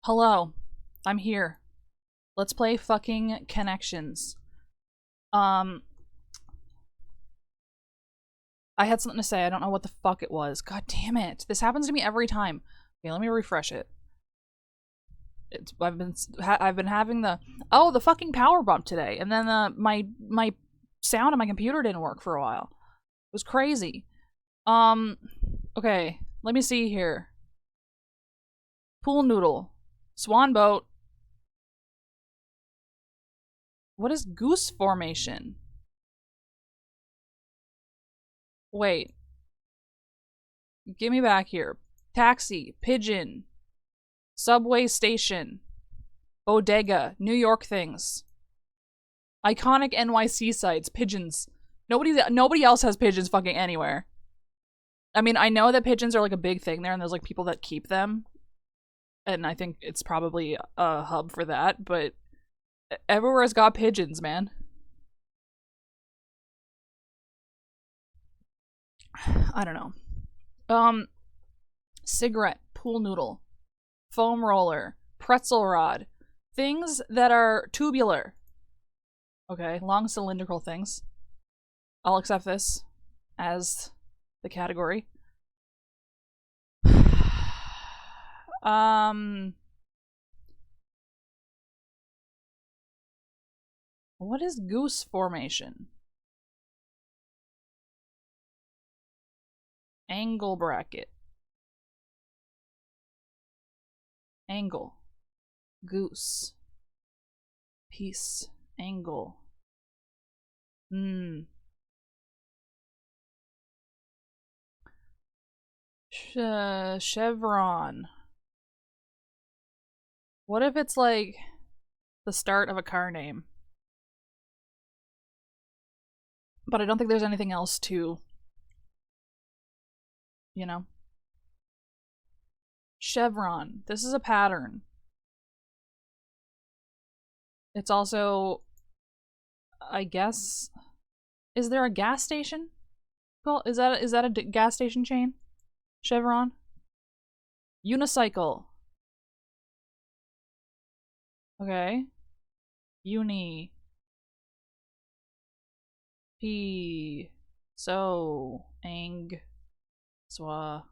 Hello, I'm here. Let's play fucking Connections. I had something to say. I don't know what the fuck it was. God damn it. This happens to me every time. Okay, let me refresh it. I've been having the fucking power bump today, and then my sound on my computer didn't work for a while. It was crazy. Okay, let me see here. Pool noodle, swan boat. What is goose formation? Wait. Give me back here. Taxi, pigeon, subway station, bodega, New York things. Iconic NYC sites, pigeons. Nobody else has pigeons fucking anywhere. I mean, I know that pigeons are like a big thing there and there's like people that keep them. And I think it's probably a hub for that, but everywhere's got pigeons, man. I don't know. Cigarette, pool noodle, foam roller, pretzel rod, things that are tubular. Okay, long cylindrical things. I'll accept this as the category. What is goose formation? Angle bracket. Angle. Goose. Piece. Angle. Chevron. What if it's like the start of a car name? But I don't think there's anything else to, you know. Chevron. This is a pattern. It's also, I guess, is there a gas station? Well, is that a gas station chain? Chevron. Unicycle. Okay. Uni. P. So. Ang. Swa.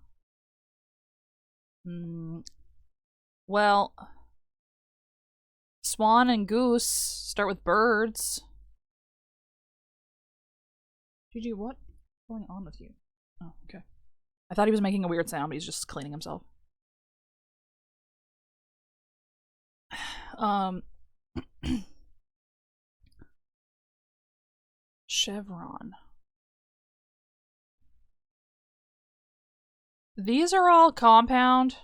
Well, swan and goose start with birds. GG, what's going on with you? Oh, okay. I thought he was making a weird sound, but he's just cleaning himself. Chevron. These are all compound.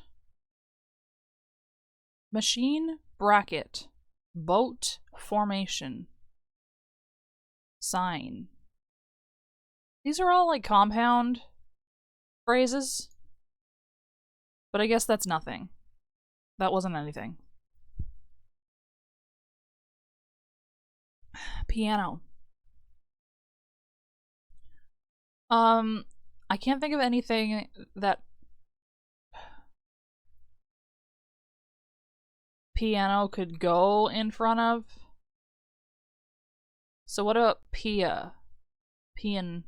Machine bracket. Boat formation. Sign. These are all like compound phrases. But I guess that's nothing. That wasn't anything. Piano. I can't think of anything that piano could go in front of. So what about Pia? Pian.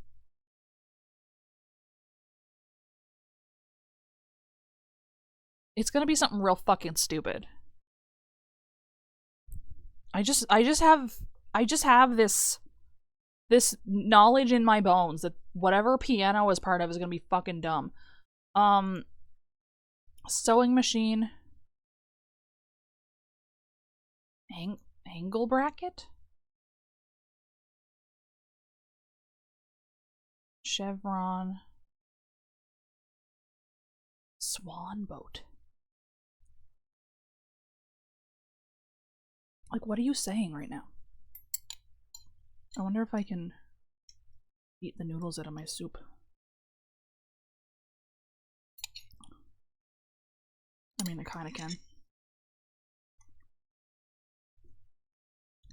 It's gonna be something real fucking stupid. I just have this knowledge in my bones that whatever piano is part of is gonna be fucking dumb. Sewing machine. Angle bracket? Chevron. Swan boat. Like, what are you saying right now? I wonder if I can eat the noodles out of my soup. I mean, I kind of can.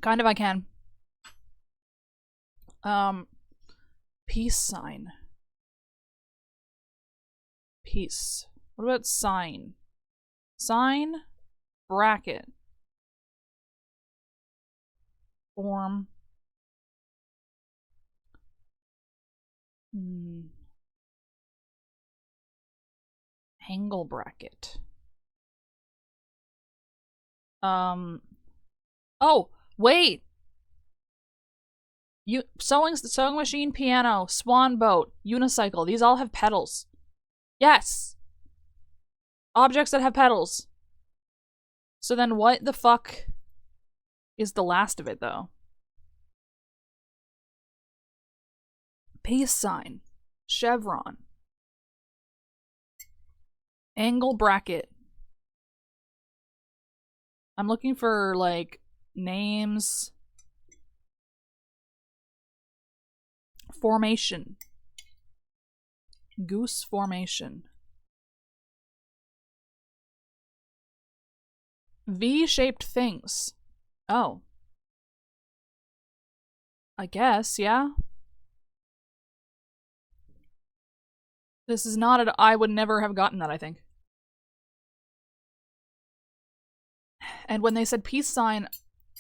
Kind of I can. Peace sign. Peace. What about sign? Sign? Bracket. Form. Angle bracket. Oh, wait. Sewing machine, piano, swan boat, unicycle. These all have pedals. Yes. Objects that have pedals. So then what the fuck is the last of it, though? Peace sign. Chevron. Angle bracket. I'm looking for, like, names. Formation. Goose formation. V-shaped things. Oh. I guess, yeah. This is not an I would never have gotten that, I think. And when they said peace sign,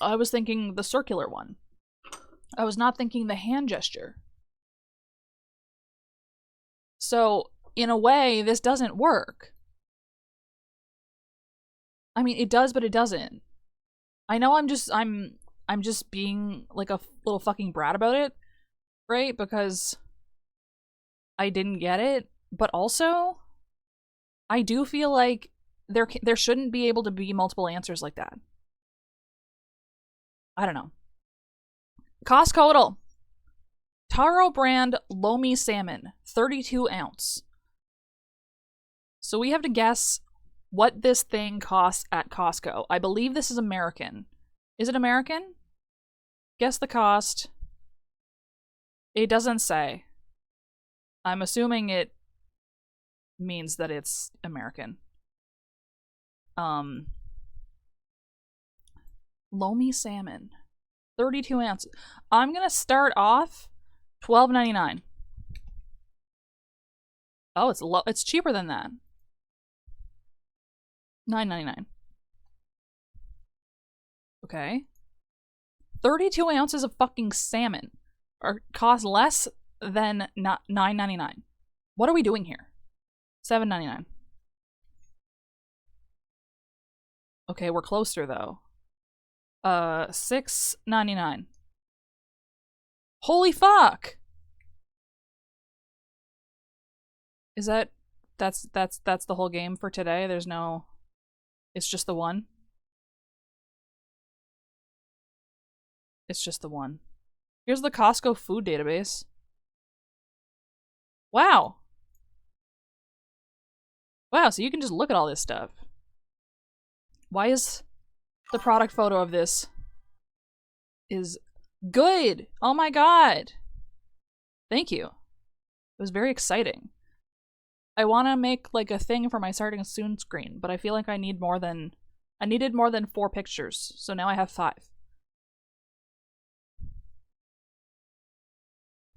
I was thinking the circular one. I was not thinking the hand gesture. So, in a way, this doesn't work. I mean, it does, but it doesn't. I know I'm just being like a little fucking brat about it, right? Because I didn't get it, but also I do feel like there shouldn't be able to be multiple answers like that. I don't know. Cost total. Taro brand Lomi salmon, 32 ounce. So we have to guess what this thing costs at Costco. I believe this is American. Is it American? Guess the cost. It doesn't say. I'm assuming it means that it's American. Lomi salmon. 32 ounces. I'm gonna start off $12.99. Oh, it's cheaper than that. $9.99. Okay. 32 ounces of fucking salmon cost less than $9.99. What are we doing here? $7.99. Okay, we're closer though. $6.99. Holy fuck! Is that's the whole game for today? There's no... It's just the one? It's just the one. Here's the Costco food database. Wow. Wow, so you can just look at all this stuff. Why is the product photo of this is good? Oh my god. Thank you. It was very exciting. I want to make like a thing for my starting soon screen, but I feel like I needed more than 4 pictures, so now I have 5.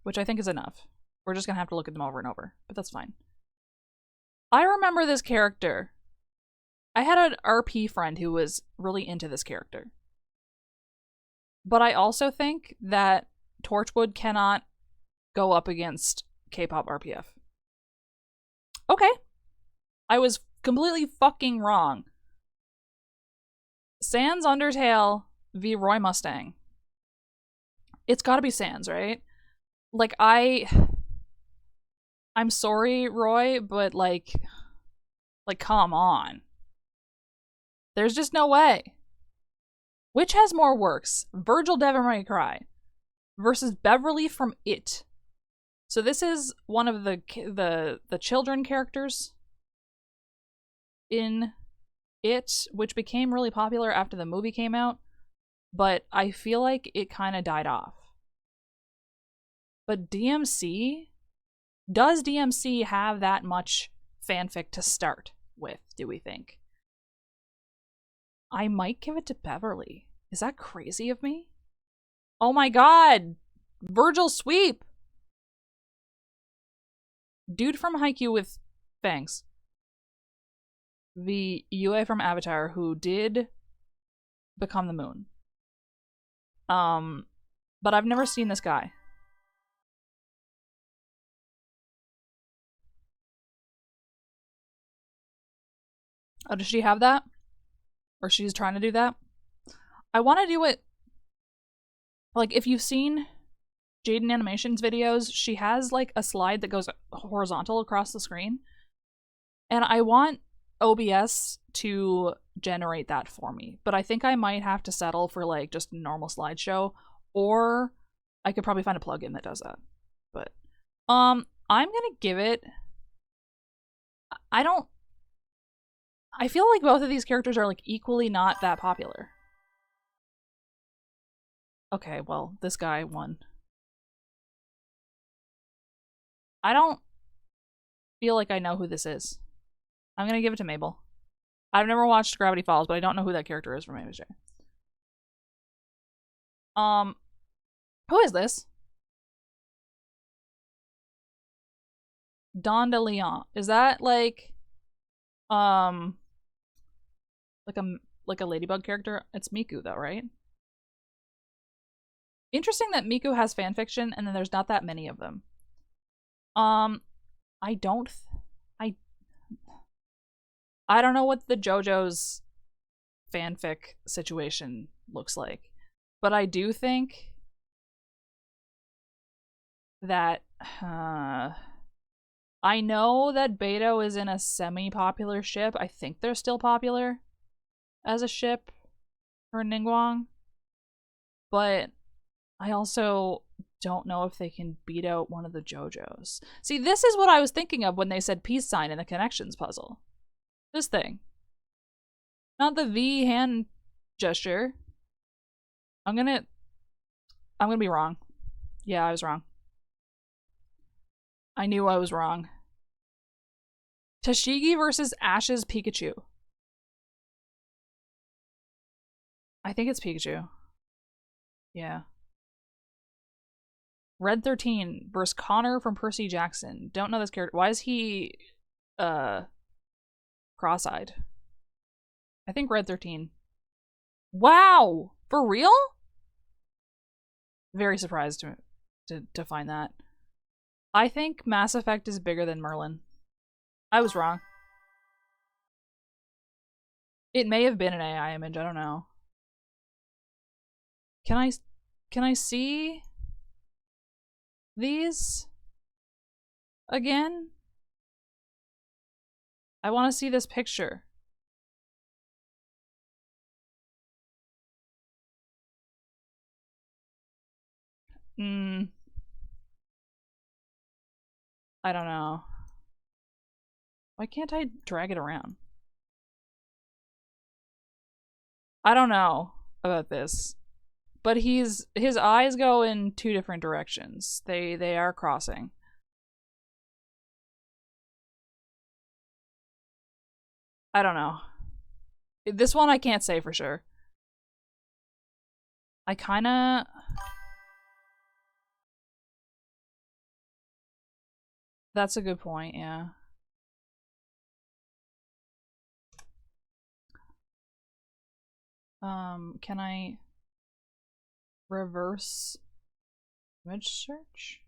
Which I think is enough. We're just gonna have to look at them over and over, but that's fine. I remember this character. I had an RP friend who was really into this character. But I also think that Torchwood cannot go up against K-pop RPF. Okay. I was completely fucking wrong. Sans Undertale v Roy Mustang. It's gotta be Sans, right? Like, I'm sorry, Roy, but like, come on. There's just no way. Which has more works? Virgil Devil May Cry versus Beverly from It. So this is one of the children characters in It, which became really popular after the movie came out, but I feel like it kind of died off. But DMC? Does DMC have that much fanfic to start with, do we think? I might give it to Beverly. Is that crazy of me? Oh my god! Virgil Sweep! Dude from Haikyuu with fangs. the UA from Avatar who did become the moon. But I've never seen this guy. Oh, does she have that? Or she's trying to do that? I want to do it. Like, if you've seen Jaden Animations videos, she has like a slide that goes horizontal across the screen. And I want OBS to generate that for me. But I think I might have to settle for like just a normal slideshow. Or I could probably find a plugin that does that. But I'm gonna give it. I feel like both of these characters are like equally not that popular. Okay, well, this guy won. I don't feel like I know who this is. I'm gonna give it to Mabel. I've never watched Gravity Falls, but I don't know who that character is from AJ. Who is this? Don DeLeon. Is that like a ladybug character? It's Miku though, right? Interesting that Miku has fanfiction and then there's not that many of them. I don't know what the JoJo's fanfic situation looks like, but I do think that I know that Beto is in a semi-popular ship. I think they're still popular as a ship for Ningguang, but I also don't know if they can beat out one of the JoJos. See, this is what I was thinking of when they said peace sign in the connections puzzle. This thing. Not the V hand gesture. I'm gonna be wrong. Yeah, I was wrong. I knew I was wrong. Tashigi versus Ash's Pikachu. I think it's Pikachu. Yeah. Red 13 versus Connor from Percy Jackson. Don't know this character. Why is he cross-eyed? I think Red 13. Wow! For real? Very surprised to find that. I think Mass Effect is bigger than Merlin. I was wrong. It may have been an AI image, I don't know. Can I see these again? I want to see this picture. I don't know. Why can't I drag it around? I don't know about this. But his eyes go in two different directions. They are crossing. I don't know. This one I can't say for sure. I kinda... That's a good point, yeah. Can I reverse image search?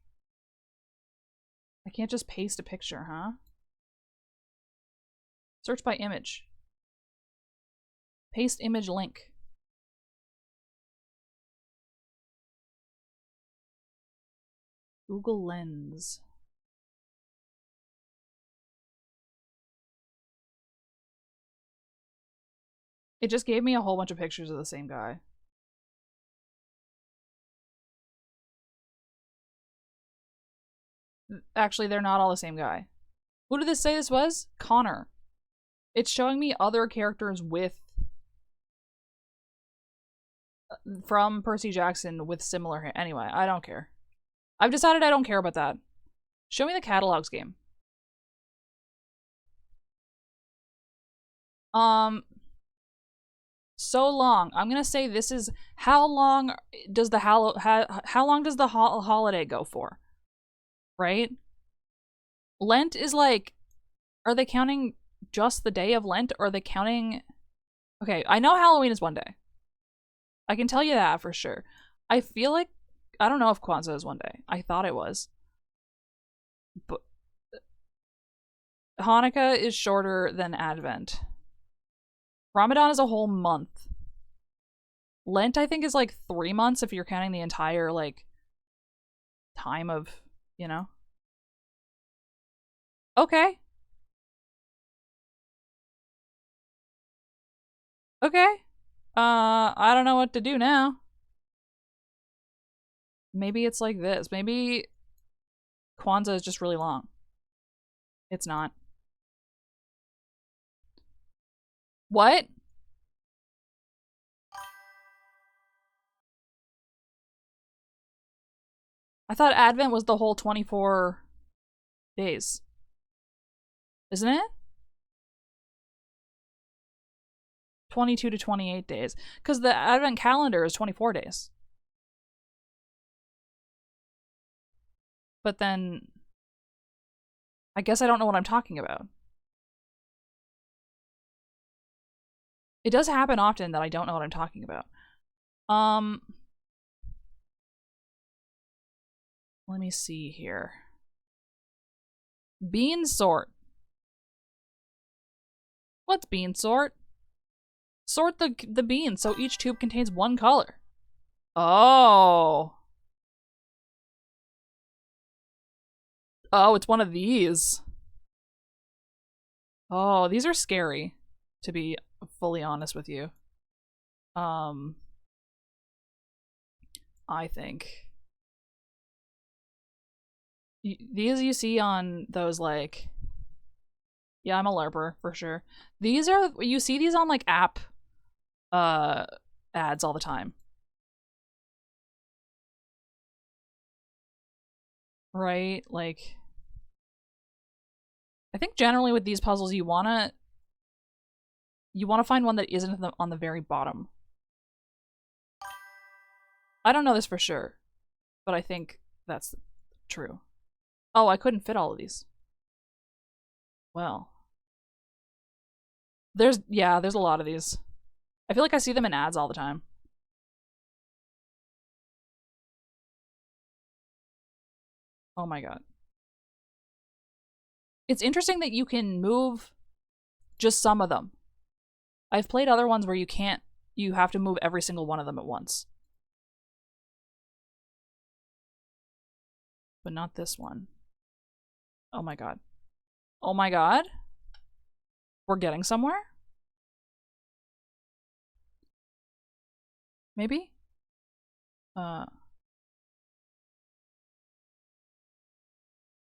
I can't just paste a picture, huh? Search by image. Paste image link. Google Lens. It just gave me a whole bunch of pictures of the same guy. Actually, they're not all the same guy. Who did this say this was? Connor. It's showing me other characters with... from Percy Jackson with similar hair. Anyway, I don't care. I've decided I don't care about that. Show me the catalogs game. So long. I'm gonna say this is... How long does the holiday go for? Right? Lent is like... Are they counting just the day of Lent, or are they counting? Okay, I know Halloween is one day. I can tell you that for sure. I feel like, I don't know if Kwanzaa is one day. I thought it was. But Hanukkah is shorter than Advent. Ramadan is a whole month. Lent, I think, is like 3 months if you're counting the entire, like, time of, you know? Okay. Okay. I don't know what to do now. Maybe it's like this. Maybe Kwanzaa is just really long. It's not. What? I thought Advent was the whole 24 days. Isn't it? 22 to 28 days. Because the Advent calendar is 24 days. But then, I guess I don't know what I'm talking about. It does happen often that I don't know what I'm talking about. Let me see here. Bean sort. What's bean sort? Sort the beans so each tube contains one color. Oh. Oh, it's one of these. Oh, these are scary, to be fully honest with you. I think. These you see on those, like... Yeah, I'm a LARPer, for sure. These are... You see these on, like, app ads all the time. Right? Like... I think generally with these puzzles you wanna find one that isn't on the very bottom. I don't know this for sure, but I think that's true. Oh, I couldn't fit all of these. Well. There's a lot of these. I feel like I see them in ads all the time. Oh my god. It's interesting that you can move just some of them. I've played other ones where you have to move every single one of them at once. But not this one. Oh my god. Oh my god. We're getting somewhere? Maybe? Oh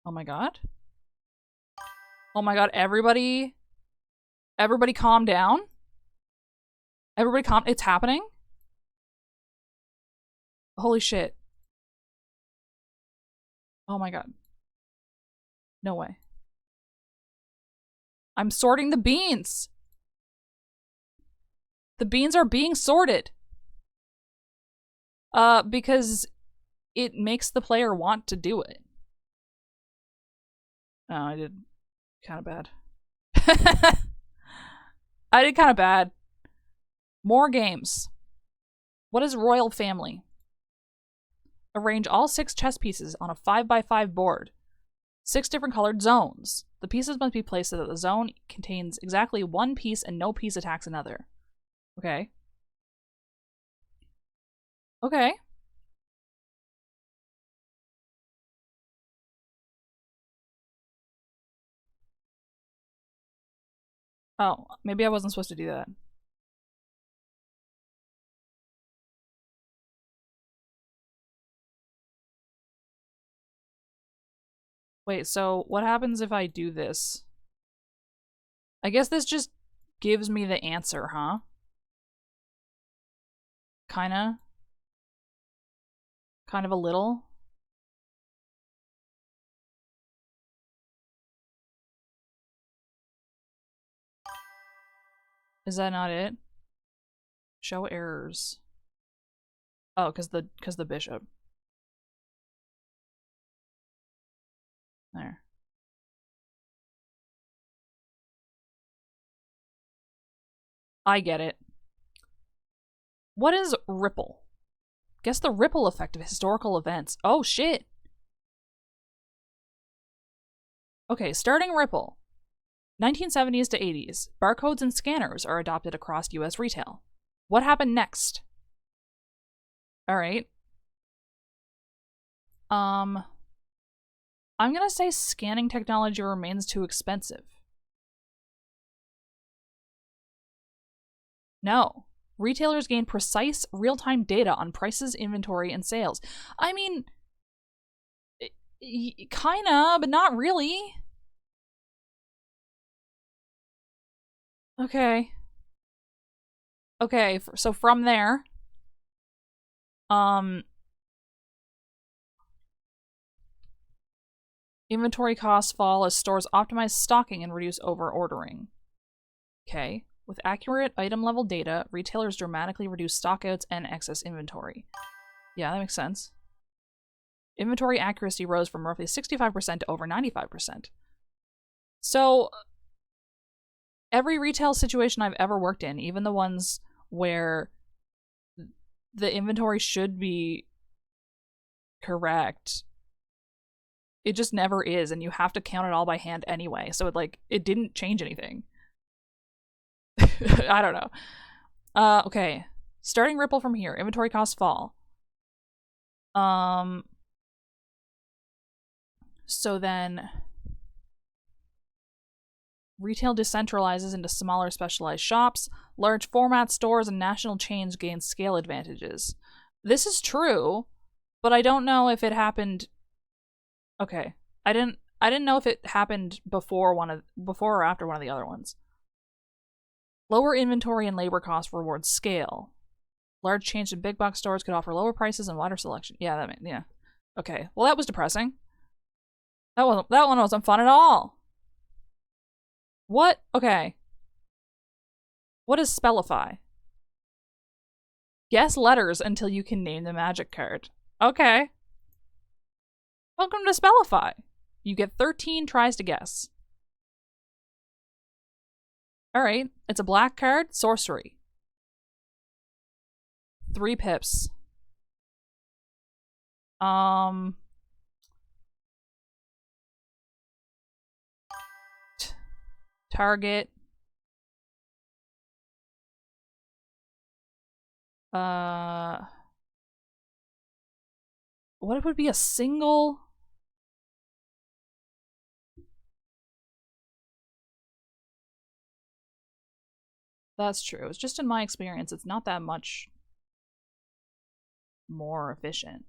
my god. Oh my god, everybody calm down. Everybody calm, it's happening? Holy shit. Oh my god. No way. I'm sorting the beans. The beans are being sorted. Because it makes the player want to do it. Oh, I did kind of bad. I did kind of bad. More games. What is Royal Family? Arrange all 6 chess pieces on a 5x5 board. 6 different colored zones. The pieces must be placed so that the zone contains exactly one piece and no piece attacks another. Okay. Okay. Oh, maybe I wasn't supposed to do that. Wait, so what happens if I do this? I guess this just gives me the answer, huh? Kinda. Kind of a little. Is that not it? Show errors. Oh, cause the bishop. There. I get it. What is ripple? Guess the ripple effect of historical events. Oh, shit. Okay, starting ripple. 1970s to 80s. Barcodes and scanners are adopted across US retail. What happened next? Alright. I'm gonna say scanning technology remains too expensive. No. Retailers gain precise, real-time data on prices, inventory, and sales. I mean, kinda, but not really. Okay. Okay, so from there, inventory costs fall as stores optimize stocking and reduce over-ordering. Okay. With accurate item-level data, retailers dramatically reduce stockouts and excess inventory. Yeah, that makes sense. Inventory accuracy rose from roughly 65% to over 95%. So, every retail situation I've ever worked in, even the ones where the inventory should be correct, it just never is, and you have to count it all by hand anyway. So it didn't change anything. I don't know. Okay. Starting ripple from here. Inventory costs fall. So then retail decentralizes into smaller specialized shops. Large format stores and national chains gain scale advantages. This is true, but I don't know if it happened. Okay. I didn't know if it happened before or after one of the other ones. Lower inventory and labor costs reward scale. Large chains and big box stores could offer lower prices and wider selection. Yeah, yeah. Okay. Well, that was depressing. That one wasn't fun at all. What? Okay. What is Spellify? Guess letters until you can name the magic card. Okay. Welcome to Spellify. You get 13 tries to guess. Alright, it's a black card, sorcery. 3 pips. Target. What would be a single? That's true. It's just in my experience, it's not that much more efficient.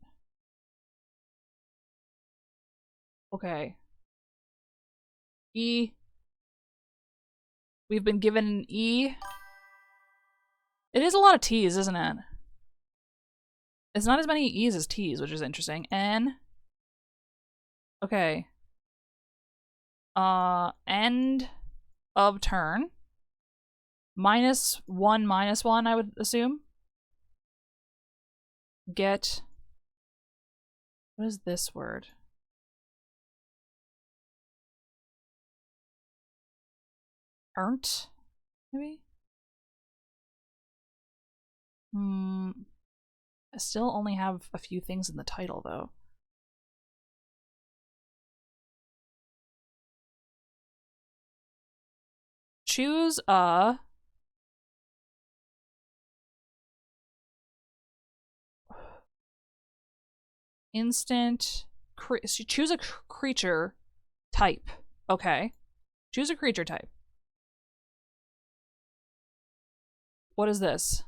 Okay. E. We've been given an E. It is a lot of T's, isn't it? It's not as many E's as T's, which is interesting. N. Okay. End of turn. -1/-1, I would assume. Get. What is this word? Earned? Maybe? I still only have a few things in the title, though. Choose a... instant... choose a creature type. Okay. Choose a creature type. What is this?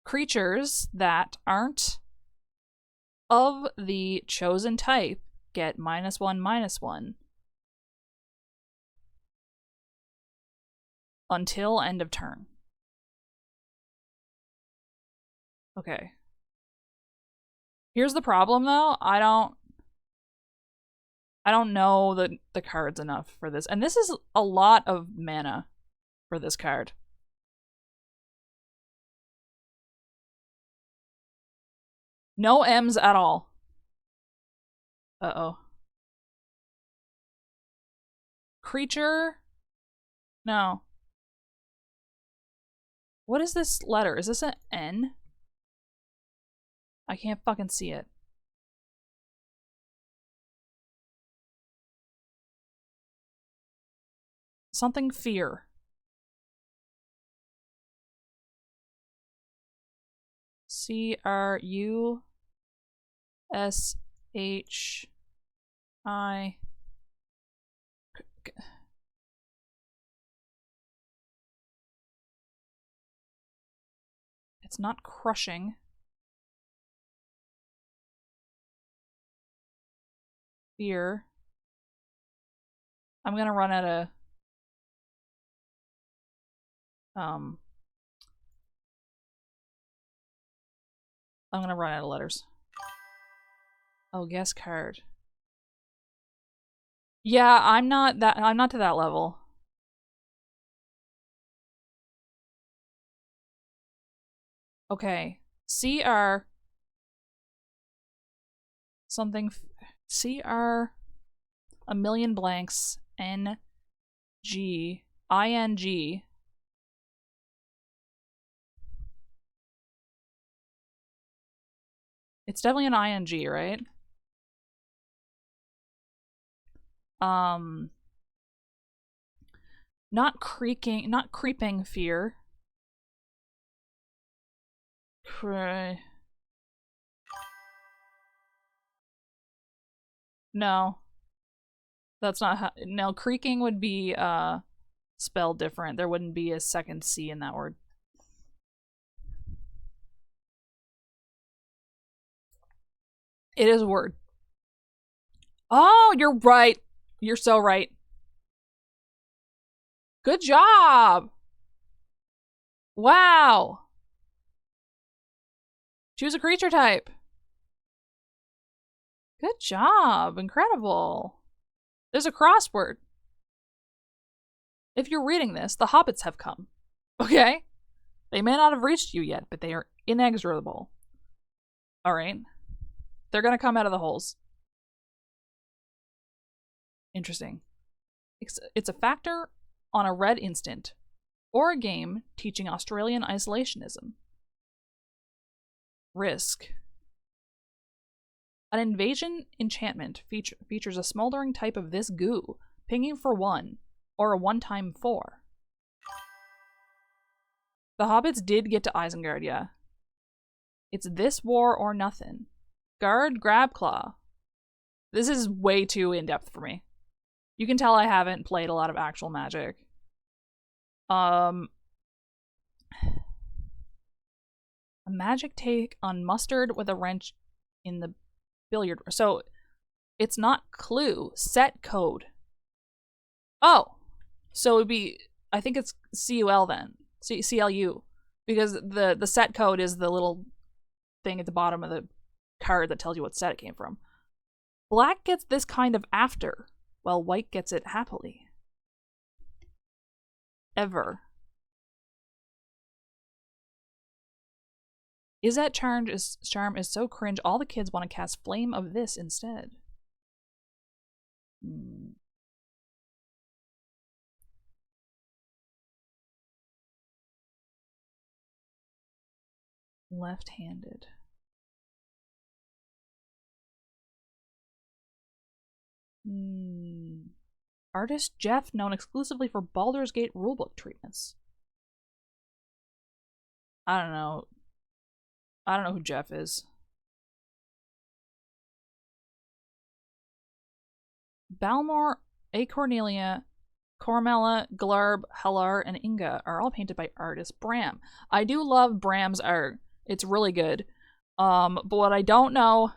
Creatures that aren't of the chosen type get -1/-1 until end of turn. Okay. Here's the problem, though. I don't know the cards enough for this. And this is a lot of mana for this card. No M's at all. Uh-oh. Creature? No. What is this letter? Is this an N? I can't fucking see it. Something fear. C-R-U-S-H-I. It's not crushing. Fear. I'm gonna run out of I'm gonna run out of letters. Oh, guess card. Yeah, I'm not to that level. Okay. CR something CR a million blanks NG ING. It's definitely an ING, right? Not creeping fear. No. That's not how. No, creaking would be spelled different. There wouldn't be a second C in that word. It is a word. Oh, you're right. You're so right. Good job. Wow. Choose a creature type. Good job. Incredible. There's a crossword. If you're reading this, the hobbits have come. Okay? They may not have reached you yet, but they are inexorable. Alright? They're gonna come out of the holes. Interesting. It's a factor on a red instant, or a game teaching Australian isolationism. Risk. An invasion enchantment features a smoldering type of this goo, pinging for 1, or a 1-time 4. The hobbits did get to Isengard, yeah. It's this war or nothing. Guard Grabclaw. This is way too in-depth for me. You can tell I haven't played a lot of actual Magic. A magic take on mustard with a wrench in the billiard. So it's not clue, set code. Oh, so it'd be, I think it's CUL then. CLU. Because the set code is the little thing at the bottom of the card that tells you what set it came from. Black gets this kind of after, while white gets it happily. Ever. Izzet charm is so cringe, all the kids want to cast Flame of this instead. Left-handed. Artist Jeff, known exclusively for Baldur's Gate rulebook treatments. I don't know. I don't know who Jeff is. Balmor, A. Cornelia, Cormella, Glarb, Hellar, and Inga are all painted by artist Bram. I do love Bram's art. It's really good. But what I don't know...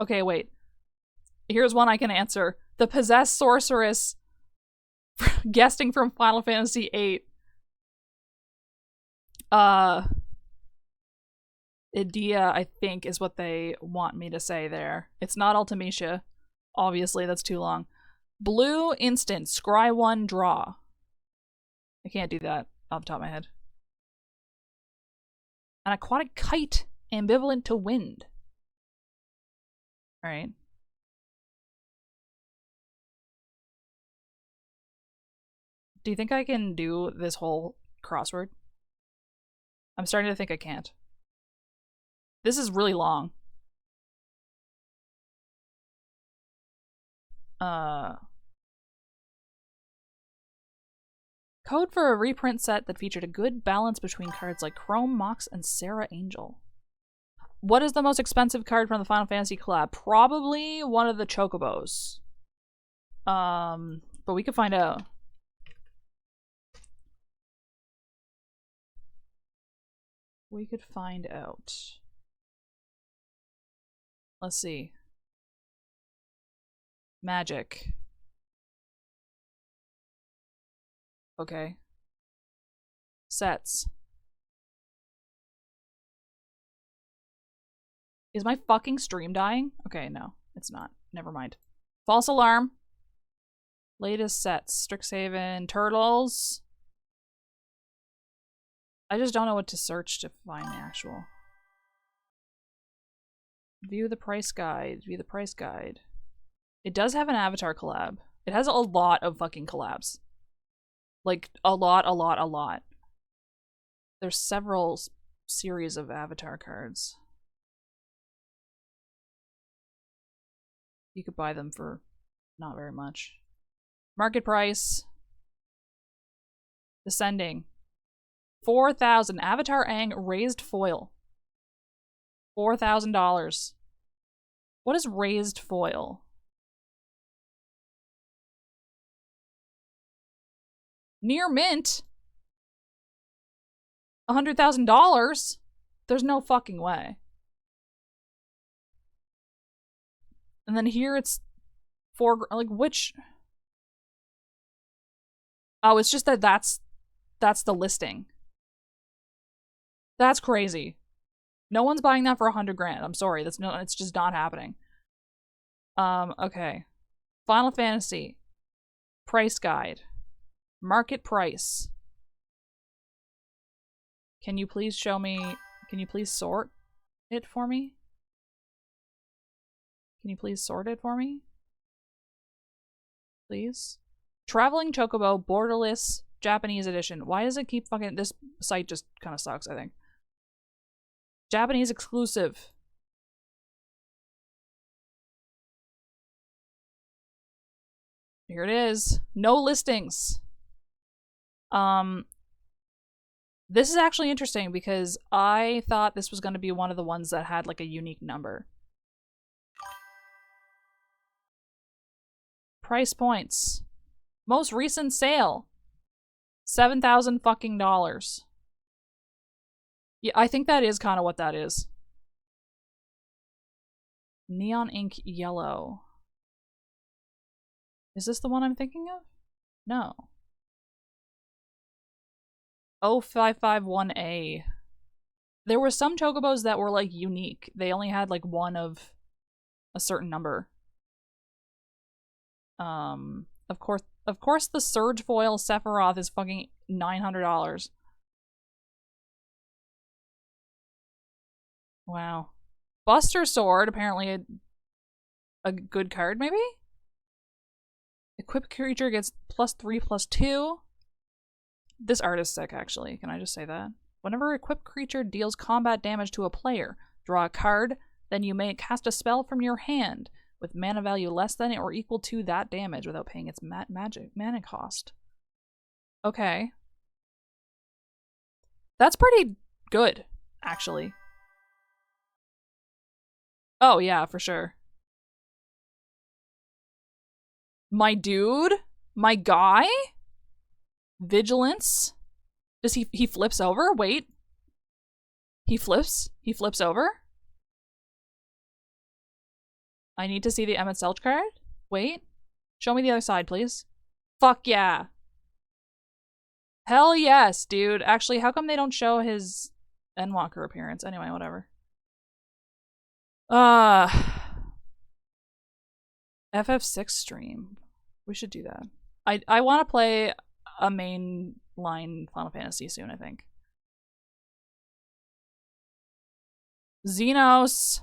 Okay, wait. Here's one I can answer. The Possessed Sorceress, guesting from Final Fantasy VIII. Idea, I think, is what they want me to say there. It's not Ultimecia. Obviously, that's too long. Blue instant, scry 1, draw. I can't do that off the top of my head. An aquatic kite, ambivalent to wind. Alright. Do you think I can do this whole crossword? I'm starting to think I can't. This is really long. Code for a reprint set that featured a good balance between cards like Chrome, Mox, and Sarah Angel. What is the most expensive card from the Final Fantasy collab? Probably one of the Chocobos. But we could find out. We could find out. Let's see. Magic. Okay. Sets. Is my fucking stream dying? Okay, no, it's not. Never mind. False alarm. Latest sets. Strixhaven. Turtles. I just don't know what to search to find the actual. View the price guide. View the price guide. It does have an Avatar collab. It has a lot of fucking collabs. Like, a lot. There's several series of Avatar cards. You could buy them for not very much. Market price. Descending. 4,000. Avatar Aang raised foil. $4,000. What is raised foil? Near mint? $100,000? There's no fucking way. And then here it's like which? Oh, it's just that that's the listing. That's crazy. No one's buying that for 100 grand. I'm sorry. It's just not happening. Okay. Final Fantasy. Price guide. Market price. Can you please show me, can you please sort it for me? Can you please sort it for me? Please? Traveling Chocobo, borderless, Japanese edition. Why does it keep fucking, this site just kind of sucks, I think. Japanese exclusive. Here it is. No listings. This is actually interesting because I thought this was going to be one of the ones that had like a unique number. Price points. Most recent sale. $7,000 fucking dollars. Yeah, I think that is kind of what that is. Neon ink yellow. Is this the one I'm thinking of? No. 0551A. There were some chocobos that were like unique. They only had like one of a certain number. Of course the Surge Foil Sephiroth is fucking $900. Wow. Buster Sword, apparently a good card, maybe? Equipped creature gets +3/+2. This art is sick, actually. Can I just say that? Whenever equipped creature deals combat damage to a player, draw a card, then you may cast a spell from your hand with mana value less than or equal to that damage without paying its mana cost. Okay. That's pretty good, actually. Oh, yeah, for sure. My dude? My guy? Vigilance? Does he flips over? Wait. He flips over? I need to see the Emmett Selch card? Wait. Show me the other side, please. Fuck yeah. Hell yes, dude. Actually, how come they don't show his Endwalker appearance? Anyway, whatever. FF6 stream. We should do that. I want to play a main line Final Fantasy soon, I think. Xenos.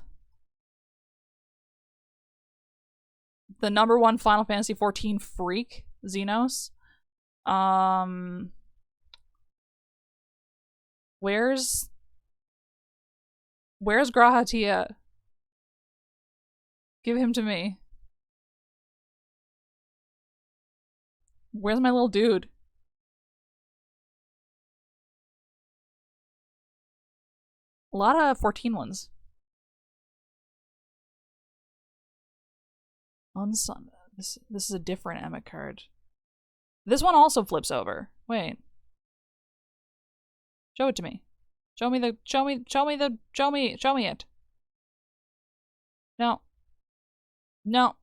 The #1 Final Fantasy 14 freak. Xenos. Where's Grahatia? Give him to me. Where's my little dude? A lot of 14 ones. Unsun. This is a different Emmet card. This one also flips over. Wait. Show it to me. Show me it. No. No.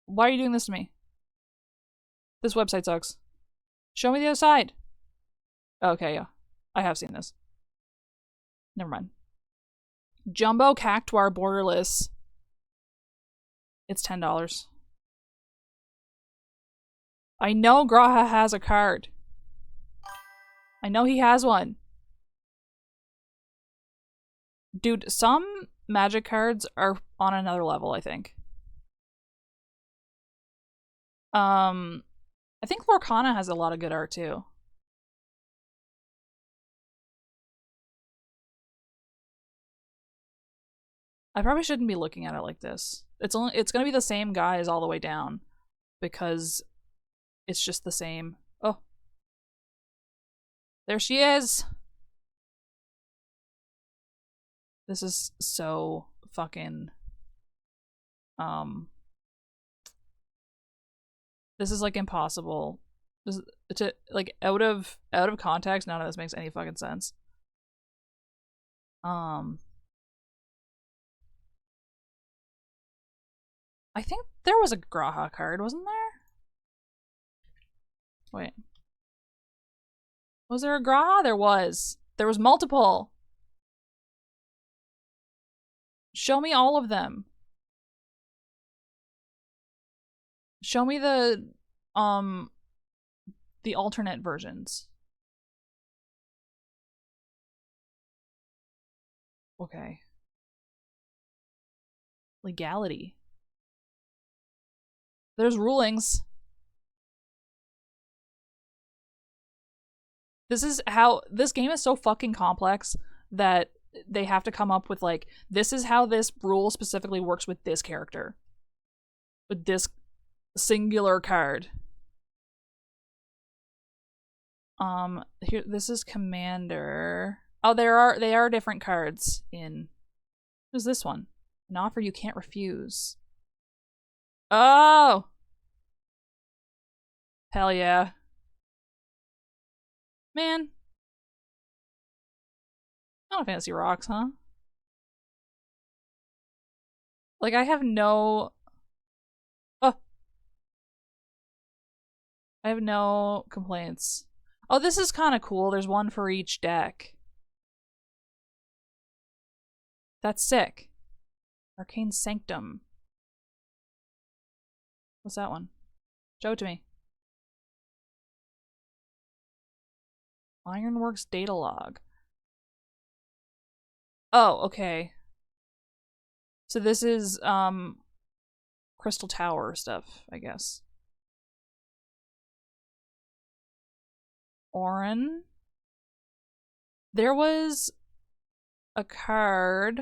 Why are you doing this to me? This website sucks. Show me the other side. Okay, yeah. I have seen this. Never mind. Jumbo Cactuar Borderless. It's $10. I know Graha has a card. I know he has one. Dude, some magic cards are on another level, I think. I think Lorcana has a lot of good art too. I probably shouldn't be looking at it like this. It's gonna be the same guys all the way down because it's just the same. Oh. There she is. This is so fucking this is like impossible. This to like out of context, none of this makes any fucking sense. I think there was a Graha card, wasn't there? Wait. Was there a Graha? There was. There was multiple. Show me all of them. Show me the alternate versions. Okay. Legality. There's rulings. This game is so fucking complex that they have to come up with like, this is how this rule specifically works with this character. With this singular card. Here, this is Commander. Oh, they are different cards in. Who's this one? An offer you can't refuse. Oh! Hell yeah. Man. Not Fantasy Rocks, huh? Like, I have no... Oh. I have no complaints. Oh, this is kind of cool. There's one for each deck. That's sick. Arcane Sanctum. What's that one? Show it to me. Ironworks data log. Oh, okay. So this is Crystal Tower stuff, I guess. Orin. There was a card.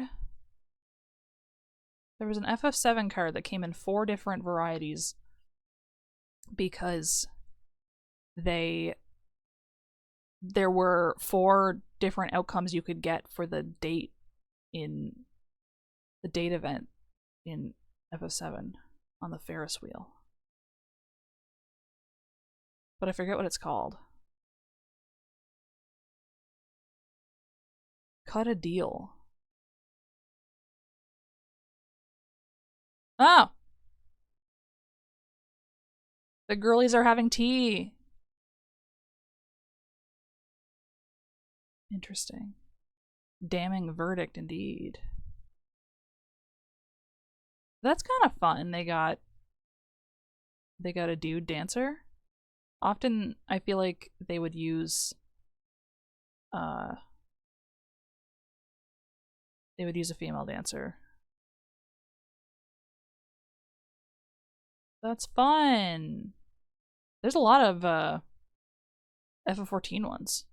There was an FF7 card that came in 4 different varieties because there were 4 different outcomes you could get for the date event in FF7 on the Ferris wheel. But I forget what it's called. Cut a deal. Oh! The girlies are having tea. Interesting. Damning verdict indeed. That's kind of fun. They got a dude dancer. Often I feel like they would use a female dancer. That's fun. There's a lot of FF14 ones.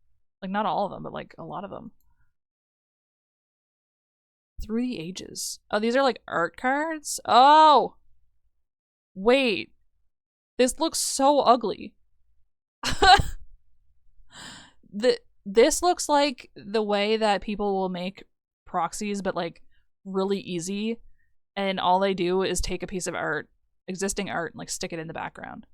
Like, not all of them, but like a lot of them. Through the Ages. Oh, these are like art cards? Oh! Wait. This looks so ugly. This looks like the way that people will make proxies, but like really easy, and all they do is take a piece of art, existing art, and like stick it in the background.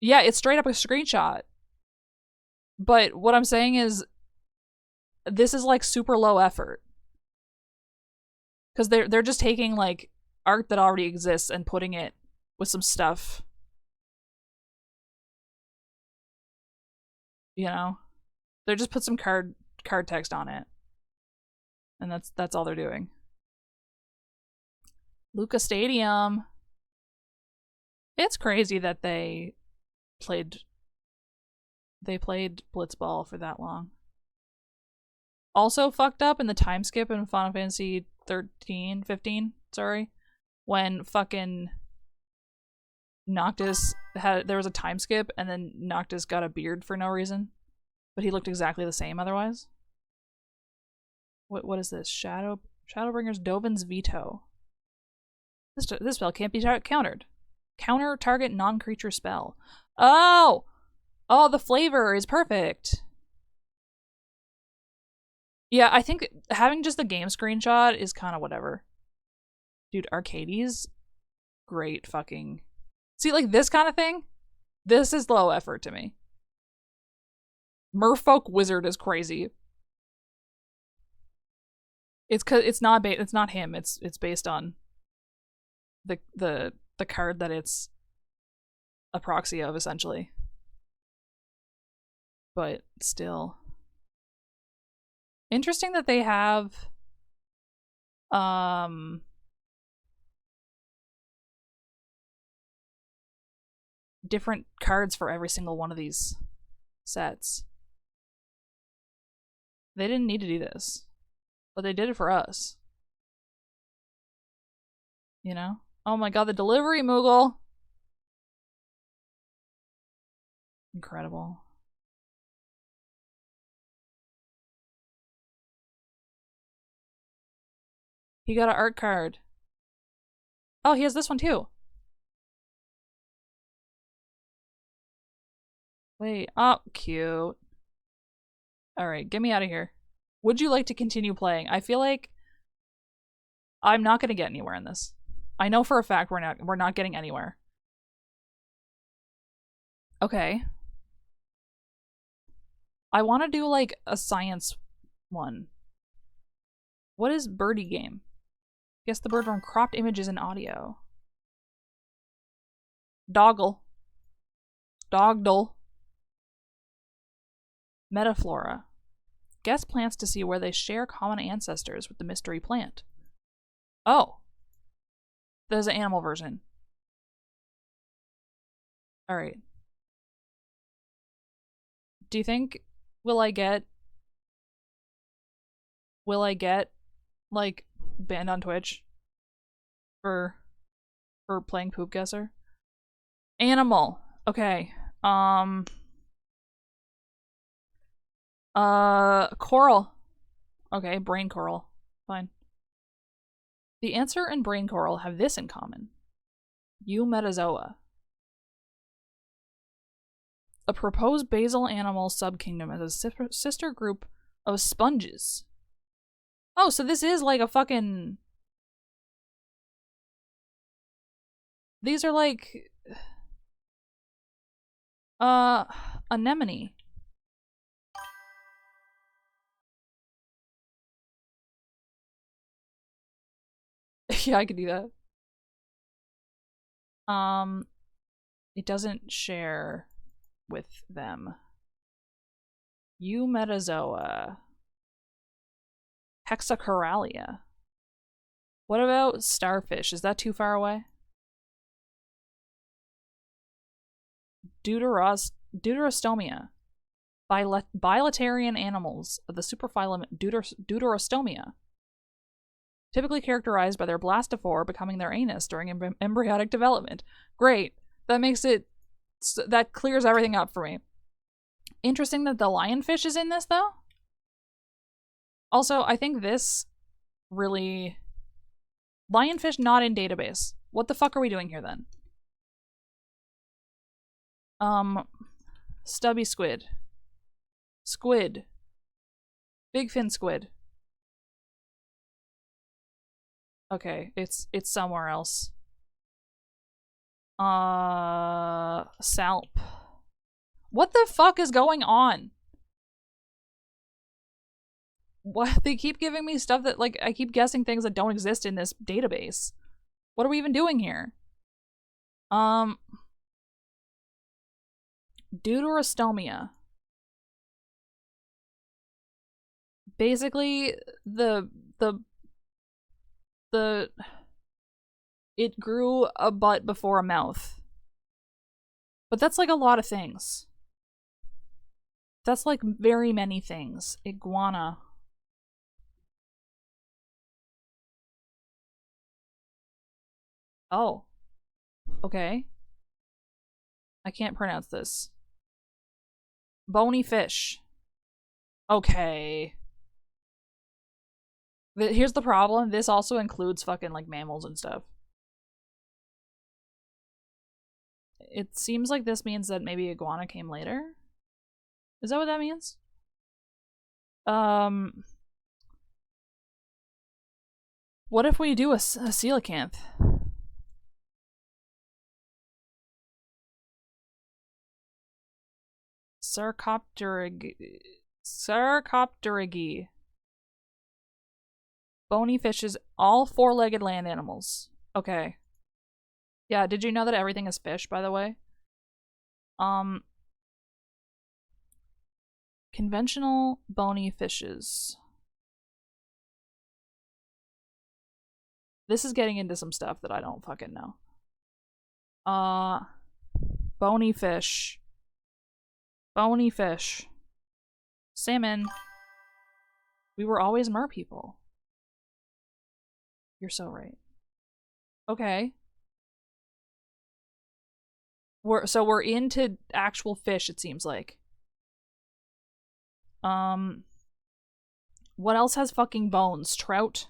Yeah, it's straight up a screenshot. But what I'm saying is, this is like super low effort. Because they're just taking like art that already exists and putting it with some stuff. You know? They just put some card text on it. And that's all they're doing. Luca Stadium. It's crazy that they played Blitzball for that long. Also fucked up in the time skip in Final Fantasy 15, sorry, when fucking Noctis there was a time skip and then Noctis got a beard for no reason, but he looked exactly the same otherwise. What is this? Shadowbringer's Dovin's Veto. This spell can't be countered. Counter target non-creature spell. Oh! Oh, the flavor is perfect. Yeah, I think having just the game screenshot is kind of whatever. Dude, Arcades, great fucking... See, like this kind of thing? This is low effort to me. Merfolk Wizard is crazy. It's not him. It's based on the card that it's a proxy of, essentially. But still, interesting that they have different cards for every single one of these sets. They didn't need to do this, but they did it for us. You know? Oh my god, the delivery, Moogle! Incredible. He got an art card. Oh, he has this one too. Wait, oh, cute. Alright, get me out of here. Would you like to continue playing? I feel like I'm not gonna get anywhere in this. I know for a fact we're not getting anywhere. Okay. I want to do like a science one. What is birdie game? Guess the bird from cropped images and audio. Doggle. Dogdle. Metaflora. Guess plants to see where they share common ancestors with the mystery plant. Oh. There's an animal version. Alright. Do you think will I get like banned on Twitch for playing Poop Guesser? Animal. Okay. Coral. Okay, brain coral. Fine. The answer and brain coral have this in common. Eumetazoa. A proposed basal animal subkingdom as a sister group of sponges. Oh, so this is like a fucking... These are like... anemone. Yeah, I could do that. It doesn't share with them. Eumetazoa. Hexacoralia. What about starfish? Is that too far away? Deuterostomia. Bilaterian animals of the superphylum Deuterostomia. Typically characterized by their blastophore becoming their anus during embryonic development. Great. That makes it... That clears everything up for me. Interesting that the lionfish is in this, though. Also, I think this really... Lionfish not in database. What the fuck are we doing here, then? Stubby squid. Squid. Big fin squid. Okay, it's somewhere else. Salp. What the fuck is going on? What? They keep giving me stuff that, like, I keep guessing things that don't exist in this database. What are we even doing here? Deuterostomia. Basically, it grew a butt before a mouth. But that's like a lot of things. That's like very many things. Iguana. Oh. Okay. I can't pronounce this. Bony fish. Okay. Here's the problem. This also includes fucking, like, mammals and stuff. It seems like this means that maybe iguana came later? Is that what that means? What if we do a coelacanth? Sarcopterigi. Bony fishes, all four-legged land animals. Okay. Yeah, did you know that everything is fish, by the way? Conventional bony fishes. This is getting into some stuff that I don't fucking know. Bony fish. Bony fish. Salmon. We were always mer people. You're so right. Okay. We're into actual fish, it seems like. What else has fucking bones? Trout?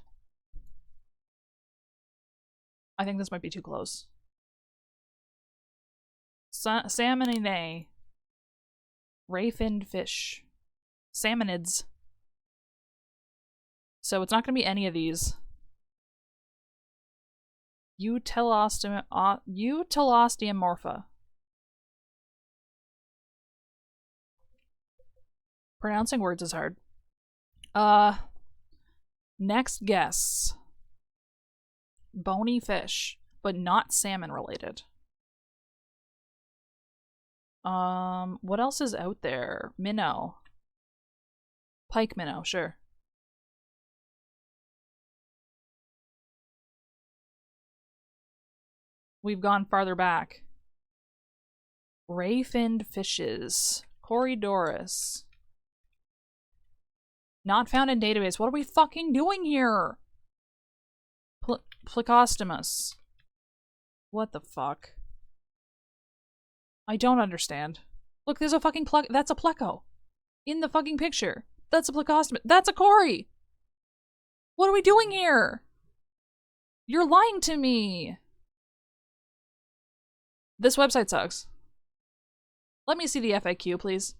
I think this might be too close. Salmoninae. Ray-finned fish. Salmonids. So it's not gonna be any of these. Eutelosteomorpha. Pronouncing words is hard. Next guess. Bony fish, but not salmon related. What else is out there? Minnow. Pike minnow, sure. We've gone farther back. Ray-finned fishes. Corydoras. Not found in database. What are we fucking doing here? Plecostomus. What the fuck? I don't understand. Look, there's a fucking that's a pleco. In the fucking picture. That's a plecostomus. That's a cory! What are we doing here? You're lying to me! This website sucks. Let me see the FAQ, please.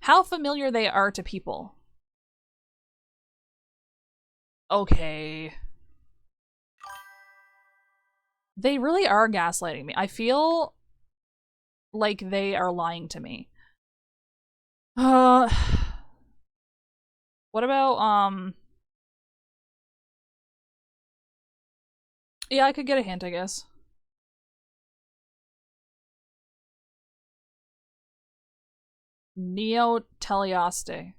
How familiar they are to people. Okay. They really are gaslighting me. I feel like they are lying to me. What about, yeah, I could get a hint, I guess. Neoteleoste.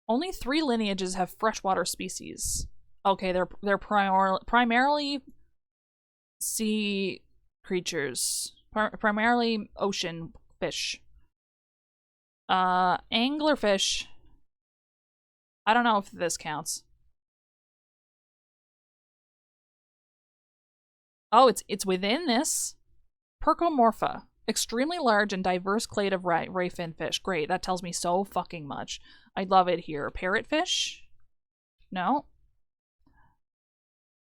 Only 3 lineages have freshwater species. Okay, they're primarily sea creatures. Primarily ocean fish. Anglerfish. I don't know if this counts. Oh, it's within this. Percomorpha. Extremely large and diverse clade of ray fin fish. Great, that tells me so fucking much. I love it here. Parrotfish? No.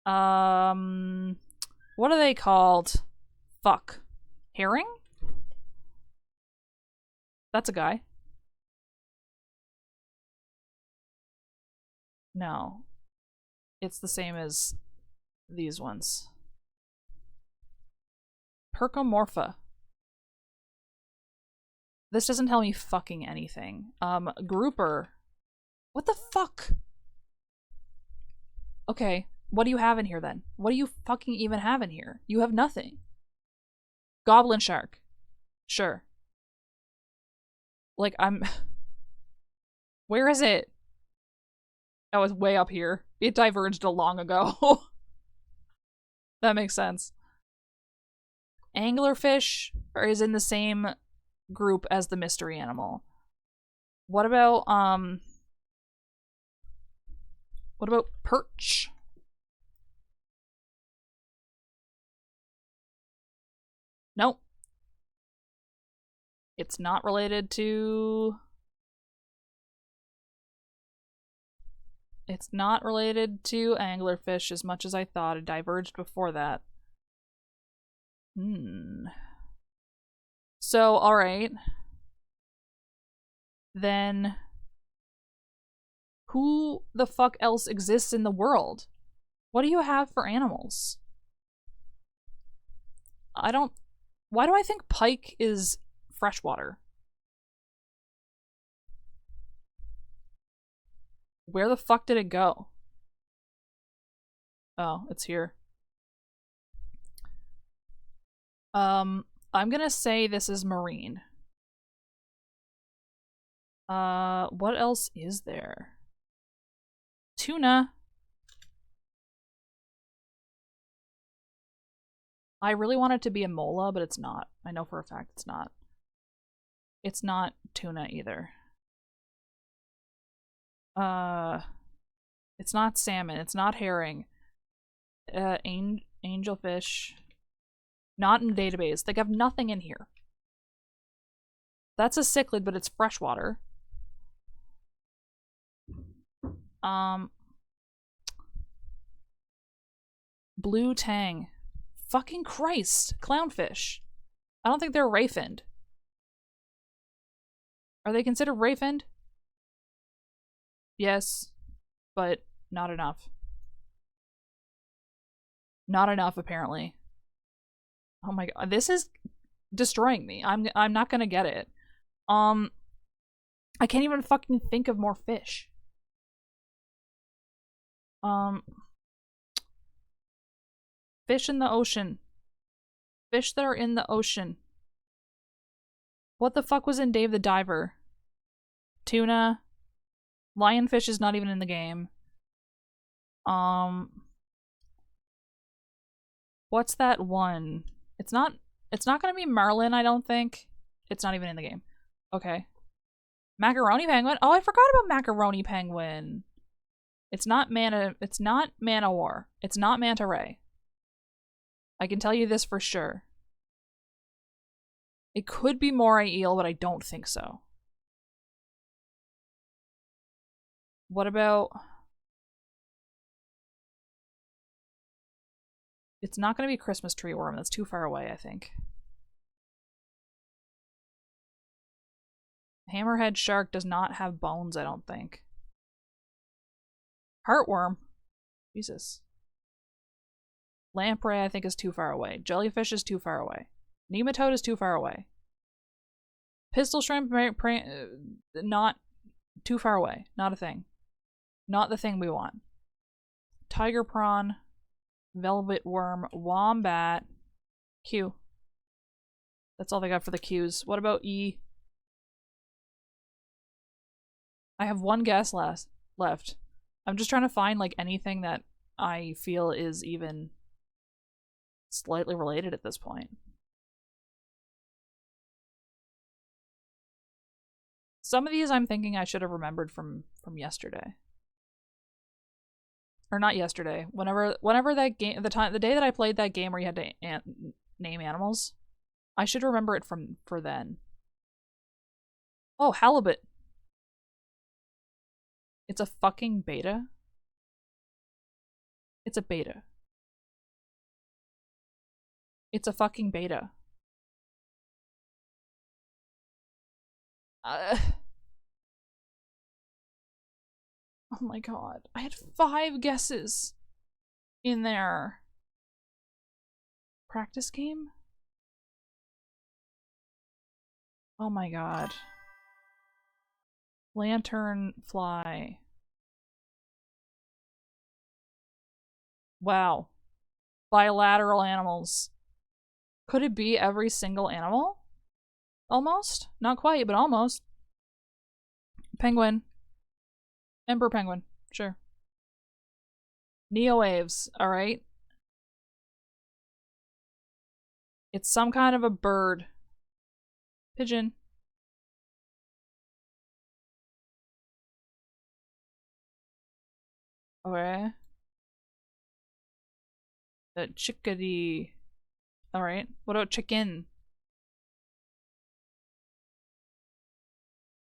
What are they called? Fuck. Herring? That's a guy. No. It's the same as these ones. Percomorpha. This doesn't tell me fucking anything. Grouper. What the fuck? Okay, what do you have in here then? What do you fucking even have in here? You have nothing. Goblin shark. Sure. Like, I'm... Where is it? Oh, it's way up here. It diverged long ago. That makes sense. Anglerfish is in the same group as the mystery animal. What about perch? Nope. It's not related to... It's not related to anglerfish as much as I thought. It diverged before that. So, alright. Then... who the fuck else exists in the world? What do you have for animals? I don't... Why do I think pike is freshwater? Where the fuck did it go? Oh, it's here. I'm gonna say this is marine. What else is there? Tuna. I really want it to be a mola, but it's not. I know for a fact it's not. It's not tuna either. It's not salmon. It's not herring. Angelfish. Not in the database. They have nothing in here. That's a cichlid, but it's freshwater. Blue tang. Fucking Christ. Clownfish. I don't think they're ray-finned. Are they considered ray-finned? Yes, but not enough. Not enough, apparently. Oh my god, this is destroying me. I'm not gonna get it. I can't even fucking think of more fish. Fish in the ocean. Fish that are in the ocean. What the fuck was in Dave the Diver? Tuna. Lionfish is not even in the game. What's that one? It's not gonna be marlin, I don't think. It's not even in the game. Okay. Macaroni penguin. Oh, I forgot about macaroni penguin. It's not manawar. It's not manta ray. I can tell you this for sure. It could be moray eel, but I don't think so. What about... It's not going to be Christmas tree worm. That's too far away, I think. Hammerhead shark does not have bones, I don't think. Heartworm. Jesus. Lamprey, I think, is too far away. Jellyfish is too far away. Nematode is too far away. Pistol shrimp, not too far away. Not a thing. Not the thing we want. Tiger prawn, velvet worm, wombat, Q. That's all they got for the Qs. What about E? I have one guess left. I'm just trying to find like anything that I feel is even slightly related at this point. Some of these I'm thinking I should have remembered from yesterday. Or not yesterday. Whenever that game, the day that I played that game where you had to name animals. I should remember it for then. Oh, halibut. It's a fucking beta? It's a beta. It's a fucking beta. Oh my god. I had 5 guesses in there. Practice game? Oh my god. Lantern fly. Wow. Bilateral animals. Could it be every single animal? Almost? Not quite, but almost. Penguin. Emperor penguin. Sure. Neowaves. Alright. It's some kind of a bird. Pigeon. Okay. The chickadee. Alright. What about chicken?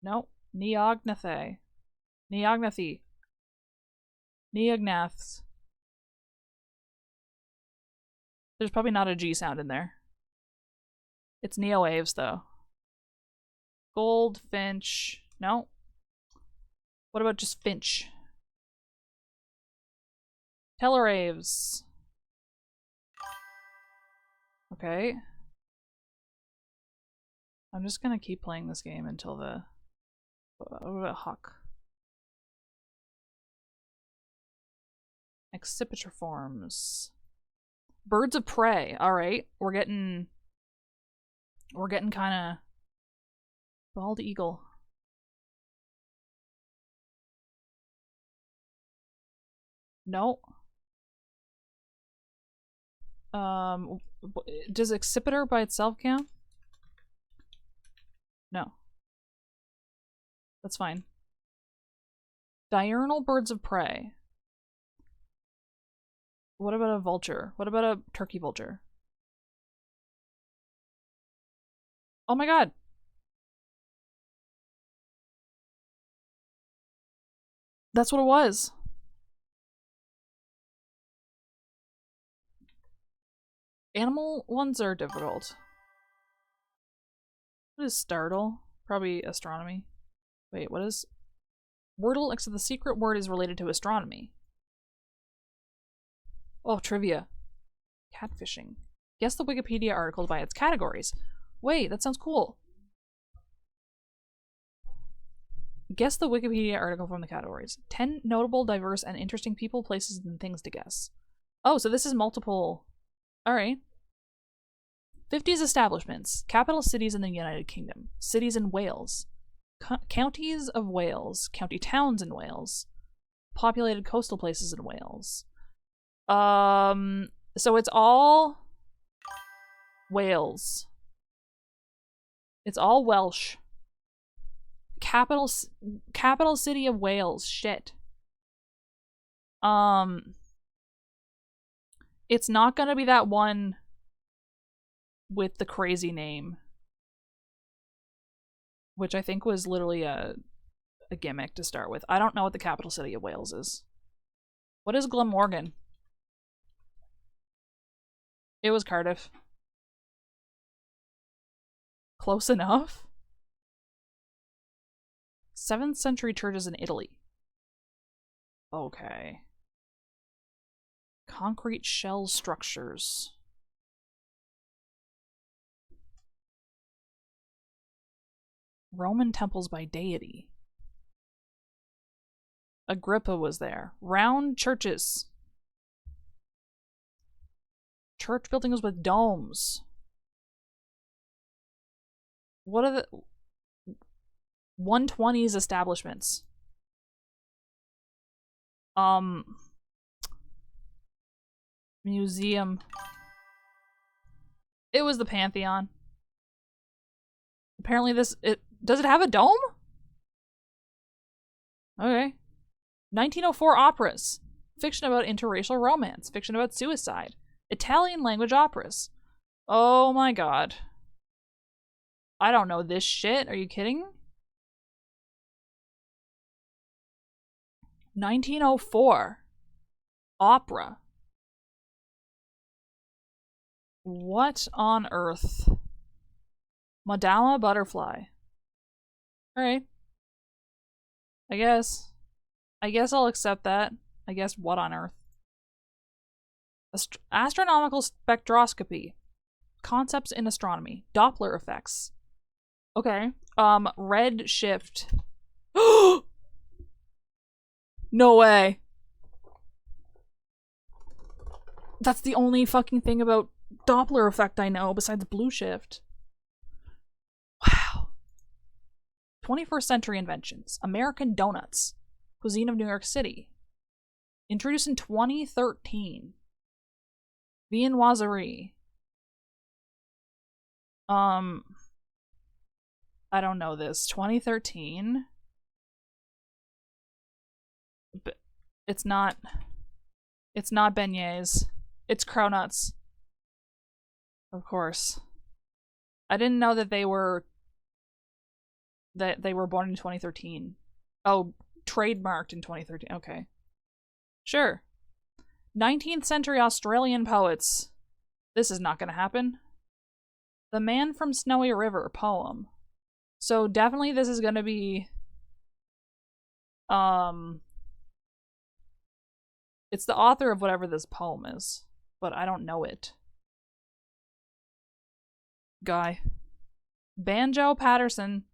Nope. Neognathae. Neognathy. Neognaths. There's probably not a G sound in there. It's neowaves, though. Goldfinch. No. What about just finch? Teleraves. Okay. I'm just gonna keep playing this game until the... What about hawk? Accipitor forms. Birds of prey. Alright. We're getting kinda... Bald eagle. No. Does accipitor by itself count? No. That's fine. Diurnal birds of prey. What about a vulture? What about a turkey vulture? Oh my god! That's what it was. Animal ones are difficult. What is startle? Probably astronomy. Wait, what is... Wordle, except the secret word is related to astronomy. Oh, trivia. Catfishing. Guess the Wikipedia article by its categories. Wait, that sounds cool. Guess the Wikipedia article from the categories. 10 notable, diverse, and interesting people, places, and things to guess. Oh, so this is multiple... Alright. 50s establishments. Capital cities in the United Kingdom. Cities in Wales. Counties of Wales. County towns in Wales. Populated coastal places in Wales. So it's all... Wales. It's all Welsh. Capital city of Wales. Shit. It's not gonna be that one with the crazy name, which I think was literally a gimmick to start with. I don't know what the capital city of Wales is. What is Glamorgan? It was Cardiff. Close enough? 7th century churches in Italy. Okay. Concrete shell structures. Roman temples by deity. Agrippa was there. Round churches. Church buildings with domes. What are the 120s establishments? Museum. It was the Pantheon. Apparently does it have a dome? Okay. 1904 operas. Fiction about interracial romance. Fiction about suicide. Italian language operas. Oh my god. I don't know this shit. Are you kidding? 1904. Opera. What on earth? Madama Butterfly. Alright. I guess I'll accept that. I guess what on earth? Astronomical spectroscopy. Concepts in astronomy. Doppler effects. Okay. Red shift. No way. That's the only fucking thing about Doppler effect I know besides blue shift. Wow. 21st century inventions. American donuts. Cuisine of New York City. Introduced in 2013. Viennoiserie. I don't know this. 2013. But it's not beignets. It's cronuts. Of course. I didn't know that they were born in 2013. Oh, trademarked in 2013. Okay. Sure. 19th century Australian poets. This is not going to happen. The Man from Snowy River poem. So definitely this is going to be it's the author of whatever this poem is, but I don't know it. Guy. Banjo Patterson.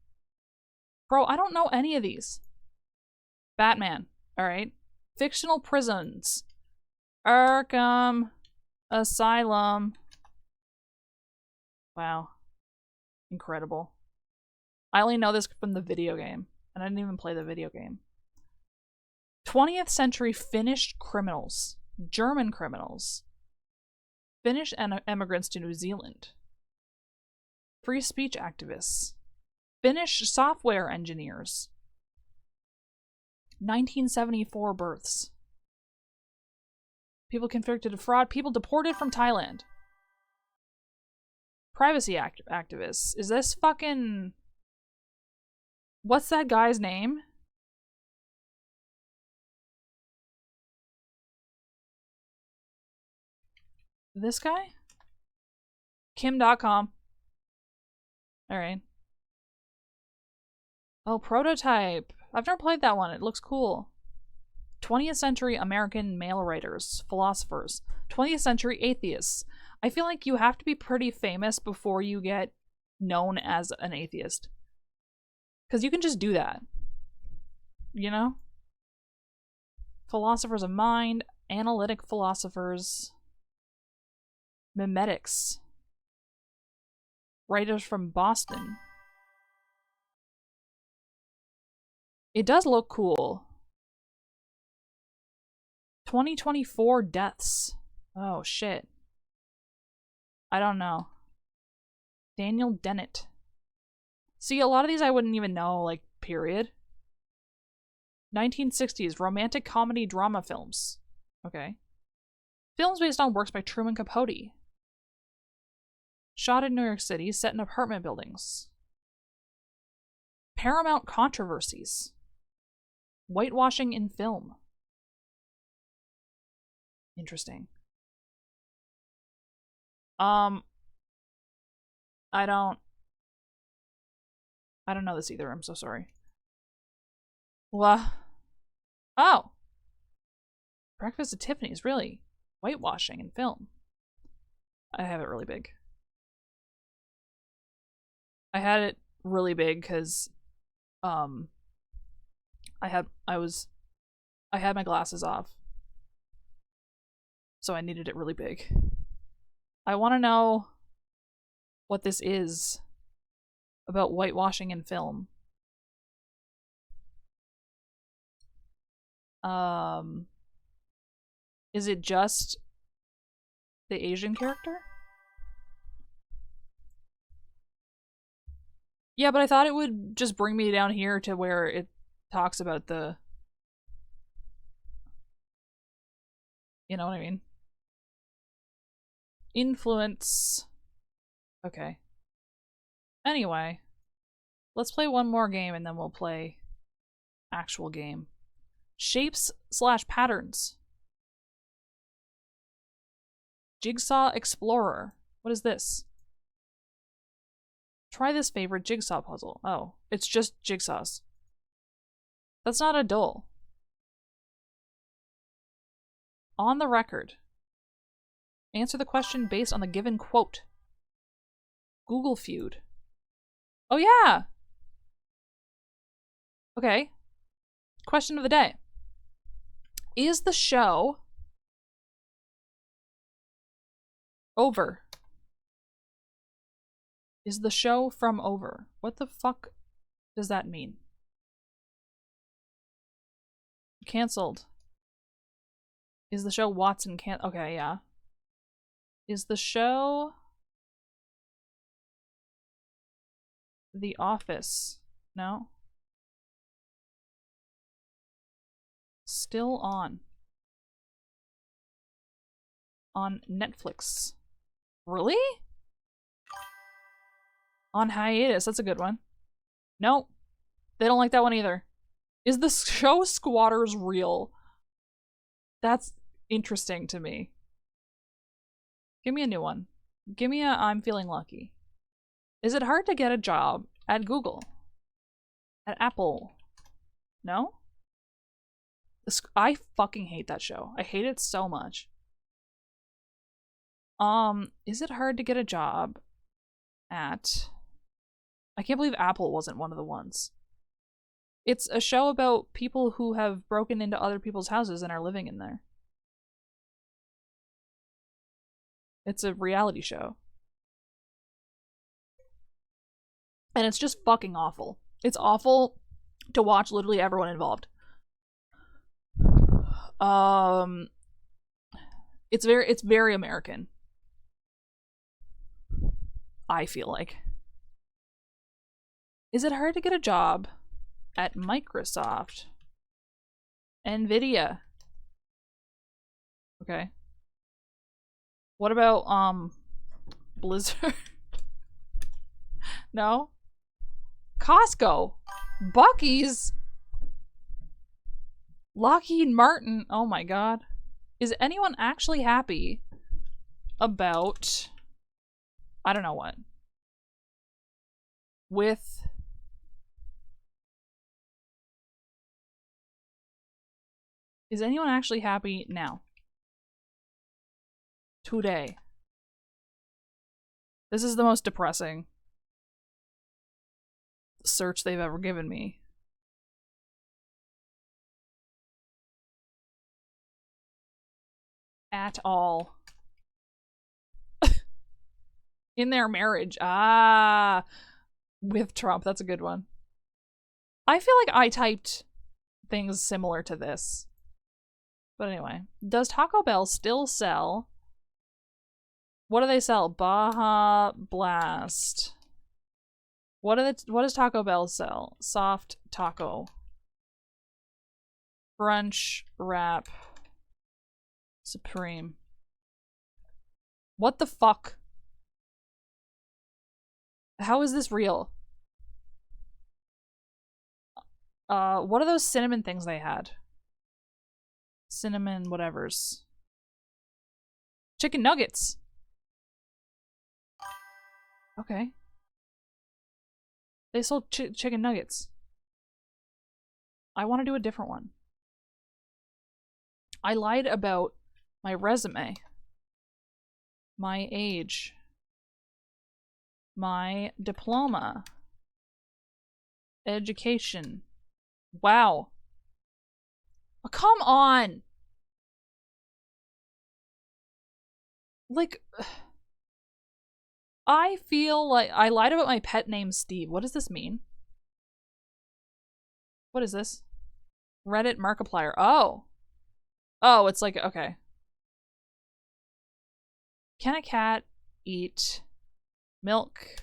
Bro, I don't know any of these. Batman. Alright. Fictional prisons. Arkham Asylum. Wow. Incredible. I only know this from the video game, and I didn't even play the video game. 20th century Finnish criminals. German criminals. Finnish immigrants to New Zealand. Free speech activists. Finnish software engineers. 1974 births. People convicted of fraud. People deported from Thailand. Privacy activists. Is this fucking... What's that guy's name? This guy? Kim.com. Alright. Oh, Prototype. I've never played that one. It looks cool. 20th century American male writers, philosophers. 20th century atheists. I feel like you have to be pretty famous before you get known as an atheist. Because you can just do that. You know? Philosophers of mind, analytic philosophers, mimetics. Writers from Boston. It does look cool. 2024 deaths. Oh, shit. I don't know. Daniel Dennett. See, a lot of these I wouldn't even know, like, period. 1960s romantic comedy drama films. Okay. Films based on works by Truman Capote. Shot in New York City, set in apartment buildings. Paramount controversies. Whitewashing in film. Interesting. I don't know this either. I'm so sorry. What? Oh. Breakfast at Tiffany's, really? Whitewashing in film. I have it really big. I had it really big because I had my glasses off. So I needed it really big. I want to know what this is about whitewashing in film. Is it just the Asian character? Yeah, but I thought it would just bring me down here to where it talks about the... You know what I mean? Influence. Okay. Anyway, let's play one more game and then we'll play actual game. Shapes/patterns. Jigsaw Explorer. What is this? Try this favorite jigsaw puzzle. Oh, it's just jigsaws. That's not a dull. On the record. Answer the question based on the given quote. Google Feud. Oh yeah! Okay. Question of the day. Is the show over? Is the show from over? What the fuck does that mean? Cancelled. Is the show Watson okay, yeah. Is the show The Office? No. Still on. On Netflix. Really? On hiatus. That's a good one. Nope. They don't like that one either. Is the show Squatters real? That's interesting to me. Give me a new one. Give me a I'm feeling lucky. Is it hard to get a job at Google? At Apple? No? I fucking hate that show. I hate it so much. Is it hard to get a job at... I can't believe Apple wasn't one of the ones. It's a show about people who have broken into other people's houses and are living in there. It's a reality show. And it's just fucking awful. It's awful to watch literally everyone involved. It's very American. I feel like. Is it hard to get a job at Microsoft? Nvidia. Okay. What about, Blizzard? No? Costco. Buc-ee's. Lockheed Martin. Oh my god. Is anyone actually happy about... I don't know what. With... Is anyone actually happy now? Today. This is the most depressing search they've ever given me. At all. In their marriage. Ah. With Trump. That's a good one. I feel like I typed things similar to this. But anyway. Does Taco Bell still sell... What do they sell? Baja Blast. What does Taco Bell sell? Soft taco. Brunch wrap. Supreme. What the fuck? How is this real? What are those cinnamon things they had? Cinnamon whatevers. Chicken nuggets. Okay. They sold chicken nuggets. I want to do a different one. I lied about my resume. My age. My diploma. Education. Wow. Oh, come on! Like... I feel like I lied about my pet name, Steve. What does this mean? What is this? Reddit Markiplier. Oh. Oh, it's like, okay. Can a cat eat milk?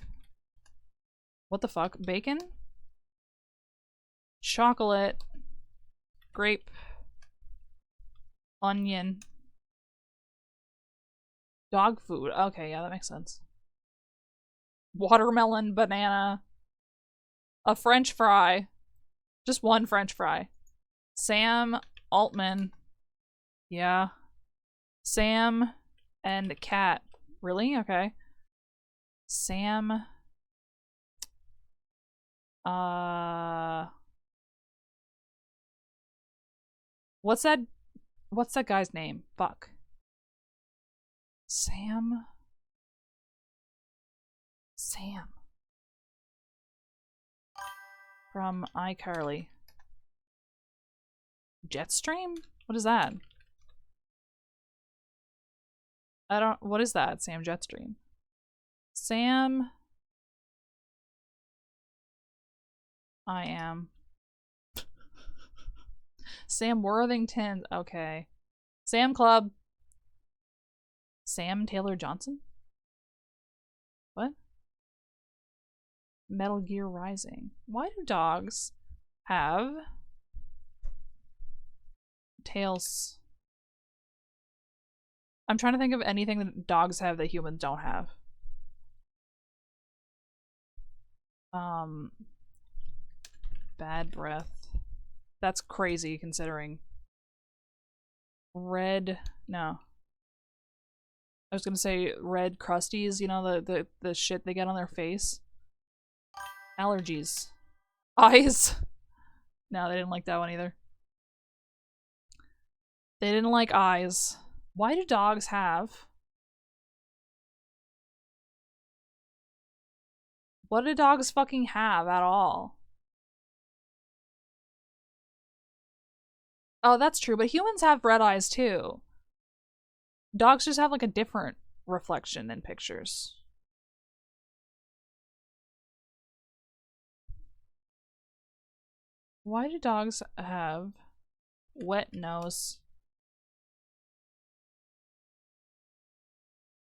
What the fuck? Bacon? Chocolate. Grape. Onion. Dog food. Okay, yeah, that makes sense. watermelon, banana, a French fry, just one French fry. Sam Altman, yeah. Sam and cat. Really? Okay. Sam. What's that guy's name? Fuck. Sam. From iCarly. Jetstream? What is that? What is that? Sam Jetstream. Sam. I am. Sam Worthington. Okay. Sam Club. Sam Taylor Johnson? What? Metal Gear Rising. Why do dogs have tails? I'm trying to think of anything that dogs have that humans don't have. Bad breath. That's crazy considering. Red. No. I was gonna say red crusties, you know, the shit they get on their face. Allergies. Eyes. No, they didn't like that one either. They didn't like eyes. Why do dogs have? What do dogs fucking have at all? Oh, that's true, but humans have red eyes too. Dogs just have like a different reflection in pictures. Why do dogs have wet nose?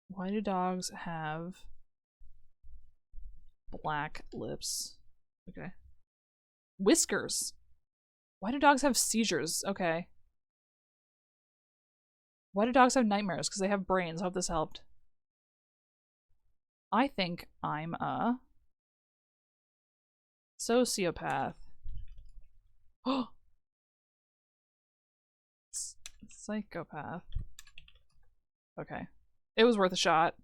Why do dogs have black lips? Okay. Whiskers. Why do dogs have seizures? Okay. Why do dogs have nightmares? Because they have brains. I hope this helped. I think I'm a sociopath. Oh! Psychopath. Okay. It was worth a shot.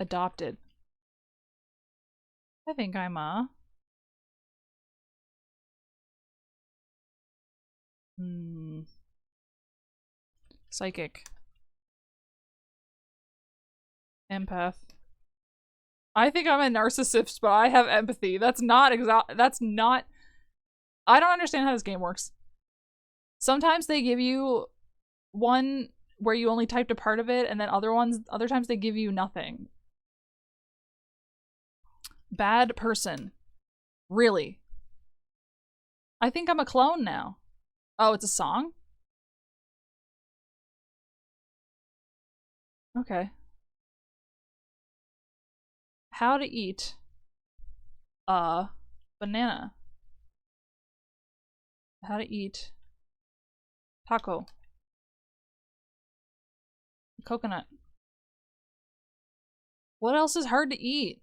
Adopted. I think I'm a psychic. Empath. I think I'm a narcissist, but I have empathy. That's not I don't understand how this game works. Sometimes they give you one where you only typed a part of it, and then other times they give you nothing. Bad person. Really? I think I'm a clone now. Oh, it's a song? Okay. How to eat a banana. How to eat taco. Coconut. What else is hard to eat?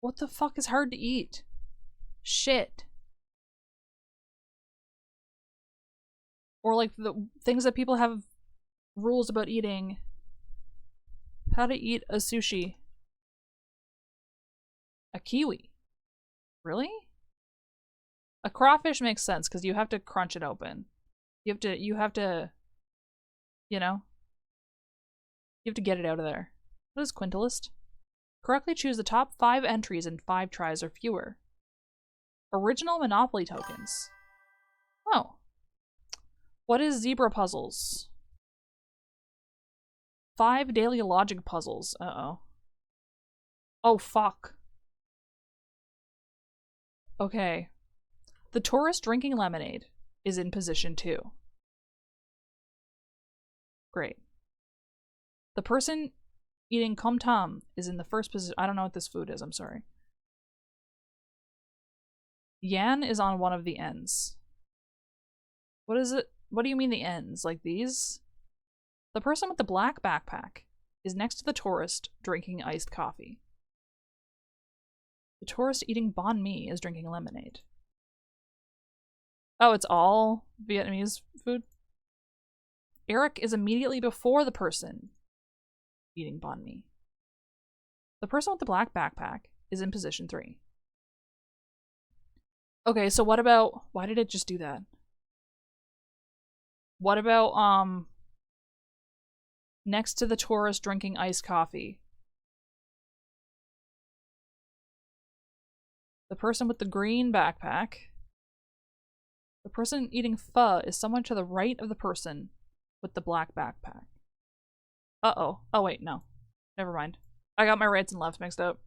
What the fuck is hard to eat? Shit. Or like the things that people have rules about eating. How to eat a sushi. A kiwi. Really? A crawfish makes sense because you have to crunch it open. You have to, you know, you have to get it out of there. What is quintillist? Correctly choose the top 5 entries in 5 tries or fewer. Original Monopoly tokens. Oh. What is zebra puzzles? 5 daily logic puzzles. Uh-oh. Oh, fuck. Okay. The tourist drinking lemonade is in position 2. Great. The person eating kum tum is in the first position. I don't know what this food is, I'm sorry. Yan is on one of the ends. What is it? What do you mean the ends? Like these? The person with the black backpack is next to the tourist drinking iced coffee. The tourist eating banh mi is drinking lemonade. Oh, it's all Vietnamese food? Eric is immediately before the person eating banh mi. The person with the black backpack is in position 3. Okay, so what about... Why did it just do that? What about, next to the tourist drinking iced coffee? The person with the green backpack. The person eating pho is someone to the right of the person with the black backpack. Uh-oh. Oh, wait, no. Never mind. I got my rights and lefts mixed up.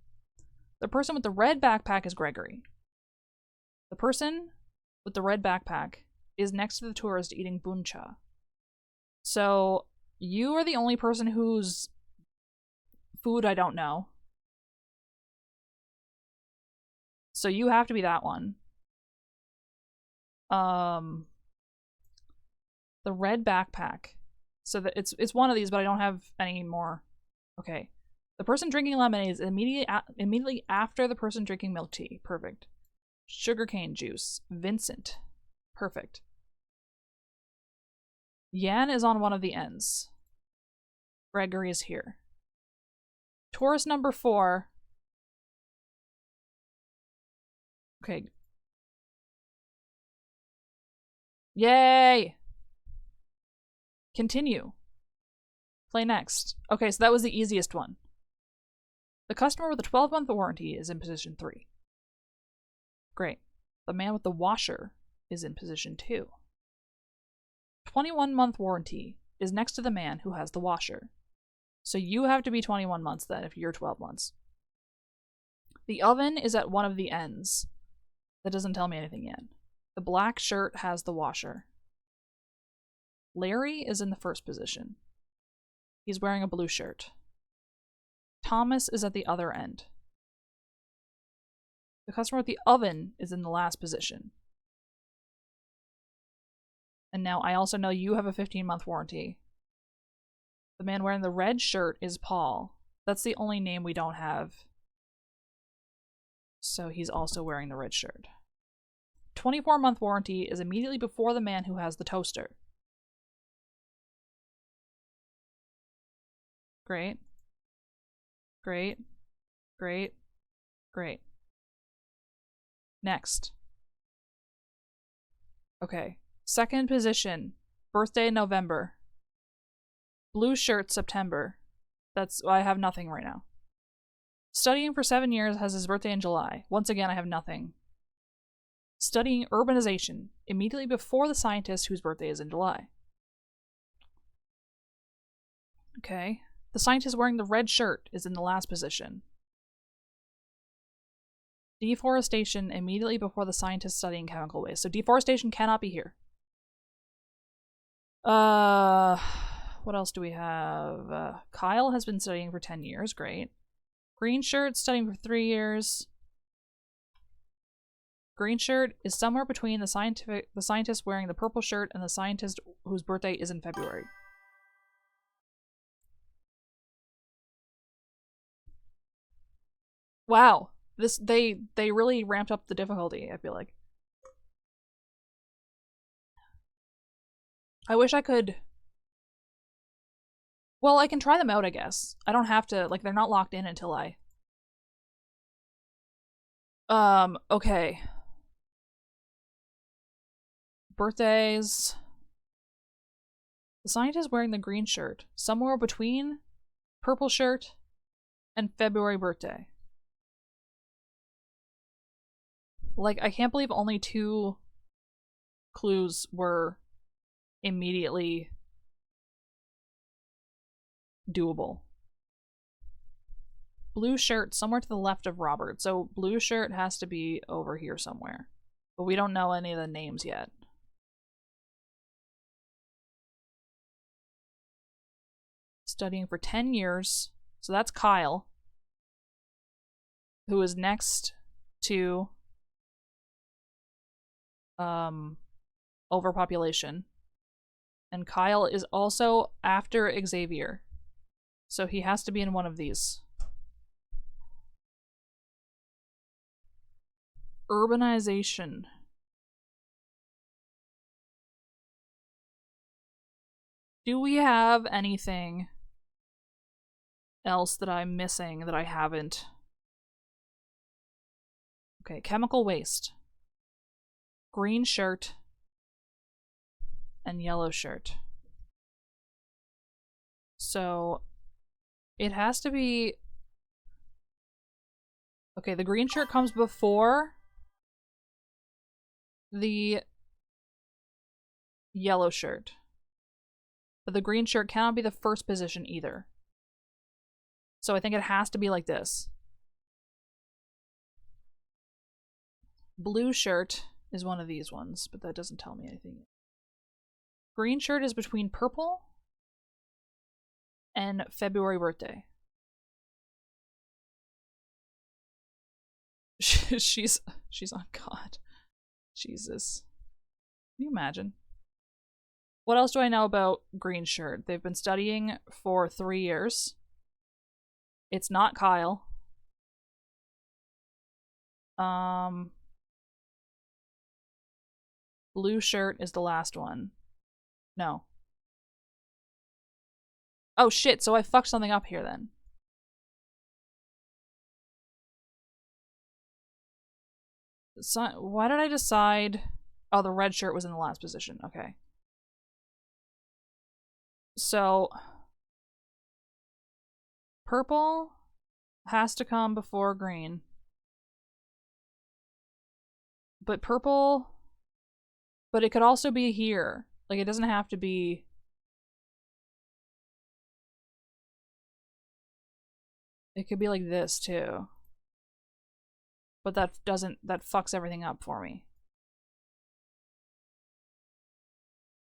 The person with the red backpack is Gregory. The person with the red backpack is next to the tourist eating bun cha. So, you are the only person whose food I don't know. So you have to be that one. The red backpack. So that it's one of these, but I don't have any more. Okay. The person drinking lemonade is immediately after the person drinking milk tea. Perfect. Sugarcane juice. Vincent. Perfect. Yan is on one of the ends. Gregory is here. Tourist number 4. Okay. Yay! Continue. Play next. Okay, so that was the easiest one. The customer with the 12-month warranty is in position 3. Great. The man with the washer is in position 2. 21-month warranty is next to the man who has the washer. So you have to be 21 months then if you're 12 months. The oven is at one of the ends. That doesn't tell me anything yet. The black shirt has the washer. Larry is in the first position. He's wearing a blue shirt. Thomas is at the other end. The customer with the oven is in the last position. And now I also know you have a 15-month warranty. The man wearing the red shirt is Paul. That's the only name we don't have. So he's also wearing the red shirt. 24-month warranty is immediately before the man who has the toaster. Great. Great. Great. Great. Next. Okay. Second position. Birthday November. Blue shirt September. I have nothing right now. Studying for 7 years, has his birthday in July. Once again, I have nothing. Studying urbanization. Immediately before the scientist whose birthday is in July. Okay. The scientist wearing the red shirt is in the last position. Deforestation immediately before the scientist studying chemical waste. So deforestation cannot be here. What else do we have? Kyle has been studying for 10 years. Great. Green shirt studying for 3 years. Green shirt is somewhere between the scientist wearing the purple shirt and the scientist whose birthday is in February. Wow. They really ramped up the difficulty, I feel like. I wish I could... Well, I can try them out, I guess. I don't have to, like, they're not locked in until I... Okay. Birthdays. The scientist wearing the green shirt. Somewhere between purple shirt and February birthday. Like, I can't believe only 2 clues were immediately doable. Blue shirt somewhere to the left of Robert. So blue shirt has to be over here somewhere. But we don't know any of the names yet. Studying for 10 years. So that's Kyle. Who is next to overpopulation. And Kyle is also after Xavier. So he has to be in one of these. Urbanization. Do we have anything else that I'm missing that I haven't? Okay, chemical waste. Green shirt and yellow shirt. So it has to be... Okay, the green shirt comes before the yellow shirt. But the green shirt cannot be the first position either. So I think it has to be like this. Blue shirt is one of these ones, but that doesn't tell me anything. Green shirt is between purple and February birthday. She's on God. Jesus. Can you imagine? What else do I know about green shirt? They've been studying for 3 years. It's not Kyle. Blue shirt is the last one. No. Oh shit, so I fucked something up here then. So, why did I decide... Oh, the red shirt was in the last position. Okay. So, purple has to come before green. But purple... But it could also be here. Like, it doesn't have to be... It could be like this, too. But that fucks everything up for me.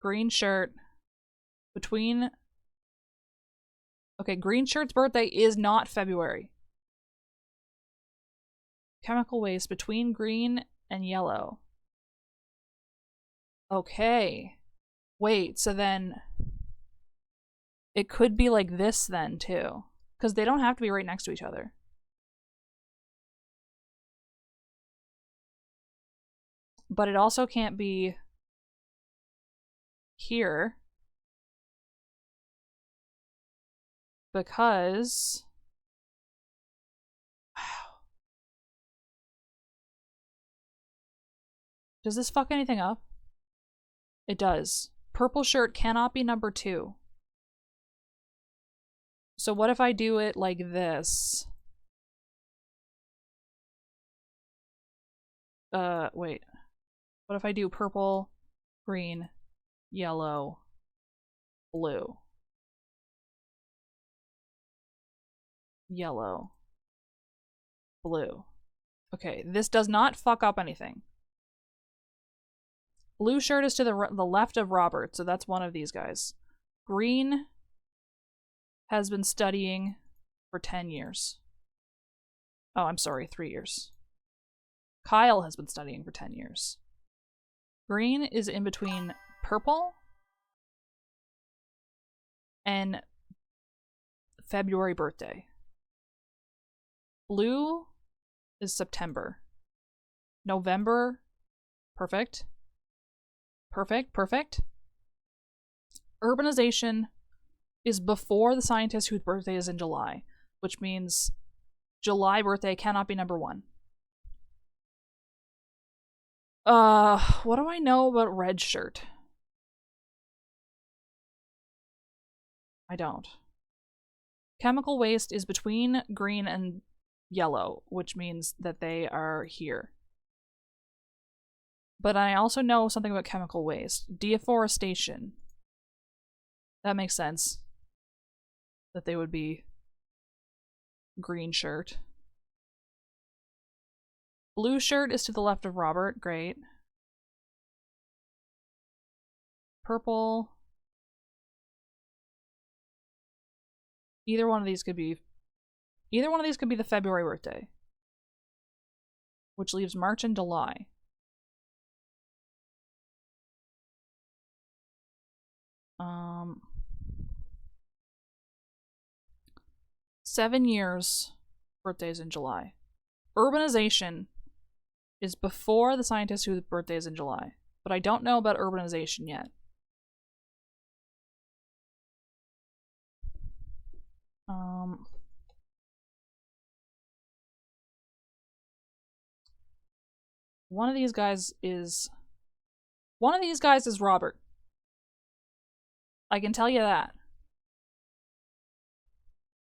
Green shirt. Between... Okay, green shirt's birthday is not February. Chemical waste between green and yellow. Okay. Wait, so then... It could be like this then, too. Because they don't have to be right next to each other. But it also can't be... here. Because... Wow. Does this fuck anything up? It does. Purple shirt cannot be number 2. So what if I do it like this? Wait. What if I do purple, green, yellow, blue? Yellow, blue. Okay, this does not fuck up anything. Blue shirt is to the left of Robert, so that's one of these guys. Green has been studying for 10 years. Oh, I'm sorry, 3 years. Kyle has been studying for 10 years. Green is in between purple and February birthday. Blue is September. November, perfect. Perfect, perfect. Urbanization is before the scientist whose birthday is in July, which means July birthday cannot be number 1. What do I know about red shirt? I don't. Chemical waste is between green and yellow, which means that they are here. But I also know something about chemical waste. Deforestation. That makes sense. That they would be green shirt. Blue shirt is to the left of Robert. Great. Purple. Either one of these could be the February birthday. Which leaves March and July. Um, 7 years. Birthdays in July. Urbanization is before the scientist whose birthday is in July. But I don't know about urbanization yet. One of these guys is Robert. I can tell you that.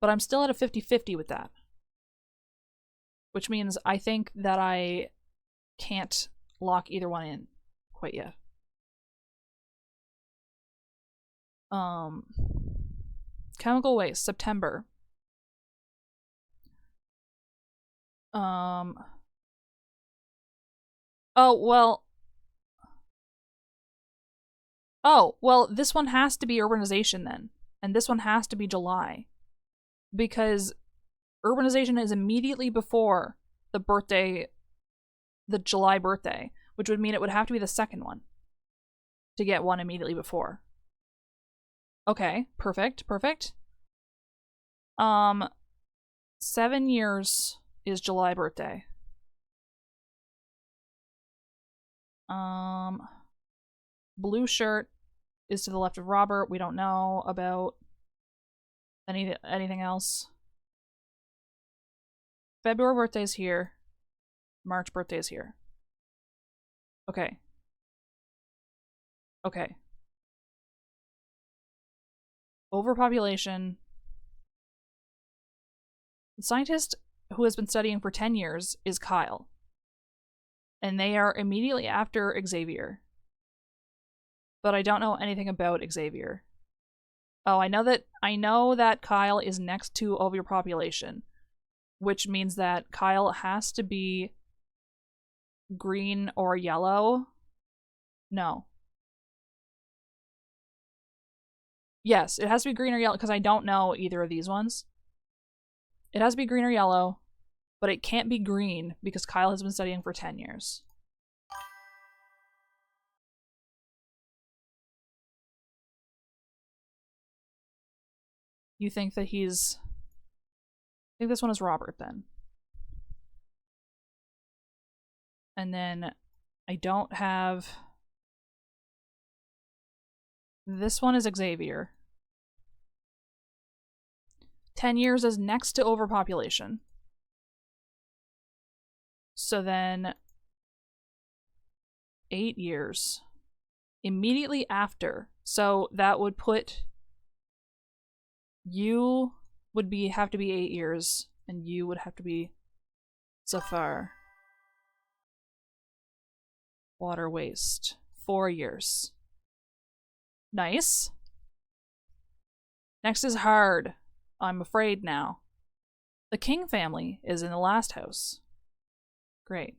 But I'm still at a 50-50 with that. Which means I think that I can't lock either one in quite yet. Chemical waste, September. Oh, well. Oh, well, this one has to be urbanization then. And this one has to be July. Because urbanization is immediately before the birthday, the July birthday, which would mean it would have to be the second one to get one immediately before. Okay, perfect. 7 years is July birthday. Blue shirt is to the left of Robert. We don't know about anything else. February birthday's here. March birthday's here. Okay. Overpopulation. The scientist who has been studying for 10 years is Kyle. And they are immediately after Xavier. But I don't know anything about Xavier. Oh, I know that Kyle is next to overpopulation, which means that Kyle has to be green or yellow. No. Yes, it has to be green or yellow because I don't know either of these ones. It has to be green or yellow, but it can't be green because Kyle has been studying for 10 years. You think that he's... I think this one is Robert then. And then I don't have... This one is Xavier. 10 years is next to overpopulation. So then 8 years. Immediately after. So that would put... You would have to be 8 years, and you would have to be Zafar. Water waste. 4 years. Nice. Next is hard. I'm afraid now. The King family is in the last house. Great.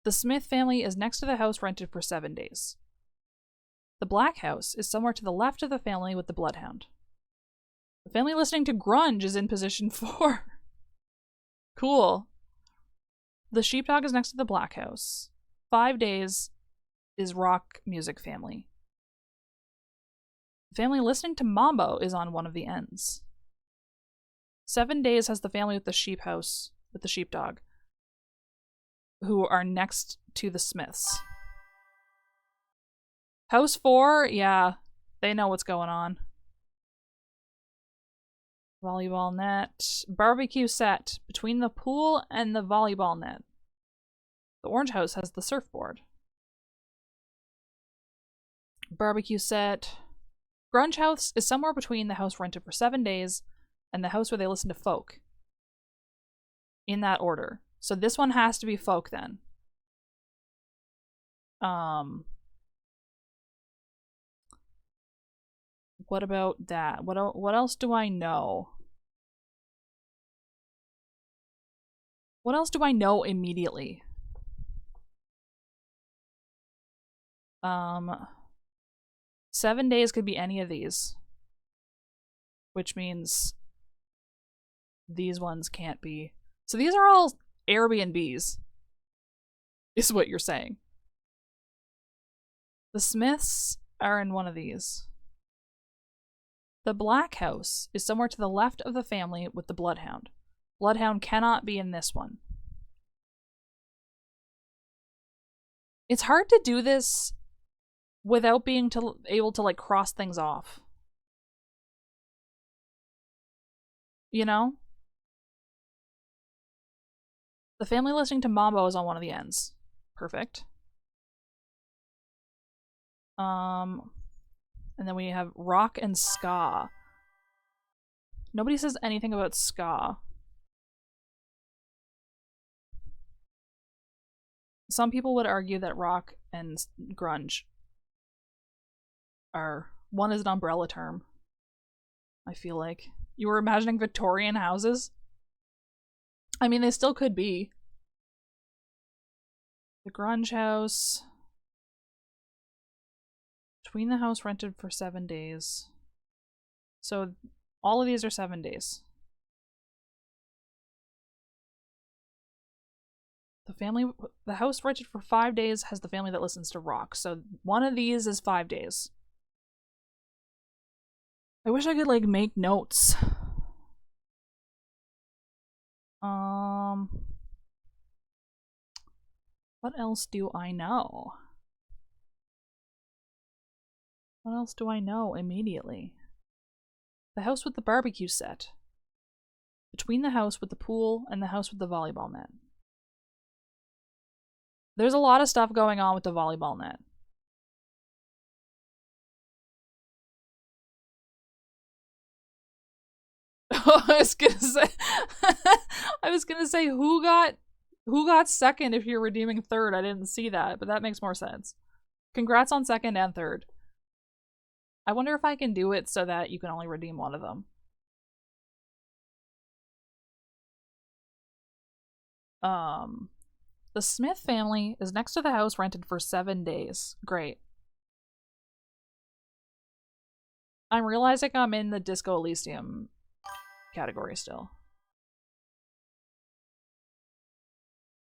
The Smith family is next to the house rented for 7 days. The Black house is somewhere to the left of the family with the Bloodhound. The family listening to grunge is in position 4. Cool. The Sheepdog is next to the Black house. 5 days is rock music family. The family listening to Mambo is on one of the ends. 7 days has the family with the sheep house, with the Sheepdog, who are next to the Smiths. House 4, yeah, they know what's going on. Volleyball net. Barbecue set between the pool and the volleyball net. The orange house has the surfboard. Barbecue set. Grunge house is somewhere between the house rented for 7 days and the house where they listen to folk. In that order. So this one has to be folk then. What about that? What else do I know? What else do I know immediately? 7 days could be any of these. Which means these ones can't be. So these are all Airbnbs. Is what you're saying. The Smiths are in one of these. The black house is somewhere to the left of the family with the bloodhound. Bloodhound cannot be in this one. It's hard to do this without being able to, like, cross things off. You know? The family listening to Mambo is on one of the ends. Perfect. And then we have rock and ska. Nobody says anything about ska. Some people would argue that rock and grunge are... One is an umbrella term. I feel like. You were imagining Victorian houses? I mean, they still could be. The grunge house. Between the house rented for 7 days. So all of these are 7 days. The house rented for 5 days has the family that listens to rock. So one of these is 5 days. I wish I could, like, make notes. What else do I know? What else do I know immediately? The house with the barbecue set. Between the house with the pool and the house with the volleyball net. There's a lot of stuff going on with the volleyball net. I was gonna say who got second if you're redeeming third. I didn't see that, but that makes more sense. Congrats on second and third. I wonder if I can do it so that you can only redeem one of them. The Smith family is next to the house rented for 7 days. Great. I'm realizing I'm in the Disco Elysium category still.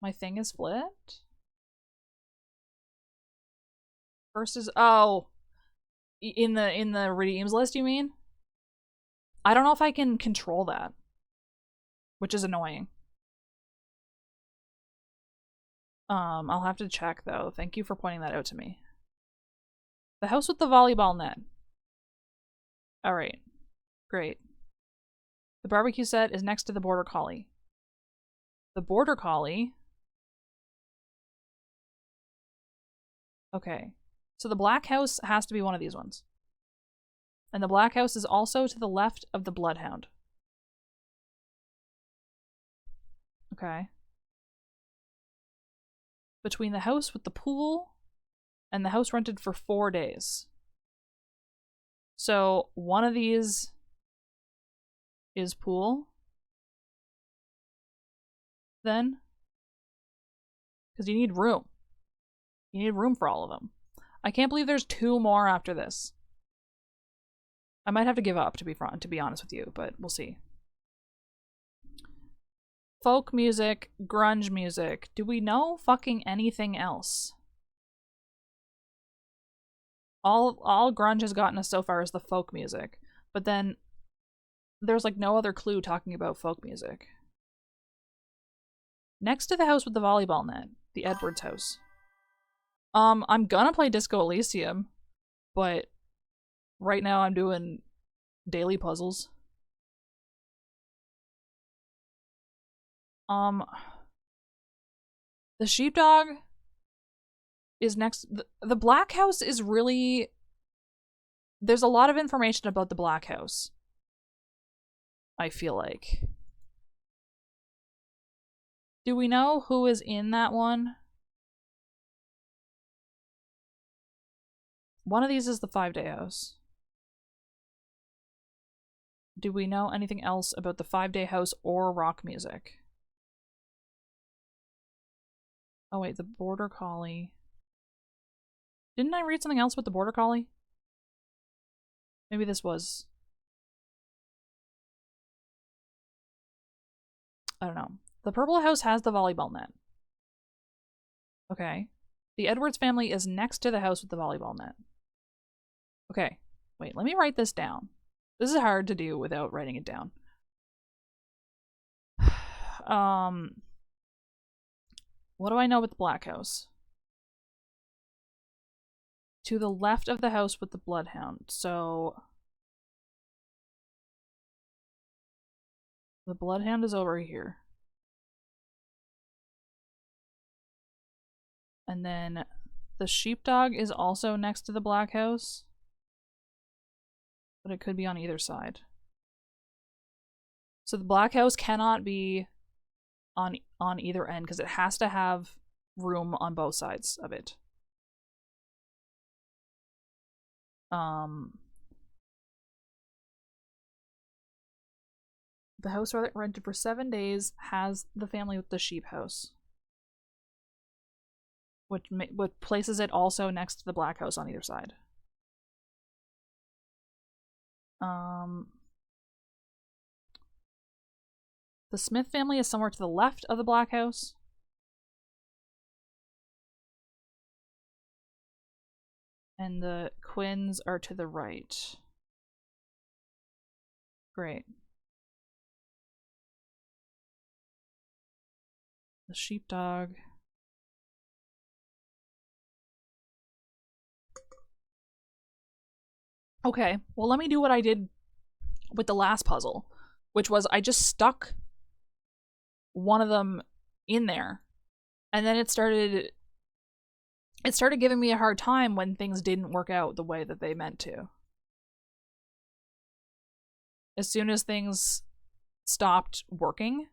My thing is flipped. First is, oh, in the redeems list, you mean? I don't know if I can control that, which is annoying. I'll have to check though. Thank you for pointing that out to me. The house with the volleyball net. All right, great. The barbecue set is next to the border collie. The border collie. Okay, so the black house has to be one of these ones. And the black house is also to the left of the bloodhound. Okay. Between the house with the pool and the house rented for 4 days. So one of these is pool. Then. Because you need room. You need room for all of them. I can't believe there's 2 more after this. I might have to give up, to be honest with you, but we'll see. Folk music, grunge music. Do we know fucking anything else? All grunge has gotten us so far is the folk music. But then there's like no other clue talking about folk music. Next to the house with the volleyball net, the Edwards house. I'm gonna play Disco Elysium, but right now I'm doing daily puzzles. The sheepdog is next. The black house is really... There's a lot of information about the black house, I feel like. Do we know who is in that one? One of these is the 5-day house. Do we know anything else about the 5-day house or rock music? Oh wait, the border collie. Didn't I read something else about the border collie? Maybe this was... I don't know. The purple house has the volleyball net. Okay. The Edwards family is next to the house with the volleyball net. Okay. Wait, let me write this down. This is hard to do without writing it down. What do I know with the black house? To the left of the house with the bloodhound. So the bloodhound is over here. And then the sheepdog is also next to the black house. But it could be on either side. So the black house cannot be on either end because it has to have room on both sides of it. The house rented for 7 days has the family with the sheep house, which places it also next to the black house on either side. The Smith family is somewhere to the left of the black house. And the Quinns are to the right. Great. The sheepdog. Okay, well let me do what I did with the last puzzle, which was I just stuck one of them in there, and then it started giving me a hard time when things didn't work out the way that they meant to. As soon as things stopped working,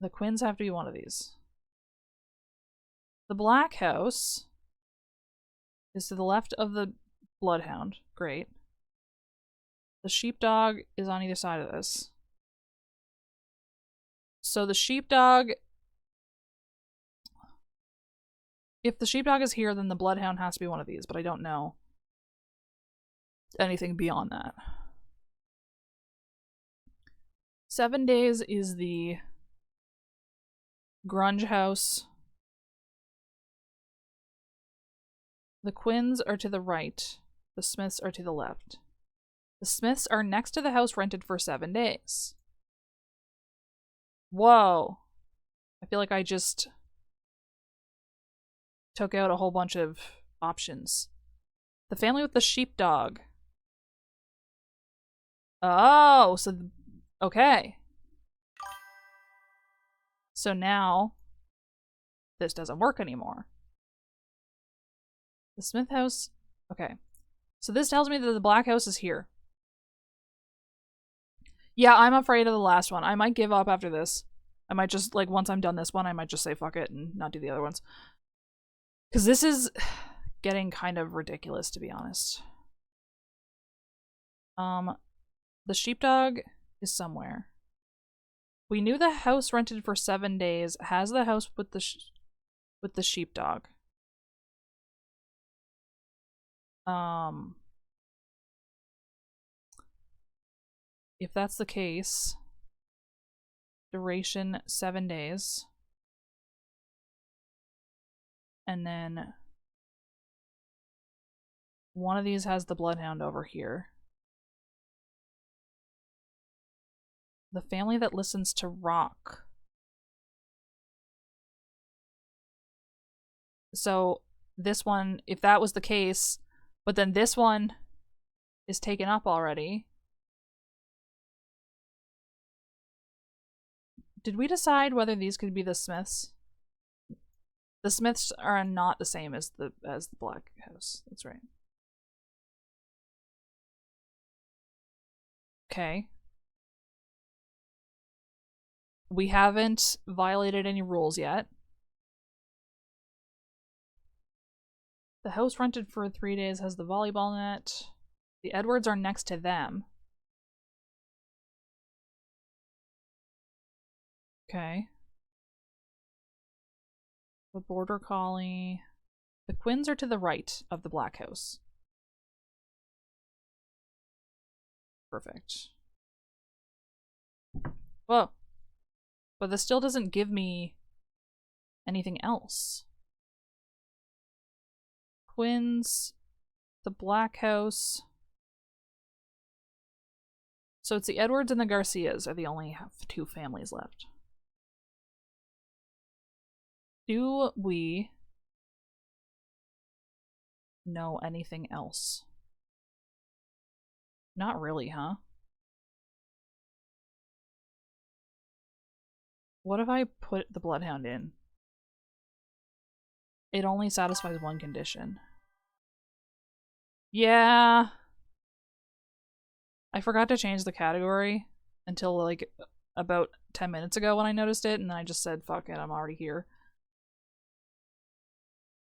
the Quinns have to be one of these. The black house is to the left of the bloodhound. Great. The sheepdog is on either side of this. So the sheepdog... If the sheepdog is here, then the bloodhound has to be one of these, but I don't know anything beyond that. 7 days is the grunge house. The Quinns are to the right. The Smiths are to the left. The Smiths are next to the house rented for 7 days. Whoa. I feel like I just took out a whole bunch of options. The family with the sheepdog. Oh, so... Okay. So now, this doesn't work anymore. The Smith house... Okay. So this tells me that the black house is here. Yeah, I'm afraid of the last one. I might give up after this. I might just, like, once I'm done this one, I might just say fuck it and not do the other ones. Because this is getting kind of ridiculous, to be honest. The sheepdog is somewhere. We knew the house rented for 7 days has the house with the sheepdog. If that's the case, duration 7 days. And then one of these has the bloodhound over here. The family that listens to rock. So this one, if that was the case, but then this one is taken up already. Did we decide whether these could be the Smiths? The Smiths are not the same as the black house. That's right. Okay. We haven't violated any rules yet. The house rented for 3 days has the volleyball net. The Edwards are next to them. Okay. The border collie. The Quinns are to the right of the black house. Perfect. Whoa. But this still doesn't give me anything else. Quinns, the black house. So it's the Edwards and the Garcias are the only two families left. Do we know anything else? Not really, huh? What if I put the Bloodhound in? It only satisfies one condition. Yeah. I forgot to change the category until like about 10 minutes ago when I noticed it, and then I just said, fuck it, I'm already here.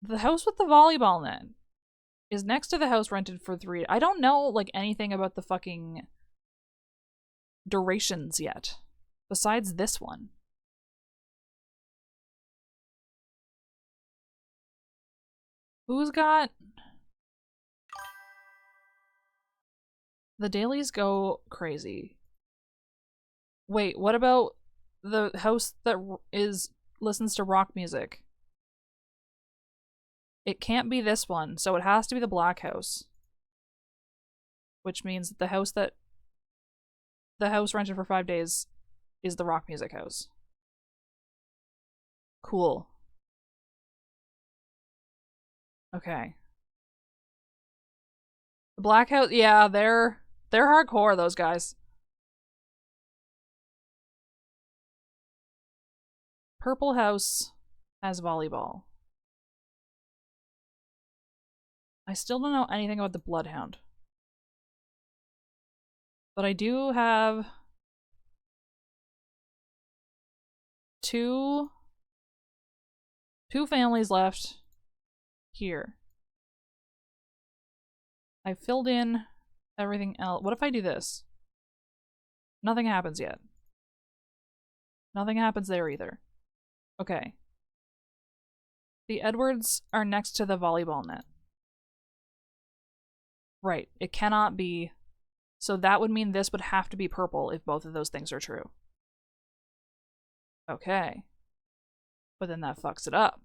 The house with the volleyball net is next to the house rented for 3. I don't know like anything about the fucking durations yet, besides this one. Who's got... The dailies go crazy. Wait, what about the house that listens to rock music? It can't be this one, so it has to be the black house. Which means the house rented for 5 days is the rock music house. Cool. Okay. The black house, yeah, they're hardcore, those guys. Purple house has volleyball. I still don't know anything about the Bloodhound. But I do have two families left here. I filled in everything else. What if I do this? Nothing happens yet. Nothing happens there either. Okay. The Edwards are next to the volleyball net. Right. It cannot be. So that would mean this would have to be purple if both of those things are true. Okay. But then that fucks it up.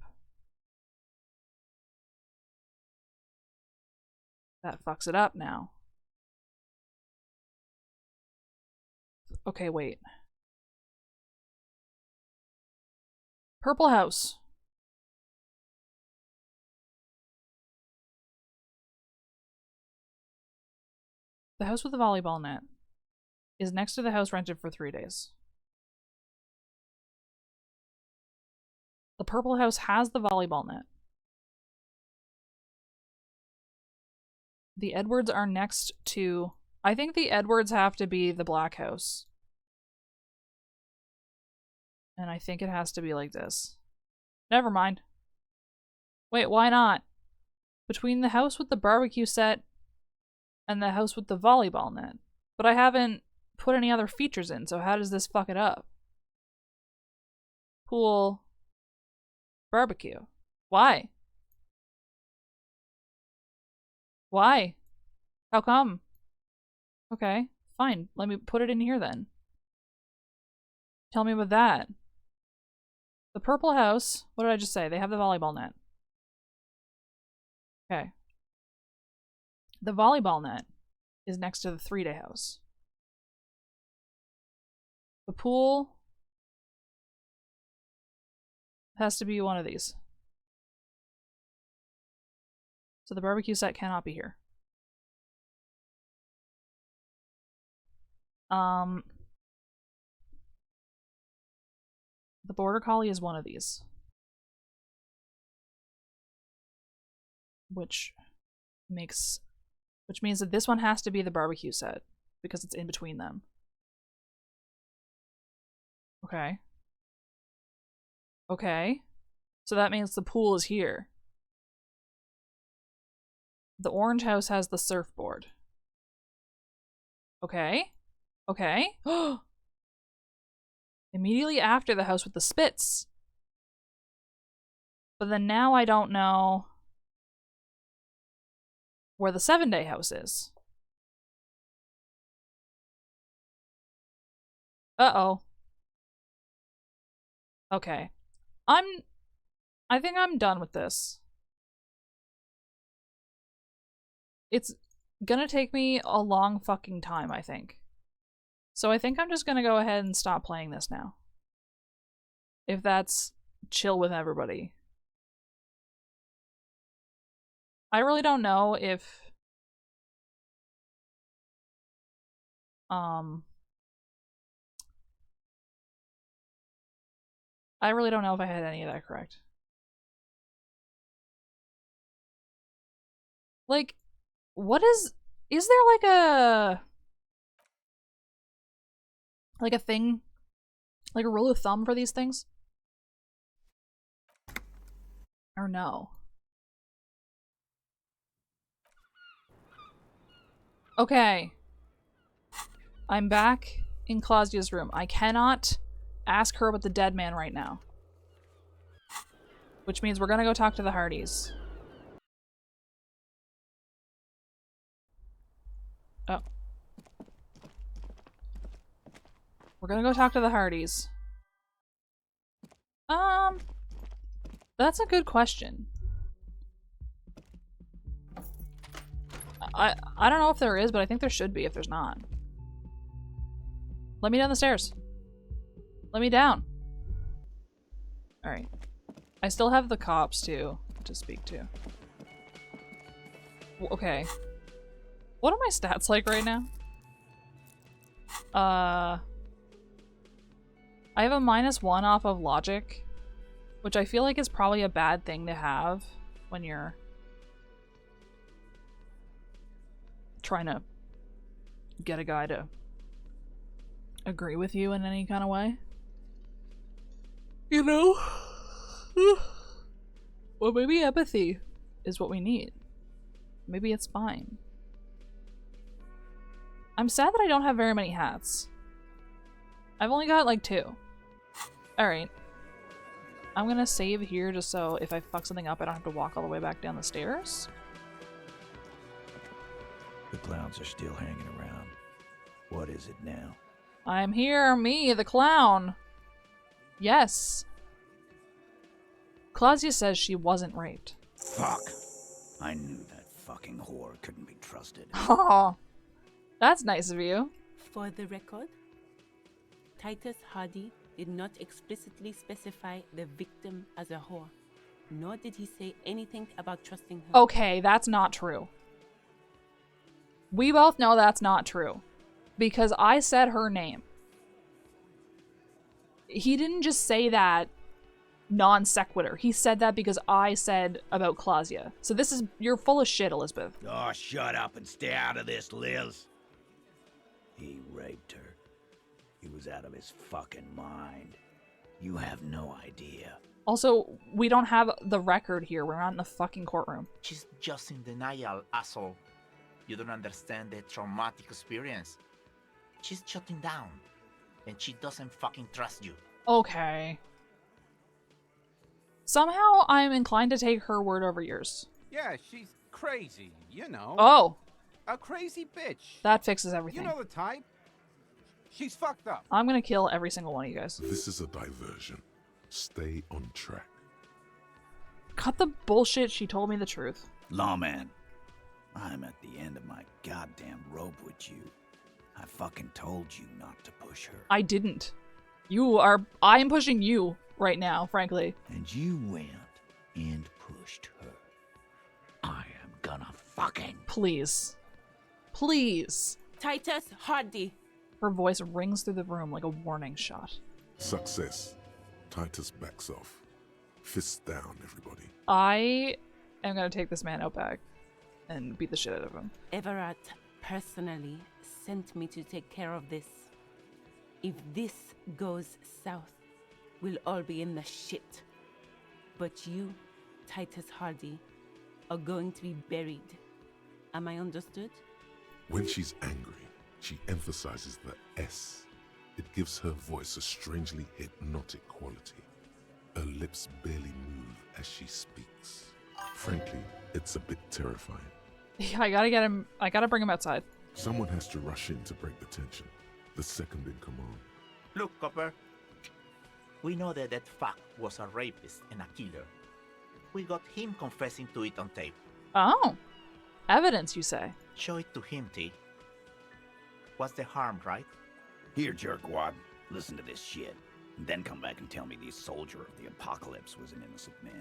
That fucks it up now. Okay, wait. Purple house. The house with the volleyball net is next to the house rented for 3 days. The purple house has the volleyball net. The Edwards are next to... I think the Edwards have to be the black house. And I think it has to be like this. Never mind. Wait, why not? Between the house with the barbecue set and the house with the volleyball net. But I haven't put any other features in, so how does this fuck it up? Pool. Barbecue. Why? Why? How come? Okay, fine. Let me put it in here then. Tell me about that. The purple house, what did I just say? They have the volleyball net. Okay. The volleyball net is next to the 3-day house. The pool has to be one of these. So the barbecue set cannot be here. The border collie is one of these. Which means that this one has to be the barbecue set because it's in between them. Okay. Okay. So that means the pool is here. The orange house has the surfboard. Okay. Okay. Immediately after the house with the spits. But then now I don't know where the 7-day house is. Uh-oh. Okay. I think I'm done with this. It's gonna take me a long fucking time, I think. So I think I'm just gonna go ahead and stop playing this now. If that's chill with everybody. I really don't know if... I really don't know if I had any of that correct. Like, what is there like a thing, like a rule of thumb for these things? Or no? Okay. I'm back in Claudia's room. I cannot ask her about the dead man right now. Which means we're gonna go talk to the Hardys. Oh. We're gonna go talk to the Hardys. That's a good question. I don't know if there is, but I think there should be if there's not. Let me down the stairs. Let me down. Alright. I still have the cops too to speak to. Okay. What are my stats like right now? I have a -1 off of logic, which I feel like is probably a bad thing to have when you're trying to get a guy to agree with you in any kind of way. You know? Well, maybe empathy is what we need. Maybe it's fine. I'm sad that I don't have very many hats. I've only got like 2. Alright. I'm gonna save here just so if I fuck something up I don't have to walk all the way back down the stairs. The clowns are still hanging around. What is it now? I'm here, me, the clown. Yes. Claudia says she wasn't raped. Fuck! I knew that fucking whore couldn't be trusted. Oh, that's nice of you. For the record, Titus Hardy did not explicitly specify the victim as a whore, nor did he say anything about trusting her. Okay, that's not true. We both know that's not true. Because I said her name. He didn't just say that non sequitur. He said that because I said about Claudia. So this is... You're full of shit, Elizabeth. Oh, shut up and stay out of this, Liz. He raped her. He was out of his fucking mind. You have no idea. Also, we don't have the record here. We're not in the fucking courtroom. She's just in denial, asshole. You don't understand the traumatic experience. She's shutting down. And she doesn't fucking trust you. Okay. Somehow I'm inclined to take her word over yours. Yeah, she's crazy, you know. Oh. A crazy bitch. That fixes everything. You know the type. She's fucked up. I'm gonna kill every single one of you guys. This is a diversion. Stay on track. Cut the bullshit. She told me the truth. Lawman, I'm at the end of my goddamn rope with you. I fucking told you not to push her. I didn't. I'm pushing you right now, frankly. And you went and pushed her. I am gonna fucking... Please. Please. Titus Hardy. Her voice rings through the room like a warning shot. Success. Titus backs off. Fists down, everybody. I am gonna take this man out back and beat the shit out of him. Everett personally sent me to take care of this. If this goes south, we'll all be in the shit. But you, Titus Hardy, are going to be buried. Am I understood? When she's angry, she emphasizes the S. It gives her voice a strangely hypnotic quality. Her lips barely move as she speaks. Frankly, it's a bit terrifying. Yeah, I gotta get him. I gotta bring him outside. Someone has to rush in to break the tension. The second in command. Look, Copper. We know that that fuck was a rapist and a killer. We got him confessing to it on tape. Oh. Evidence, you say? Show it to him, T. What's the harm, right? Here, jerkwad, listen to this shit, and then come back and tell me the soldier of the apocalypse was an innocent man.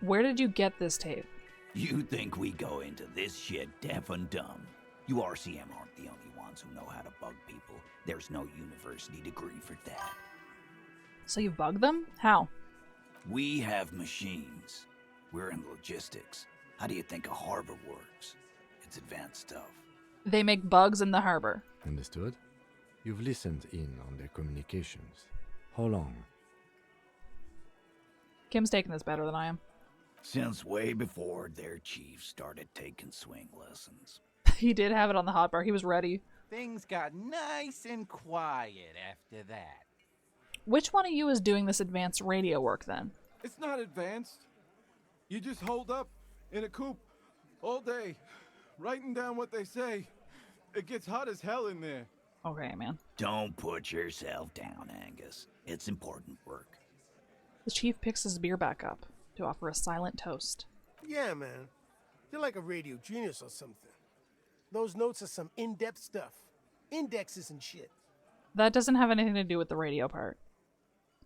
Where did you get this tape? You think we go into this shit deaf and dumb? You RCM aren't the only ones who know how to bug people. There's no university degree for that. So you bugged them? How? We have machines. We're in logistics. How do you think a harbor works? It's advanced stuff. They make bugs in the harbor. Understood? You've listened in on their communications. How long? Kim's taking this better than I am. Since way before their chief started taking swing lessons. He did have it on the hotbar. He was ready. Things got nice and quiet after that. Which one of you is doing this advanced radio work then? It's not advanced. You just hold up in a coop all day, writing down what they say. It gets hot as hell in there. Okay, man. Don't put yourself down, Angus. It's important work. The chief picks his beer back up to offer a silent toast. Yeah, man. You're like a radio genius or something. Those notes are some in-depth stuff. Indexes and shit. That doesn't have anything to do with the radio part.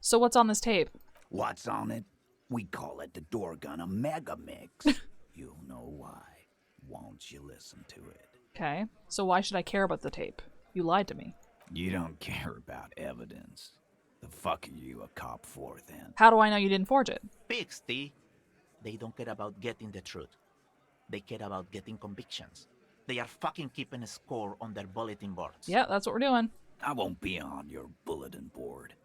So what's on this tape? What's on it? We call it the Dorgun Mega Mix. You'll know why. Won't you listen to it? Okay, so why should I care about the tape? You lied to me. You don't care about evidence. The fuck are you a cop for, then? How do I know you didn't forge it? Pigs, T. They don't care about getting the truth. They care about getting convictions. They are fucking keeping a score on their bulletin boards. Yeah, that's what we're doing. I won't be on your bulletin board.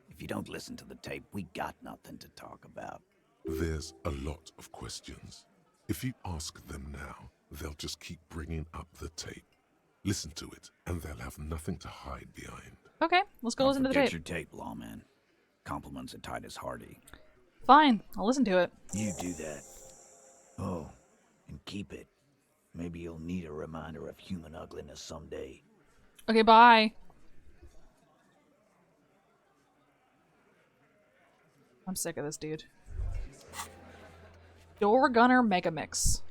If you don't listen to the tape, we got nothing to talk about. There's a lot of questions. If you ask them now, they'll just keep bringing up the tape. Listen to it, and they'll have nothing to hide behind. Okay, let's go listen to the Get tape. your tape, lawman. Compliments of Titus Hardy. Fine, I'll listen to it. You do that. Oh, and keep it. Maybe you'll need a reminder of human ugliness someday. Okay, bye. I'm sick of this dude. Door Gunner Megamix.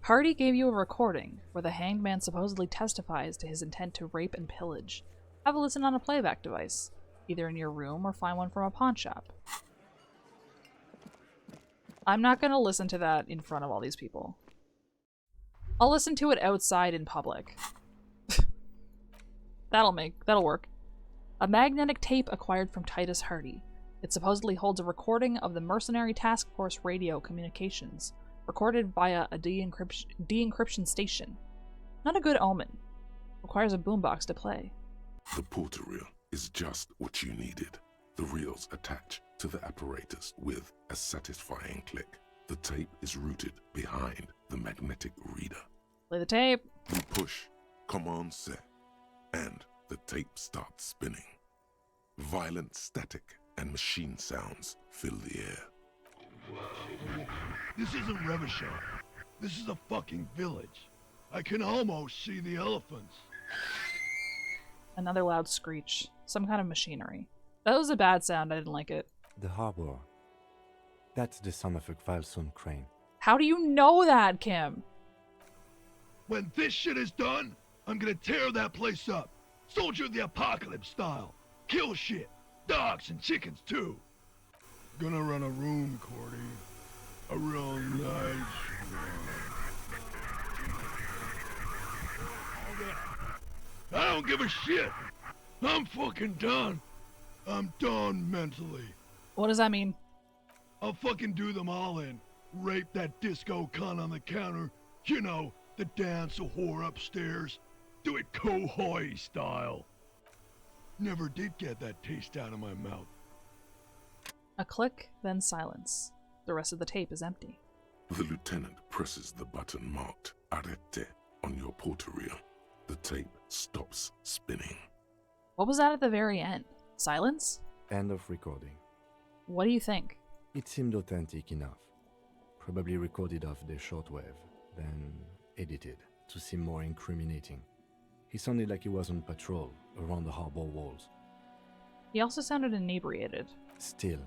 Hardy gave you a recording where the hanged man supposedly testifies to his intent to rape and pillage. Have a listen on a playback device, either in your room or find one from a pawn shop. I'm not going to listen to that in front of all these people. I'll listen to it outside in public. That'll work. A magnetic tape acquired from Titus Hardy. It supposedly holds a recording of the Mercenary Task Force radio communications, recorded via a de-encryption station. Not a good omen. Requires a boombox to play. The porter reel is just what you needed. The reels attach to the apparatus with a satisfying click. The tape is routed behind the magnetic reader. Play the tape. You push command set, and the tape starts spinning. Violent static and machine sounds fill the air. This isn't Revachon. This is a fucking village. I can almost see the elephants. Another loud screech. Some kind of machinery. That was a bad sound. I didn't like it. The harbor. That's the sound of a Valson crane. How do you know that, Kim? When this shit is done, I'm gonna tear that place up. Soldier of the Apocalypse style. Kill shit. Dogs and chickens, too. Gonna run a room, Cordy. A real nice room. I don't give a shit. I'm fucking done. I'm done mentally. What does that mean? I'll fucking do them all in. Rape that disco cunt on the counter. You know, the dance a whore upstairs. Do it Kohoi style. Never did get that taste out of my mouth. A click, then silence. The rest of the tape is empty. The lieutenant presses the button marked Arrête on your porter reel. The tape stops spinning. What was that at the very end? Silence? End of recording. What do you think? It seemed authentic enough. Probably recorded off the shortwave, then edited to seem more incriminating. He sounded like he was on patrol around the harbor walls. He also sounded inebriated. Still.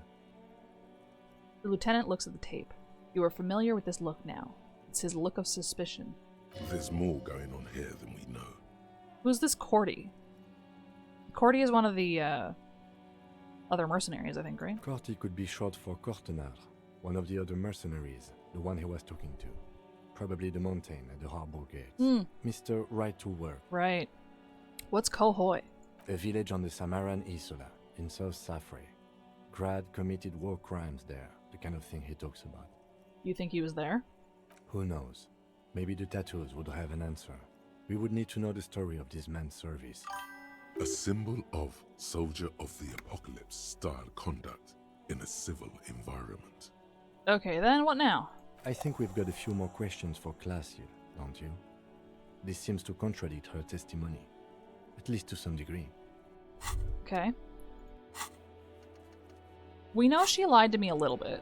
The lieutenant looks at the tape. You are familiar with this look now. It's his look of suspicion. There's more going on here than we know. Who's this Cordy? Cordy is one of the other mercenaries, I think, right? Corty could be short for Cortenard, one of the other mercenaries, the one he was talking to. Probably the mountain at the harbor gates. Mr. Right to Work. Right. What's Kohoi? A village on the Samaran Isola, in South Safre. Grad committed war crimes there, the kind of thing he talks about. You think he was there? Who knows? Maybe the tattoos would have an answer. We would need to know the story of this man's service. A symbol of soldier of the apocalypse style conduct in a civil environment. Okay, then what now? I think we've got a few more questions for class here, don't you? This seems to contradict her testimony, at least to some degree. Okay. We know she lied to me a little bit.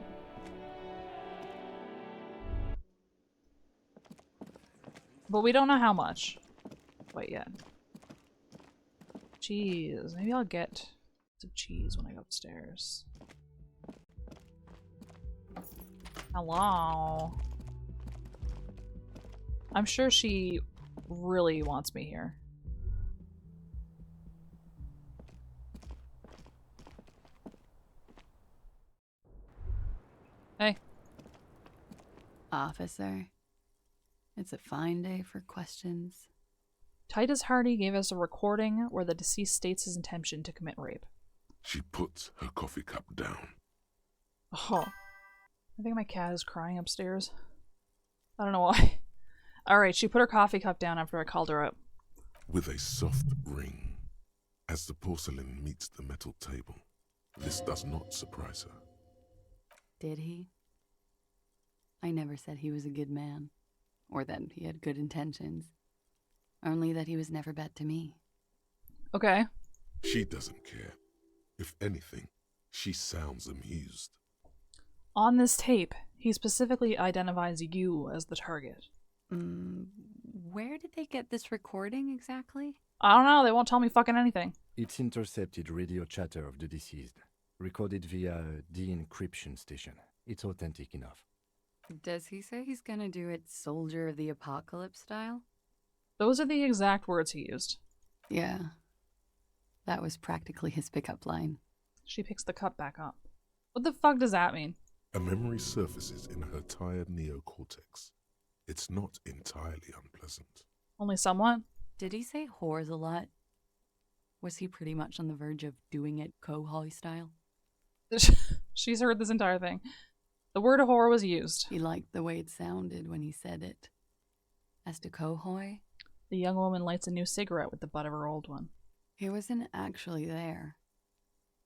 But we don't know how much quite yet. Cheese. Maybe I'll get some cheese when I go upstairs. Hello. I'm sure she really wants me here. Hey. Officer, it's a fine day for questions. Titus Hardy gave us a recording where the deceased states his intention to commit rape. She puts her coffee cup down. Oh. I think my cat is crying upstairs. I don't know why. Alright, she put her coffee cup down after I called her up. With a soft ring, as the porcelain meets the metal table. This does not surprise her. Did he? I never said he was a good man, or that he had good intentions. Only that he was never bad to me. Okay. She doesn't care. If anything, she sounds amused. On this tape, he specifically identifies you as the target. Where did they get this recording exactly? I don't know, they won't tell me fucking anything. It's intercepted radio chatter of the deceased, recorded via a de-encryption station. It's authentic enough. Does he say he's gonna do it Soldier of the Apocalypse style? Those are the exact words he used. Yeah. That was practically his pickup line. She picks the cup back up. What the fuck does that mean? A memory surfaces in her tired neocortex. It's not entirely unpleasant. Only somewhat? Did he say whores a lot? Was he pretty much on the verge of doing it Kohoi style? She's heard this entire thing. The word whore was used. He liked the way it sounded when he said it. As to Kohoi, the young woman lights a new cigarette with the butt of her old one. He wasn't actually there.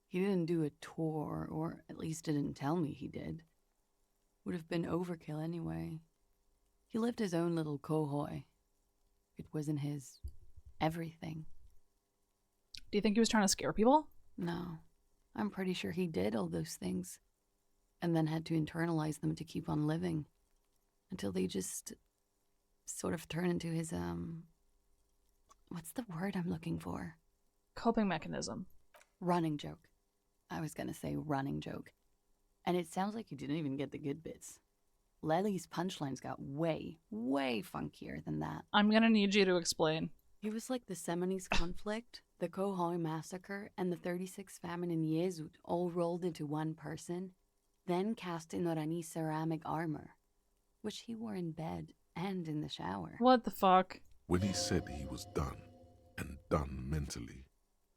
He didn't do a tour, or at least didn't tell me he did. Would have been overkill anyway. He lived his own little Kohoi. It wasn't his everything. Do you think he was trying to scare people? No. I'm pretty sure he did all those things. And then had to internalize them to keep on living. Until they just sort of turn into his, what's the word I'm looking for? Coping mechanism. Running joke. I was gonna say running joke. And it sounds like you didn't even get the good bits. Lely's punchlines got way, way funkier than that. I'm gonna need you to explain. He was like the Seminoles conflict, the Kohoi massacre, and the 36 famine in Yezut all rolled into one person, then cast in Orani ceramic armor, which he wore in bed and in the shower. What the fuck? When he said he was done, and done mentally,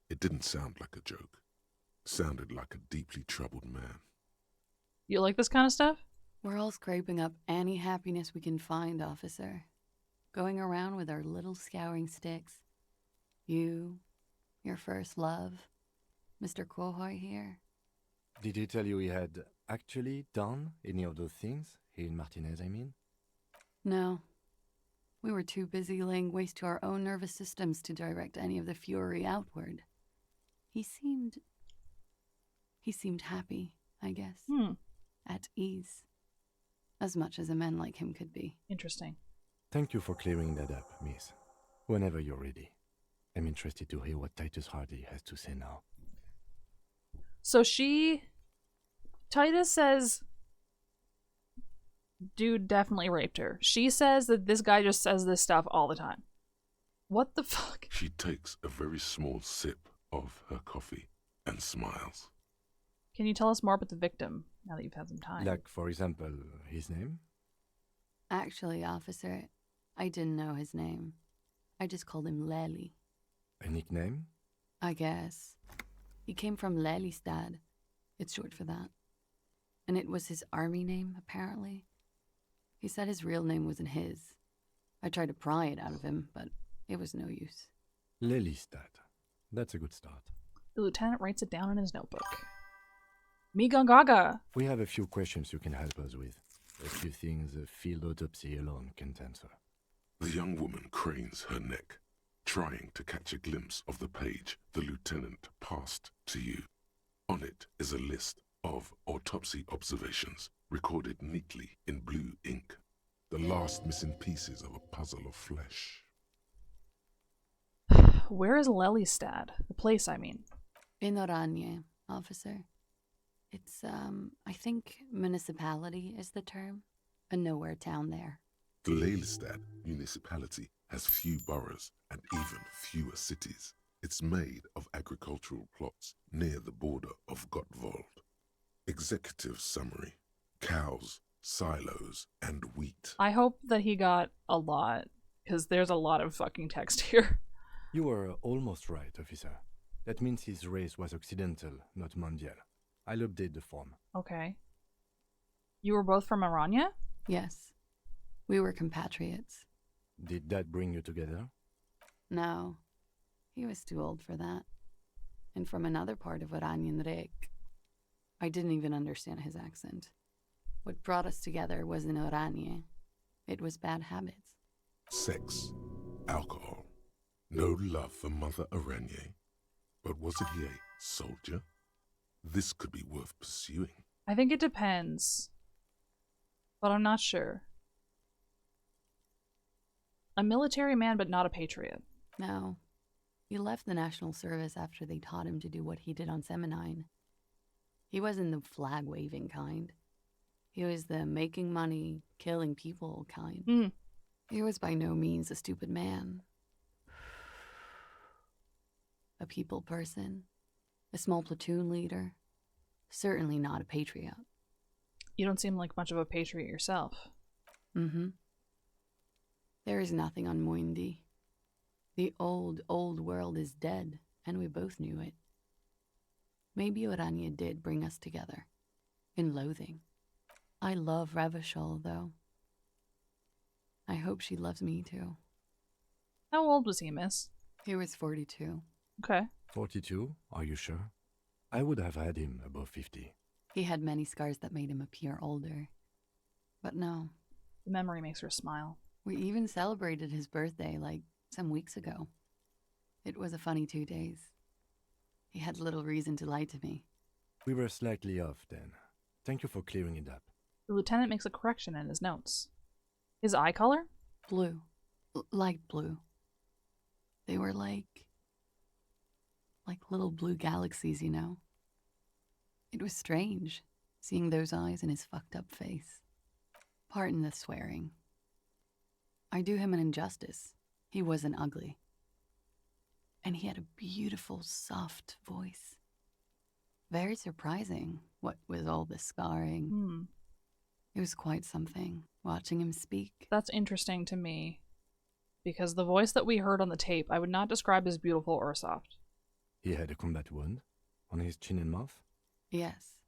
it didn't sound like a joke. It sounded like a deeply troubled man. You like this kind of stuff? We're all scraping up any happiness we can find, officer. Going around with our little scouring sticks. You, your first love, Mr. Kohoi here. Did he tell you he had actually done any of those things? He and Martinez, I mean? No. We were too busy laying waste to our own nervous systems to direct any of the fury outward. He seemed happy, I guess. At ease. As much as a man like him could be. Interesting. Thank you for clearing that up, miss. Whenever you're ready. I'm interested to hear what Titus Hardy has to say now. So Titus says dude definitely raped her. She says that this guy just says this stuff all the time. What the fuck? She takes a very small sip of her coffee and smiles. Can you tell us more about the victim, now that you've had some time? Like, for example, his name? Actually, officer, I didn't know his name. I just called him Lely. A nickname? I guess. He came from Lelystad. It's short for that. And it was his army name, apparently. He said his real name wasn't his. I tried to pry it out of him, but it was no use. Lelystad. That's a good start. The lieutenant writes it down in his notebook. Migangaga! We have a few questions you can help us with. A few things a field autopsy alone can't answer. The young woman cranes her neck, trying to catch a glimpse of the page the lieutenant passed to you. On it is a list of autopsy observations recorded neatly in blue ink. The last missing pieces of a puzzle of flesh. Where is Lelystad? The place, I mean. In Oranje, officer. It's, I think municipality is the term. A nowhere town there. The Lelystad municipality has few boroughs and even fewer cities. It's made of agricultural plots near the border of Gottwald. Executive summary: cows, silos, and wheat. I hope that he got a lot, because there's a lot of fucking text here. You were almost right, officer. That means his race was occidental, not mondial. I'll update the form. Okay. You were both from Aranya? Yes. We were compatriots. Did that bring you together? No. He was too old for that. And from another part of Oranjenrek. I didn't even understand his accent. What brought us together wasn't Oranje. It was bad habits. Sex, alcohol, no love for Mother Aranye. But wasn't he a soldier? This could be worth pursuing. I think it depends. But I'm not sure. A military man, but not a patriot. No. He left the National Service after they taught him to do what he did on Seminine. He wasn't the flag-waving kind. He was the making money, killing people kind. He was by no means a stupid man. A people person. A small platoon leader. Certainly not a patriot. You don't seem like much of a patriot yourself. Mm-hmm. There is nothing on Muindi. The old world is dead, and we both knew it. Maybe Oranje did bring us together. In loathing. I love Revachol, though. I hope she loves me, too. How old was he, miss? He was 42. Okay. 42? Are you sure? I would have had him above 50. He had many scars that made him appear older. But no. The memory makes her smile. We even celebrated his birthday, like, some weeks ago. It was a funny 2 days. He had little reason to lie to me. We were slightly off then. Thank you for clearing it up. The lieutenant makes a correction in his notes. His eye color? Blue. Light blue. They were like little blue galaxies, you know? It was strange, seeing those eyes in his fucked up face. Pardon the swearing. I do him an injustice. He wasn't ugly. And he had a beautiful, soft voice. Very surprising, what with all the scarring. It was quite something, watching him speak. That's interesting to me. Because the voice that we heard on the tape, I would not describe as beautiful or soft. He had a combat wound on his chin and mouth? Yes.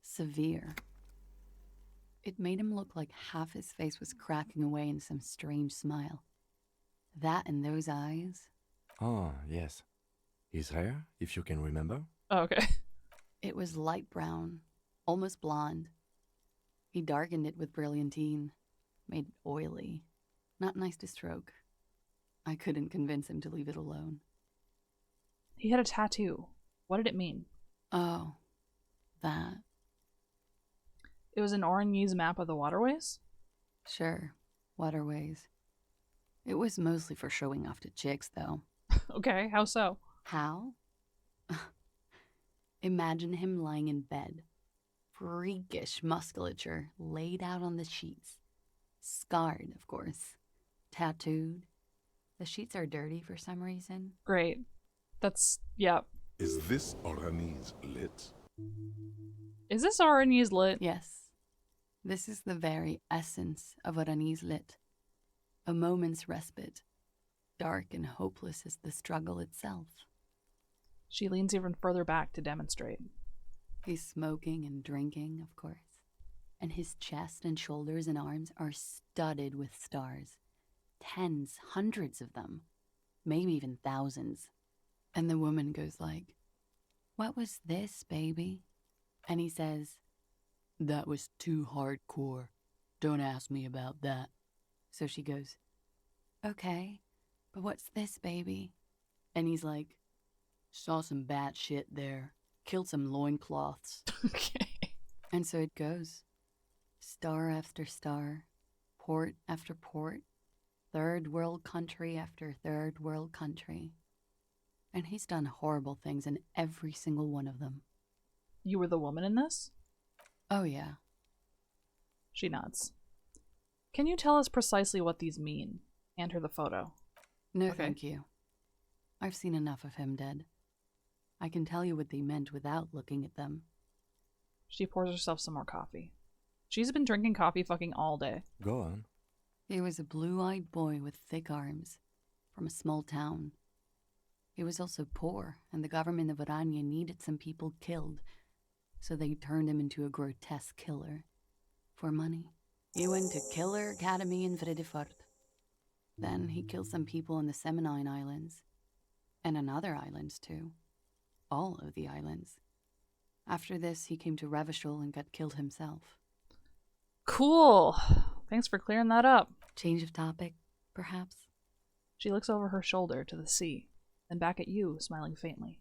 Severe. It made him look like half his face was cracking away in some strange smile. That and those eyes. Ah, yes. His hair, if you can remember? Oh, okay. It was light brown, almost blonde. He darkened it with brilliantine, made it oily. Not nice to stroke. I couldn't convince him to leave it alone. He had a tattoo. What did it mean? Oh, that. It was an Oranjese map of the waterways? Sure, waterways. It was mostly for showing off to chicks, though. Okay, how so? How? Imagine him lying in bed. Freakish musculature laid out on the sheets. Scarred, of course. Tattooed. The sheets are dirty for some reason. Great. That's, yeah. Is this Orani's lit? Is this Arnie's lit? Yes. This is the very essence of what Anis lit. A moment's respite, dark and hopeless as the struggle itself. She leans even further back to demonstrate. He's smoking and drinking, of course, and his chest and shoulders and arms are studded with stars. Tens, hundreds of them, maybe even thousands. And the woman goes like, "What was this, baby?" And he says, "That was too hardcore. Don't ask me about that." So she goes, "Okay, but what's this, baby?" And he's like, "Saw some bat shit there. Killed some loincloths." Okay. And so it goes. Star after star, port after port, third world country after third world country. And he's done horrible things in every single one of them. You were the woman in this? Oh, yeah. She nods. Can you tell us precisely what these mean? Hand her the photo. No, Okay. thank you. I've seen enough of him dead. I can tell you what they meant without looking at them. She pours herself some more coffee. She's been drinking coffee fucking all day. Go on. He was a blue-eyed boy with thick arms, from a small town. He was also poor, and the government of Orania needed some people killed, so they turned him into a grotesque killer. For money. He went to Killer Academy in Vredefort. Then he killed some people in the Seminine Islands. And on other islands, too. All of the islands. After this, he came to Revachol and got killed himself. Cool. Thanks for clearing that up. Change of topic, perhaps? She looks over her shoulder to the sea, then back at you, smiling faintly.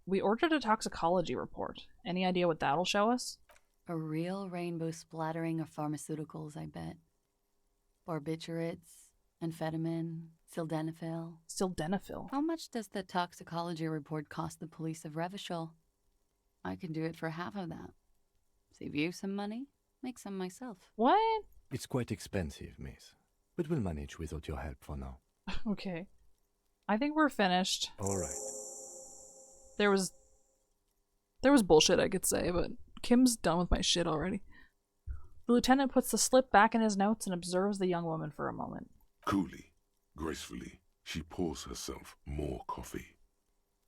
We ordered a toxicology report. Any idea what that'll show us? A real rainbow splattering of pharmaceuticals, I bet. Barbiturates, amphetamine, sildenafil. Sildenafil? How much does the toxicology report cost the police of Revachol? I can do it for half of that. Save you some money, make some myself. What? It's quite expensive, miss. But we'll manage without your help for now. Okay. I think we're finished. All right. There was bullshit I could say, but Kim's done with my shit already. The lieutenant puts the slip back in his notes and observes the young woman for a moment. Coolly, gracefully, she pours herself more coffee.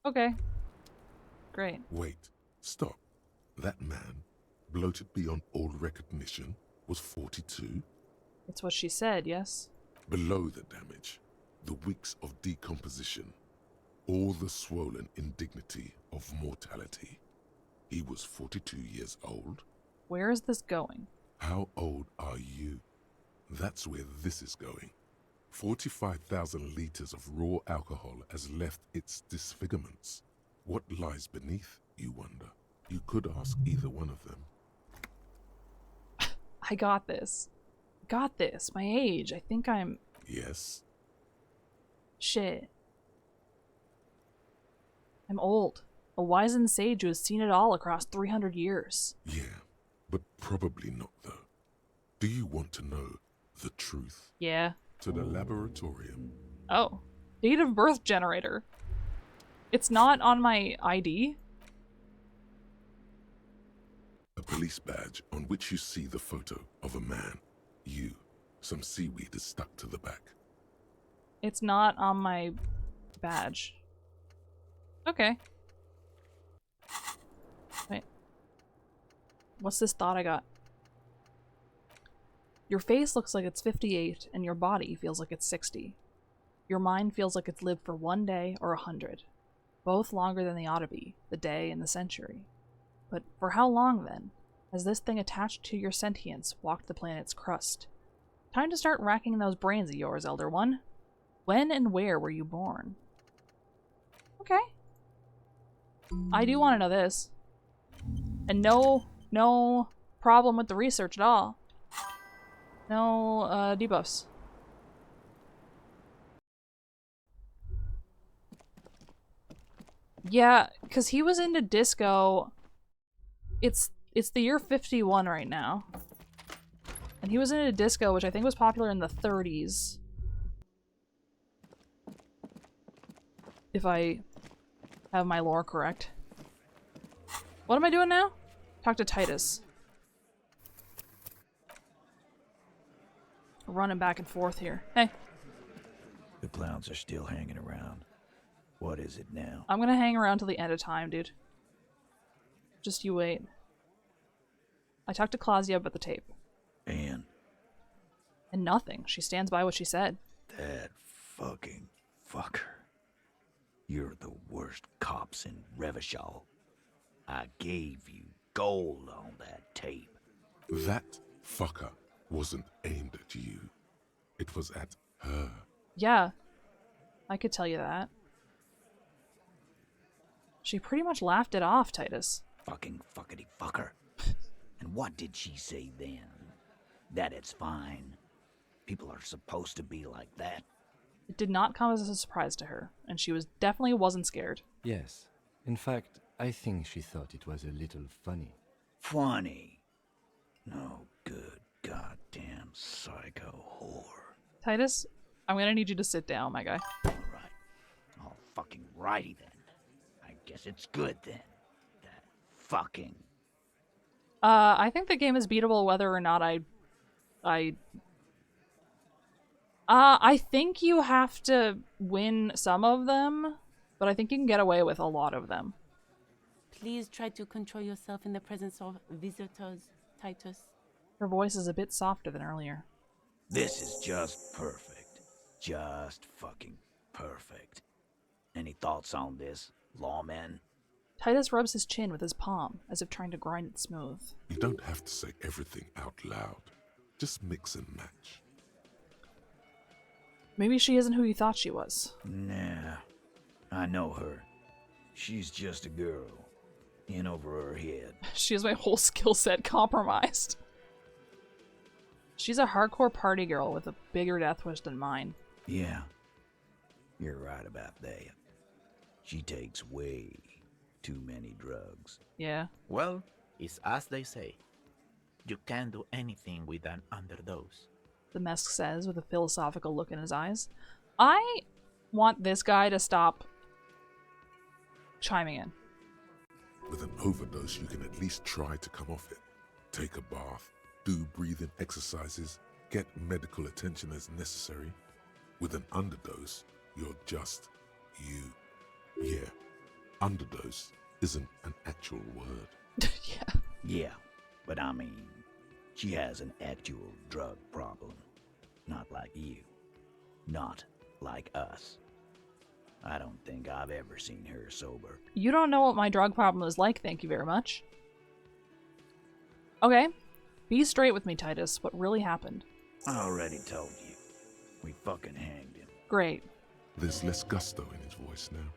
Okay. Great. Wait, stop. That man, bloated beyond all recognition, was 42? It's what she said, yes? Below the damage, the weeks of decomposition, all the swollen indignity of mortality. He was 42 years old. Where is this going? How old are you? That's where this is going. 45,000 liters of raw alcohol has left its disfigurements. What lies beneath, you wonder? You could ask either one of them. I got this. Got this. My age. I think I'm... Yes? Shit. I'm old. A wizened sage who has seen it all across 300 years. Yeah, but probably not, though. Do you want to know the truth? Yeah. To the laboratorium. Oh. Date of birth generator. It's not on my ID? A police badge on which you see the photo of a man. You. Some seaweed is stuck to the back. It's not on my badge. Okay. Wait. What's this thought I got? Your face looks like it's 58, and your body feels like it's 60. Your mind feels like it's lived for 1 day or 100. Both longer than they ought to be, the day and the century. But for how long, then, has this thing attached to your sentience walked the planet's crust? Time to start racking those brains of yours, Elder One. When and where were you born? Okay. I do want to know this. And no problem with the research at all. No, debuffs. Yeah, because he was into disco. It's the year 51 right now. And he was in a disco, which I think was popular in the 30s. If I have my lore correct. What am I doing now? Talk to Titus. Running back and forth here. Hey. The clowns are still hanging around. What is it now? I'm gonna hang around till the end of time, dude. Just you wait. I talked to Claudia about the tape. And nothing. She stands by what she said. that fucking fucker. You're the worst cops in Revachol. I gave you gold on that tape. That fucker wasn't aimed at you. It was at her. Yeah. I could tell you that. She pretty much laughed it off, Titus. Fucking fuckity fucker. And what did she say then? That it's fine. People are supposed to be like that. It did not come as a surprise to her, and she definitely wasn't scared. Yes. In fact, I think she thought it was a little funny. Funny? No good goddamn psycho whore. Titus, I'm gonna need you to sit down, my guy. Alright. All fucking righty then. I guess it's good then. That fucking... I think the game is beatable whether or not I think you have to win some of them, but I think you can get away with a lot of them. Please try to control yourself in the presence of visitors, Titus. Her voice is a bit softer than earlier. This is just perfect. Just fucking perfect. Any thoughts on this, lawman? Titus rubs his chin with his palm, as if trying to grind it smooth. You don't have to say everything out loud. Just mix and match. Maybe she isn't who you thought she was. Nah, I know her. She's just a girl. In over her head. She has my whole skill set compromised. She's a hardcore party girl with a bigger death wish than mine. Yeah, you're right about that. She takes way too many drugs. Yeah. Well, it's as they say. You can't do anything with an underdose. The Mesk says with a philosophical look in his eyes. I want this guy to stop chiming in. With an overdose, you can at least try to come off it. Take a bath, do breathing exercises, get medical attention as necessary. With an underdose, you're just you. Yeah, underdose isn't an actual word. Yeah. Yeah, but I mean, she has an actual drug problem. Not like you. Not like us. I don't think I've ever seen her sober. You don't know what my drug problem is like, thank you very much. Okay. Be straight with me, Titus. What really happened? I already told you. We fucking hanged him. Great. There's less gusto in his voice now.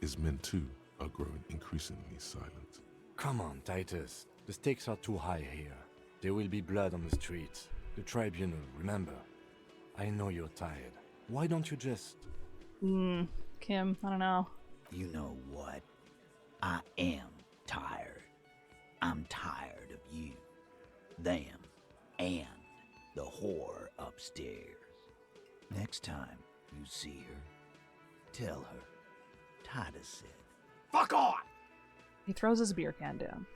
His men, too, are growing increasingly silent. Come on, Titus. The stakes are too high here. There will be blood on the streets. The tribunal, remember. I know you're tired. Why don't you just... Kim, I don't know. You know what? I am tired. I'm tired of you, them, and the whore upstairs. Next time you see her, tell her Titus said, "Fuck off!" He throws his beer can down.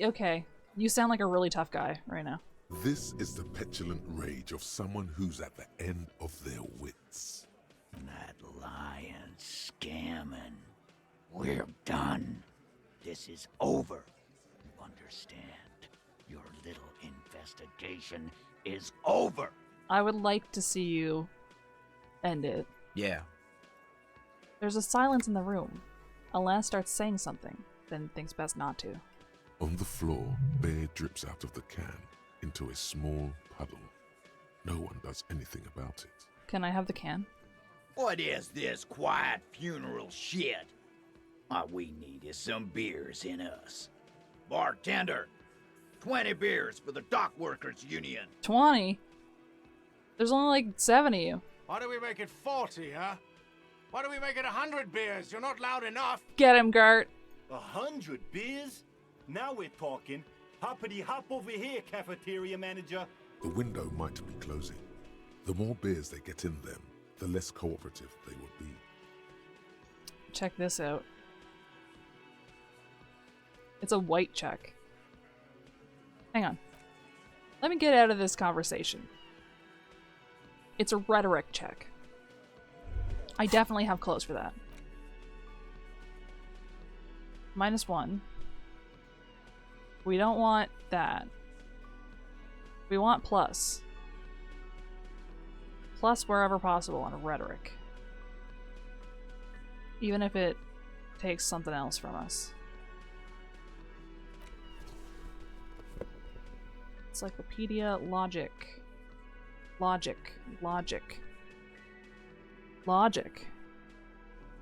Okay. You sound like a really tough guy right now. This is the petulant rage of someone who's at the end of their wits. That lying, scamming. We're done. This is over. You understand? Your little investigation is over. I would like to see you end it. Yeah. There's a silence in the room. Alain starts saying something, then thinks best not to. On the floor, beer drips out of the can into a small puddle. No one does anything about it. Can I have the can? What is this quiet funeral shit? All we need is some beers in us. Bartender, 20 beers for the Dock Workers Union. 20? There's only like 7 of you. Why do we make it 40, huh? Why do we make it 100 beers? You're not loud enough. Get him, Gart. 100 beers? Now we're talking. Hoppity hop over here, cafeteria manager. The window might be closing. The more beers they get in them, the less cooperative they will be. Check this out. It's a white check. Hang on. Let me get out of this conversation. It's a rhetoric check. I definitely have clothes for that. -1. We don't want that. We want plus. Plus wherever possible on a rhetoric. Even if it takes something else from us. Encyclopedia, logic. Logic. Logic. Logic.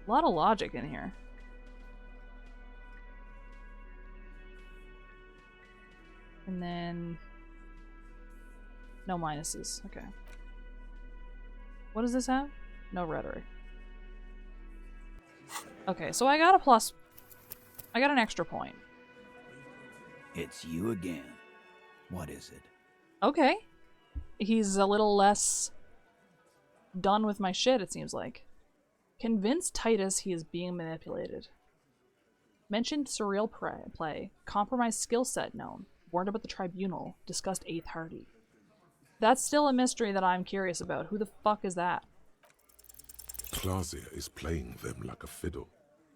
A lot of logic in here. And then... no minuses. Okay. What does this have? No rhetoric. Okay, so I got a plus... I got an extra point. It's you again. What is it? Okay. He's a little less done with my shit, it seems like. Convince Titus he is being manipulated. Mentioned surreal play. Compromised skill set known. Warned about the tribunal. Discussed 8th Hardy. That's still a mystery that I'm curious about. Who the fuck is that? Clausia is playing them like a fiddle.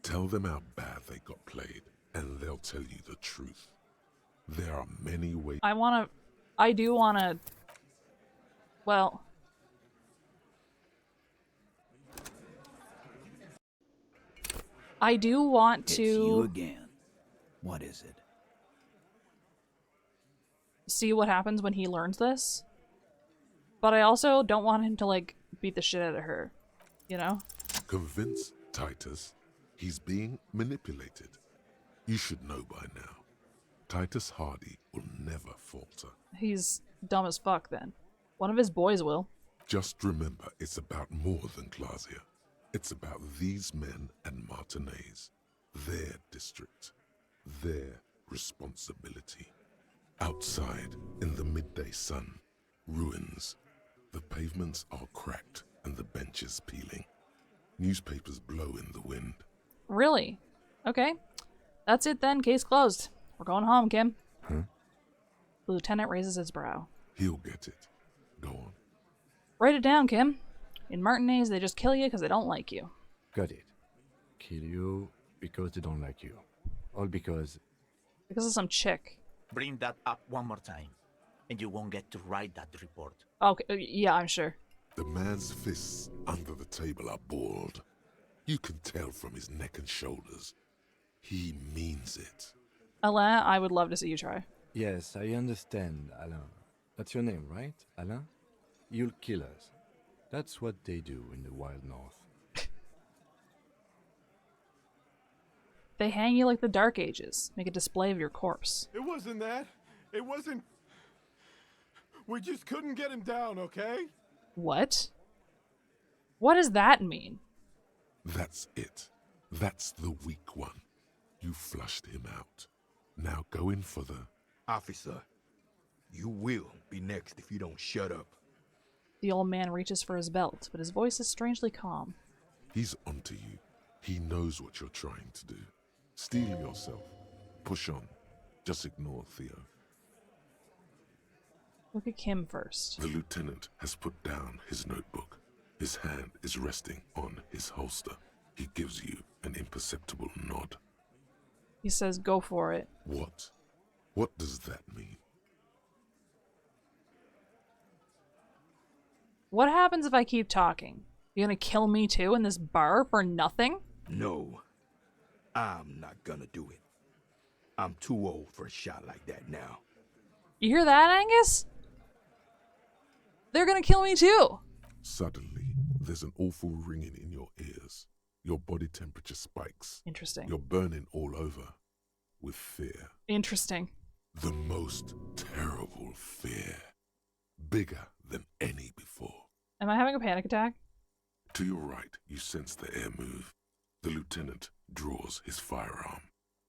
Tell them how bad they got played, and they'll tell you the truth. There are many ways. I do wanna... Well... I do want to... It's you again. What is it? See what happens when he learns this. But I also don't want him to, like, beat the shit out of her. You know? Convince Titus he's being manipulated. You should know by now. Titus Hardy will never falter. He's dumb as fuck, then. One of his boys will. Just remember, it's about more than Clausia. It's about these men and Martinez. Their district. Their responsibility. Outside, in the midday sun, ruins. The pavements are cracked and the benches peeling. Newspapers blow in the wind. Really? Okay. That's it then. Case closed. We're going home, Kim. Huh? The lieutenant raises his brow. He'll get it. Go on. Write it down, Kim. In Martinez, they just kill you because they don't like you. Got it. Kill you because they don't like you. All because... Because of some chick. Bring that up one more time, and you won't get to write that report. Okay, yeah, I'm sure. The man's fists under the table are balled. You can tell from his neck and shoulders. He means it. Alain, I would love to see you try. Yes, I understand, Alain. That's your name, right, Alain? You'll kill us. That's what they do in the wild north. They hang you like the Dark Ages. Make a display of your corpse. It wasn't that. It wasn't... We just couldn't get him down, okay? What? What does that mean? That's it. That's the weak one. You flushed him out. Now go in for the... Officer, you will be next if you don't shut up. The old man reaches for his belt, but his voice is strangely calm. He's onto you. He knows what you're trying to do. Steel yourself. Push on. Just ignore Theo. Look at Kim first. The lieutenant has put down his notebook. His hand is resting on his holster. He gives you an imperceptible nod. He says, go for it. What? What does that mean? What happens if I keep talking? You gonna kill me too in this bar for nothing? No, I'm not gonna do it. I'm too old for a shot like that now. You hear that, Angus? They're gonna kill me too! Suddenly, there's an awful ringing in your ears. Your body temperature spikes. Interesting. You're burning all over with fear. Interesting. The most terrible fear. Bigger than any before. Am I having a panic attack? To your right, you sense the air move. The lieutenant draws his firearm.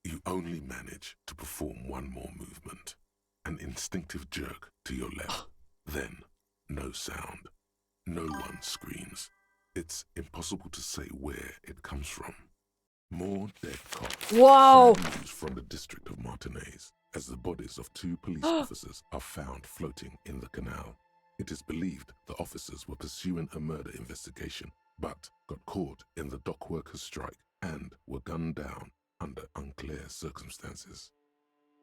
You only manage to perform one more movement, an instinctive jerk to your left. Then, no sound. No one screams. It's impossible to say where it comes from. More dead cops. Whoa! Sad news from the district of Martinez, as the bodies of 2 police officers are found floating in the canal. It is believed the officers were pursuing a murder investigation, but got caught in the dock workers' strike and were gunned down under unclear circumstances.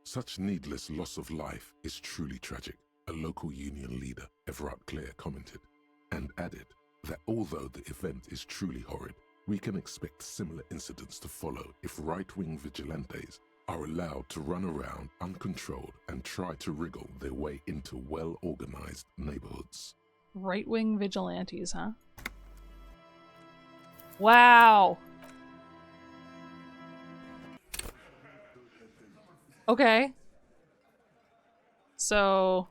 Such needless loss of life is truly tragic, a local union leader, Everard Clare, commented, and added that although the event is truly horrid, we can expect similar incidents to follow if right-wing vigilantes are allowed to run around uncontrolled and try to wriggle their way into well-organized neighborhoods. Right-wing vigilantes, huh? Wow. Okay. So...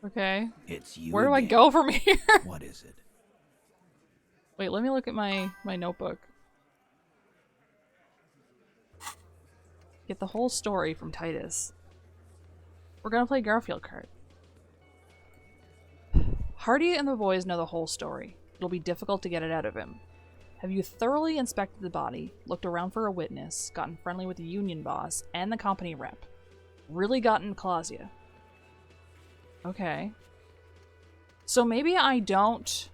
Okay. It's you. Where do I again. go from here? What is it? Wait, let me look at my notebook. Get the whole story from Titus. We're gonna play Garfield card. Hardy and the boys know the whole story. It'll be difficult to get it out of him. Have you thoroughly inspected the body, looked around for a witness, gotten friendly with the union boss and the company rep? Really gotten Clausia? Okay. So maybe I don't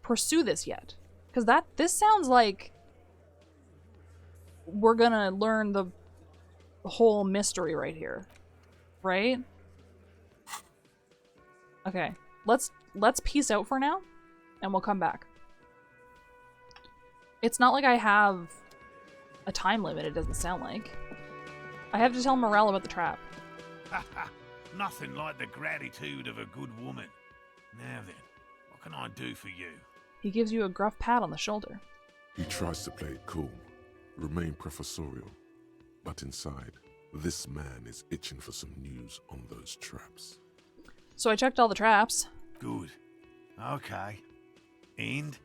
pursue this yet. Because this sounds like we're gonna learn the whole mystery right here. Right? Okay. Let's peace out for now, and we'll come back. It's not like I have a time limit, it doesn't sound like. I have to tell Morel about the trap. Nothing like the gratitude of a good woman. Now then, what can I do for you? He gives you a gruff pat on the shoulder. He tries to play it cool, remain professorial, but inside, this man is itching for some news on those traps. So I checked all the traps. Good. Okay. And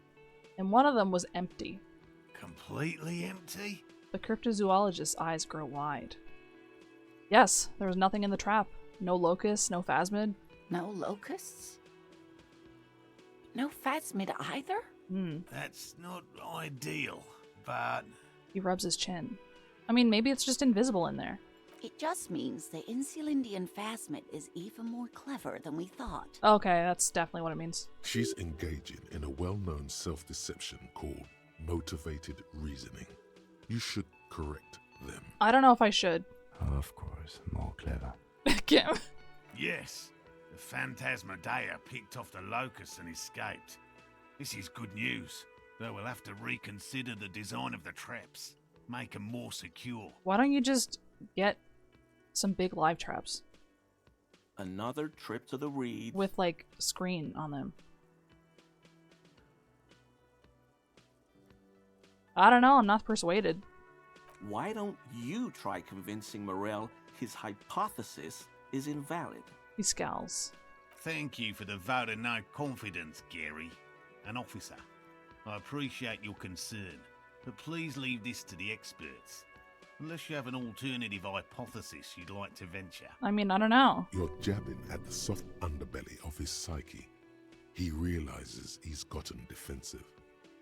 one of them was empty. Completely empty? The cryptozoologist's eyes grow wide. Yes, there was nothing in the trap. No locusts, no phasmid. No locusts? No phasmid either? That's not ideal, but... He rubs his chin. I mean, maybe it's just invisible in there. It just means the Insulindian phasmid is even more clever than we thought. Okay, that's definitely what it means. She's engaging in a well-known self-deception called motivated reasoning. You should correct them. I don't know if I should. Of course, more clever. Kim. Yes, the Phantasmadeia picked off the locust and escaped. This is good news, though we'll have to reconsider the design of the traps. Make them more secure. Why don't you just get some big live traps? Another trip to the reeds. With, like, screen on them. I don't know, I'm not persuaded. Why don't you try convincing Morel his hypothesis is invalid? He scowls. Thank you for the vote of no confidence, Gary. An officer. I appreciate your concern, but please leave this to the experts. Unless you have an alternative hypothesis you'd like to venture. I mean, I don't know. You're jabbing at the soft underbelly of his psyche. He realizes he's gotten defensive.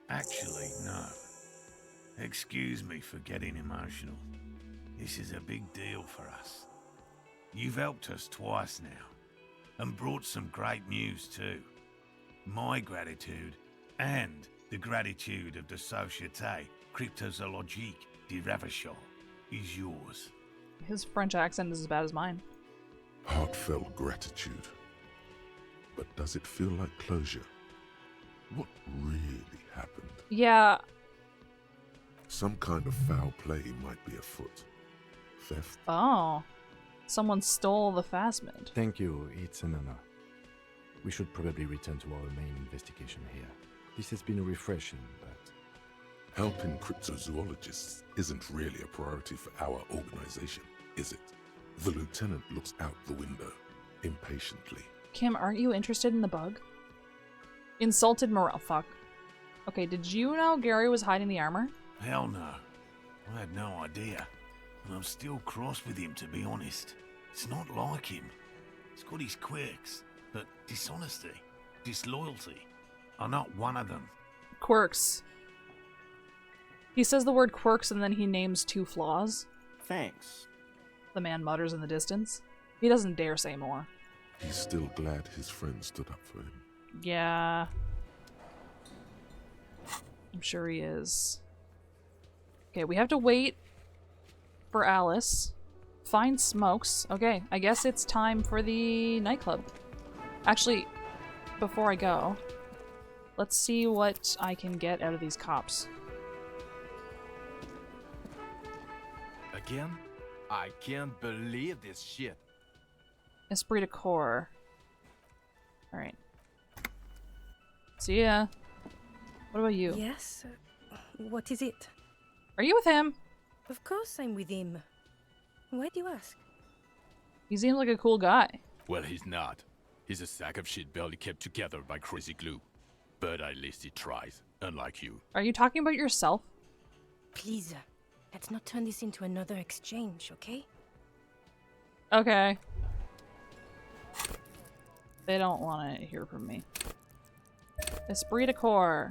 Actually, no. Excuse me for getting emotional. This is a big deal for us. You've helped us twice now, and brought some great news too. My gratitude, and the gratitude of the Société Cryptozoologique de Ravachol, is yours. His French accent is as bad as mine. Heartfelt gratitude. But does it feel like closure? What really happened? Yeah. Some kind of foul play might be afoot. Theft? Oh. Someone stole the phasmid. Thank you, it's an honor. We should probably return to our main investigation here. This has been refreshing, but... Helping cryptozoologists isn't really a priority for our organization, is it? The lieutenant looks out the window, impatiently. Kim, aren't you interested in the bug? Insulted Morel. Fuck. Okay, did you know Gary was hiding the armor? Hell no. I had no idea. And I'm still cross with him, to be honest. It's not like him. He's got his quirks, but dishonesty, disloyalty are not one of them. Quirks. He says the word quirks and then he names 2 flaws. Thanks. The man mutters in the distance. He doesn't dare say more. He's still glad his friend stood up for him. Yeah. I'm sure he is. Okay, we have to wait for Alice. Find Smokes. Okay, I guess it's time for the nightclub. Actually, before I go, let's see what I can get out of these cops. Again? I can't believe this shit. Esprit de Corps. Alright. See ya. What about you? Yes? What is it? Are you with him? Of course I'm with him. Why do you ask? He seems like a cool guy. Well, he's not. He's a sack of shit barely kept together by crazy glue. But at least he tries, unlike you. Are you talking about yourself? Please, let's not turn this into another exchange, okay? Okay. They don't want to hear from me. Esprit de Corps.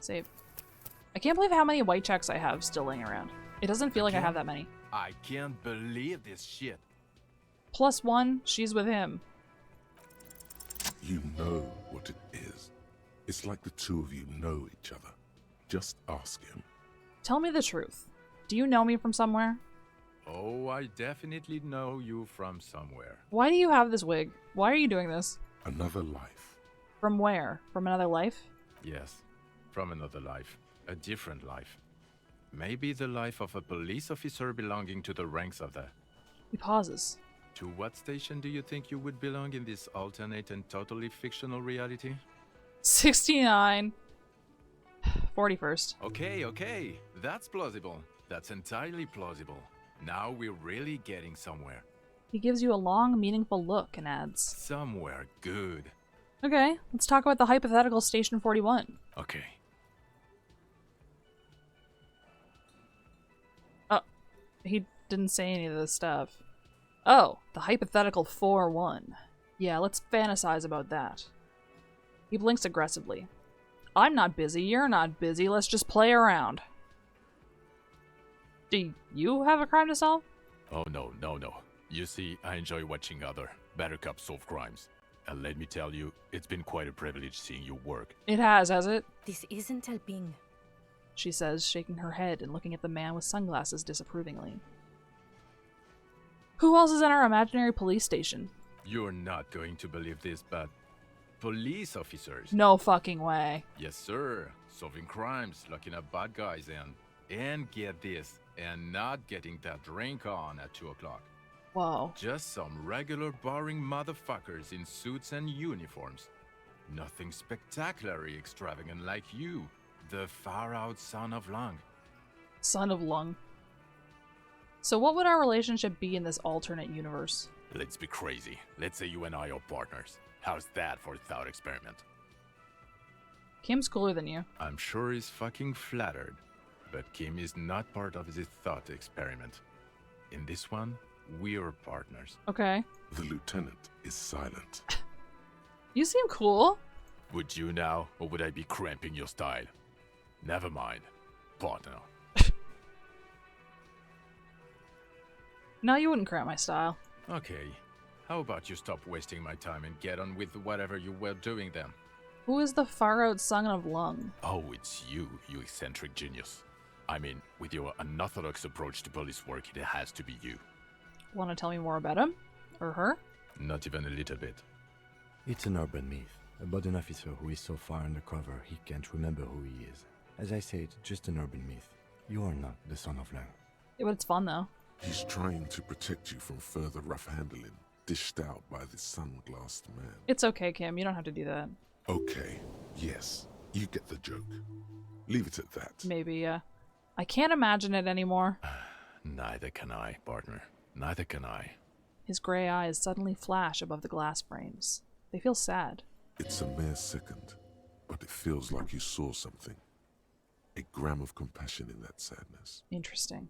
Save. I can't believe how many white checks I have still laying around. It doesn't feel like I have that many. I can't believe this shit. +1, she's with him. You know what it is. It's like the 2 of you know each other. Just ask him. Tell me the truth. Do you know me from somewhere? Oh, I definitely know you from somewhere. Why do you have this wig? Why are you doing this? Another life. From where? From another life? Yes, from another life. A different life. Maybe the life of a police officer belonging to the ranks of the... He pauses. To what station do you think you would belong in this alternate and totally fictional reality? 69. 41st. Okay. That's plausible. That's entirely plausible. Now we're really getting somewhere. He gives you a long, meaningful look and adds, Somewhere good. Okay, let's talk about the hypothetical Station 41. Okay. Oh, he didn't say any of this stuff. Oh, the hypothetical 4-1. Yeah, let's fantasize about that. He blinks aggressively. I'm not busy, you're not busy, let's just play around. Do you have a crime to solve? Oh, no. You see, I enjoy watching other better cops solve crimes. And let me tell you, it's been quite a privilege seeing you work. It has it? This isn't helping, she says, shaking her head and looking at the man with sunglasses disapprovingly. Who else is in our imaginary police station? You're not going to believe this, but police officers. No fucking way. Yes, sir. Solving crimes, locking up bad guys, and get this, and not getting that drink on at 2 o'clock. Whoa. Just some regular boring motherfuckers in suits and uniforms. Nothing spectacularly extravagant like you, the far-out son of Lung. Son of Lung. So what would our relationship be in this alternate universe? Let's be crazy. Let's say you and I are partners. How's that for a thought experiment? Kim's cooler than you. I'm sure he's fucking flattered. But Kim is not part of this thought experiment. In this one, we're partners. Okay. The lieutenant is silent. You seem cool. Would you now, or would I be cramping your style? Never mind. Partner. No, you wouldn't cramp my style. Okay. How about you stop wasting my time and get on with whatever you were doing then? Who is the far-out son of Lung? Oh, it's you eccentric genius. I mean, with your unorthodox approach to police work, it has to be you. Want to tell me more about him? Or her? Not even a little bit. It's an urban myth about an officer who is so far undercover he can't remember who he is. As I said, just an urban myth. You are not the son of Lang. Yeah, but it's fun though. He's trying to protect you from further rough handling, dished out by this sunglassed man. It's okay, Kim. You don't have to do that. Okay, yes, you get the joke. Leave it at that. Maybe, yeah. I can't imagine it anymore. Neither can I, partner. Neither can I. His gray eyes suddenly flash above the glass frames. They feel sad. It's a mere second, but it feels like you saw something. A gram of compassion in that sadness. Interesting.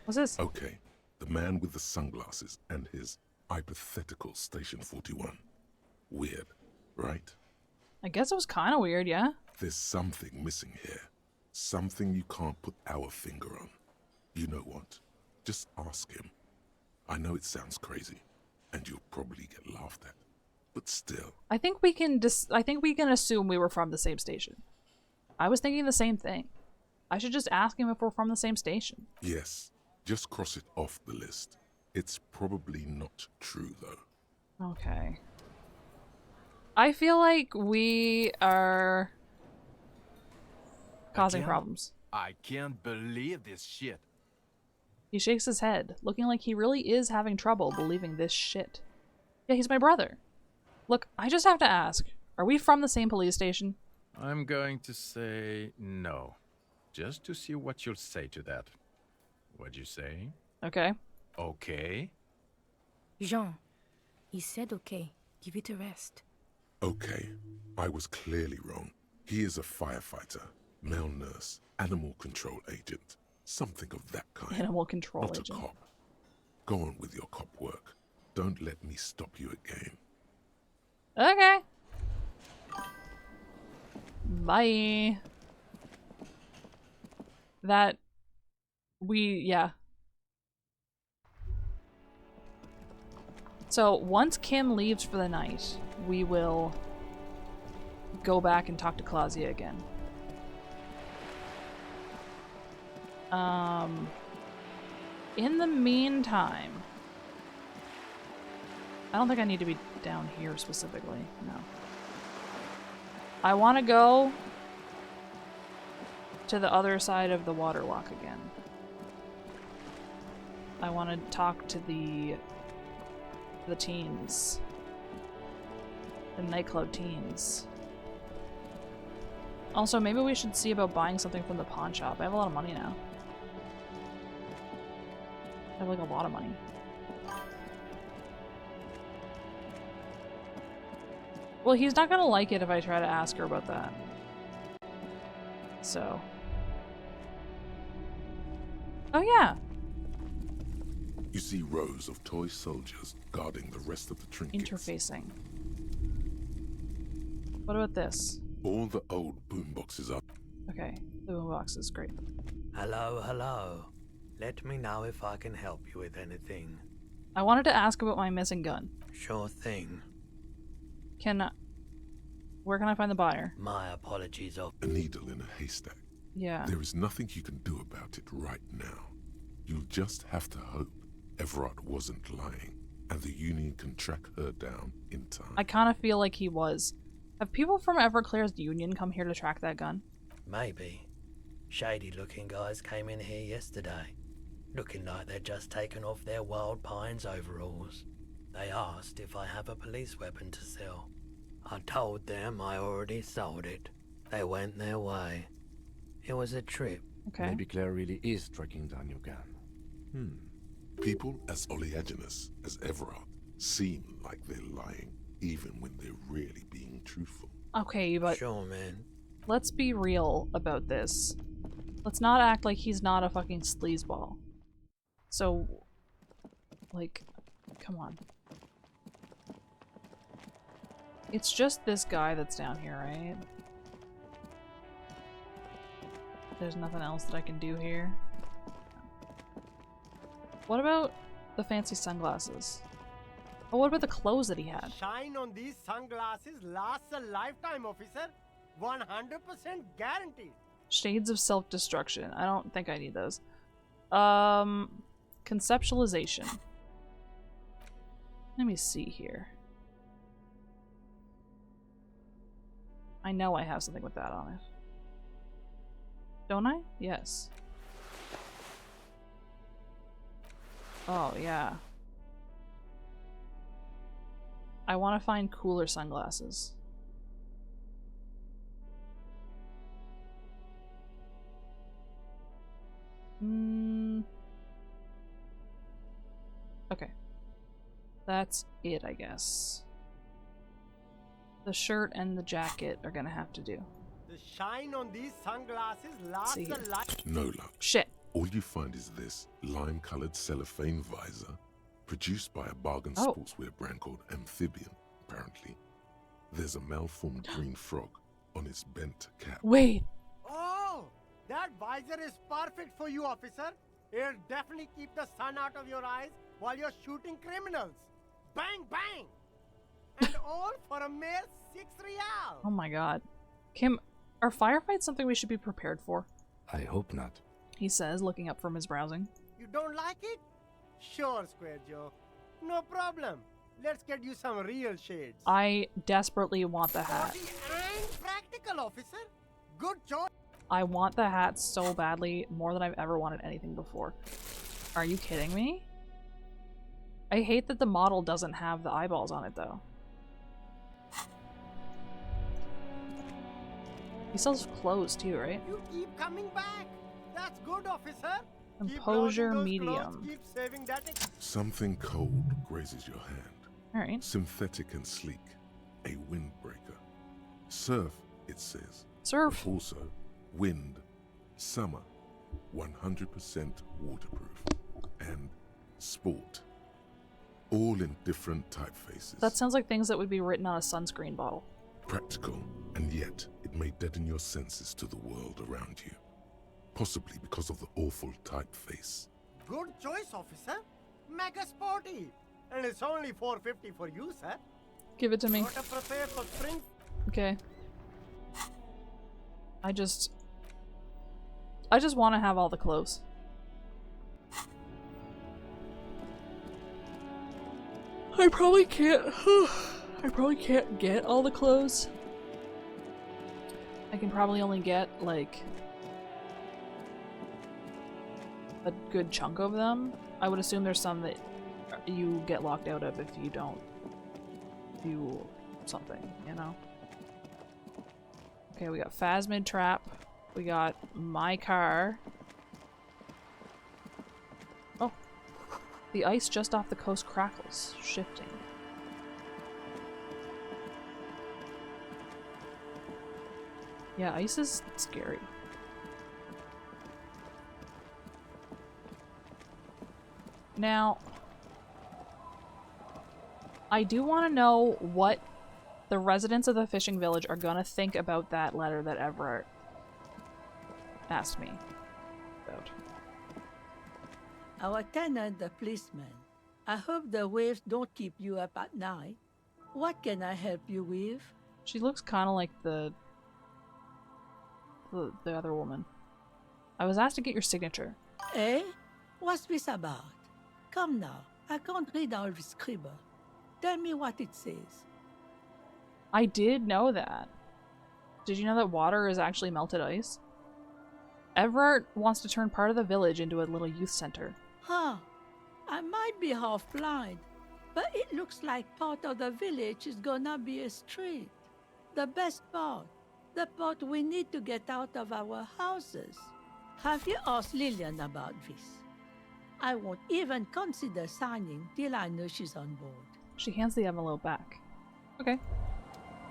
What's this? Okay, the man with the sunglasses and his hypothetical Station 41. Weird, right? I guess it was kind of weird, yeah? There's something missing here. Something you can't put our finger on. You know what? Just ask him. I know it sounds crazy, and you'll probably get laughed at. But still. I think we can assume we were from the same station. I was thinking the same thing. I should just ask him if we're from the same station. Yes. Just cross it off the list. It's probably not true, though. Okay. I feel like we are causing problems. I can't believe this shit. He shakes his head, looking like he really is having trouble believing this shit. Yeah, he's my brother. Look, I just have to ask, are we from the same police station? I'm going to say no. Just to see what you'll say to that. What'd you say? Okay. Okay? Jean, he said okay. Give it a rest. Okay. I was clearly wrong. He is a firefighter, male nurse, animal control agent. Something of that kind. Animal control agent. Not a cop. Go on with your cop work. Don't let me stop you again. Okay. Bye. Yeah. So once Kim leaves for the night, we will go back and talk to Claudia again. In the meantime, I don't think I need to be down here specifically, no. I want to go to the other side of the water lock again. I want to talk to the teens. The nightclub teens. Also, maybe we should see about buying something from the pawn shop. I have a lot of money now. I have like a lot of money. Well, he's not gonna like it if I try to ask her about that. So. Oh yeah. You see rows of toy soldiers guarding the rest of the trinkets. Interfacing. What about this? All the old boomboxes are... Okay, the boombox is great. Hello, hello. Let me know if I can help you with anything. I wanted to ask about my missing gun. Sure thing. Where can I find the buyer? My apologies of... A needle in a haystack. Yeah. There is nothing you can do about it right now. You'll just have to hope Everard wasn't lying, and the Union can track her down in time. I kind of feel like he was. Have people from Everclear's Union come here to track that gun? Maybe. Shady-looking guys came in here yesterday, looking like they'd just taken off their Wild Pines overalls. They asked if I have a police weapon to sell. I told them I already sold it. They went their way. It was a trip. Okay. Maybe Claire really is tracking down your gun. People as oleaginous as Everard seem like they're lying, even when they're really being truthful. Okay, but... Sure, man. Let's be real about this. Let's not act like he's not a fucking sleazeball. So... like... come on. It's just this guy that's down here, right? There's nothing else that I can do here. What about the fancy sunglasses? Oh, what about the clothes that he had? Shine on these sunglasses lasts a lifetime, officer. 100% guaranteed. Shades of self-destruction. I don't think I need those. Conceptualization. Let me see here. I know I have something with that on it. Don't I? Yes. Oh, yeah. I want to find cooler sunglasses. Okay. That's it, I guess. The shirt and the jacket are gonna have to do. The shine on these sunglasses lasts See a here. life. No luck. Shit. All you find is this lime-colored cellophane visor, produced by a bargain Oh. sportswear brand called Amphibian, apparently. There's a malformed green frog on its bent cap. Wait. Oh, that visor is perfect for you, officer. It'll definitely keep the sun out of your eyes while you're shooting criminals. Bang, bang! And all for a mere 6 real. Oh my god. Kim, are firefights something we should be prepared for? I hope not. He says, looking up from his browsing. You don't like it? Sure, Square Joe. No problem. Let's get you some real shades. I desperately want the hat. Sporty and practical, officer. Good choice. I want the hat so badly, more than I've ever wanted anything before. Are you kidding me? I hate that the model doesn't have the eyeballs on it, though. He sells clothes too, right? You keep coming back. That's good, officer. Composure Keep browsing those medium. clothes, keep saving that. Something cold grazes your hand. Alright. Synthetic and sleek. A windbreaker. Surf, it says. Surf. But also, wind, summer, 100% waterproof, and sport. All in different typefaces. That sounds like things that would be written on a sunscreen bottle. Practical, and yet it may deaden your senses to the world around you. Possibly because of the awful typeface. Good choice, officer. Mega sporty. And it's only $4.50 for you, sir. Give it to me. Gotta prepare for spring. Okay. I just want to have all the clothes. I probably can't get all the clothes. I can probably only get like a good chunk of them. I would assume there's some that you get locked out of if you don't do something, you know? Okay, we got Phasmid Trap. We got My Car. Oh. The ice just off the coast crackles, shifting. Yeah, ice is scary. Now, I do want to know what the residents of the fishing village are gonna think about that letter that Everett asked me about. Our tenant, the policeman. I hope the waves don't keep you up at night. What can I help you with? She looks kind of like the other woman. I was asked to get your signature. Eh? What's this about? Come now, I can't read all this scribble. Tell me what it says. I did know that. Did you know that water is actually melted ice? Everett wants to turn part of the village into a little youth center. Huh. I might be half blind, but it looks like part of the village is gonna be a street. The best part. The part we need to get out of our houses. Have you asked Lillian about this? I won't even consider signing till I know she's on board. She hands the envelope back. Okay.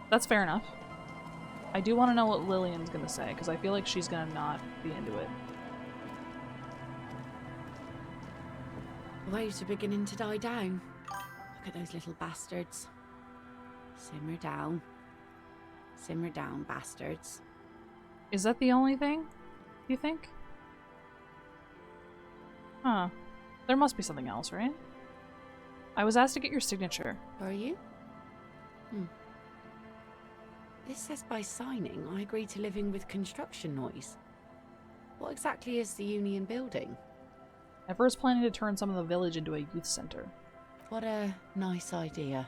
That's fair enough. I do want to know what Lillian's gonna say, because I feel like she's gonna not be into it. The waves are beginning to die down. Look at those little bastards. Simmer down. Simmer down, bastards. Is that the only thing, you think? Huh. There must be something else, right? I was asked to get your signature. Are you? This says by signing, I agree to living with construction noise. What exactly is the Union building? Everett's planning to turn some of the village into a youth center. What a nice idea.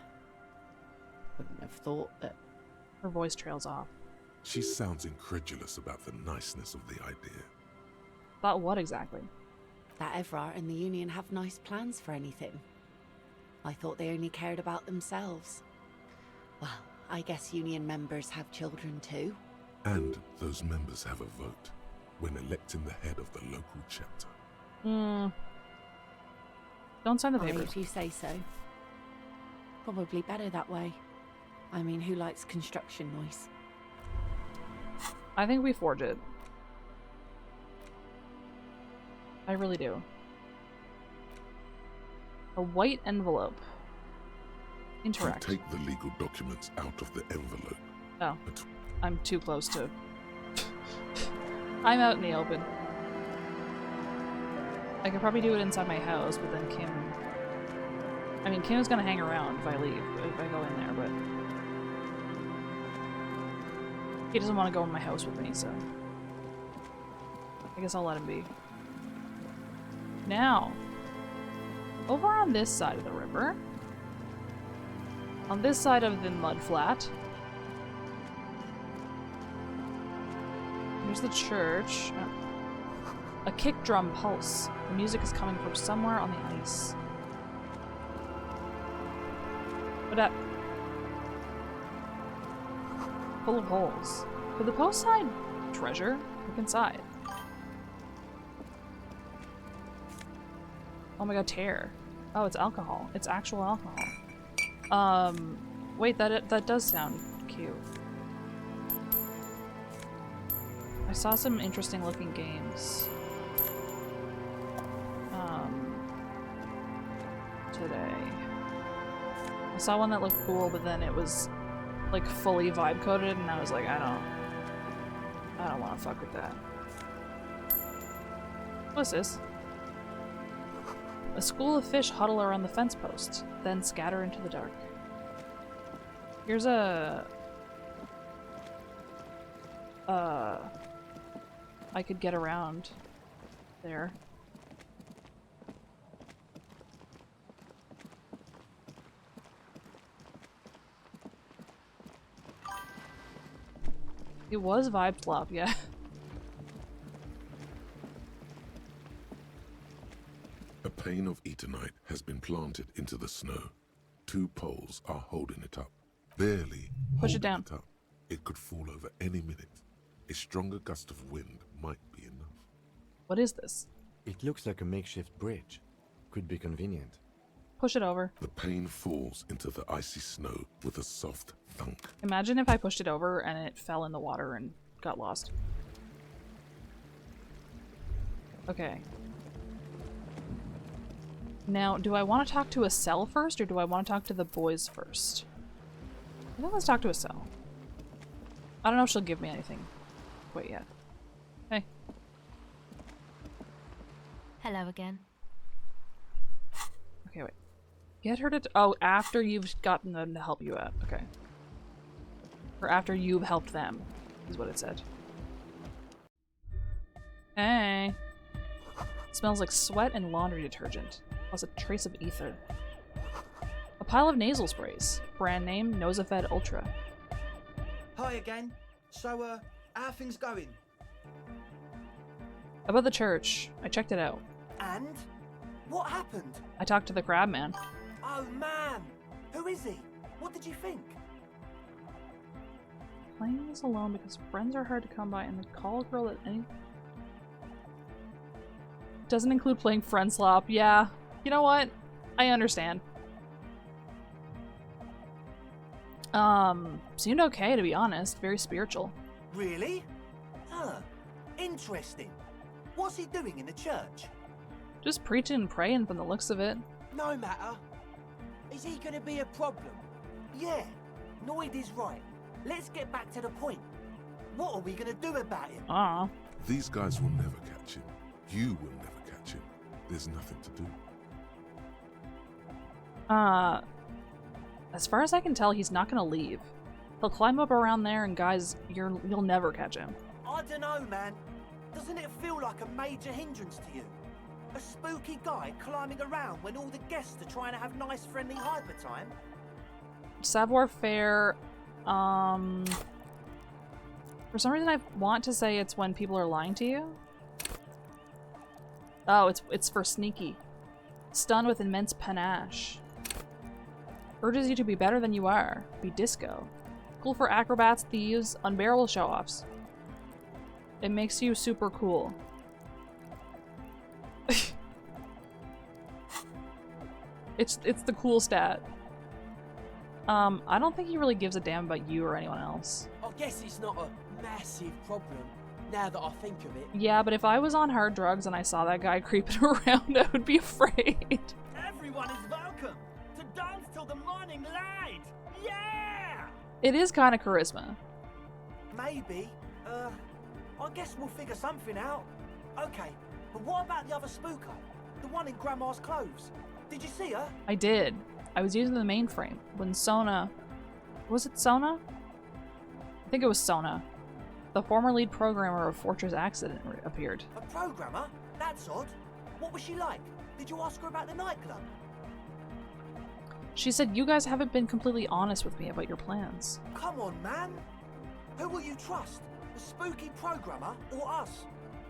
Wouldn't have thought that... Her voice trails off. She sounds incredulous about the niceness of the idea. About what exactly? That Everard and the Union have nice plans for anything. I thought they only cared about themselves. Well, I guess Union members have children too. And those members have a vote when electing the head of the local chapter. Don't sign the Fine, papers. if you say so. Probably better that way. I mean, who likes construction noise? I think we forge it. I really do. A white envelope. Interact. You take the legal documents out of the envelope. Oh. I'm too close to... I'm out in the open. I could probably do it inside my house, but then Kim... I mean, Kim's gonna hang around if I leave, if I go in there, but... He doesn't want to go in my house with me, so... I guess I'll let him be. Now, over on this side of the river, on this side of the mud flat, here's the church. A kick drum pulse. The music is coming from somewhere on the ice. What up? Full of holes. Could the post side treasure? Look inside. Oh my god, tear. Oh, it's alcohol. It's actual alcohol. Wait, that does sound cute. I saw some interesting looking games. Today. I saw one that looked cool, but then it was like fully vibe coded, and I was like, I don't want to fuck with that. What's this? A school of fish huddle around the fence post, then scatter into the dark. Here's a... I could get around there. It was vibe flop, yeah. A pane of eternite has been planted into the snow. 2 poles are holding it up. Barely Push it down. up. It could fall over any minute. A stronger gust of wind might be enough. What is this? It looks like a makeshift bridge. Could be convenient. Push it over. The pane falls into the icy snow with a soft thunk. Imagine if I pushed it over and it fell in the water and got lost. Okay. Now, do I want to talk to a cell first, or do I want to talk to the boys first? I think let's talk to a cell. I don't know if she'll give me anything quite yet. Hey. Hello again. Okay, wait. Get her to... oh, after you've gotten them to help you out. Okay. Or after you've helped them, is what it said. Hey. It smells like sweat and laundry detergent, plus a trace of ether. A pile of nasal sprays. Brand name, Nosafed Ultra. Hi again. So, how are things going? About the church. I checked it out. And? What happened? I talked to the crab man. Oh man! Who is he? What did you think? Playing this alone because friends are hard to come by and the call girl at any... Doesn't include playing friend slop. Yeah. You know what? I understand. Seemed okay, to be honest. Very spiritual. Really? Huh. Interesting. What's he doing in the church? Just preaching and praying from the looks of it. No matter. Is he gonna be a problem? Yeah. Noid is right. Let's get back to the point. What are we gonna do about him? These guys will never catch him. You will never catch him. There's nothing to do. As far as I can tell, he's not gonna leave. He'll climb up around there, and guys, you'll never catch him. I don't know, man. Doesn't it feel like a major hindrance to you? A spooky guy climbing around when all the guests are trying to have nice, friendly hyper time? Savoir faire, for some reason I want to say it's when people are lying to you. Oh, it's for sneaky. Stun with immense panache. Urges you to be better than you are. Be disco. Cool for acrobats, thieves, unbearable show-offs. It makes you super cool. It's the cool stat. I don't think he really gives a damn about you or anyone else. I guess it's not a massive problem, now that I think of it. Yeah, but if I was on hard drugs and I saw that guy creeping around, I would be afraid. Everyone is welcome to dance till the morning light! Yeah! It is kind of charisma. Maybe. I guess we'll figure something out. Okay, but what about the other spooker? The one in Grandma's clothes? Did you see her? I did. I was using the mainframe when Sona... Was it Sona? I think it was Sona. The former lead programmer of Fortress Accident appeared. A programmer? That's odd. What was she like? Did you ask her about the nightclub? She said you guys haven't been completely honest with me about your plans. Come on, man. Who will you trust? The spooky programmer or us?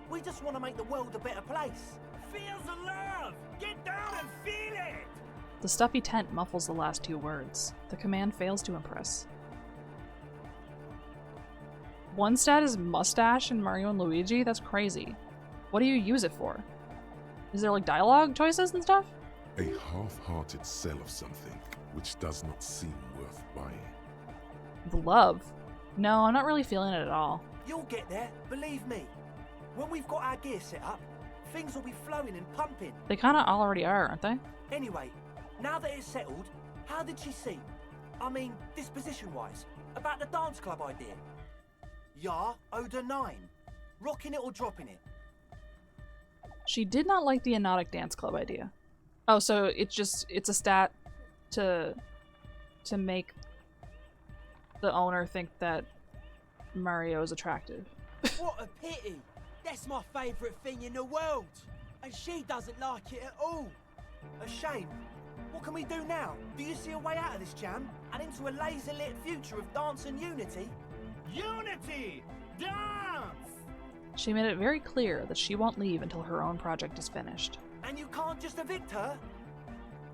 We just want to make the world a better place. Feel the love! Get down and feel it! The stuffy tent muffles the last two words. The command fails to impress. One stat is mustache in Mario and Luigi? That's crazy. What do you use it for? Is there like dialogue choices and stuff? A half-hearted sell of something which does not seem worth buying. The love? No, I'm not really feeling it at all. You'll get there, believe me. When we've got our gear set up, things will be flowing and pumping. They kind of already are, aren't they? Anyway, now that it's settled, how did she seem? I mean, disposition-wise, about the dance club idea. Ja oder nein? Rocking it or dropping it? She did not like the Anotic Dance Club idea. Oh, so it's a stat to make the owner think that Mario is attractive. What a pity! That's my favourite thing in the world! And she doesn't like it at all! A shame. What can we do now? Do you see a way out of this jam? And into a laser-lit future of dance and unity? Unity! Dance! She made it very clear that she won't leave until her own project is finished. And you can't just evict her?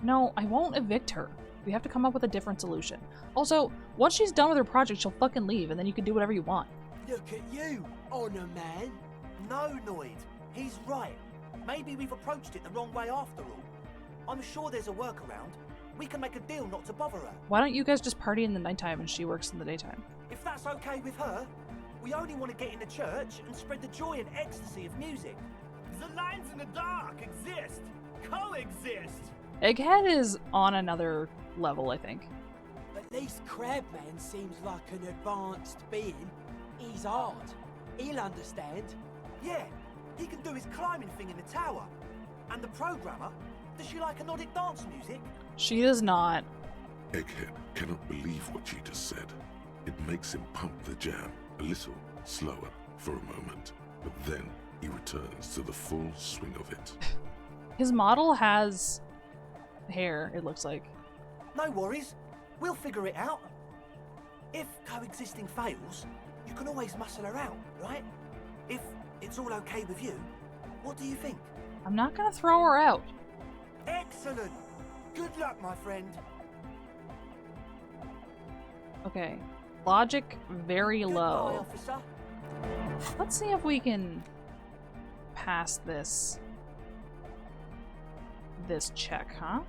No, I won't evict her. We have to come up with a different solution. Also, once she's done with her project, she'll fucking leave, and then you can do whatever you want. Look at you, honor man. No, Noid. He's right. Maybe we've approached it the wrong way after all. I'm sure there's a workaround. We can make a deal not to bother her. Why don't you guys just party in the nighttime and she works in the daytime? If that's okay with her, we only want to get in the church and spread the joy and ecstasy of music. The lines in the dark exist. Coexist. Egghead is on another level, I think. At least Crabman seems like an advanced being. He's hard. He'll understand. Yeah, he can do his climbing thing in the tower. And the programmer, does she like Nordic dance music? She does not. Egghead cannot believe what she just said. It makes him pump the jam a little slower for a moment, but then he returns to the full swing of it. His model has hair, it looks like. No worries. We'll figure it out. If coexisting fails, you can always muscle her out, right? If it's all okay with you, what do you think? I'm not gonna throw her out. Excellent. Good luck, my friend. Okay. Logic very low. Goodbye, officer. Let's see if we can pass this check, huh?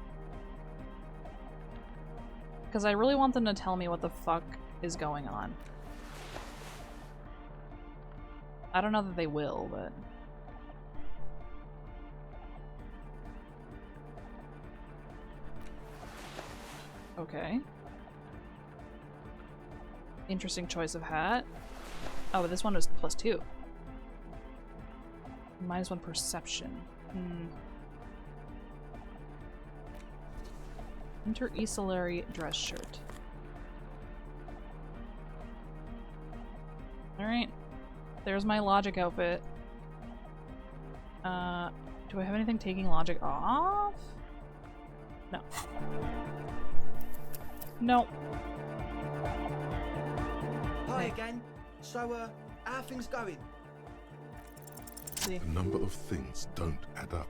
Because I really want them to tell me what the fuck is going on. I don't know that they will, but... Okay. Interesting choice of hat. Oh, but this one was +2. -1 perception. Inter-Esolary dress shirt. Alright. There's my logic outfit. Do I have anything taking logic off? No. No. Hi again. So, how are things going? See. A number of things don't add up.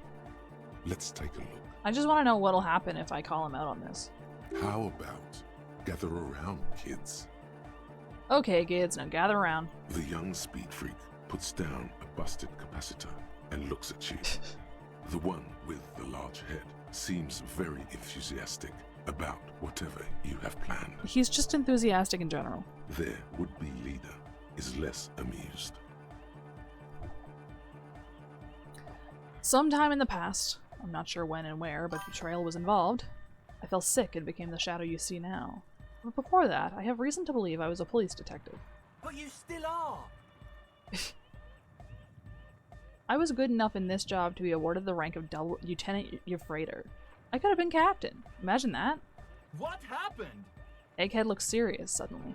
Let's take a look. I just want to know what'll happen if I call him out on this. How about gather around, kids? Okay, kids, now gather around. The young speed freak puts down a busted capacitor and looks at you. The one with the large head seems very enthusiastic about whatever you have planned. He's just enthusiastic in general. Their would-be leader is less amused. Sometime in the past, I'm not sure when and where, but betrayal was involved. I fell sick and became the shadow you see now. But before that, I have reason to believe I was a police detective. But you still are! I was good enough in this job to be awarded the rank of Lieutenant Euphrator. I could have been captain. Imagine that. What happened? Egghead looks serious suddenly.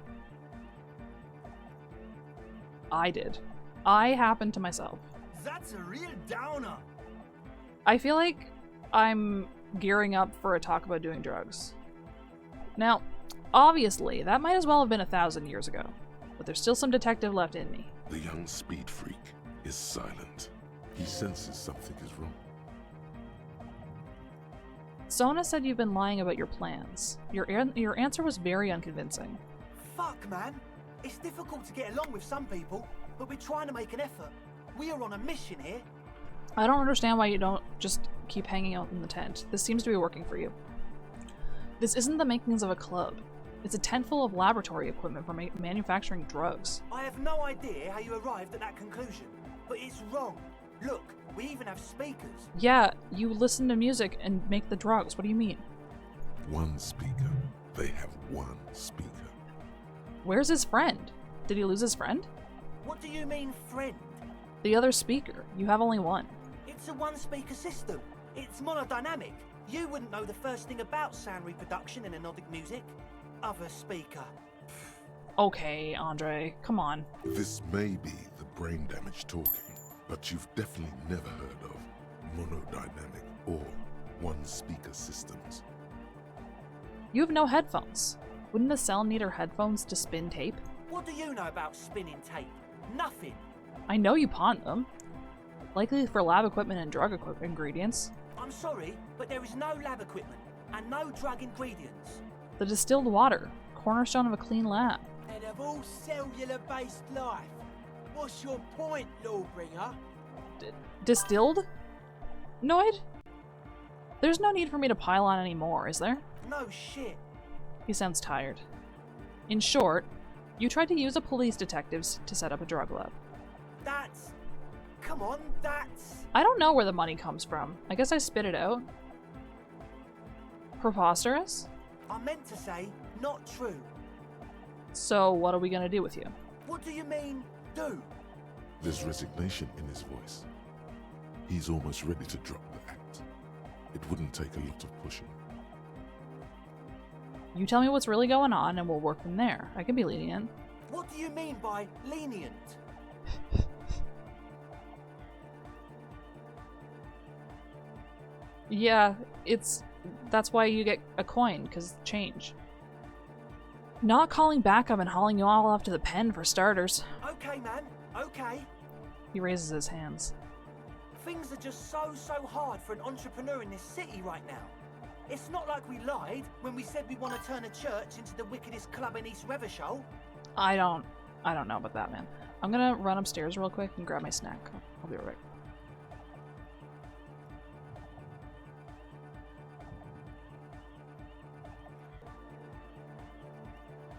I did. I happened to myself. That's a real downer. I feel like I'm gearing up for a talk about doing drugs. Now, obviously, that might as well have been 1,000 years ago, but there's still some detective left in me. The young speed freak is silent. He senses something is wrong. Sona said you've been lying about your plans. Your answer was very unconvincing. Fuck, man. It's difficult to get along with some people, but we're trying to make an effort. We are on a mission here. I don't understand why you don't just keep hanging out in the tent. This seems to be working for you. This isn't the makings of a club. It's a tent full of laboratory equipment for manufacturing drugs. I have no idea how you arrived at that conclusion, but it's wrong. Look, we even have speakers. Yeah, you listen to music and make the drugs. What do you mean? One speaker. They have one speaker. Where's his friend? Did he lose his friend? What do you mean, friend? The other speaker. You have only one. It's a one-speaker system. It's monodynamic. You wouldn't know the first thing about sound reproduction in anodic music. Other speaker. Okay, Andre, come on. This may be the brain damage talking, but you've definitely never heard of monodynamic or one-speaker systems. You have no headphones. Wouldn't the cell need her headphones to spin tape? What do you know about spinning tape? Nothing. I know you pawned them. Likely for lab equipment and drug ingredients. I'm sorry, but there is no lab equipment and no drug ingredients. The distilled water, cornerstone of a clean lab. And of all cellular-based life, what's your point, Lawbringer? Distilled? Noid? There's no need for me to pile on anymore, is there? No shit. He sounds tired. In short, you tried to use a police detectives to set up a drug lab. That's... Come on, that's... I don't know where the money comes from. I guess I spit it out. Preposterous? I meant to say, not true. So what are we gonna do with you? What do you mean, do? There's resignation in his voice. He's almost ready to drop the act. It wouldn't take a lot of pushing. You tell me what's really going on and we'll work from there. I can be lenient. What do you mean by lenient? Yeah, that's why you get a coin, because change. Not calling backup and hauling you all off to the pen for starters. Okay, man, okay. He raises his hands. Things are just so hard for an entrepreneur in this city right now. It's not like we lied when we said we want to turn a church into the wickedest club in East Revershaw. I don't know about that, man. I'm gonna run upstairs real quick and grab my snack. I'll be right back.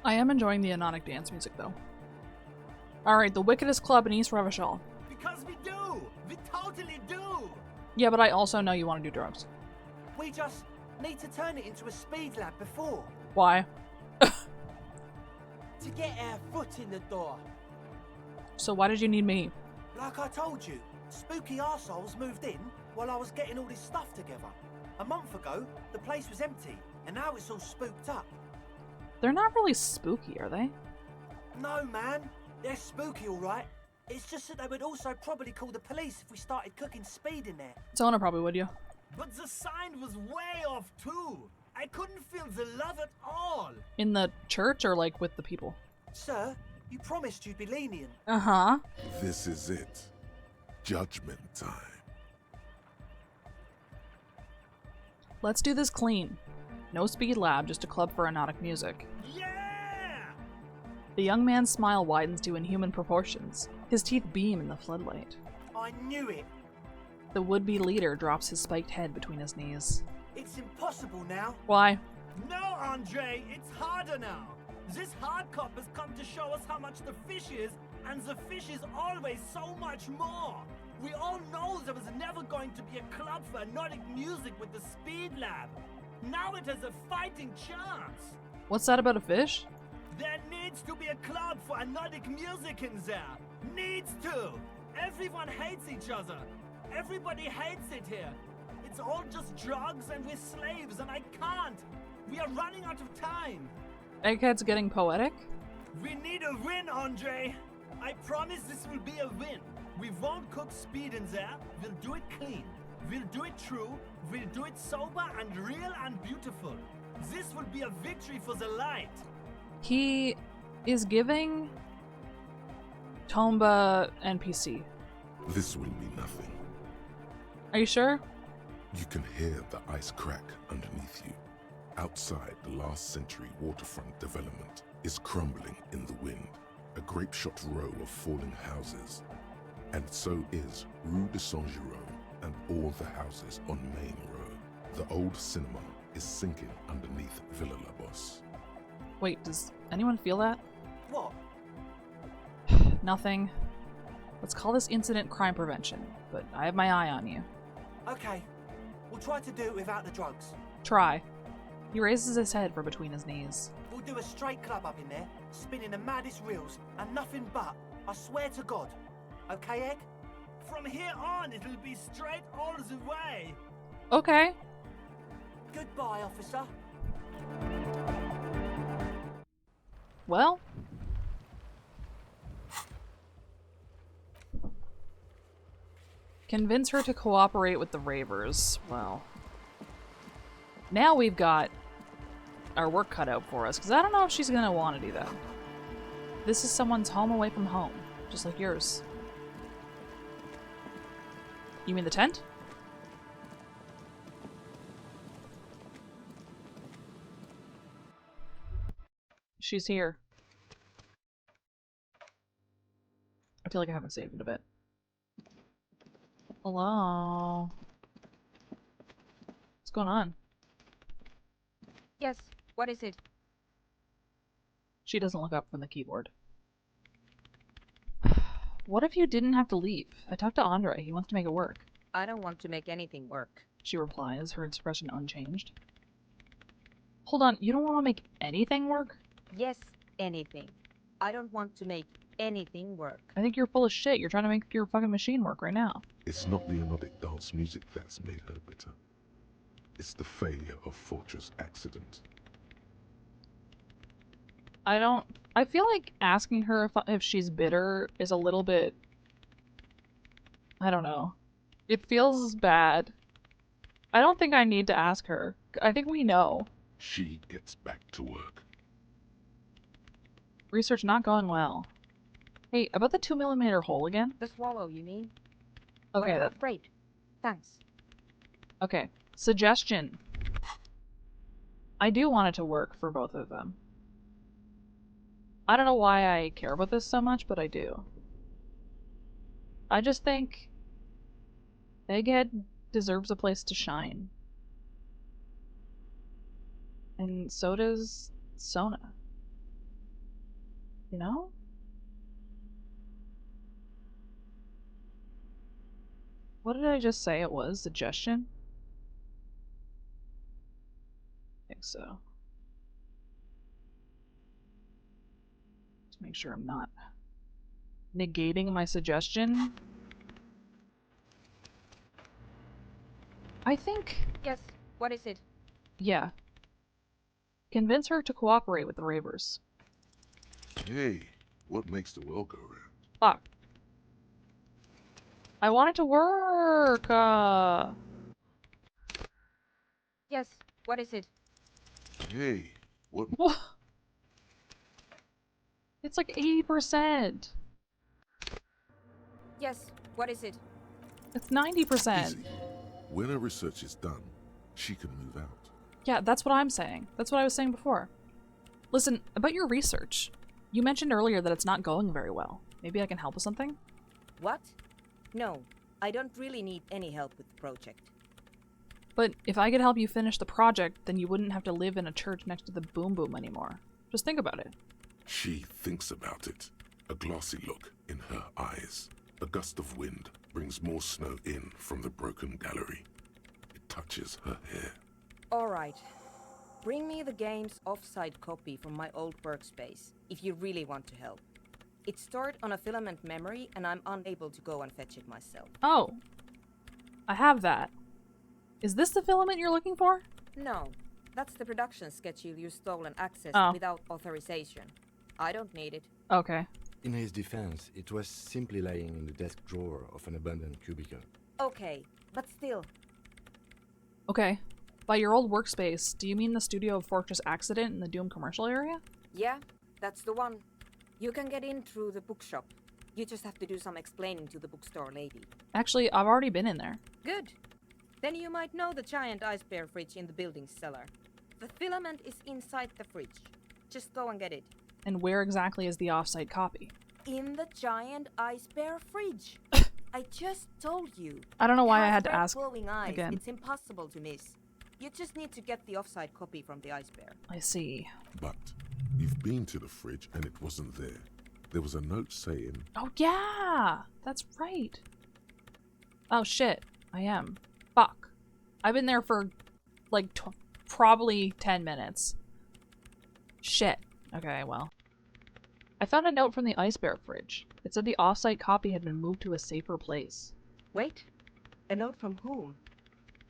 I am enjoying the Anonic dance music, though. Alright, the wickedest club in East Revershaw. Because we do! We totally do! Yeah, but I also know you want to do drugs. We just need to turn it into a speed lab before. Why? To get our foot in the door. So why did you need me? Like I told you, spooky arseholes moved in while I was getting all this stuff together. A month ago, the place was empty, and now it's all spooked up. They're not really spooky, are they? No, man. They're spooky, all right. It's just that they would also probably call the police if we started cooking speed in there. Sona probably would, you. But the sign was way off, too. I couldn't feel the love at all. In the church or, like, with the people? Sir, you promised you'd be lenient. Uh-huh. This is it. Judgment time. Let's do this clean. No speed lab, just a club for Anonic music. Yeah! The young man's smile widens to inhuman proportions. His teeth beam in the floodlight. I knew it. The would-be leader drops his spiked head between his knees. It's impossible now. Why? No, Andre, it's harder now. This hard cop has come to show us how much the fish is, and the fish is always so much more. We all know there was never going to be a club for Nordic music with the Speed Lab. Now it has a fighting chance. What's that about a fish? There needs to be a club for Nordic music in there. Needs to. Everyone hates each other. Everybody hates it here. It's all just drugs and we're slaves and I can't. We are running out of time. Egghead's getting poetic? We need a win, Andre. I promise this will be a win. We won't cook speed in there. We'll do it clean. We'll do it true. We'll do it sober and real and beautiful. This will be a victory for the light. He is giving Tomba NPC. This will be nothing. Are you sure? You can hear the ice crack underneath you. Outside, the last century waterfront development is crumbling in the wind. A grape-shot row of falling houses. And so is Rue de Saint-Jérôme and all the houses on Main Road. The old cinema is sinking underneath Villa La Bosse. Wait, does anyone feel that? What? Nothing. Let's call this incident crime prevention, but I have my eye on you. Okay. We'll try to do it without the drugs. Try. He raises his head from between his knees. We'll do a straight club up in there, spinning the maddest reels, and nothing but. I swear to God. Okay, Egg? From here on, it'll be straight all the way. Okay. Goodbye, officer. Well. Convince her to cooperate with the Ravers. Well. Now we've got our work cut out for us, because I don't know if she's going to want to do that. This is someone's home away from home, just like yours. You mean the tent? She's here. I feel like I haven't saved it a bit. Hello? What's going on? Yes, what is it? She doesn't look up from the keyboard. What if you didn't have to leave? I talked to Andre. He wants to make it work. I don't want to make anything work. She replies, her expression unchanged. Hold on, you don't want to make anything work? Yes, anything. I don't want to make anything work. I think you're full of shit. You're trying to make your fucking machine work right now. It's not the erotic dance music that's made her bitter. It's the failure of Fortress accident. I feel like asking her if she's bitter is a little bit... I don't know. It feels bad. I don't think I need to ask her. I think we know. She gets back to work. Research not going well. Hey, about the 2mm hole again? The swallow, you mean? Okay, that's great. Thanks. Okay. Suggestion. I do want it to work for both of them. I don't know why I care about this so much, but I do. I just think Egghead deserves a place to shine. And so does Sona. You know? What did I just say it was? Suggestion? I think so. Just make sure I'm not negating my suggestion. I think... Yes, what is it? Yeah. Convince her to cooperate with the Ravers. Hey, what makes the world go round? Fuck. I want it to work! Yes, what is it? Hey, what... It's like 80%! Yes, what is it? It's 90%! Easy. When her research is done, she can move out. Yeah, that's what I'm saying. That's what I was saying before. Listen, about your research. You mentioned earlier that it's not going very well. Maybe I can help with something? What? No, I don't really need any help with the project. But if I could help you finish the project, then you wouldn't have to live in a church next to the Boom Boom anymore. Just think about it. She thinks about it, a glassy look in her eyes. A gust of wind brings more snow in from the broken gallery. It touches her hair. All right. Bring me the game's offsite copy from my old workspace, if you really want to help. It's stored on a filament memory, and I'm unable to go and fetch it myself. Oh. I have that. Is this the filament you're looking for? No. That's the production schedule you stole and accessed Oh. without authorization. I don't need it. Okay. In his defense, it was simply lying in the desk drawer of an abandoned cubicle. Okay, but still. Okay. By your old workspace, do you mean the studio of Fortress Accident in the Doom commercial area? Yeah, that's the one. You can get in through the bookshop. You just have to do some explaining to the bookstore lady. Actually, I've already been in there. Good. Then you might know the giant ice bear fridge in the building's cellar. The filament is inside the fridge. Just go and get it. And where exactly is the offsite copy? In the giant ice bear fridge. I just told you. I don't know why It I has had to red ask glowing eyes. again. It's impossible to miss. You just need to get the offsite copy from the ice bear. I see. But you've been to the fridge and it wasn't there. There was a note saying... Oh yeah! That's right. Oh shit. I am. Fuck. I've been there for like probably 10 minutes. Shit. Okay, well. I found a note from the ice bear fridge. It said the offsite copy had been moved to a safer place. Wait. A note from whom?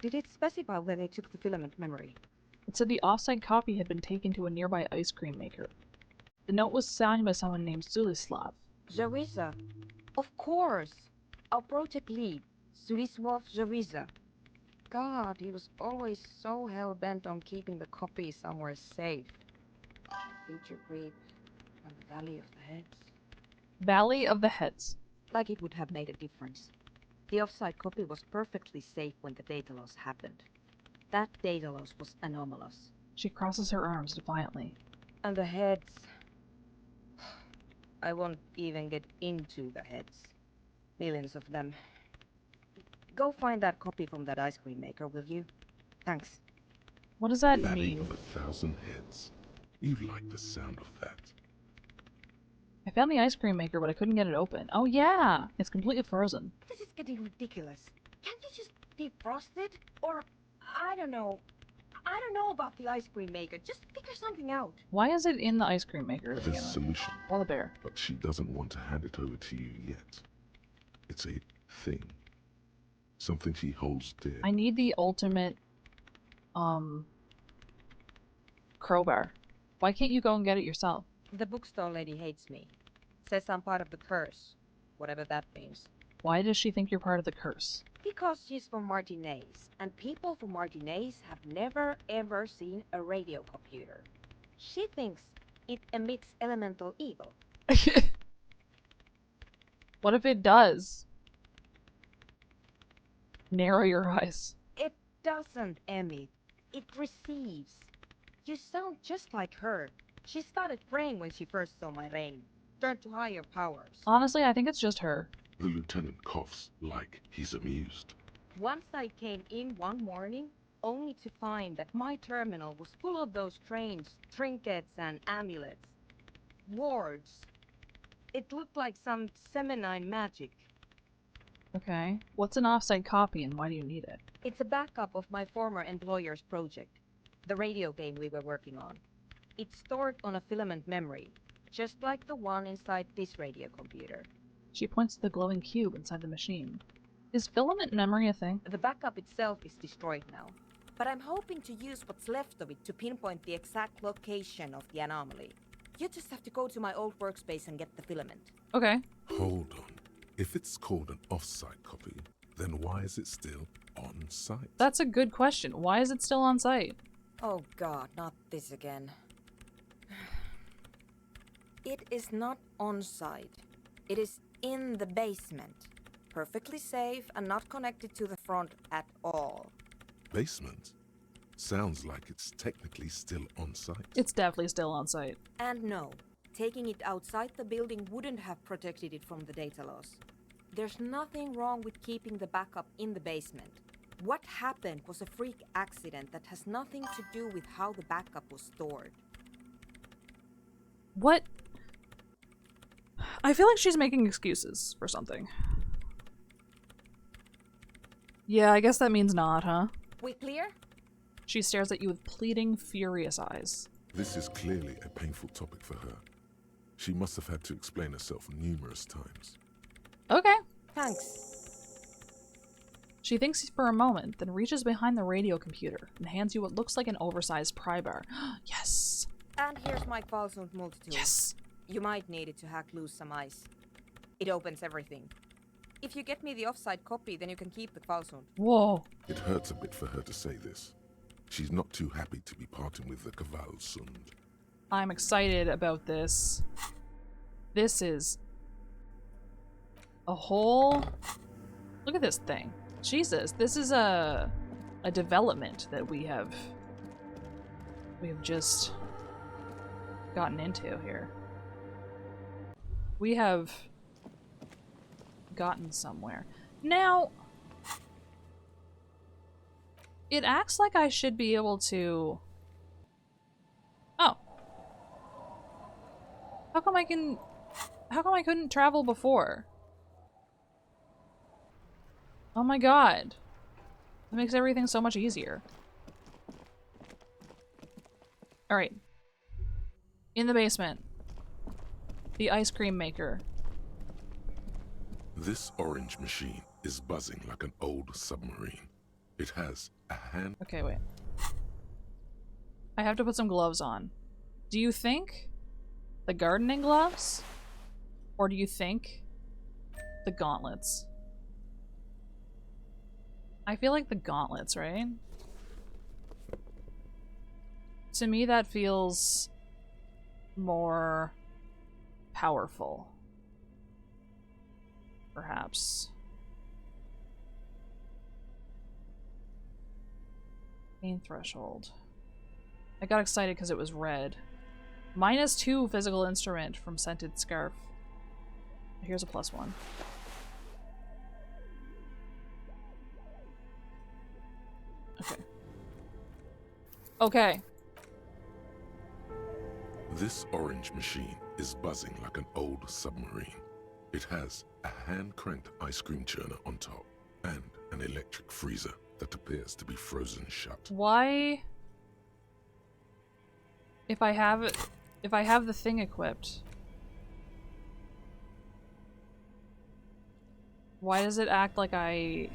Did it specify where they took the filament memory? It said the offsite copy had been taken to a nearby ice cream maker. The note was signed by someone named Zulislav. Zawiza. Of course. Our project lead, Zulislav Zawiza. God, he was always so hell-bent on keeping the copy somewhere safe. Feature creep and the Valley of the Heads. Valley of the Heads. Like it would have made a difference. The offsite copy was perfectly safe when the data loss happened. That data loss was anomalous. She crosses her arms defiantly. And the heads... I won't even get into the heads. Millions of them. Go find that copy from that ice cream maker, will you? Thanks. What does that Valley mean? of 1,000 heads. You like the sound of that. I found the ice cream maker, but I couldn't get it open. Oh yeah! It's completely frozen. This is getting ridiculous. Can't you just defrost it? Or, I don't know. I don't know about the ice cream maker. Just figure something out. Why is it in the ice cream maker? There's a solution. Or the bear. But she doesn't want to hand it over to you yet. It's a thing. Something she holds dear. I need the ultimate, crowbar. Why can't you go and get it yourself? The bookstore lady hates me. Says I'm part of the curse. Whatever that means. Why does she think you're part of the curse? Because she's from Martinez, and people from Martinez have never ever seen a radio computer. She thinks it emits elemental evil. What if it does? Narrow your eyes. It doesn't emit. It receives. You sound just like her. She started praying when she first saw my ring. Turned to higher powers. Honestly, I think it's just her. The lieutenant coughs like he's amused. Once I came in one morning, only to find that my terminal was full of those strange trinkets and amulets. Wards. It looked like some Semenine magic. Okay. What's an offsite copy and why do you need it? It's a backup of my former employer's project, the radio game we were working on. It's stored on a filament memory, just like the one inside this radio computer. She points to the glowing cube inside the machine. Is filament memory a thing? The backup itself is destroyed now, but I'm hoping to use what's left of it to pinpoint the exact location of the anomaly. You just have to go to my old workspace and get the filament. Okay. Hold on. If it's called an off-site copy, then why is it still on site? That's a good question. Why is it still on site? Oh god, not this again. It is not on site. It is in the basement. Perfectly safe and not connected to the front at all. Basement? Sounds like it's technically still on site. It's definitely still on site. And no, taking it outside the building wouldn't have protected it from the data loss. There's nothing wrong with keeping the backup in the basement. What happened was a freak accident that has nothing to do with how the backup was stored. What? I feel like she's making excuses for something. Yeah, I guess that means not, huh? We clear? She stares at you with pleading, furious eyes. This is clearly a painful topic for her. She must have had to explain herself numerous times. Okay. Thanks. She thinks for a moment, then reaches behind the radio computer and hands you what looks like an oversized pry bar. Yes! And here's my Kvalsund multitool. Yes! You might need it to hack loose some ice. It opens everything. If you get me the offside copy, then you can keep the Kvalsund. Whoa. It hurts a bit for her to say this. She's not too happy to be parting with the Kvalsund. I'm excited about this. This is a whole... Look at this thing. Jesus, this is a development that we have just gotten into here. We have gotten somewhere. Now, it acts like I should be able to... Oh. How come I couldn't travel before? Oh my god. That makes everything so much easier. Alright. In the basement. The ice cream maker. This orange machine is buzzing like an old submarine. It has a hand... Okay, wait. I have to put some gloves on. Do you think the gardening gloves? Or do you think the gauntlets? I feel like the gauntlets, right? To me, that feels more powerful. Perhaps. Pain threshold. I got excited because it was red. -2 physical instrument from scented scarf. Here's a +1. Okay. Okay. This orange machine is buzzing like an old submarine. It has a hand-cranked ice cream churner on top and an electric freezer that appears to be frozen shut. Why? If I have the thing equipped, why does it act like I...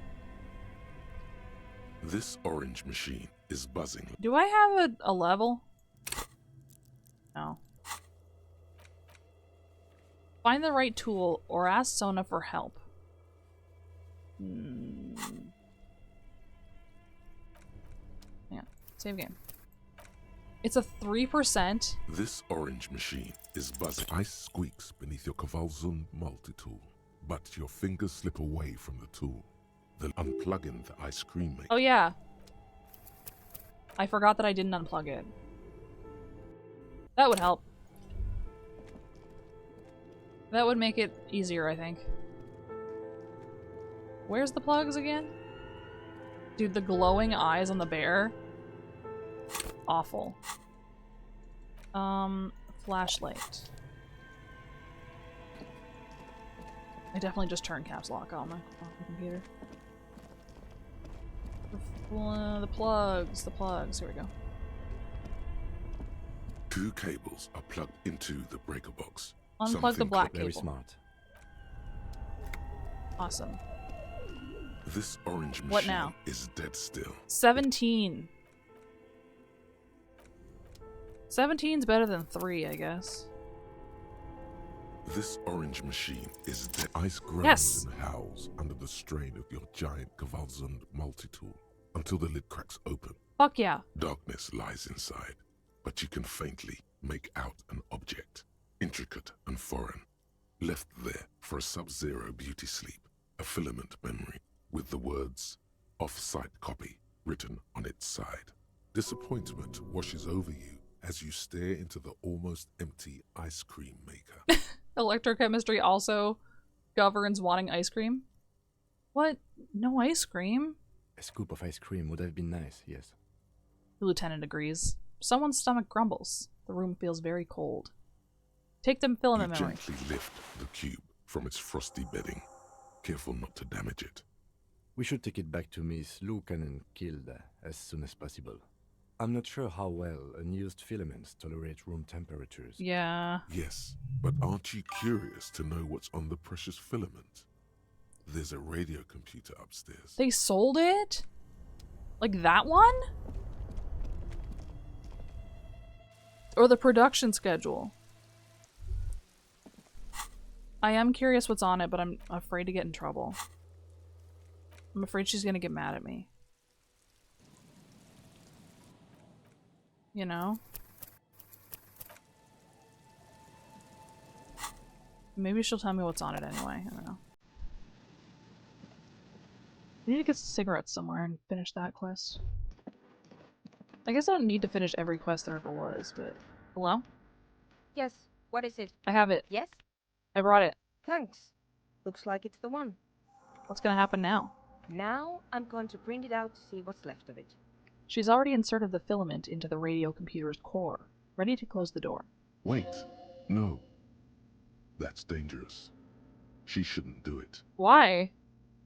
This orange machine is buzzing. Do I have a level? No. Find the right tool or ask Sona for help. Yeah, save game. It's a 3%. This orange machine is buzzing. Ice squeaks beneath your Kvalsund multi-tool, but your fingers slip away from the tool. Then unplugging the ice cream maker. Oh yeah. I forgot that I didn't unplug it. That would help. That would make it easier, I think. Where's the plugs again? Dude, the glowing eyes on the bear? Awful. Flashlight. I definitely just turned caps lock on my computer. The plugs, here we go. 2 cables are plugged into the breaker box. Unplug the black cable. Very smart. Awesome. This orange machine What now? is dead still. 17. 17's better than 3, I guess. This orange machine is dead. Ice groans Yes. and howls under the strain of your giant Kvalsund multi-tool until the lid cracks open. Fuck yeah. Darkness lies inside, but you can faintly make out an object, intricate and foreign, left there for a sub-zero beauty sleep, a filament memory with the words "off-site copy" written on its side. Disappointment washes over you as you stare into the almost empty ice cream maker. Electrochemistry also governs wanting ice cream? What? No ice cream? A scoop of ice cream would have been nice, yes. The lieutenant agrees. Someone's stomach grumbles. The room feels very cold. Take them filament You memory. gently lift the cube from its frosty bedding, careful not to damage it. We should take it back to Miss Lucan and killed as soon as possible. I'm not sure how well unused filaments tolerate room temperatures. Yeah. Yes, but aren't you curious to know what's on the precious filament? There's a radio computer upstairs. They sold it? Like that one? Or the production schedule? I am curious what's on it, but I'm afraid to get in trouble. I'm afraid she's gonna get mad at me. You know? Maybe she'll tell me what's on it anyway. I don't know. I need to get cigarettes somewhere and finish that quest. I guess I don't need to finish every quest there ever was, but... Hello? Yes, what is it? I have it. Yes? I brought it. Thanks. Looks like it's the one. What's gonna happen now? Now I'm going to print it out to see what's left of it. She's already inserted the filament into the radio computer's core, ready to close the door. Wait, no. That's dangerous. She shouldn't do it. Why?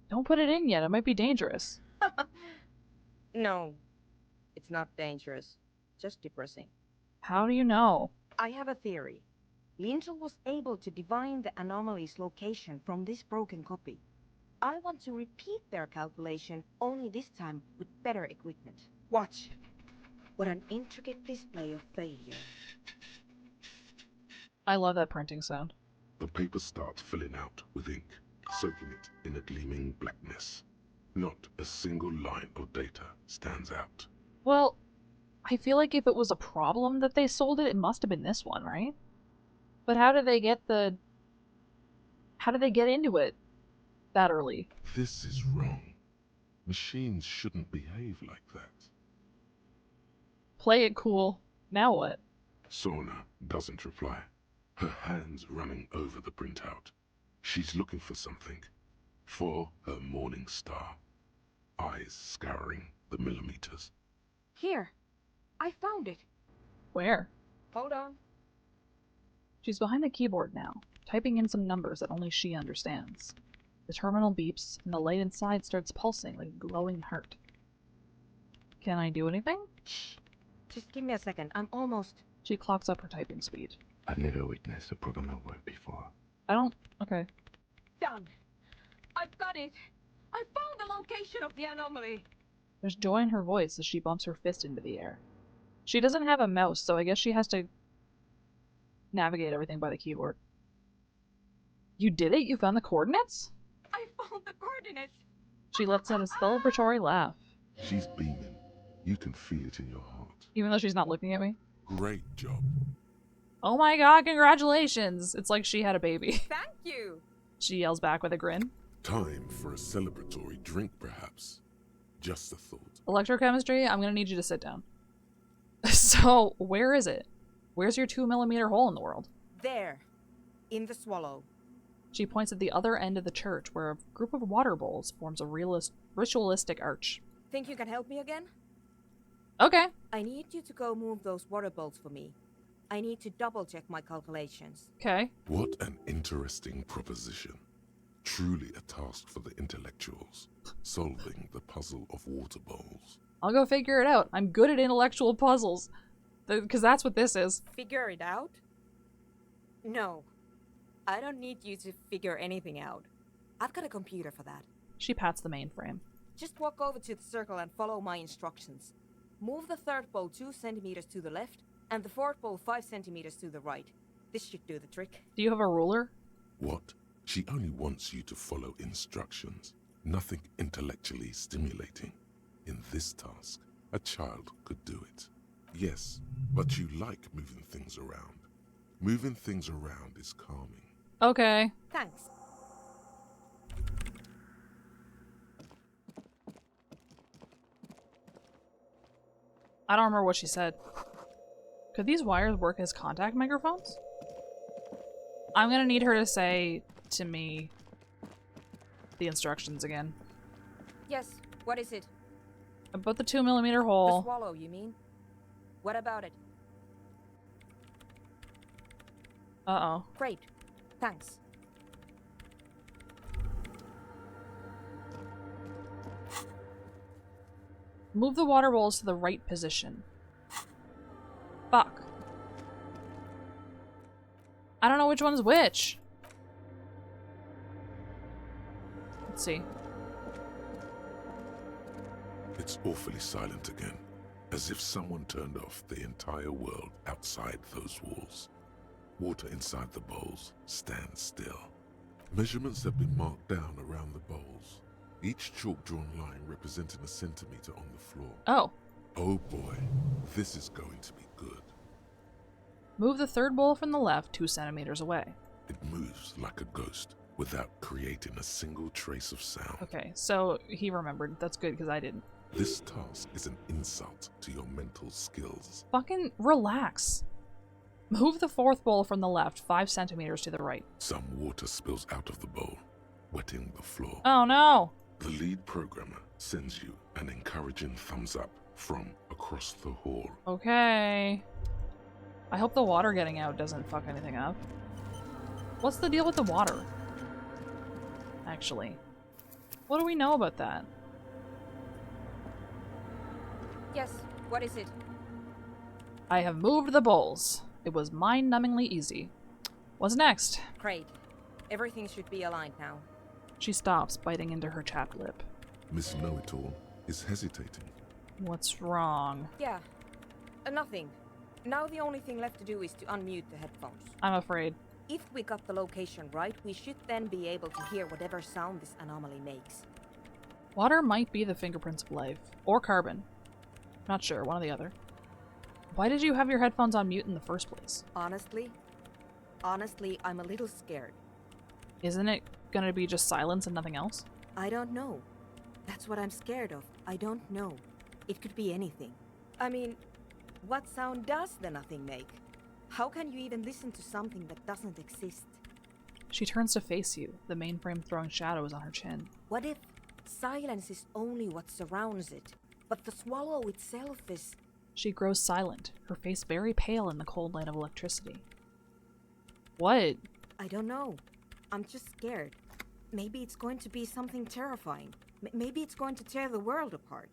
Don't put it in yet, it might be dangerous. No, it's not dangerous. Just depressing. How do you know? I have a theory. Lintel was able to divine the anomaly's location from this broken copy. I want to repeat their calculation, only this time with better equipment. Watch. What an intricate display of failure. I love that printing sound. The paper starts filling out with ink, soaking it in a gleaming blackness. Not a single line of data stands out. Well, I feel like if it was a problem that they sold it, it must have been this one, right? But how did they get the... How did they get into it that early? This is wrong. Machines shouldn't behave like that. Play it cool. Now what? Sorna doesn't reply, her hands running over the printout. She's looking for something. For her morning star. Eyes scouring the millimeters. Here. I found it. Where? Hold on. She's behind the keyboard now, typing in some numbers that only she understands. The terminal beeps, and the light inside starts pulsing like a glowing heart. Can I do anything? Shh. Just give me a second. I'm almost... She clocks up her typing speed. I've never witnessed a programmer work before. I don't... Okay. Done. I've got it. I found the location of the anomaly. There's joy in her voice as she bumps her fist into the air. She doesn't have a mouse, so I guess she has to navigate everything by the keyboard. You did it? You found the coordinates? I found the coordinates. She lets out a celebratory laugh. She's beaming. You can feel it in your heart. Even though she's not looking at me? Great job. Oh my god, congratulations! It's like she had a baby. Thank you. She yells back with a grin. Time for a celebratory drink, perhaps. Just a thought. Electrochemistry, I'm gonna need you to sit down. So, where is it? Where's your 2mm hole in the world? There. In the swallow. She points at the other end of the church where a group of water bowls forms a ritualistic arch. Think you can help me again? Okay. I need you to go move those water bowls for me. I need to double check my calculations. Okay. What an interesting proposition. Truly a task for the intellectuals, solving the puzzle of water bowls. I'll go figure it out. I'm good at intellectual puzzles. Because that's what this is. Figure it out? No. I don't need you to figure anything out. I've got a computer for that. She pats the mainframe. Just walk over to the circle and follow my instructions. Move the third bowl 2 centimeters to the left, and the fourth bowl 5 centimeters to the right. This should do the trick. Do you have a ruler? What? She only wants you to follow instructions. Nothing intellectually stimulating. In this task, a child could do it. Yes, but you like moving things around. Moving things around is calming. Okay. Thanks. I don't remember what she said. Could these wires work as contact microphones? I'm gonna need her to say to me the instructions again. Yes, what is it? About the 2mm The hole. swallow, you mean? What about it? Uh-oh. Great. Thanks. Move the water bowls to the right position. Fuck. I don't know which one's which. Let's see. It's awfully silent again, as if someone turned off the entire world outside those walls. Water inside the bowls stands still. Measurements have been marked down around the bowls, each chalk-drawn line representing a centimeter on the floor. Oh. Oh boy, this is going to be good. Move the third bowl from the left 2 centimeters away. It moves like a ghost without creating a single trace of sound. Okay, so he remembered. That's good, because I didn't. This task is an insult to your mental skills. Fucking relax. Move the fourth bowl from the left 5 centimeters to the right. Some water spills out of the bowl, wetting the floor. Oh no! The lead programmer sends you an encouraging thumbs up from across the hall. Okay. I hope the water getting out doesn't fuck anything up. What's the deal with the water? Actually. What do we know about that? Yes, what is it? I have moved the bowls. It was mind-numbingly easy. What's next? Great. Everything should be aligned now. She stops, biting into her chapped lip. Miss Know-It-All is hesitating. What's wrong? Yeah. Nothing. Now the only thing left to do is to unmute the headphones. I'm afraid. If we got the location right, we should then be able to hear whatever sound this anomaly makes. Water might be the fingerprints of life. Or carbon. Not sure, one or the other. Why did you have your headphones on mute in the first place? Honestly, I'm a little scared. Isn't it gonna be just silence and nothing else? I don't know. That's what I'm scared of. I don't know. It could be anything. I mean, what sound does the nothing make? How can you even listen to something that doesn't exist? She turns to face you, the mainframe throwing shadows on her chin. What if silence is only what surrounds it, but the swallow itself is... She grows silent, her face very pale in the cold light of electricity. What? I don't know. I'm just scared. Maybe it's going to be something terrifying. Maybe it's going to tear the world apart.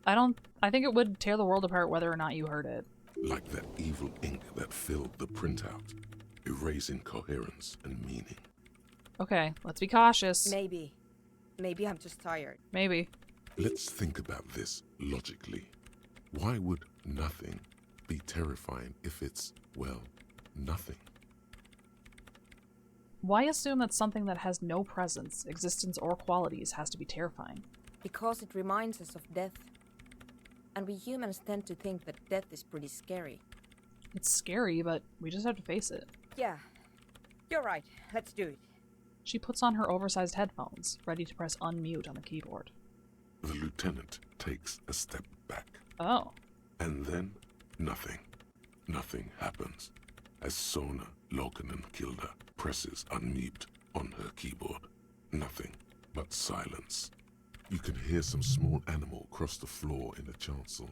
I think it would tear the world apart whether or not you heard it. Like that evil ink that filled the printout, erasing coherence and meaning. Okay, let's be cautious. Maybe. Maybe I'm just tired. Maybe. Let's think about this logically. Why would nothing be terrifying if it's, well, nothing? Why assume that something that has no presence, existence, or qualities has to be terrifying? Because it reminds us of death. And we humans tend to think that death is pretty scary. It's scary, but we just have to face it. Yeah. You're right. Let's do it. She puts on her oversized headphones, ready to press unmute on the keyboard. The lieutenant takes a step back. Oh. And then, nothing. Nothing happens. As Sona Loken Kilda presses unmute on her keyboard. Nothing but silence. You can hear some small animal cross the floor in the chancel.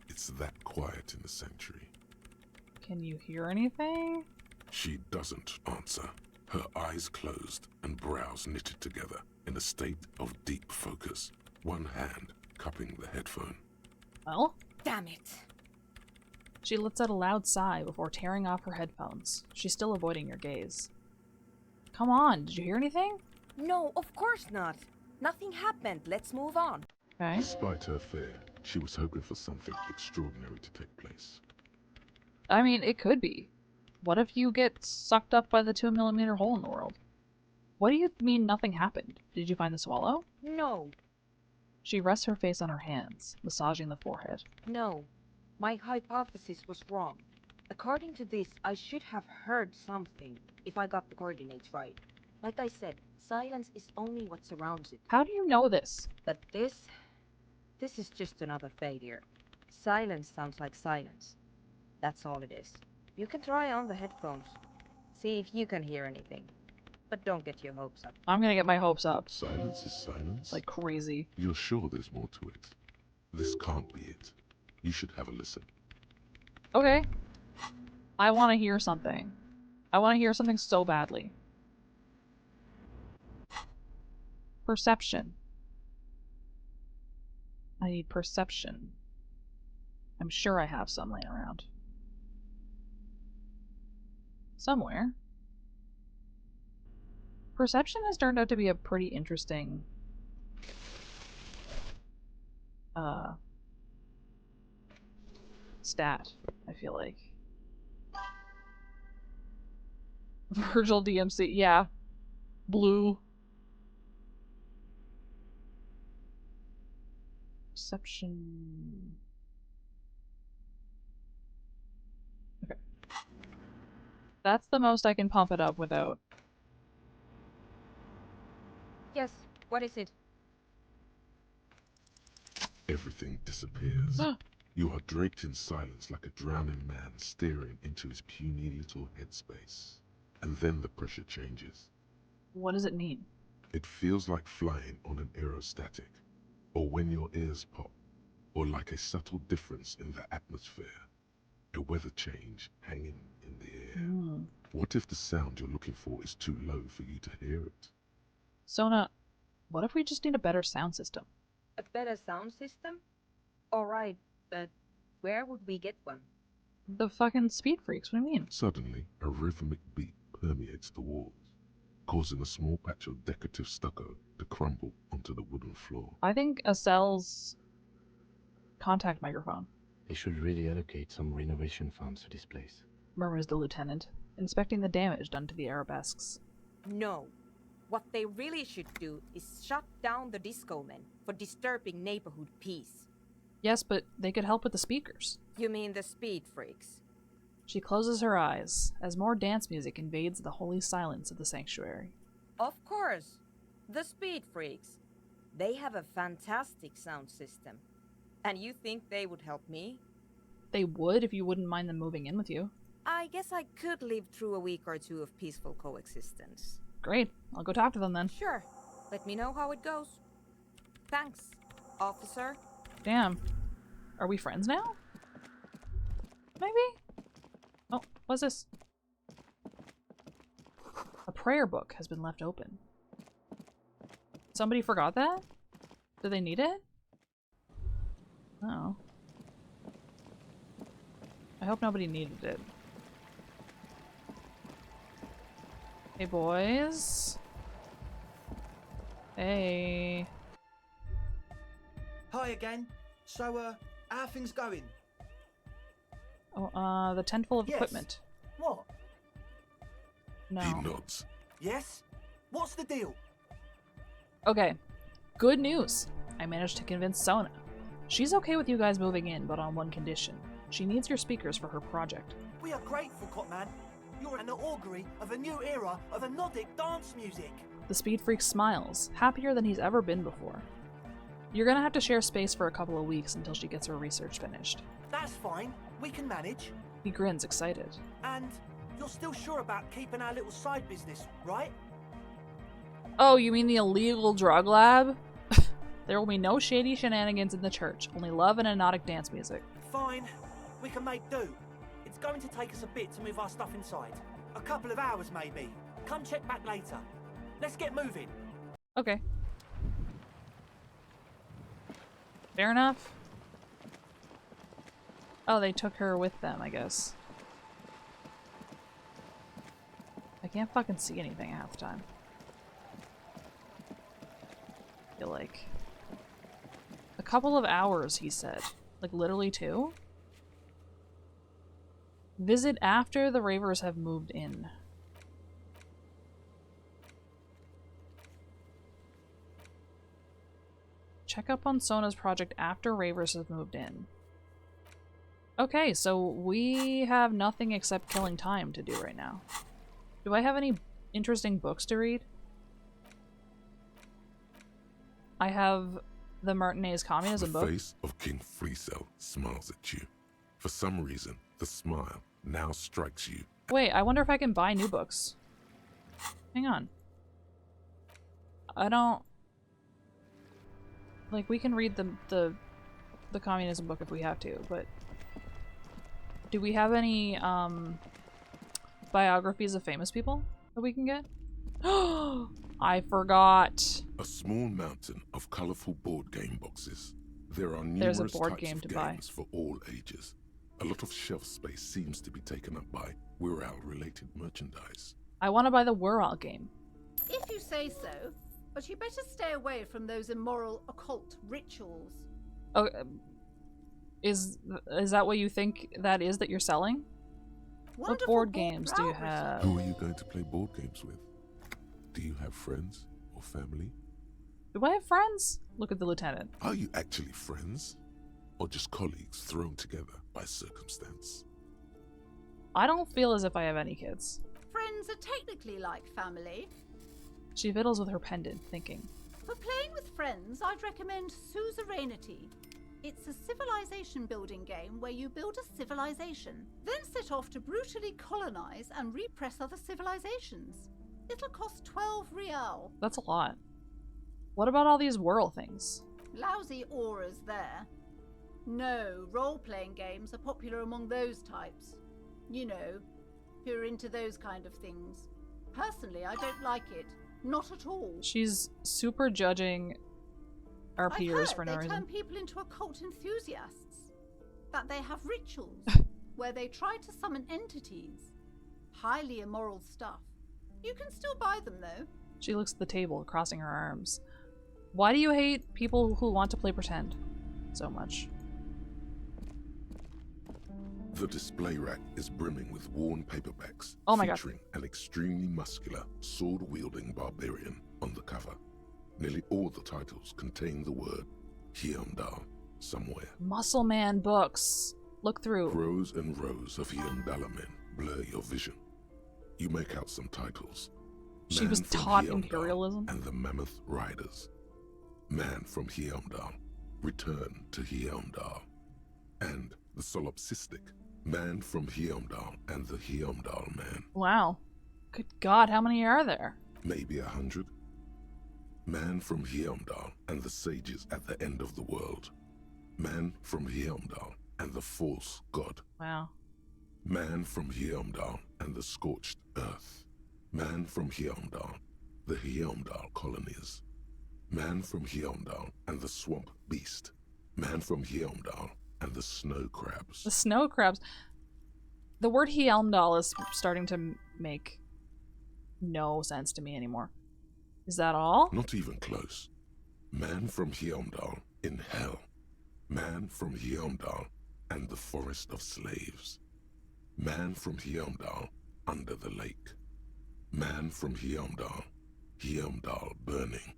It's that quiet in the sanctuary. Can you hear anything? She doesn't answer. Her eyes closed and brows knitted together in a state of deep focus. One hand cupping the headphone. Well? Damn it. She lets out a loud sigh before tearing off her headphones. She's still avoiding your gaze. Come on, did you hear anything? No, of course not. Nothing happened. Let's move on. Okay. Despite her fear, she was hoping for something extraordinary to take place. I mean, it could be. What if you get sucked up by the 2mm hole in the world? What do you mean nothing happened? Did you find the swallow? No. She rests her face on her hands, massaging the forehead. No. My hypothesis was wrong. According to this, I should have heard something if I got the coordinates right. Like I said, silence is only what surrounds it. How do you know this? But this is just another failure. Silence sounds like silence. That's all it is. You can try on the headphones. See if you can hear anything. But don't get your hopes up. I'm gonna get my hopes up. Silence is silence? Like crazy. You're sure there's more to it? This can't be it. You should have a listen. Okay. I want to hear something. I want to hear something so badly. Perception. I need perception. I'm sure I have some laying around. Somewhere. Perception has turned out to be a pretty interesting stat, I feel like. Virgil DMC, yeah. Blue. Perception. Okay. That's the most I can pump it up without. Yes, what is it? Everything disappears. You are draped in silence like a drowning man staring into his puny little headspace. And then the pressure changes. What does it mean? It feels like flying on an aerostatic, or when your ears pop, or like a subtle difference in the atmosphere. A weather change hanging in the air. What if the sound you're looking for is too low for you to hear it? Sona, what if we just need a better sound system? A better sound system? Alright, but where would we get one? The fucking speed freaks, what do you mean? Suddenly, a rhythmic beat permeates the walls, causing a small patch of decorative stucco to crumble onto the wooden floor. I think Estelle's contact microphone. They should really allocate some renovation funds to this place, murmurs the lieutenant, inspecting the damage done to the arabesques. No. What they really should do is shut down the disco men for disturbing neighborhood peace. Yes, but they could help with the speakers. You mean the speed freaks? She closes her eyes as more dance music invades the holy silence of the sanctuary. Of course. The speed freaks. They have a fantastic sound system. And you think they would help me? They would if you wouldn't mind them moving in with you. I guess I could live through a week or two of peaceful coexistence. Great. I'll go talk to them then. Sure. Let me know how it goes. Thanks, officer. Damn. Are we friends now? Maybe? Oh, what's this? A prayer book has been left open. Somebody forgot that? Do they need it? Oh. I hope nobody needed it. Hey, boys. Hey. Hi again. So, how are things going? Oh, the tent full of Yes. equipment. What? No. He nods. Yes? What's the deal? Okay. Good news. I managed to convince Sona. She's okay with you guys moving in, but on one condition. She needs your speakers for her project. We are grateful, Cotman. You're an augury of a new era of the Nordic dance music. The speed freak smiles, happier than he's ever been before. You're gonna have to share space for a couple of weeks until she gets her research finished. That's fine. We can manage. He grins, excited. And you're still sure about keeping our little side business, right? Oh, you mean the illegal drug lab? There will be no shady shenanigans in the church, only love and hypnotic dance music. Fine. We can make do. It's going to take us a bit to move our stuff inside. A couple of hours, maybe. Come check back later. Let's get moving. Okay. Fair enough. Oh, they took her with them, I guess. I can't fucking see anything half the time. I feel like. A couple of hours, he said. Like, literally 2? Visit after the ravers have moved in. Check up on Sona's project after ravers have moved in. Okay, so we have nothing except killing time to do right now. Do I have any interesting books to read? I have the Martinez Communism book. The face of King Freecell smiles at you. For some reason, the smile now strikes you. Wait, I wonder if I can buy new books. Hang on. I don't... Like, we can read the the communism book if we have to, but do we have any biographies of famous people that we can get? I forgot. A small mountain of colorful board game boxes. There are There's a numerous board types game of to buy. games for all ages. A lot of shelf space seems to be taken up by Wirral-related merchandise. I want to buy the Wirral game. If you say so, but you better stay away from those immoral occult rituals. Oh, is that what you think that is that you're selling? What board games do you have? Who are you going to play board games with? Do you have friends or family? Do I have friends? Look at the lieutenant. Are you actually friends? Or just colleagues thrown together by circumstance? I don't feel as if I have any kids. Friends are technically like family. She fiddles with her pendant, thinking. For playing with friends, I'd recommend Suzerainty. It's a civilization building game where you build a civilization, then set off to brutally colonize and repress other civilizations. It'll cost 12 real. That's a lot. What about all these whirl things? Lousy auras there. No, role-playing games are popular among those types. You know, if you're into those kind of things. Personally, I don't like it. Not at all. She's super judging our peers for no they reason. turn people into occult enthusiasts. That they have rituals where they try to summon entities. Highly immoral stuff. You can still buy them though. She looks at the table, crossing her arms. Why do you hate people who want to play pretend so much? The display rack is brimming with worn paperbacks Oh my God. featuring an extremely muscular, sword-wielding barbarian on the cover. Nearly all the titles contain the word Hyundal somewhere. Muscle Man books. Look through. Rows and rows of Hyundala men blur your vision. You make out some titles. She Man was from taught Hyundal imperialism. And the Mammoth Riders. Man from Hyundal. Return to Hyundal. And the solipsistic Man from Hyundal and the Hyundal Man. Wow. Good God, how many are there? Maybe 100. Man from Hyundal and the sages at the end of the world. Man from Hyundal and the false god. Wow. Man from Hyundal and the scorched earth. Man from Hyundal, the Hyundal colonies. Man from Hyundal and the swamp beast. Man from Hyundal and the snow crabs. The snow crabs. The word Hyundal is starting to make no sense to me anymore. Is that all? Not even close. Man from Hyundal in hell. Man from Hyundal and the forest of slaves. Man from Hyundal under the lake. Man from Hyundal, Hyundal burning.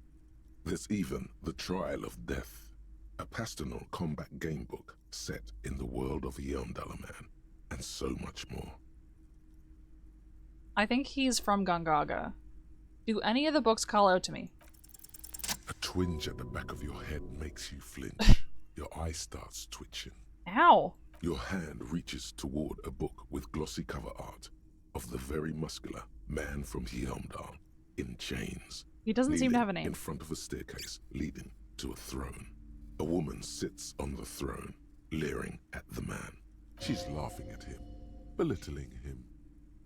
There's even the Trial of Death, a pastoral combat game book set in the world of Hyundalaman, and so much more. I think he's from Gongaga. Do any of the books call out to me? A twinge at the back of your head makes you flinch. Your eye starts twitching. Ow! Your hand reaches toward a book with glossy cover art of the very muscular man from Hyundal in chains. He doesn't seem to have a kneeling name. in front of a staircase leading to a throne. A woman sits on the throne, leering at the man. She's laughing at him, belittling him.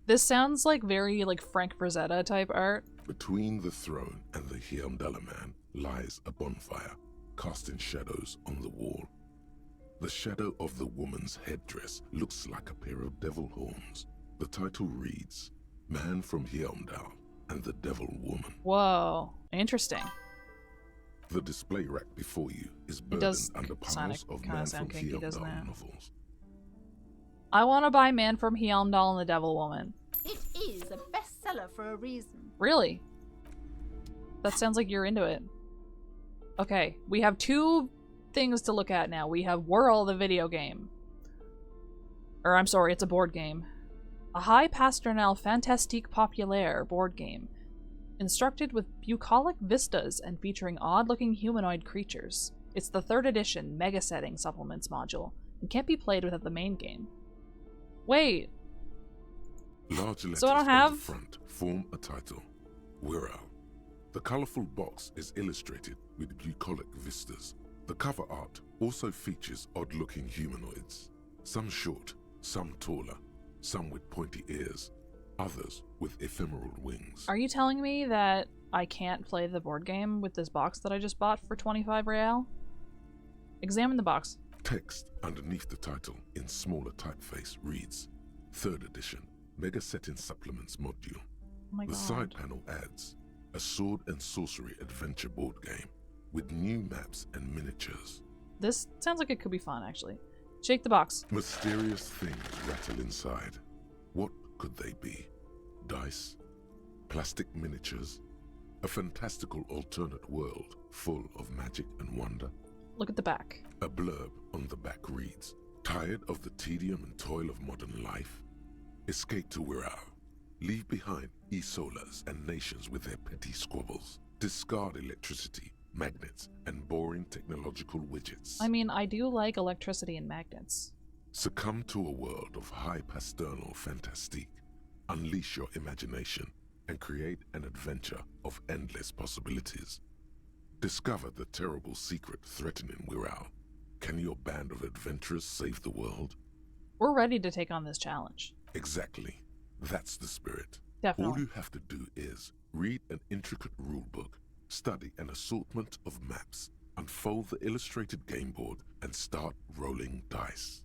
This sounds like very like Frank Frazetta type art. Between the throne and the Hyundala man lies a bonfire, casting shadows on the wall. The shadow of the woman's headdress looks like a pair of devil horns. The title reads, Man from Hyundal and the Devil Woman. Whoa, interesting. The display rack before you is It burdened does under kinda piles of Man from sound kinky, doesn't Hyundal it? novels. I want to buy Man from Hyundal and the Devil Woman. It is a bestseller for a reason. Really? That sounds like you're into it. Okay, we have two things to look at now. We have Whirl, the video game. Or I'm sorry, it's a board game. A high pastoral fantastique populaire board game. Instructed with bucolic vistas and featuring odd-looking humanoid creatures. It's the 3rd edition Mega Setting Supplements module and can't be played without the main game. Wait. Large letters So I don't on the have- front form a title. Wirral. The colorful box is illustrated with bucolic vistas. The cover art also features odd-looking humanoids. Some short, some taller, some with pointy ears, others with ephemeral wings. Are you telling me that I can't play the board game with this box that I just bought for 25 real? Examine the box. Text underneath the title in smaller typeface reads, 3rd edition, Mega Setting Supplements Module. Oh my The God. side panel adds a sword and sorcery adventure board game with new maps and miniatures. This sounds like it could be fun, actually. Shake the box. Mysterious things rattle inside. What could they be? Dice? Plastic miniatures? A fantastical alternate world full of magic and wonder? Look at the back. A blurb on the back reads, tired of the tedium and toil of modern life? Escape to Wirral. Leave behind e-solas and nations with their petty squabbles. Discard electricity, magnets, and boring technological widgets. I mean, I do like electricity and magnets. Succumb to a world of high pasternal fantastique. Unleash your imagination and create an adventure of endless possibilities. Discover the terrible secret threatening Wirral. Can your band of adventurers save the world? We're ready to take on this challenge. Exactly. That's the spirit. Definitely. All you have to do is read an intricate rulebook, study an assortment of maps, unfold the illustrated game board, and start rolling dice.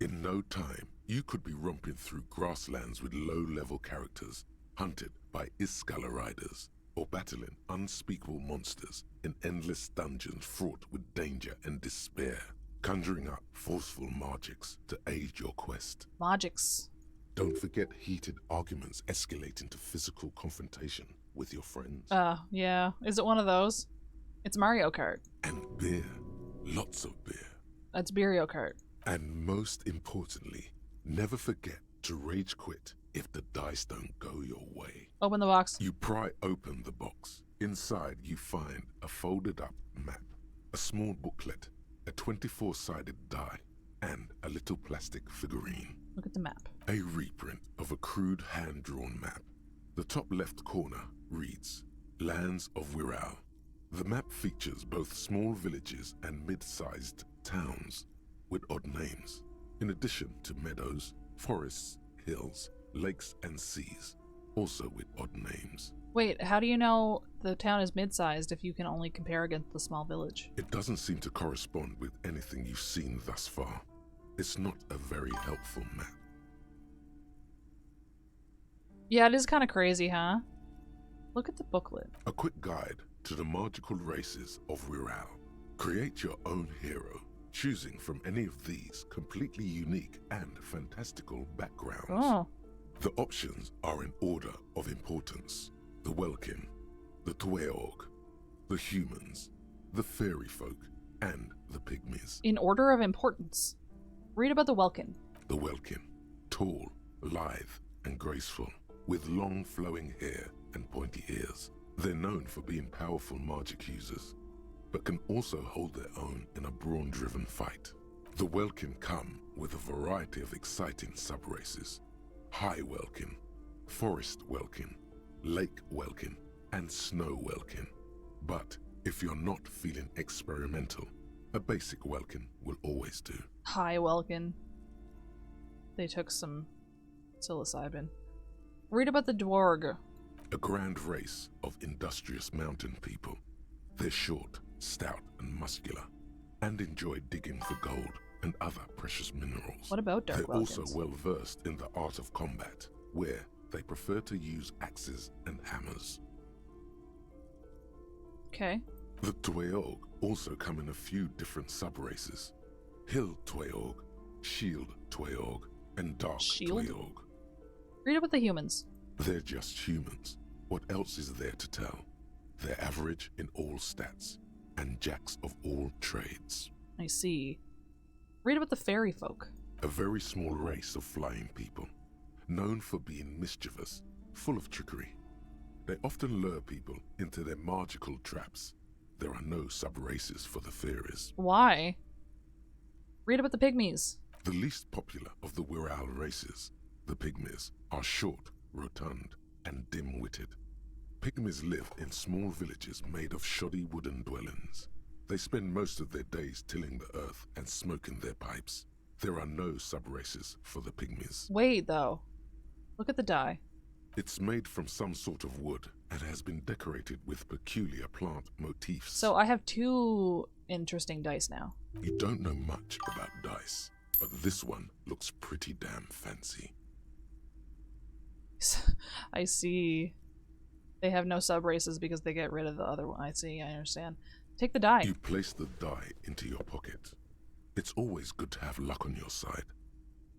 In no time, you could be romping through grasslands with low-level characters, hunted by Iskala riders, or battling unspeakable monsters in endless dungeons fraught with danger and despair, conjuring up forceful magics to aid your quest. Magics. Don't forget heated arguments escalating to physical confrontation with your friends. Yeah. Is it one of those? It's Mario Kart. And beer. Lots of beer. That's Beerio Kart. And most importantly, never forget to rage quit if the dice don't go your way. Open the box. You pry open the box. Inside you find a folded up map, a small booklet, a 24-sided die, and a little plastic figurine. Look at the map. A reprint of a crude hand-drawn map. The top left corner reads, Lands of Wirral. The map features both small villages and mid-sized towns with odd names, in addition to meadows, forests, hills, lakes, and seas, also with odd names. Wait, how do you know the town is mid-sized if you can only compare against the small village? It doesn't seem to correspond with anything you've seen thus far. It's not a very helpful map. Yeah, it is kind of crazy, huh? Look at the booklet. A quick guide to the magical races of Wirral. Create your own hero, choosing from any of these completely unique and fantastical backgrounds. Oh. The options are in order of importance. The Welkin, the Tweog, the humans, the fairy folk, and the pygmies. In order of importance. Read about the Welkin. The Welkin, tall, lithe, and graceful, with long flowing hair and pointy ears. They're known for being powerful magic users, but can also hold their own in a brawn-driven fight. The Welkin come with a variety of exciting sub-races. High Welkin, Forest Welkin, Lake Welkin, and Snow Welkin. But if you're not feeling experimental, a basic Welkin will always do. Hi, Welkin. They took some psilocybin. Read about the Dwarg. A grand race of industrious mountain people. They're short, stout, and muscular, and enjoy digging for gold and other precious minerals. What about Dark They're also Welkins? well versed in the art of combat, where they prefer to use axes and hammers. Okay. The Tweog also come in a few different sub-races. Hill Tweog, Shield Tweog, and Dark Shield? Tweog. Read about the humans. They're just humans. What else is there to tell? They're average in all stats, and jacks of all trades. I see. Read about the fairy folk. A very small race of flying people, known for being mischievous, full of trickery. They often lure people into their magical traps. There are no sub-races for the fairies. Why? Read about the pygmies. The least popular of the Wirral races, the pygmies, are short, rotund, and dim-witted. Pygmies live in small villages made of shoddy wooden dwellings. They spend most of their days tilling the earth and smoking their pipes. There are no sub-races for the pygmies. Wait, though. Look at the die. It's made from some sort of wood and has been decorated with peculiar plant motifs. So I have 2 interesting dice now. You don't know much about dice, but this one looks pretty damn fancy. I see. They have no sub-races because they get rid of the other one. I see, I understand. Take the die. You place the die into your pocket. It's always good to have luck on your side.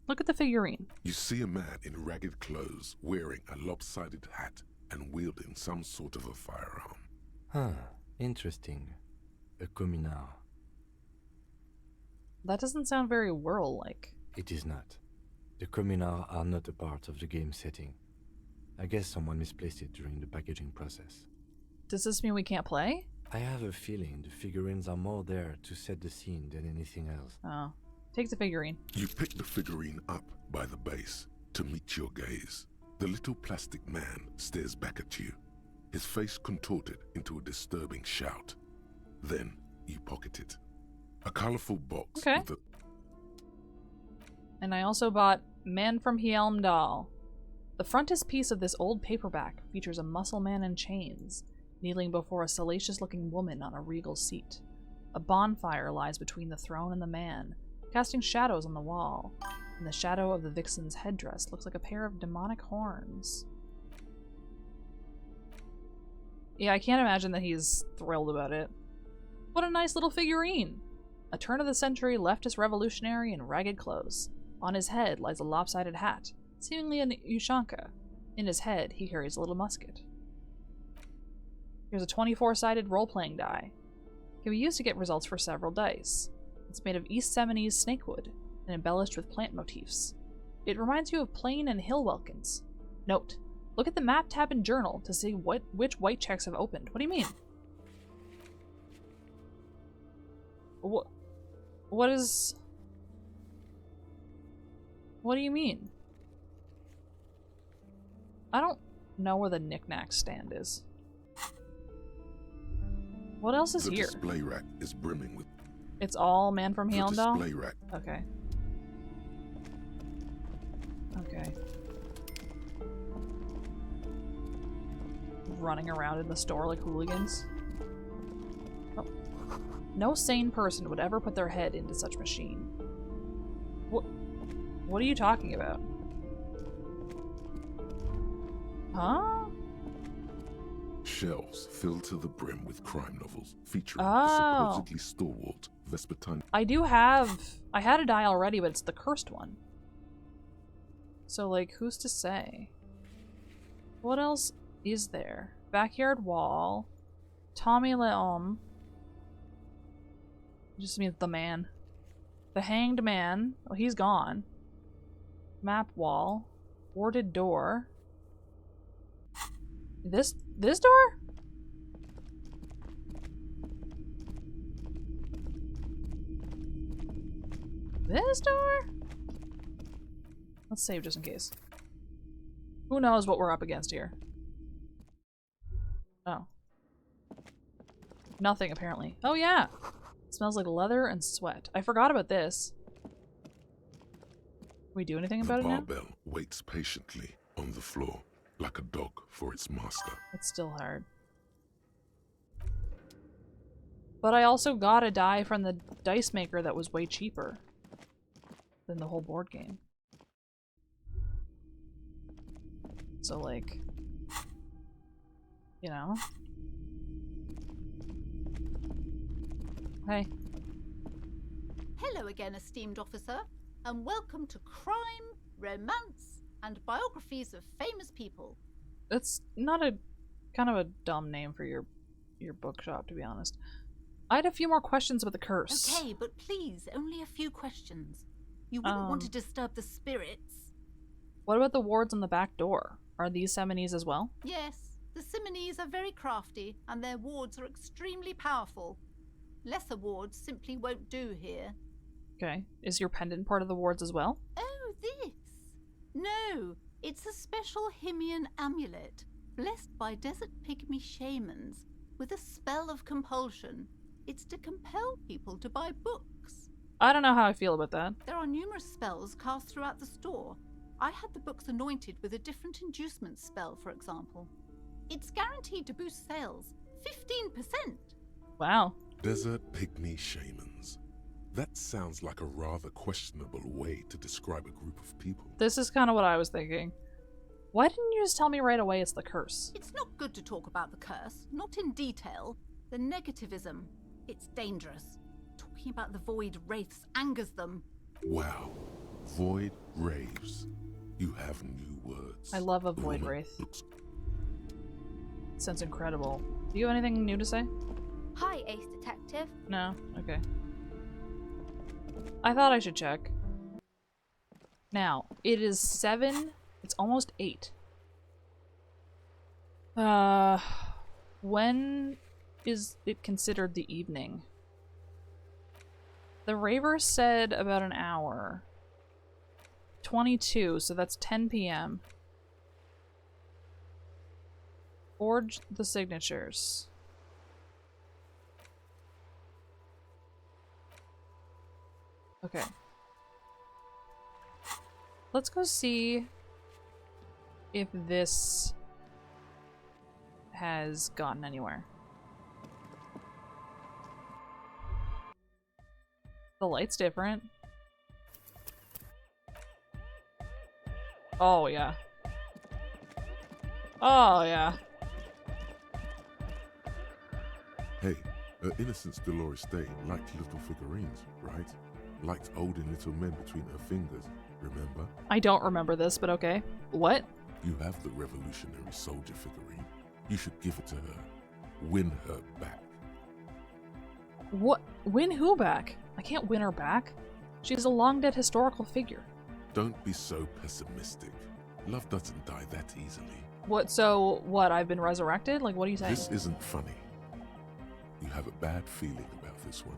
Look at the figurine. You see a man in ragged clothes, wearing a lopsided hat and wielding some sort of a firearm. Huh, interesting. A communard. That doesn't sound very whirl-like. It is not. The communards are not a part of the game setting. I guess someone misplaced it during the packaging process. Does this mean we can't play? I have a feeling the figurines are more there to set the scene than anything else. Oh. Take the figurine. You pick the figurine up by the base to meet your gaze. The little plastic man stares back at you, his face contorted into a disturbing shout. Then you pocket it. A colorful box with a... And I also bought Man from Helm doll. The frontispiece of this old paperback features a muscle man in chains, kneeling before a salacious-looking woman on a regal seat. A bonfire lies between the throne and the man, casting shadows on the wall, and the shadow of the vixen's headdress looks like a pair of demonic horns. Yeah, I can't imagine that he's thrilled about it. What a nice little figurine! A turn-of-the-century leftist revolutionary in ragged clothes. On his head lies a lopsided hat, seemingly an ushanka. In his head, he carries a little musket. Here's a 24-sided role-playing die. It can be used to get results for several dice. It's made of East Seminoese snakewood and embellished with plant motifs. It reminds you of Plain and Hill Welkins. Note: look at the map tab in Journal to see which white checks have opened. What do you mean? What is... What do you mean? I don't know where the knick-knack stand is. What else is here? The display rack is brimming with... It's all Man from Helm doll? display rack. Okay. Okay. Running around in the store like hooligans. Oh. No sane person would ever put their head into such machine. What are you talking about? Huh? Shelves filled to the brim with crime novels featuring Oh. the supposedly stalwart Vespertine. I had a die already, but it's the cursed one. So, like, who's to say? What else is there? Backyard wall. Tommy Leom. Just means the man. The hanged man. Oh, he's gone. Map wall. Warded door. This door? This door? Let's save just in case. Who knows what we're up against here? Oh. Nothing, apparently. Oh, yeah! It smells like leather and sweat. I forgot about this. Can we do anything about it now? The barbell waits patiently on the floor, like a dog for its master. It's still hard. But I also got a die from the dice maker that was way cheaper than the whole board game. So, like, you know. Hey. Hello again, esteemed officer, and welcome to Crime, Romance, and Biographies of Famous People. That's not a kind of a dumb name for your bookshop, to be honest. I had a few more questions about the curse. Okay, but please, only a few questions. You wouldn't want to disturb the spirits. What about the wards on the back door? Are these Seminoese as well? Yes, the Seminoese are very crafty, and their wards are extremely powerful. Lesser wards simply won't do here. Okay. Is your pendant part of the wards as well? Oh, this? No, it's a special Himian amulet, blessed by desert pygmy shamans, with a spell of compulsion. It's to compel people to buy books. I don't know how I feel about that. There are numerous spells cast throughout the store. I had the books anointed with a different inducement spell, for example. It's guaranteed to boost sales 15%. Wow. Desert pygmy shamans. That sounds like a rather questionable way to describe a group of people. This is kind of what I was thinking. Why didn't you just tell me right away it's the curse? It's not good to talk about the curse, not in detail. The negativism, it's dangerous. Talking about the void wraiths angers them. Wow. Void raves. You have new words. I love a void wraith. Sounds incredible. Do you have anything new to say? Hi, Ace Detective. No? Okay. I thought I should check. Now, it is 7. It's almost 8. When is it considered the evening? The Raver said about an hour. 22, so that's 10 p.m. Forge the signatures. Okay. Let's go see if this has gotten anywhere. The light's different. Oh, yeah. Oh, yeah. Hey, Innocence Dolores Day liked little figurines, right? Liked holding little men between her fingers, remember? I don't remember this, but okay. What? You have the Revolutionary Soldier figurine. You should give it to her. Win her back. What? Win who back? I can't win her back. She's a long-dead historical figure. Don't be so pessimistic. Love doesn't die that easily. What, so, what, I've been resurrected? Like, what are you saying? This isn't funny. You have a bad feeling about this one.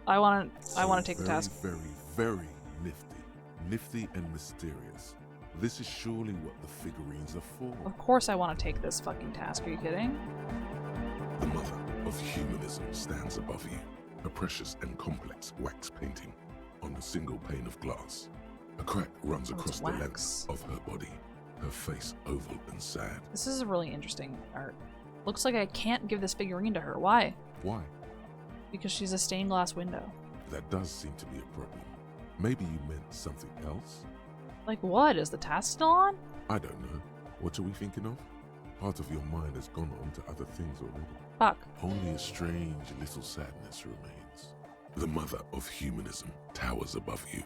I want to take the task. Very, very nifty. Nifty and mysterious. This is surely what the figurines are for. Of course I want to take this fucking task. Are you kidding? The mother of humanism stands above you. A precious and complex wax painting on a single pane of glass. A crack runs across the length of her body. Her face oval and sad. This is a really interesting art. Looks like I can't give this figurine to her. Why? Why? Because she's a stained glass window. That does seem to be a problem. Maybe you meant something else? Like what? Is the task still on? I don't know. What are we thinking of? Part of your mind has gone on to other things already. Fuck. Only a strange little sadness remains. The mother of humanism towers above you.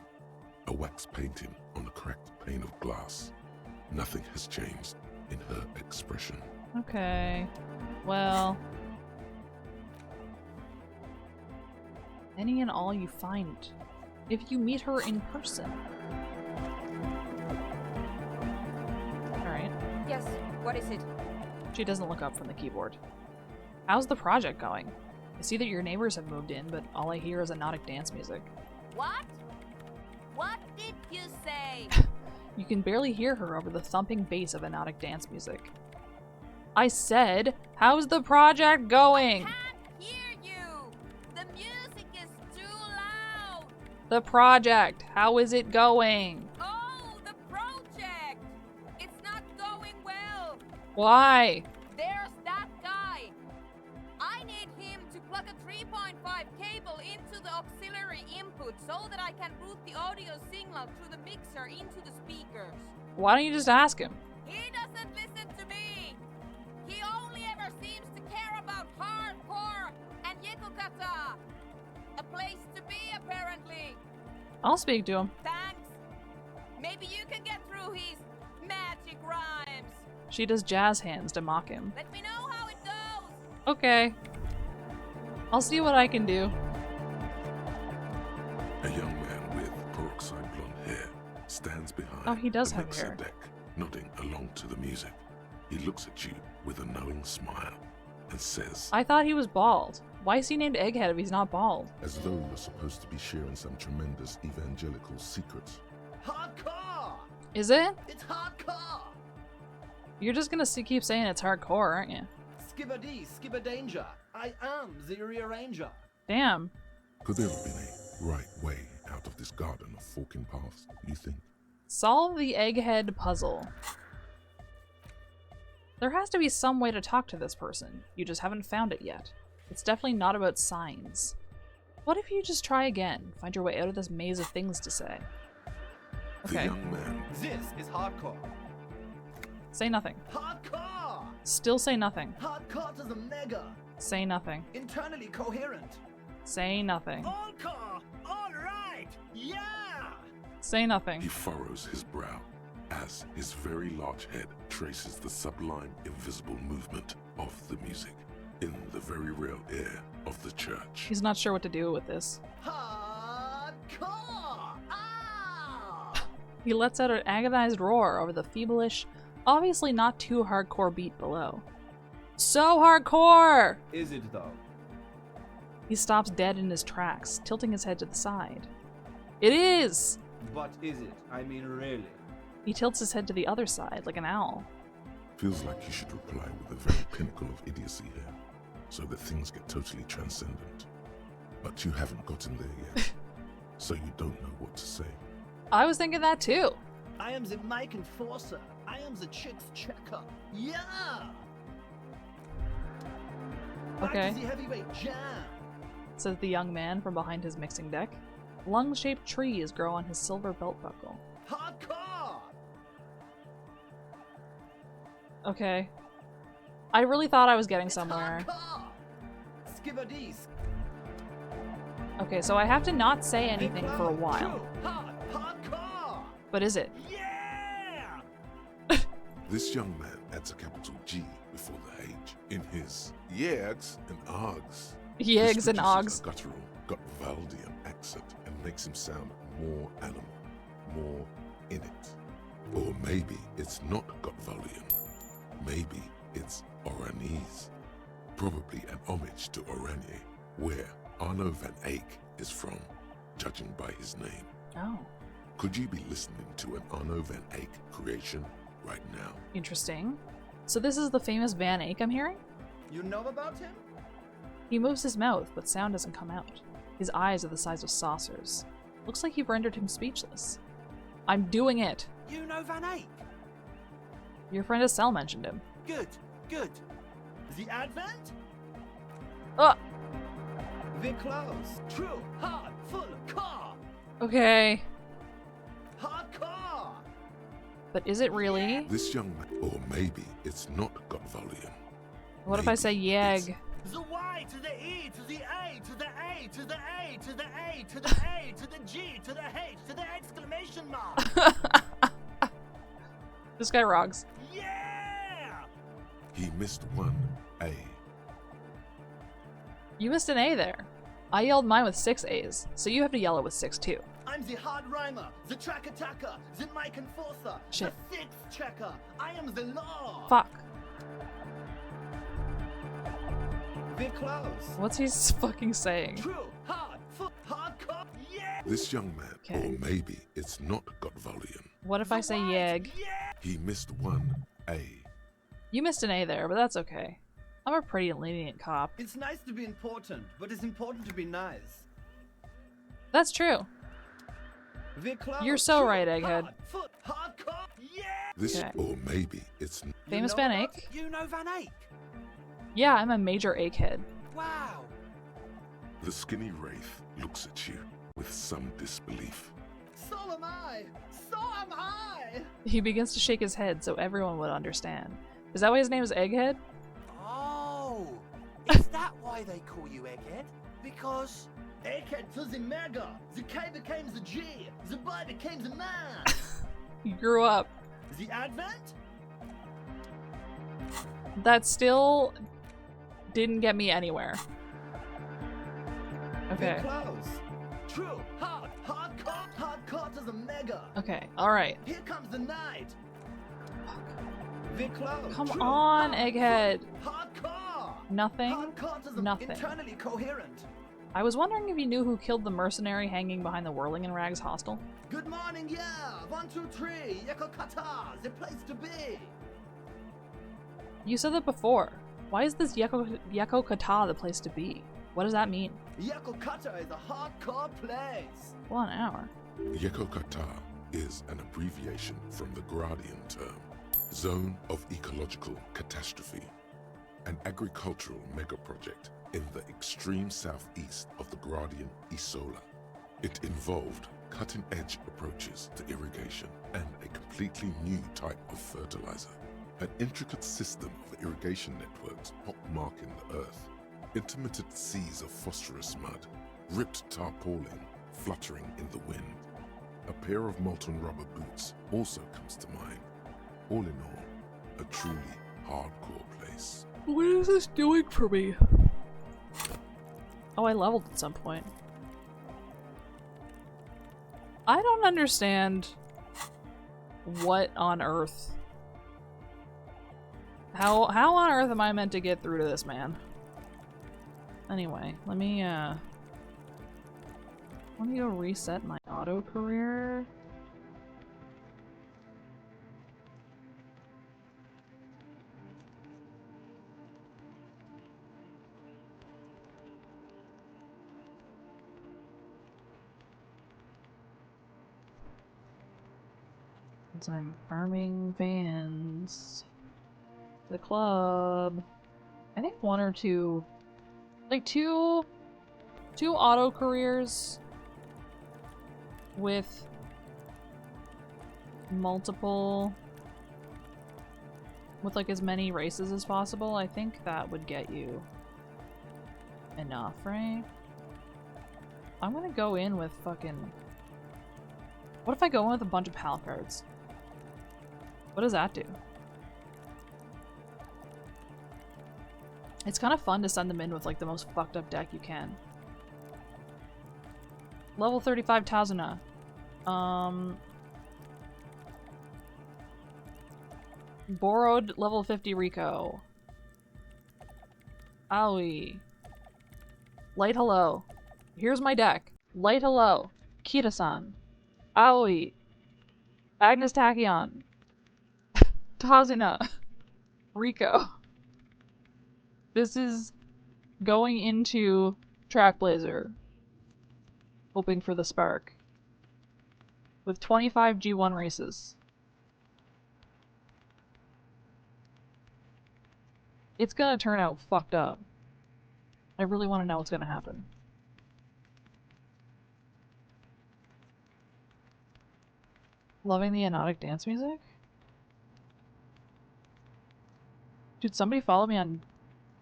A wax painting on a cracked pane of glass. Nothing has changed in her expression. Okay. Well. Any and all you find, if you meet her in person. Alright. Yes, what is it? She doesn't look up from the keyboard. How's the project going? I see that your neighbors have moved in, but all I hear is hypnotic dance music. What? What did you say? You can barely hear her over the thumping bass of hypnotic dance music. I said, how's the project going? I can't hear you! The music is too loud! The project, how is it going? Oh, the project! It's not going well! Why? There's that guy! I need him to plug a 3.5 cable into the auxiliary input so that I can route the audio signal through the mixer into the speakers. Why don't you just ask him? He doesn't listen to me! He only ever seems to care about hardcore and Yekukata! A place to be, apparently! I'll speak to him. Thanks! Maybe you can get through his magic rhymes! She does jazz hands to mock him. Let me know how it goes! Okay. I'll see what I can do. A young man with peroxide blonde hair stands behind Oh, he does the have mixer hair. deck, nodding along to the music. He looks at you with a knowing smile and says, I thought he was bald. Why is he named Egghead if he's not bald? as though you're supposed to be sharing some tremendous evangelical secret. Hardcore! Is it? It's hardcore! You're just gonna keep saying it's hardcore, aren't you? Skibbity, skibberdanger. I am the rearranger. Damn. Could there have been a right way out of this garden of forking paths, you think? Solve the egghead puzzle. There has to be some way to talk to this person. You just haven't found it yet. It's definitely not about signs. What if you just try again? Find your way out of this maze of things to say. The Okay. young man. This is hardcore. Say nothing. Hardcore! Still say nothing. Hardcore to the mega. Say nothing. Internally coherent. Say nothing. All core! All right! Yeah! Say nothing. He furrows his brow as his very large head traces the sublime invisible movement of the music in the very real air of the church. He's not sure what to do with this. Hardcore! He lets out an agonized roar over the feeblish, obviously not too hardcore beat below. So hardcore! Is it though? He stops dead in his tracks, tilting his head to the side. It is! But is it? I mean, really? He tilts his head to the other side, like an owl. Feels like you should reply with the very pinnacle of idiocy here, so that things get totally transcendent. But you haven't gotten there yet, so you don't know what to say. I was thinking that too. I am the mic enforcer. I am the chicks checker. Yeah! Back Okay, to the heavyweight jam. says the young man from behind his mixing deck. Lung-shaped trees grow on his silver belt buckle. Hardcore! Okay. I really thought I was getting somewhere. Skibbity, Okay, so I have to not say anything for a while. hardcore! But is it? This young man adds a capital G before the H in his yegs and args. Yegs This and produces args. a guttural, Gotvaldian accent and makes him sound more animal, more in it. Or maybe it's not Gotvaldian. Maybe it's Oranese. Probably an homage to Oranje, where Arno van Eyck is from, judging by his name. Oh. Could you be listening to an Arno van Eyck creation right now? Interesting. So this is the famous Van Eyck I'm hearing? You know about him? He moves his mouth, but sound doesn't come out. His eyes are the size of saucers. Looks like you've rendered him speechless. I'm doing it! You know Van Eyck? Your friend Estelle mentioned him. Good, good. The Advent? Oh! We're close. True, hard, full, car. Okay. Hardcore! But is it really? This young man, or maybe it's not Gotvaldian. What if I say Yeg? The Y to the E to the A to the A to the A to the A to the A to the G to the H to the exclamation mark. This guy rocks. Yeah! He missed one A. You missed an A there. I yelled mine with 6 A's, so you have to yell it with 6 too. I'm the hard rhymer, the track attacker, the mic enforcer, Shit. the sixth checker. I am the law. Fuck. We're close. What's he fucking saying? True, hard, full, hardcore. Yeah! This young man, or maybe it's not Gotvaldian. What if I say Yeg? He missed one A. You missed an A there, but that's okay. I'm a pretty lenient cop. It's nice to be important, but it's important to be nice. That's true. We're close. You're so True, right, Egghead. hard, full, hardcore. Yeah! This, Okay. or maybe it's Famous Van Eyck? You know Van Eyck? Yeah, I'm a major Egghead. Wow. The skinny wraith looks at you with some disbelief. So am I. So am I. He begins to shake his head so everyone would understand. Is that why his name is Egghead? Oh, is that why they call you Egghead? Because Egghead to the mega, the K became the G, the boy became the man. You grew up. The Advent? That still didn't get me anywhere. Okay. We're close. True, hardcore to the mega. Okay, alright. Here comes the night. We're close. Come True, on, Egghead. Hardcore. Nothing. Hardcore to the Nothing. internally coherent. I was wondering if you knew who killed the mercenary hanging behind the Whirling in Rags hostel. Good morning, yeah. 1, 2, 3. Yeko Kata, the place to be. You said that before. Why is this Yekokata the place to be? What does that mean? Yekokata is a hardcore place. 1 hour. Yekokata is an abbreviation from the Gradian term, Zone of Ecological Catastrophe, an agricultural megaproject in the extreme southeast of the Gradian Isola. It involved cutting-edge approaches to irrigation and a completely new type of fertilizer. An intricate system of irrigation networks pockmarking the earth, intermittent seas of phosphorus mud, ripped tarpaulin fluttering in the wind. A pair of molten rubber boots also comes to mind. All in all, a truly hardcore place. What is this doing for me? Oh, I leveled at some point. I don't understand what on earth. How on earth am I meant to get through to this man? Anyway, let me go reset my auto career. Since I'm farming fans. The club. I think 1 or 2, like two auto careers with multiple, with like as many races as possible. I think that would get you enough, right? I'm gonna go in with fucking, what if I go in with a bunch of PAL cards? What does that do? It's kind of fun to send them in with like the most fucked up deck you can. Level 35 Tazuna. Borrowed level 50 Rico. Aoi. Light hello. Here's my deck. Light hello. Kita-san. Aoi. Agnes Tachyon. Tazuna. Rico. This is going into Trackblazer, hoping for the spark, with 25 G1 races. It's gonna turn out fucked up. I really want to know what's gonna happen. Loving the hypnotic dance music? Dude, somebody follow me on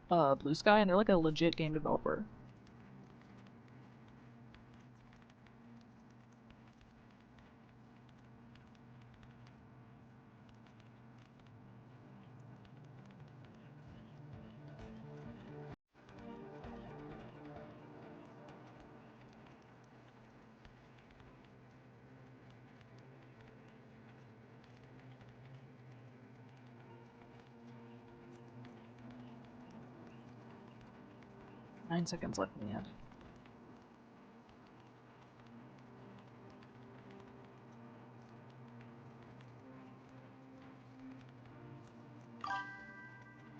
Blue Sky, and they're like a legit game developer. Nine seconds left in the end.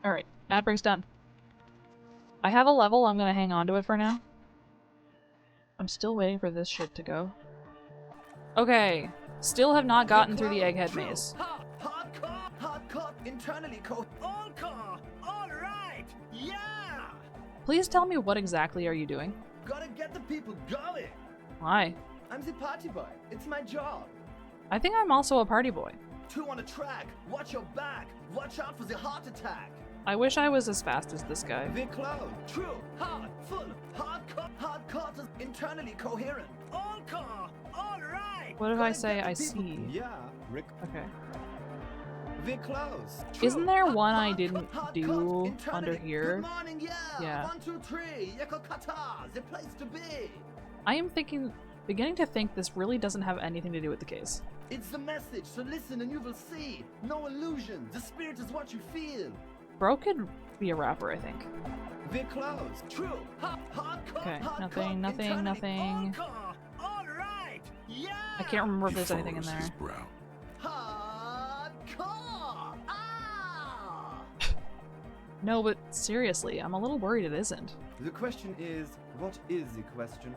Alright, ad break's done. I have a level, I'm gonna hang on to it for now. I'm still waiting for this shit to go. Okay, still have not gotten through the Egghead Maze. Hardcore, internally all-car, all-right, yeah! Please tell me, what exactly are you doing? Gotta get the people going. Why? I'm the party boy. It's my job. I think I'm also a party boy. 2 on the track. Watch your back. Watch out for the heart attack. I wish I was as fast as this guy. We're close. True. Hard. Full. Hardcore is internally coherent. All car. All right. What if I say I see? Yeah. Rick. Okay. We're close. Isn't there one I didn't do under here? Good morning, yeah. 1, 2, 3. Yekokata, the place to be. I am beginning to think this really doesn't have anything to do with the case. It's the message, so listen and you will see. No illusion. The spirit is what you feel. Bro could be a rapper, I think. We're close. True. Hardcore. Okay, nothing. All right. Yeah. I can't remember if there's anything in there. No, but seriously, I'm a little worried it isn't. The question is, what is the question?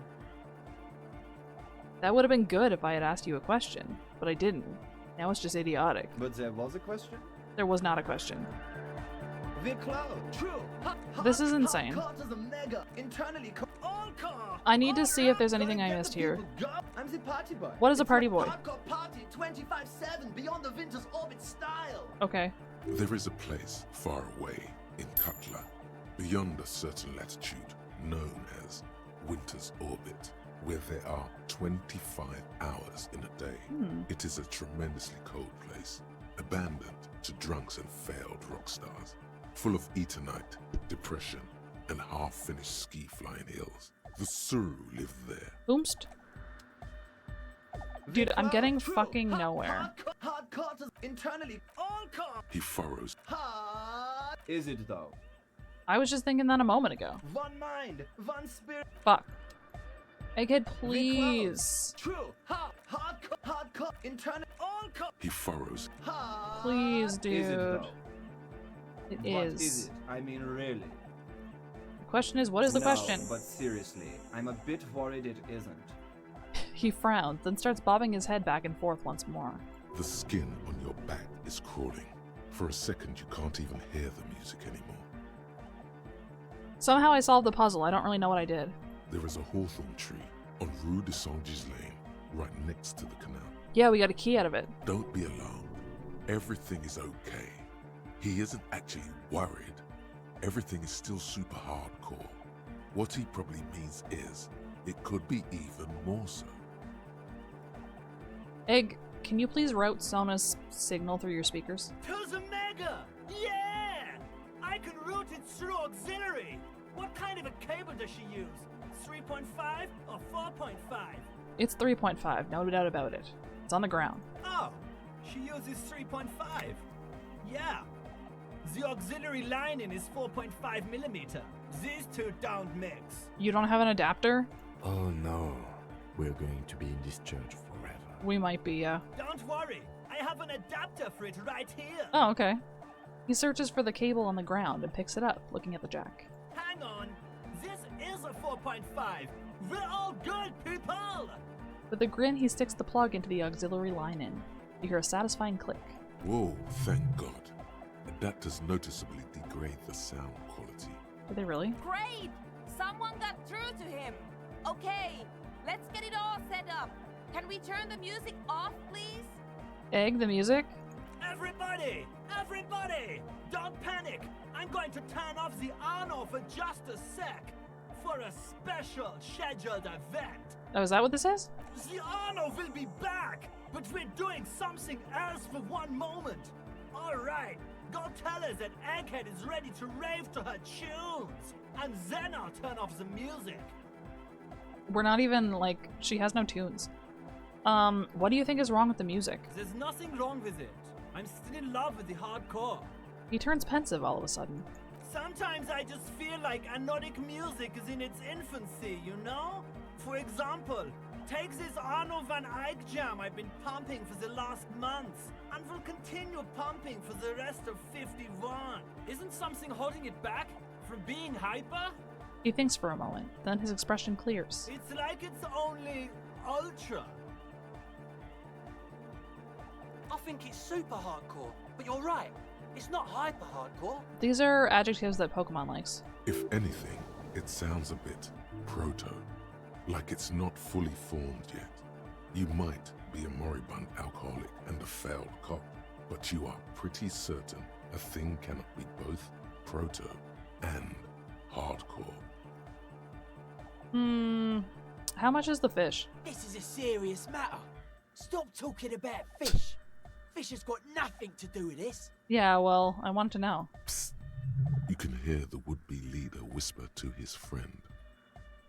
That would have been good if I had asked you a question, but I didn't. Now it's just idiotic. But there was a question? There was not a question. We're close. True. This is insane. I need to see if there's anything I missed here. I'm the party boy. What is a party boy? Hardcore party 25/7 beyond the winter's orbit style. Okay. There is a place far away in Cutler, beyond a certain latitude, known as Winter's Orbit, where there are 25 hours in a day. It is a tremendously cold place, abandoned to drunks and failed rock stars, full of Eternite, depression, and half-finished ski-flying hills. The Suru live there. Boomst. Dude, I'm getting fucking nowhere. Internally, all calm. He furrows. Is it though? I was just thinking that a moment ago. One mind, one spirit. Fuck. Egghead, please. True. Hardcore. Internal. All calm. He furrows. Please, dude. Is it though? It What is. is it? I mean, really. The question is, what is the question? But seriously, I'm a bit worried it isn't. He frowns, then starts bobbing his head back and forth once more. The skin on your back is crawling. For a second, you can't even hear the music anymore. Somehow I solved the puzzle. I don't really know what I did. There is a hawthorn tree on Rue de Saint-Gilles Lane, right next to the canal. Yeah, we got a key out of it. Don't be alarmed. Everything is okay. He isn't actually worried. Everything is still super hardcore. What he probably means is, it could be even more so. Egg, can you please route Sona's signal through your speakers? To the Mega! Yeah! I can route it through auxiliary! What kind of a cable does she use? 3.5 or 4.5? It's 3.5, no doubt about it. It's on the ground. Oh, she uses 3.5. Yeah. The auxiliary lining is 4.5 millimeter. These two don't mix. You don't have an adapter? Oh no, we're going to be in this church forever. We might be, yeah. Don't worry, I have an adapter for it right here. Oh, okay. He searches for the cable on the ground and picks it up, looking at the jack. Hang on, this is a 4.5. We're all good people! With a grin, he sticks the plug into the auxiliary line in. You hear a satisfying click. Whoa, thank God. Adapters noticeably degrade the sound quality. Did they really? Great! Someone got through to him. Okay, let's get it all set up. Can we turn the music off, please? Egg, the music? Everybody! Everybody! Don't panic! I'm going to turn off the on for just a sec. For a special scheduled event. Oh, is that what this is? The Arno will be back, but we're doing something else for one moment. Alright, go tell her that Egghead is ready to rave to her tunes, and then I'll turn off the music. We're not even, like, she has no tunes. What do you think is wrong with the music? There's nothing wrong with it. I'm still in love with the hardcore. He turns pensive all of a sudden. Sometimes I just feel like anodic music is in its infancy, you know? For example, take this Arno van Eyck jam I've been pumping for the last months, and will continue pumping for the rest of 51. Isn't something holding it back from being hyper? He thinks for a moment, then his expression clears. It's like it's only ultra. I think it's super hardcore, but you're right. It's not hyper hardcore. These are adjectives that Pokemon likes. If anything, it sounds a bit proto. Like it's not fully formed yet. You might be a moribund alcoholic and a failed cop, but you are pretty certain a thing cannot be both proto and hardcore. How much is the fish? This is a serious matter. Stop talking about fish. Fish has got nothing to do with this. Yeah, well, I want to know. Psst. You can hear the would-be leader whisper to his friend.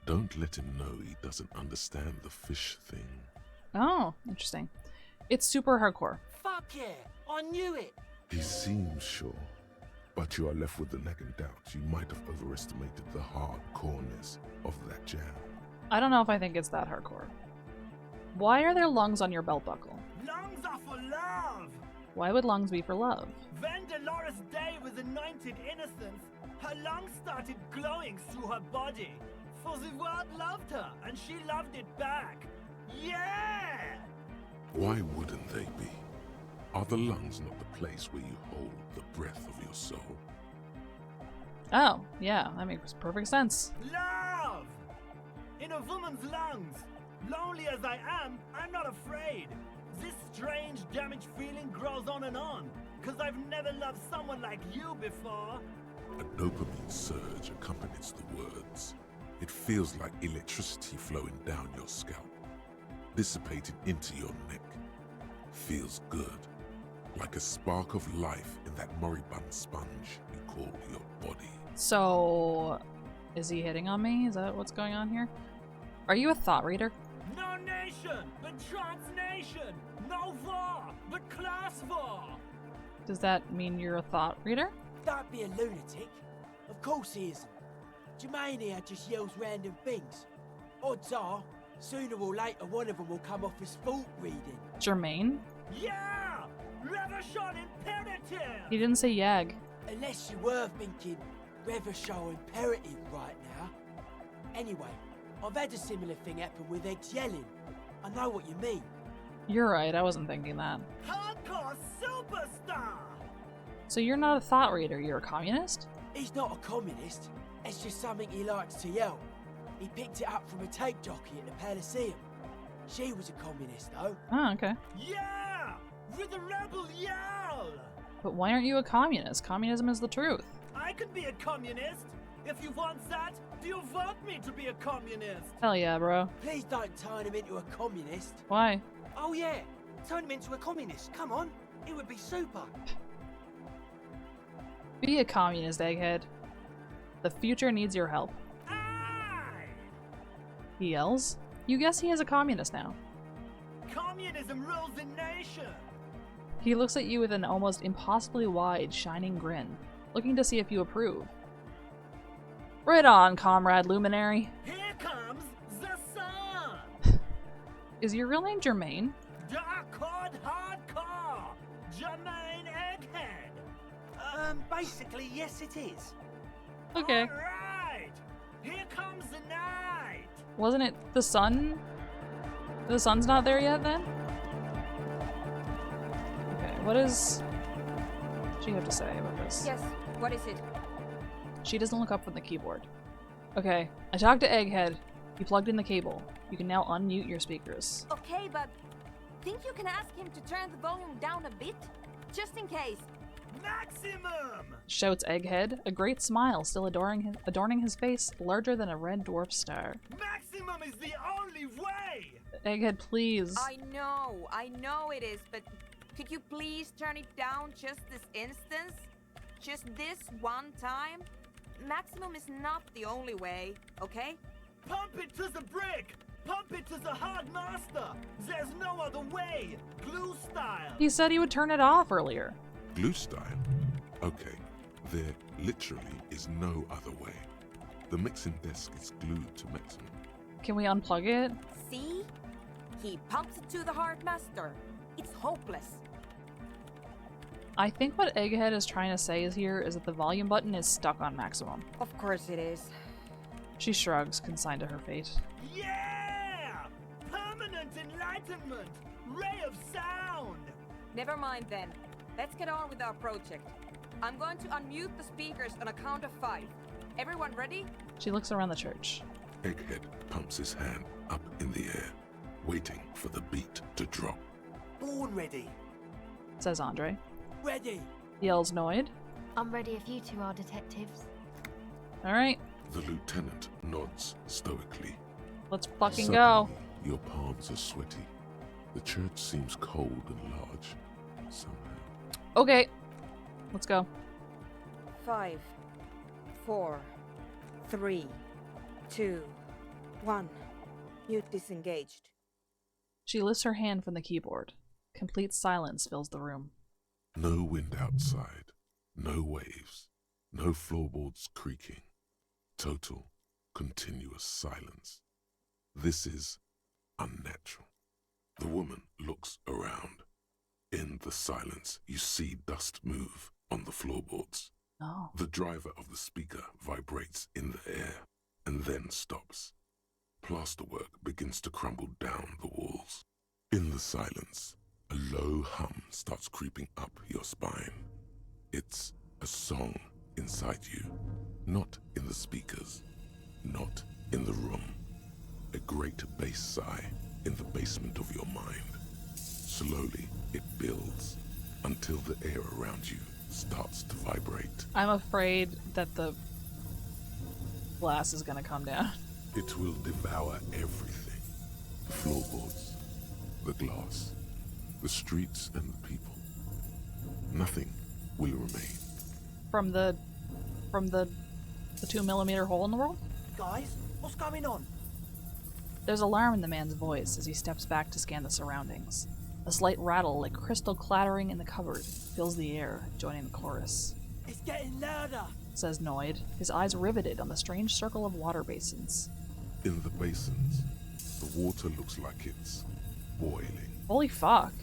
Don't let him know he doesn't understand the fish thing. Oh, interesting. It's super hardcore. Fuck yeah, I knew it. He seems sure, but you are left with the nagging doubt you might have overestimated the hardcoreness of that jam. I don't know if I think it's that hardcore. Why are there lungs on your belt buckle? Lungs are for love. Why would lungs be for love? When Dolores Day was anointed innocence, Her lungs started glowing through her body. For the world loved her, and she loved it back. Yeah! Why wouldn't they be? Are the lungs not the place where you hold the breath of your soul? Oh, yeah, that makes perfect sense. Love! In a woman's lungs. Lonely as I am, I'm not afraid. This strange, damaged feeling grows on and on. Cause I've never loved someone like you before. A dopamine surge accompanies the words. It feels like electricity flowing down your scalp, dissipating into your neck. Feels good, like a spark of life in that moribund sponge you call your body. So, is he hitting on me? Is that what's going on here? Are you a thought reader? No nation, but transnation. No war, but class war. Does that mean you're a thought reader? Don't be a lunatic. Of course he isn't. Jermaine here just yells random things. Odds are, sooner or later one of them will come off as fault reading. Jermaine? Yeah! Revolution imperative! He didn't say Yag. Unless you were thinking Revolution imperative right now. Anyway, I've had a similar thing happen with Eggs yelling. I know what you mean. You're right, I wasn't thinking that. Hardcore superstar! So you're not a thought reader, you're a communist? He's not a communist. It's just something he likes to yell. He picked it up from a tape jockey at the Palaceum. She was a communist, though. Oh, okay. Yeah! With a rebel yell! But why aren't you a communist? Communism is the truth. I could be a communist. If you want that, do you want me to be a communist? Hell yeah, bro. Please don't turn him into a communist. Why? Oh yeah, turn him into a communist. Come on, it would be super. Be a communist, egghead. The future needs your help. Aye! He yells. You guess he is a communist now. Communism rules the nation! He looks at you with an almost impossibly wide, shining grin, looking to see if you approve. Right on, comrade luminary. Here comes the sun! Is your real name Jermaine? Dark hardcore! Jermaine Egghead! Basically, yes it is. Okay. Alright! Here comes the night! Wasn't it the sun? The sun's not there yet then? Okay, what does she have to say about this? Yes, what is it? She doesn't look up from the keyboard. Okay, I talked to Egghead. He plugged in the cable. You can now unmute your speakers. Okay, but think you can ask him to turn the volume down a bit? Just in case. Maximum! Shouts Egghead, a great smile still adorning his face, larger than a red dwarf star. Maximum is the only way! Egghead, please. I know it is, but could you please turn it down just this instance? Just this one time? Maximum is not the only way, okay? Pump it to the brick! Pump it to the hard master! There's no other way! Glue style! He said he would turn it off earlier. Glue style? Okay, there literally is no other way. The mixing desk is glued to maximum. Can we unplug it? See? He pumps it to the hard master. It's hopeless. I think what Egghead is trying to say here is that the volume button is stuck on maximum. Of course it is. She shrugs, consigned to her fate. Yeah! Permanent enlightenment! Ray of sound! Never mind then. Let's get on with our project. I'm going to unmute the speakers on a count of 5. Everyone ready? She looks around the church. Egghead pumps his hand up in the air, waiting for the beat to drop. Born ready. Says Andre. Ready. Yells Noid. I'm ready if you two are detectives. Alright. The lieutenant nods stoically. Let's fucking go. Suddenly, your palms are sweaty. The church seems cold and large, somehow. Okay. Let's go. 5, 4, 3, 2, 1. Mute disengaged. She lifts her hand from the keyboard. Complete silence fills the room. No wind outside, no waves, no floorboards creaking. Total, continuous silence. This is unnatural. The woman looks around. In the silence, you see dust move on the floorboards. Oh. The driver of the speaker vibrates in the air and then stops. Plasterwork begins to crumble down the walls. In the silence, a low hum starts creeping up your spine. It's a song inside you, not in the speakers, not in the room. A great bass sigh in the basement of your mind. Slowly, it builds until the air around you starts to vibrate. I'm afraid that the glass is gonna come down. It will devour everything. The floorboards, the glass, the streets and the people. Nothing will remain. From the 2mm hole in the world? Guys, what's going on? There's alarm in the man's voice as he steps back to scan the surroundings. A slight rattle, like crystal clattering in the cupboard, fills the air, joining the chorus. It's getting louder, says Noid, his eyes riveted on the strange circle of water basins. In the basins, the water looks like it's boiling. Holy fuck.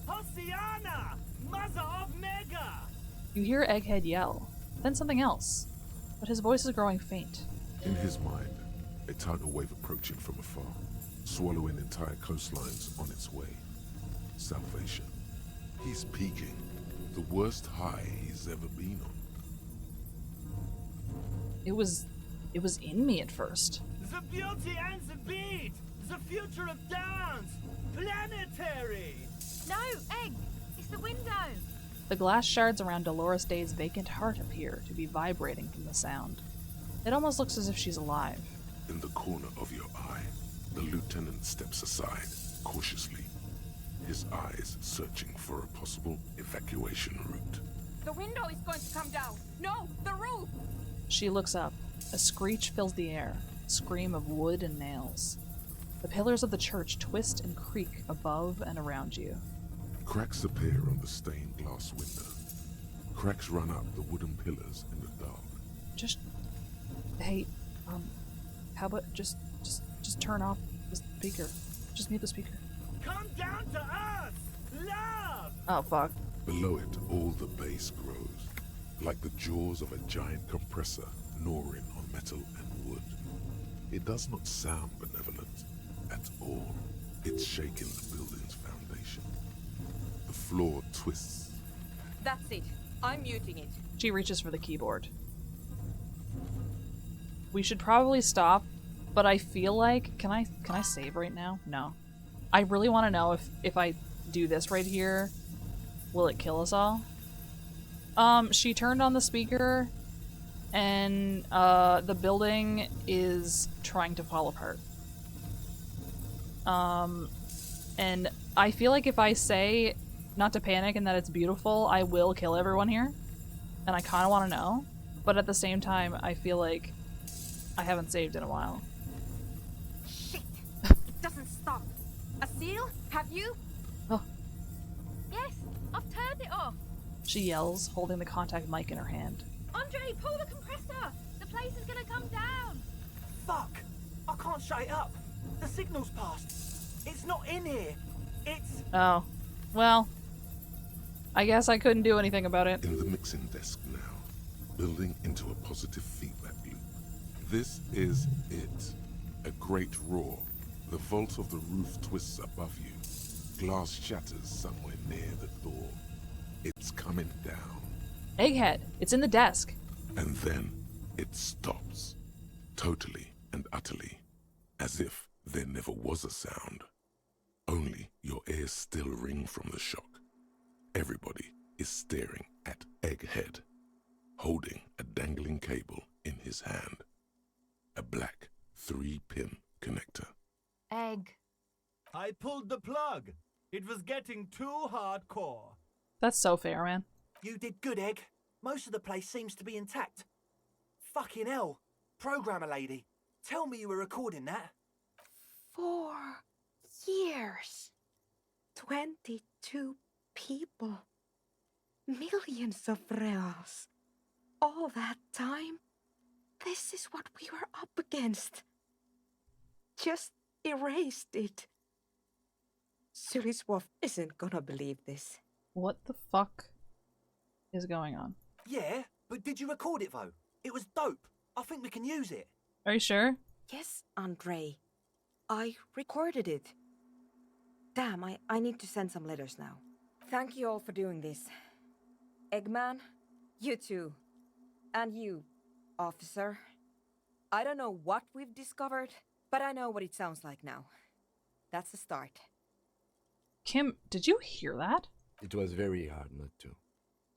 Hosiana! Mother of Mega! You hear Egghead yell, then something else, but his voice is growing faint. In his mind, a tidal wave approaching from afar, swallowing entire coastlines on its way. Salvation. He's peaking, the worst high he's ever been on. It was in me at first. The beauty and the beat! The future of dance! Planetary! No, Egg! It's the window! The glass shards around Dolores Day's vacant heart appear to be vibrating from the sound. It almost looks as if she's alive. In the corner of your eye, the lieutenant steps aside, cautiously, his eyes searching for a possible evacuation route. The window is going to come down. No, the roof! She looks up. A screech fills the air, a scream of wood and nails. The pillars of the church twist and creak above and around you. Cracks appear on the stained glass window. Cracks run up the wooden pillars in the dark. Hey, how about just turn off the speaker? Just mute the speaker. Come down to us! Love! Oh, fuck. Below it, all the bass grows, like the jaws of a giant compressor gnawing on metal and wood. It does not sound benevolent at all. It's shaking the building's foundation. The floor twists. That's it. I'm muting it. She reaches for the keyboard. We should probably stop, but I feel like... Can I save right now? No. I really want to know if I do this right here, will it kill us all? She turned on the speaker, and the building is trying to fall apart. And I feel like if I say not to panic and that it's beautiful, I will kill everyone here. And I kind of want to know. But at the same time, I feel like I haven't saved in a while. Shit! It doesn't stop. A seal? Have you? Oh. Yes, I've turned it off. She yells, holding the contact mic in her hand. Andre, pull the compressor! The place is gonna come down! Fuck! I can't shut it up. The signal's passed. It's not in here. It's... Oh. Well, I guess I couldn't do anything about it. In the mixing desk now, building into a positive feedback loop. This is it. A great roar. The vault of the roof twists above you. Glass shatters somewhere near the door. It's coming down. Egghead, it's in the desk. And then it stops. Totally and utterly. As if there never was a sound. Only your ears still ring from the shock. Everybody is staring at Egghead, holding a dangling cable in his hand. A black 3-pin connector. Egg. I pulled the plug. It was getting too hardcore. That's so fair, man. You did good, Egg. Most of the place seems to be intact. Fucking hell. Programmer lady, tell me you were recording that. 4 years. 22 people. Millions of reals. All that time? This is what we were up against. Just erased it. Suliswolf isn't gonna believe this. What the fuck is going on? Yeah, But did you record it, though? It was dope. I think we can use it. Are you sure? Yes, Andre. I recorded it. Damn, I need to send some letters now. Thank you all for doing this. Eggman, you too. And you, officer. I don't know what we've discovered, but I know what it sounds like now. That's a start. Kim, did you hear that? It was very hard not to.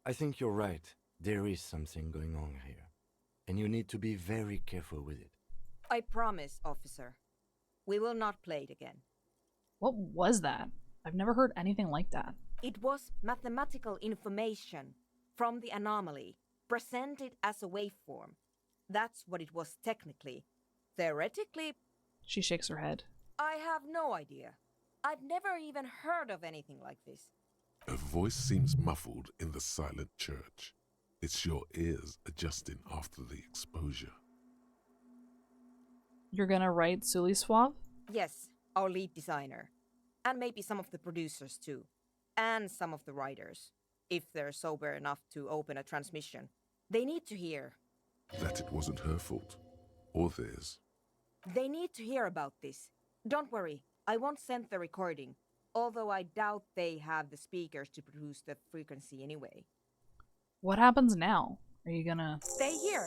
I think you're right. There is something going on here. And you need to be very careful with it. I promise, officer. We will not play it again. What was that? I've never heard anything like that. It was mathematical information from the anomaly, presented as a waveform. That's what it was technically. Theoretically... She shakes her head. I have no idea. I've never even heard of anything like this. A voice seems muffled in the silent church. It's your ears adjusting after the exposure. You're gonna write ELYSIUM? Yes, our lead designer. And maybe some of the producers too. And some of the writers. If they're sober enough to open a transmission. They need to hear. That it wasn't her fault. Or theirs. They need to hear about this. Don't worry, I won't send the recording. Although I doubt they have the speakers to produce the frequency anyway. What happens now? Are you gonna... Stay here!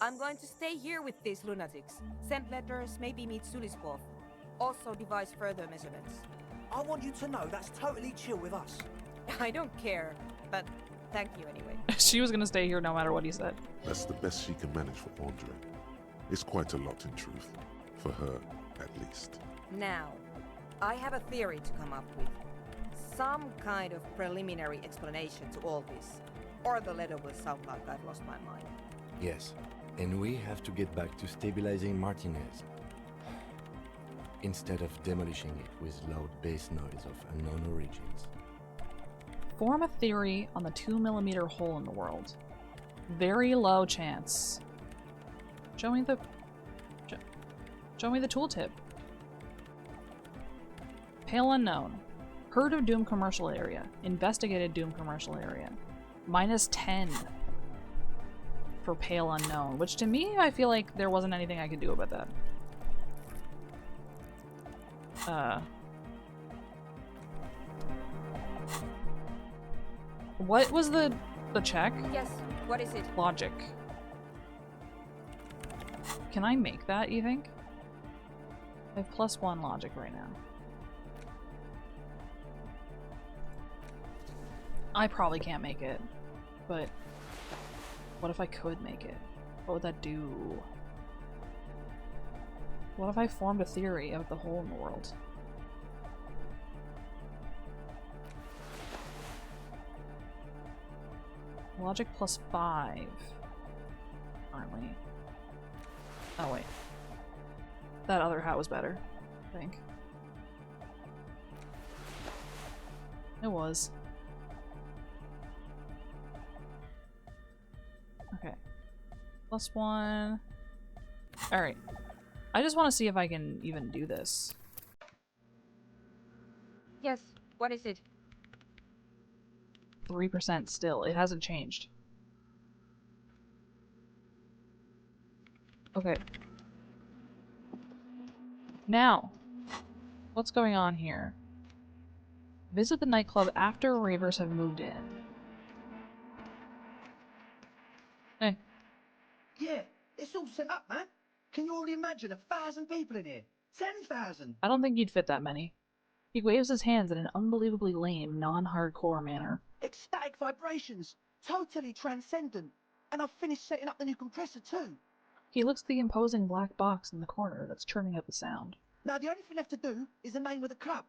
I'm going to stay here with these lunatics. Send letters, maybe meet Suliswolf. Also devise further measurements. I want you to know that's totally chill with us. I don't care, but thank you anyway. She was gonna stay here no matter what he said. That's the best she can manage for Andre. It's quite a lot in truth. For her, at least. Now, I have a theory to come up with. Some kind of preliminary explanation to all this. Or the letter will sound like I've lost my mind. Yes, and we have to get back to stabilizing Martinez. Instead of demolishing it with loud bass noise of unknown origins. Form a theory on the 2mm hole in the world. Very low chance. Show me the tooltip. Pale unknown. Heard of Doom commercial area. Investigated Doom commercial area. -10 for pale unknown, which to me, I feel like there wasn't anything I could do about that. What was the check? Yes, what is it? Logic. Can I make that, you think? I have +1 logic right now. I probably can't make it, but what if I could make it? What would that do? What if I formed a theory of the hole in the world? Logic +5. Currently. Oh wait. That other hat was better, I think. It was. Okay. +1. Alright. I just want to see if I can even do this. Yes, what is it? 3% still. It hasn't changed. Okay. Now, what's going on here? Visit the nightclub after ravers have moved in. Hey. Yeah, it's all set up, man. Can you already imagine 1,000 people in here? 10,000! I don't think you'd fit that many. He waves his hands in an unbelievably lame, non-hardcore manner. Ecstatic vibrations! Totally transcendent! And I've finished setting up the new compressor too! He looks at the imposing black box in the corner that's churning out the sound. Now the only thing left to do is the name of the club.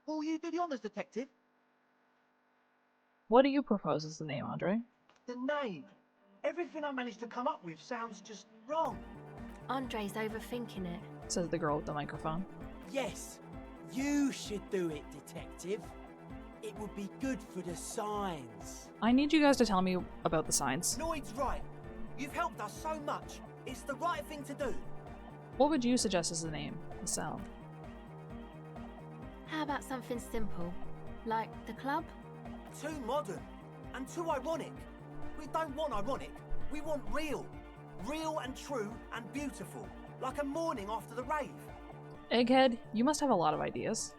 Will you do the honors, detective? What do you propose as the name, Andre? The name! Everything I managed to come up with sounds just wrong. Andre's overthinking it, says the girl with the microphone. Yes, you should do it, detective. It would be good for the signs. I need you guys to tell me about the signs. Lloyd's right. You've helped us so much. It's the right thing to do. What would you suggest as the name, the sound? How about something simple? Like the club? Too modern and too ironic. We don't want ironic. We want real. Real and true and beautiful. Like a morning after the rave. Egghead, you must have a lot of ideas.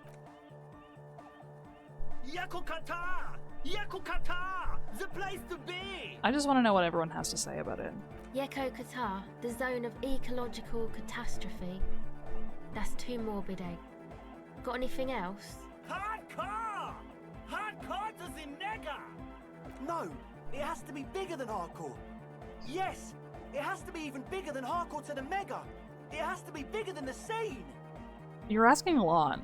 Yakukata! Yakukata! The place to be! I just want to know what everyone has to say about it. Yeko Qatar, the zone of ecological catastrophe. That's too morbid, Egg. Got anything else? Hardcore! Hardcore to the mega! No, it has to be bigger than hardcore. Yes, it has to be even bigger than hardcore to the mega. It has to be bigger than the scene. You're asking a lot.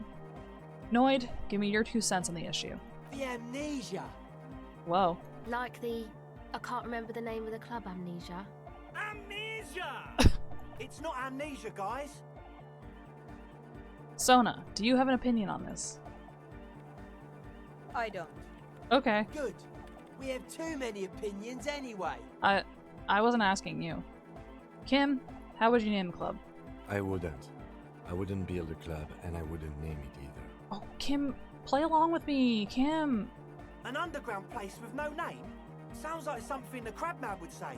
Noid, give me your 2 cents on the issue. The amnesia. Whoa. Like the... I can't remember the name of the club, Amnesia. Amnesia! It's not amnesia, guys. Sona, do you have an opinion on this? I don't. Okay. Good. We have too many opinions anyway. I wasn't asking you. Kim, how would you name the club? I wouldn't. I wouldn't build a club, and I wouldn't name it either. Oh, Kim, play along with me, Kim. An underground place with no name? Sounds like something the Crabman would say.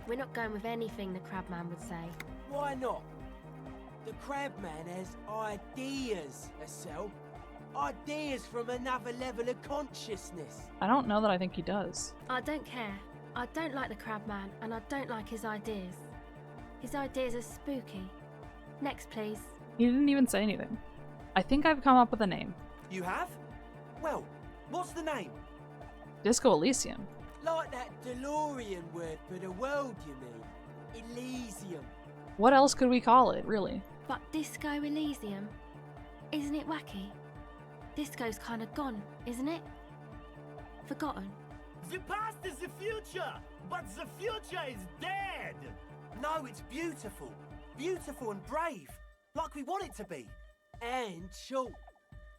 We're not going with anything the Crabman would say. Why not? The Crabman has ideas, Estelle. Ideas from another level of consciousness. I don't know that I think he does. I don't care. I don't like the Crabman, and I don't like his ideas. His ideas are spooky. Next, please. He didn't even say anything. I think I've come up with a name. You have? Well, what's the name? Disco Elysium. Like that DeLorean word for the world, you mean? Elysium. What else could we call it, really? But Disco Elysium? Isn't it wacky? Disco's kind of gone, isn't it? Forgotten. The past is the future, but the future is dead! No, it's beautiful. Beautiful and brave. Like we want it to be. And short.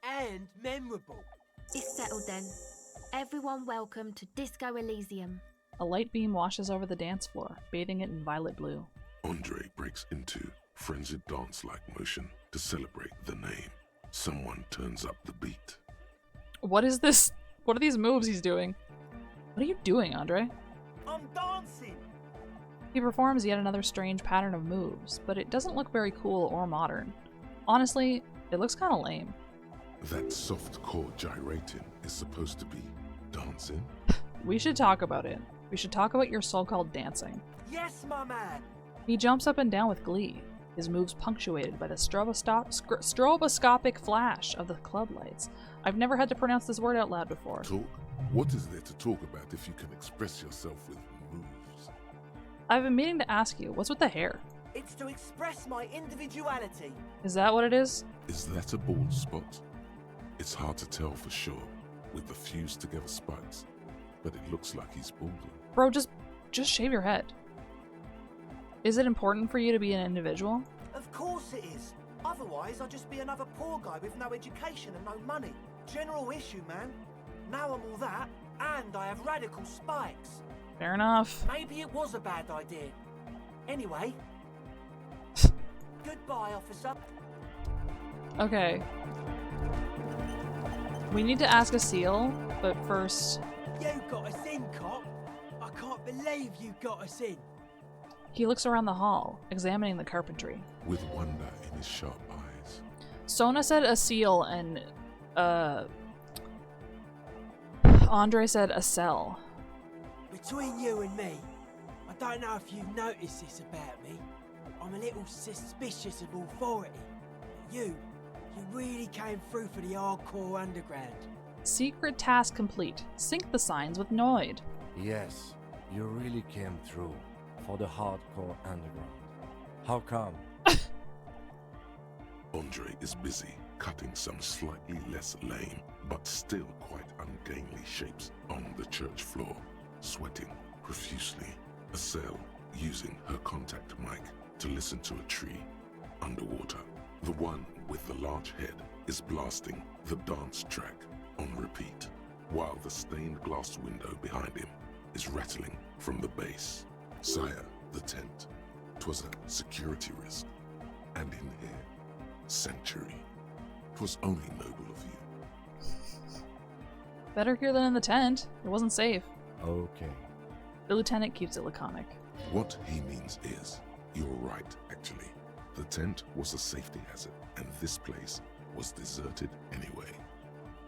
And memorable. It's settled then. Everyone welcome to Disco Elysium. A light beam washes over the dance floor, bathing it in violet blue. Andre breaks into frenzied dance-like motion to celebrate the name. Someone turns up the beat. What is this? What are these moves he's doing? What are you doing, Andre? I'm dancing! He performs yet another strange pattern of moves, but it doesn't look very cool or modern. Honestly, it looks kinda lame. That soft core gyrating is supposed to be dancing? We should talk about it. We should talk about your so-called dancing. Yes, my man! He jumps up and down with glee, his moves punctuated by the stroboscopic flash of the club lights. I've never had to pronounce this word out loud before. Talk? What is there to talk about if you can express yourself with moves? I've been meaning to ask you, what's with the hair? It's to express my individuality. Is that what it is? Is that a bald spot? It's hard to tell for sure, with the fused together spikes, but it looks like he's balding. Bro, just shave your head. Is it important for you to be an individual? Of course it is. Otherwise, I'd just be another poor guy with no education and no money. General issue, man. Now I'm all that, and I have radical spikes. Fair enough. Maybe it was a bad idea. Anyway. Goodbye, officer. Okay. We need to ask a seal, but first... You got us in, cop! I can't believe you got us in! He looks around the hall, examining the carpentry. With wonder in his sharp eyes. Sona said a seal and, Andre said a cell. Between you and me, I don't know if you've noticed this about me. I'm a little suspicious of authority. You really came through for the hardcore underground. Secret task complete. Sync the signs with Noid. Yes, you really came through for the hardcore underground. How come? Andre is busy cutting some slightly less lame, but still quite ungainly shapes on the church floor, sweating profusely. Estelle using her contact mic to listen to a tree underwater. The one with the large head is blasting the dance track on repeat, while the stained glass window behind him is rattling from the bass. Sire, the tent. 'Twas a security risk. And in here, sanctuary. 'Twas only noble of you. Better here than in the tent. It wasn't safe. Okay. The lieutenant keeps it laconic. What he means is, you're right, actually. The tent was a safety hazard, and this place was deserted anyway.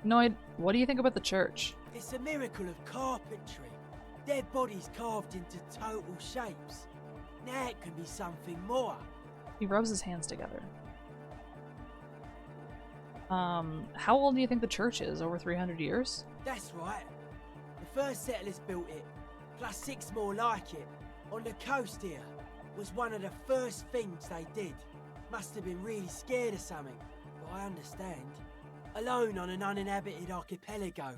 Noid, what do you think about the church? It's a miracle of carpentry. Dead bodies carved into total shapes. Now it can be something more. He rubs his hands together. How old do you think the church is? Over 300 years? That's right. The first settlers built it, plus 6 more like it, on the coast here. Was one of the first things they did. Must have been really scared of something, but I understand. Alone on an uninhabited archipelago,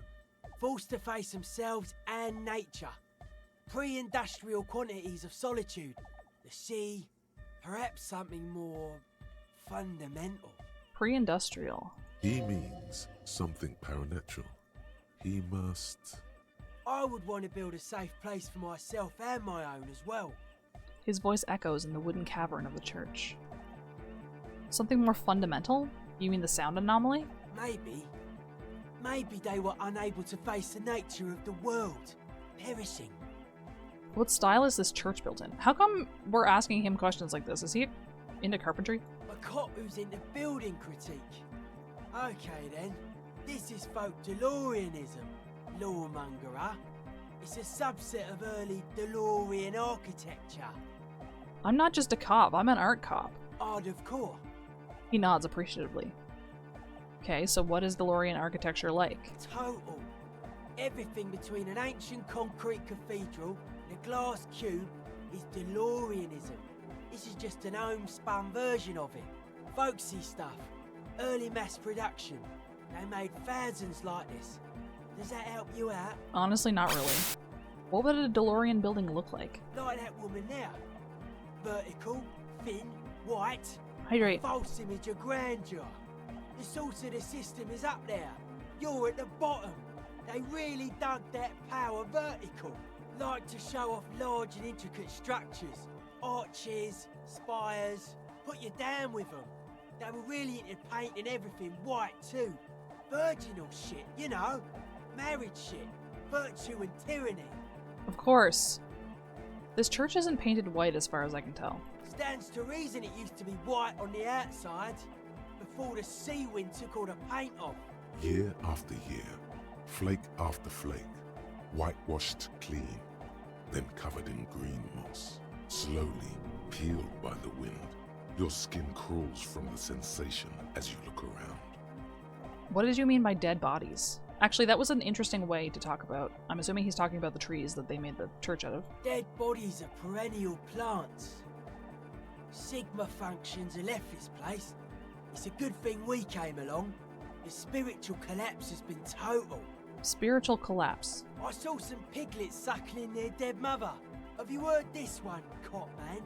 forced to face themselves and nature. Pre-industrial quantities of solitude. The sea, perhaps something more fundamental. Pre-industrial. He means something paranatural. He must... I would want to build a safe place for myself and my own as well. His voice echoes in the wooden cavern of the church. Something more fundamental? You mean the sound anomaly? Maybe. Maybe they were unable to face the nature of the world, perishing. What style is this church built in? How come we're asking him questions like this? Is he into carpentry? A cop who's into building critique. Okay then, this is folk DeLoreanism, lawmongerer. It's a subset of early DeLorean architecture. I'm not just a cop, I'm an art cop. Art of core. He nods appreciatively. Okay, so what is DeLorean architecture like? Total. Everything between an ancient concrete cathedral and a glass cube is DeLoreanism. This is just an homespun version of it. Folksy stuff. Early mass production. They made thousands like this. Does that help you out? Honestly, not really. What would a DeLorean building look like? Like that woman there. Vertical, thin, white. Hydrate. False image of grandeur. The source of the system is up there. You're at the bottom. They really dug that power vertical. Like to show off large and intricate structures. Arches, spires. Put you down with them. They were really into painting everything white too. Virginal shit, you know. Marriage shit. Virtue and tyranny. Of course. This church isn't painted white as far as I can tell. Stands to reason it used to be white on the outside before the sea wind took all the paint off. Year after year, flake after flake, whitewashed clean, then covered in green moss, slowly peeled by the wind. Your skin crawls from the sensation as you look around. What did you mean by dead bodies? Actually, that was an interesting way to talk about. I'm assuming he's talking about the trees that they made the church out of. Dead bodies are perennial plants. Sigma functions have left this place. It's a good thing we came along. The spiritual collapse has been total. Spiritual collapse. I saw some piglets suckling their dead mother. Have you heard this one, cop man?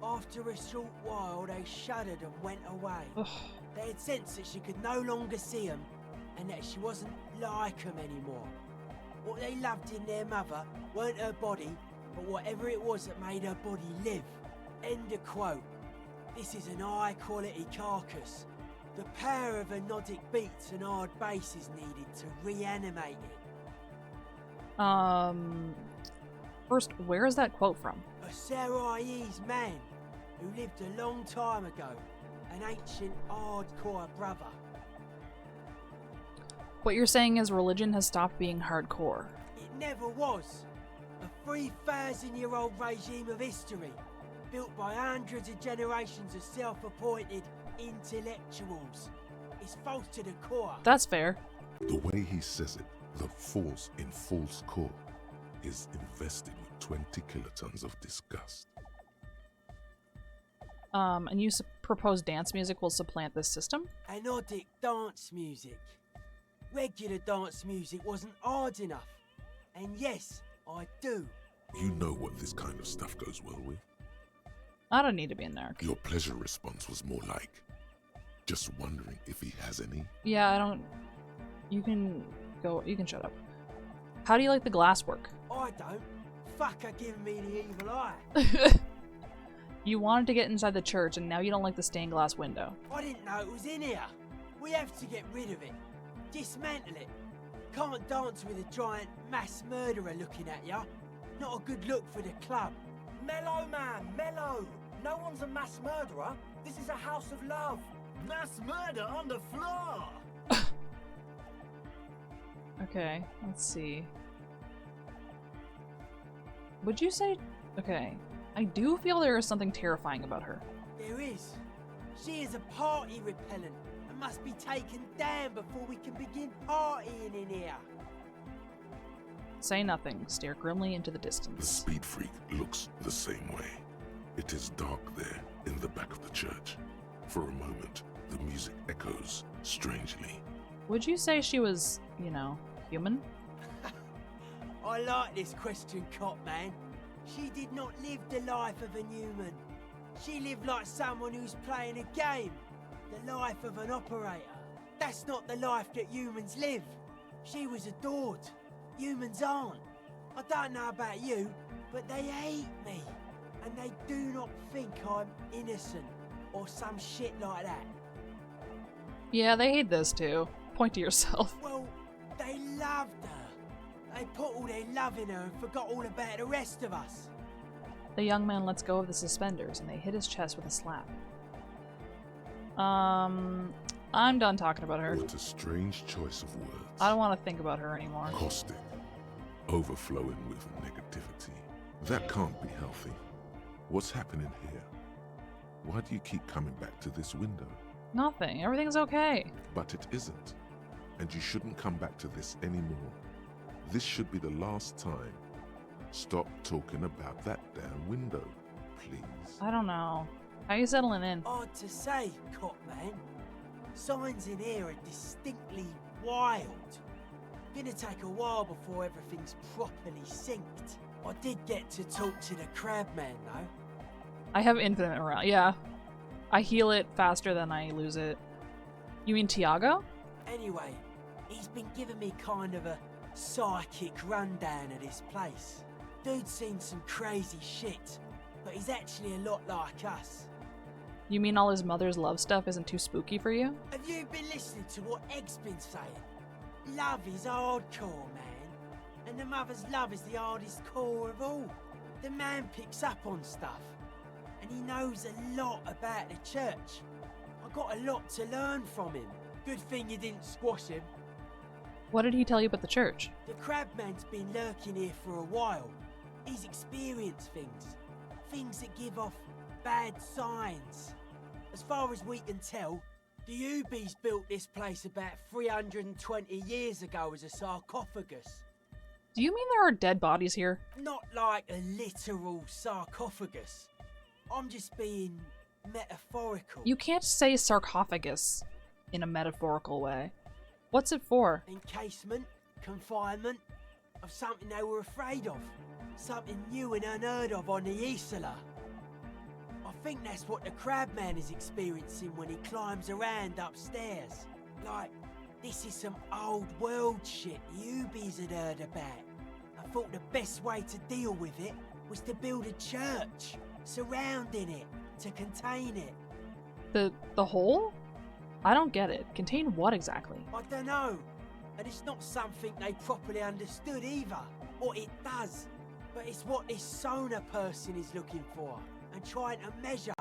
After a short while, they shuddered and went away. Ugh. They had sensed that she could no longer see them, and that she wasn't like them anymore. What they loved in their mother weren't her body, but whatever it was that made her body live. End of quote. This is an high-quality carcass. The power of anodic beats and hard bass is needed to reanimate it. First, where is that quote from? A Sarais man who lived a long time ago. An ancient hardcore brother. What you're saying is religion has stopped being hardcore. It never was. A 3,000-year-old regime of history, built by hundreds of generations of self-appointed intellectuals. It's false to the core. That's fair. The way he says it, the force in false core, is invested with 20 kilotons of disgust. And you propose dance music will supplant this system? Anodic dance music. Regular dance music wasn't hard enough. And yes, I do. You know what this kind of stuff goes well with? I don't need to be in there. Your pleasure response was more like, just wondering if he has any. Yeah, I don't... You can go... You can shut up. How do you like the glass work? I don't. Fuck her giving me the evil eye. You wanted to get inside the church, and now you don't like the stained glass window. I didn't know it was in here. We have to get rid of it. Dismantle it. Can't dance with a giant mass murderer looking at ya. Not a good look for the club. Mellow, man, mellow. No one's a mass murderer. This is a house of love. Mass murder on the floor. Okay, let's see. Would you say... Okay. I do feel there is something terrifying about her. There is. She is a party repellent and must be taken down before we can begin partying in here. Say nothing. Stare grimly into the The distance. speed freak looks the same way. It is dark there in the back of the church. For a moment, the music echoes strangely. Would you say she was, you know, human? I like this question, Cop Man. She did not live the life of a human. She lived like someone who's playing a game. The life of an operator. That's not the life that humans live. She was adored. Humans aren't. I don't know about you, but they hate me. And they do not think I'm innocent or some shit like that. Yeah, they hate this too. Point to yourself. Well, they loved her. They put all their love in her and forgot all about the rest of us. The young man lets go of the suspenders and they hit his chest with a slap. I'm done talking about her. What a strange choice of words. I don't want to think about her anymore. Caustic. Overflowing with negativity. That can't be healthy. What's happening here? Why do you keep coming back to this window? Nothing. Everything's okay. But it isn't. And you shouldn't come back to this anymore. This should be the last time. Stop talking about that damn window, please. I don't know. How you settling in? Hard to say, Cop Man. Signs in here are distinctly wild. Gonna take a while before everything's properly synced. I did get to talk to the Crabman, though. I have infinite morale. Yeah. I heal it faster than I lose it. You mean Tiago? Anyway, he's been giving me kind of a psychic rundown of this place. Dude's seen some crazy shit, but he's actually a lot like us. You mean all his mother's love stuff isn't too spooky for you? Have you been listening to what Egg's been saying? Love is hardcore, man. And the mother's love is the hardest core of all. The man picks up on stuff. And he knows a lot about the church. I got a lot to learn from him. Good thing you didn't squash him. What did he tell you about the church? The Crabman's been lurking here for a while. He's experienced things. Things that give off bad signs. As far as we can tell, the Ubies built this place about 320 years ago as a sarcophagus. Do you mean there are dead bodies here? Not like a literal sarcophagus. I'm just being metaphorical. You can't say sarcophagus in a metaphorical way. What's it for? Encasement, confinement, of something they were afraid of. Something new and unheard of on the Isla. I think that's what the Crabman is experiencing when he climbs around upstairs. Like, this is some old world shit the Ubies had heard about. I thought the best way to deal with it was to build a church, surrounding it, to contain it. The hole? I don't get it. Contain what exactly? I don't know. And it's not something they properly understood either. What it does. But it's what this sonar person is looking for. And trying to measure.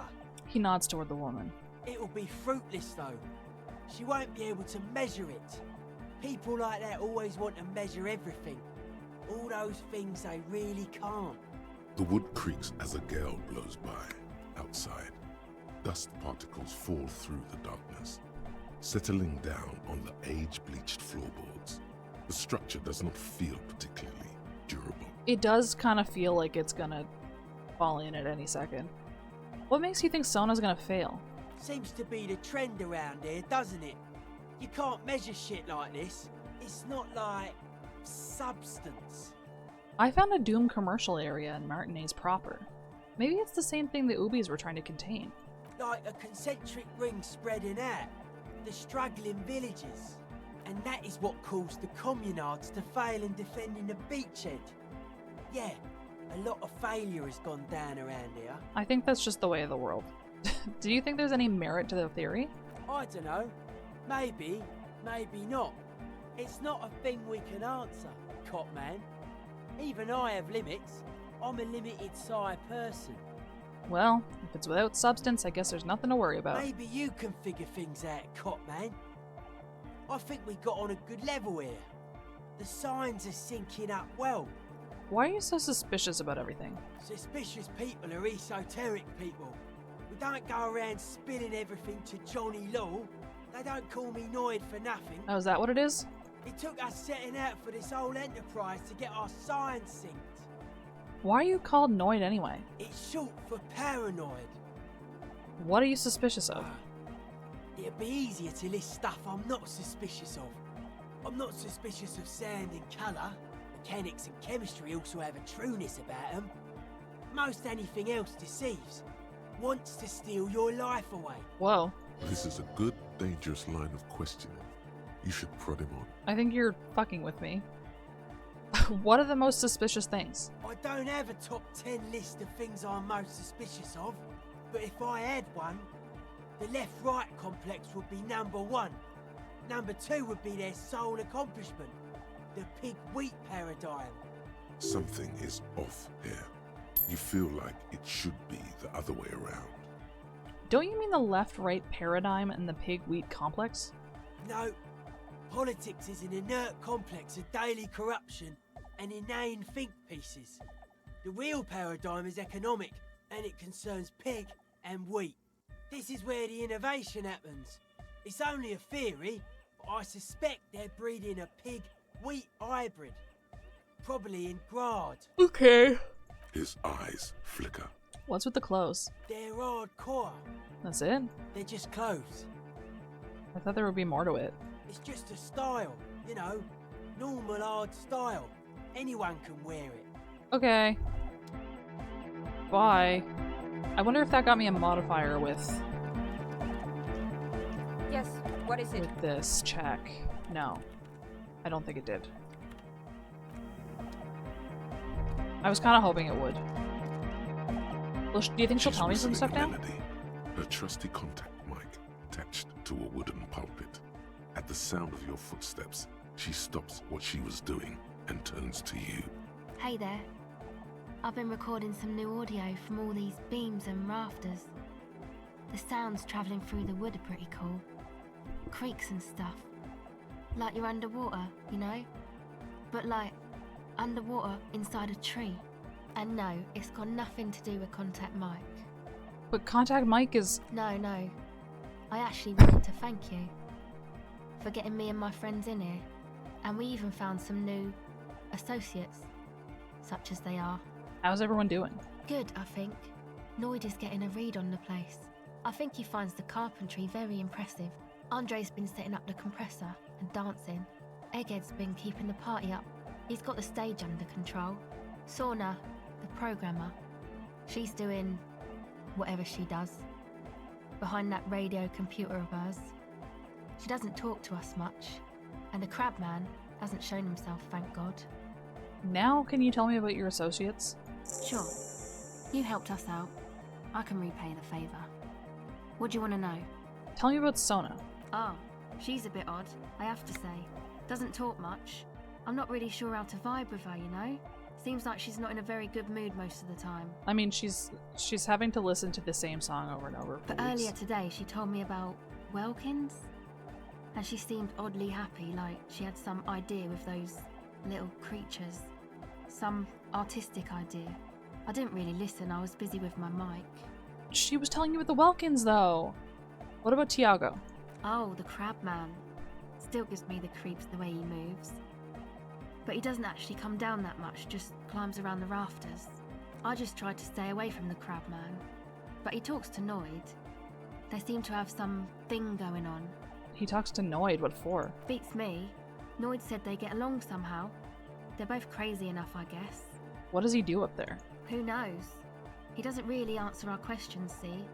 He nods toward the woman. It'll be fruitless though. She won't be able to measure it. People like that always want to measure everything. All those things they really can't. The wood creaks as a gale blows by outside. Dust particles fall through the darkness, settling down on the age-bleached floorboards. The structure does not feel particularly durable. It does kind of feel like it's gonna fall in at any second. What makes you think Sona's gonna fail? Seems to be the trend around here, doesn't it? You can't measure shit like this. It's not like substance. I found a Doom commercial area in Martinez proper. Maybe it's the same thing the Ubies were trying to contain. Like a concentric ring spreading out. The struggling villages. And that is what caused the communards to fail in defending the beachhead. Yeah, a lot of failure has gone down around here. I think that's just the way of the world. Do you think there's any merit to the theory? I don't know. Maybe, maybe not. It's not a thing we can answer, Cop Man. Even I have limits. I'm a limited size person. Well, if it's without substance, I guess there's nothing to worry about. Maybe you can figure things out, Cop Man. I think we got on a good level here. The signs are syncing up well. Why are you so suspicious about everything? Suspicious people are esoteric people. We don't go around spilling everything to Johnny Law. They don't call me Noid for nothing. Oh, is that what it is? It took us setting out for this whole enterprise to get our signs synced. Why are you called Noid anyway? It's short for paranoid. What are you suspicious of? It'd be easier to list stuff I'm not suspicious of. I'm not suspicious of sound and colour. Mechanics and chemistry also have a trueness about them. Most anything else deceives. Wants to steal your life away. Whoa. This is a good, dangerous line of questioning. You should prod him on. I think you're fucking with me. What are the most suspicious things? I don't have a top 10 list of things I'm most suspicious of, but if I had one, the left-right complex would be number 1. Number 2 would be their sole accomplishment, the pig-wheat paradigm. Something is off here. You feel like it should be the other way around. Don't you mean the left-right paradigm and the pig-wheat complex? No. Politics is an inert complex of daily corruption and inane think pieces. The real paradigm is economic, and it concerns pig and wheat. This is where the innovation happens. It's only a theory, but I suspect they're breeding a pig-wheat hybrid. Probably in Grad. Okay. His eyes flicker. What's with the clothes? They're hardcore. That's it? They're just clothes. I thought there would be more to it. It's just a style, you know, normal hard style. Anyone can wear it. Okay. Bye. I wonder if that got me a modifier with... Yes, what is it? With this check. No. I don't think it did. I was kind of hoping it would. Well, do you think she'll tell me some stuff now? Melody, her trusty contact mic attached to a wooden pulpit. At the sound of your footsteps, she stops what she was doing and turns to you. Hey there. I've been recording some new audio from all these beams and rafters. The sounds travelling through the wood are pretty cool. Creaks and stuff. Like you're underwater, you know? But like, underwater inside a tree. And no, it's got nothing to do with Contact Mike. But Contact Mike is... No. I actually wanted to thank you for getting me and my friends in here. And we even found some new associates, such as they are. How's everyone doing? Good, I think. Noid is getting a read on the place. I think he finds the carpentry very impressive. Andre's been setting up the compressor and dancing. Egghead's been keeping the party up. He's got the stage under control. Sauna, the programmer, she's doing whatever she does behind that radio computer of hers. She doesn't talk to us much, and the Crabman hasn't shown himself, thank God. Now can you tell me about your associates? Sure. You helped us out. I can repay the favour. What do you want to know? Tell me about Sona. Oh, she's a bit odd, I have to say. Doesn't talk much. I'm not really sure how to vibe with her, you know? Seems like she's not in a very good mood most of the time. I mean, she's having to listen to the same song over and over for But weeks. earlier today, she told me about Welkins, and she seemed oddly happy, like she had some idea with those little creatures. Some artistic idea. I didn't really listen, I was busy with my mic. She was telling you about the Welkins, though. What about Tiago? Oh, the Crabman. Still gives me the creeps the way he moves. But he doesn't actually come down that much, just climbs around the rafters. I just tried to stay away from the Crabman. But he talks to Noid. They seem to have some thing going on. He talks to Noid, what for? Beats me. Noid said they get along somehow. They're both crazy enough, I guess. What does he do up there? Who knows? He doesn't really answer our questions, see?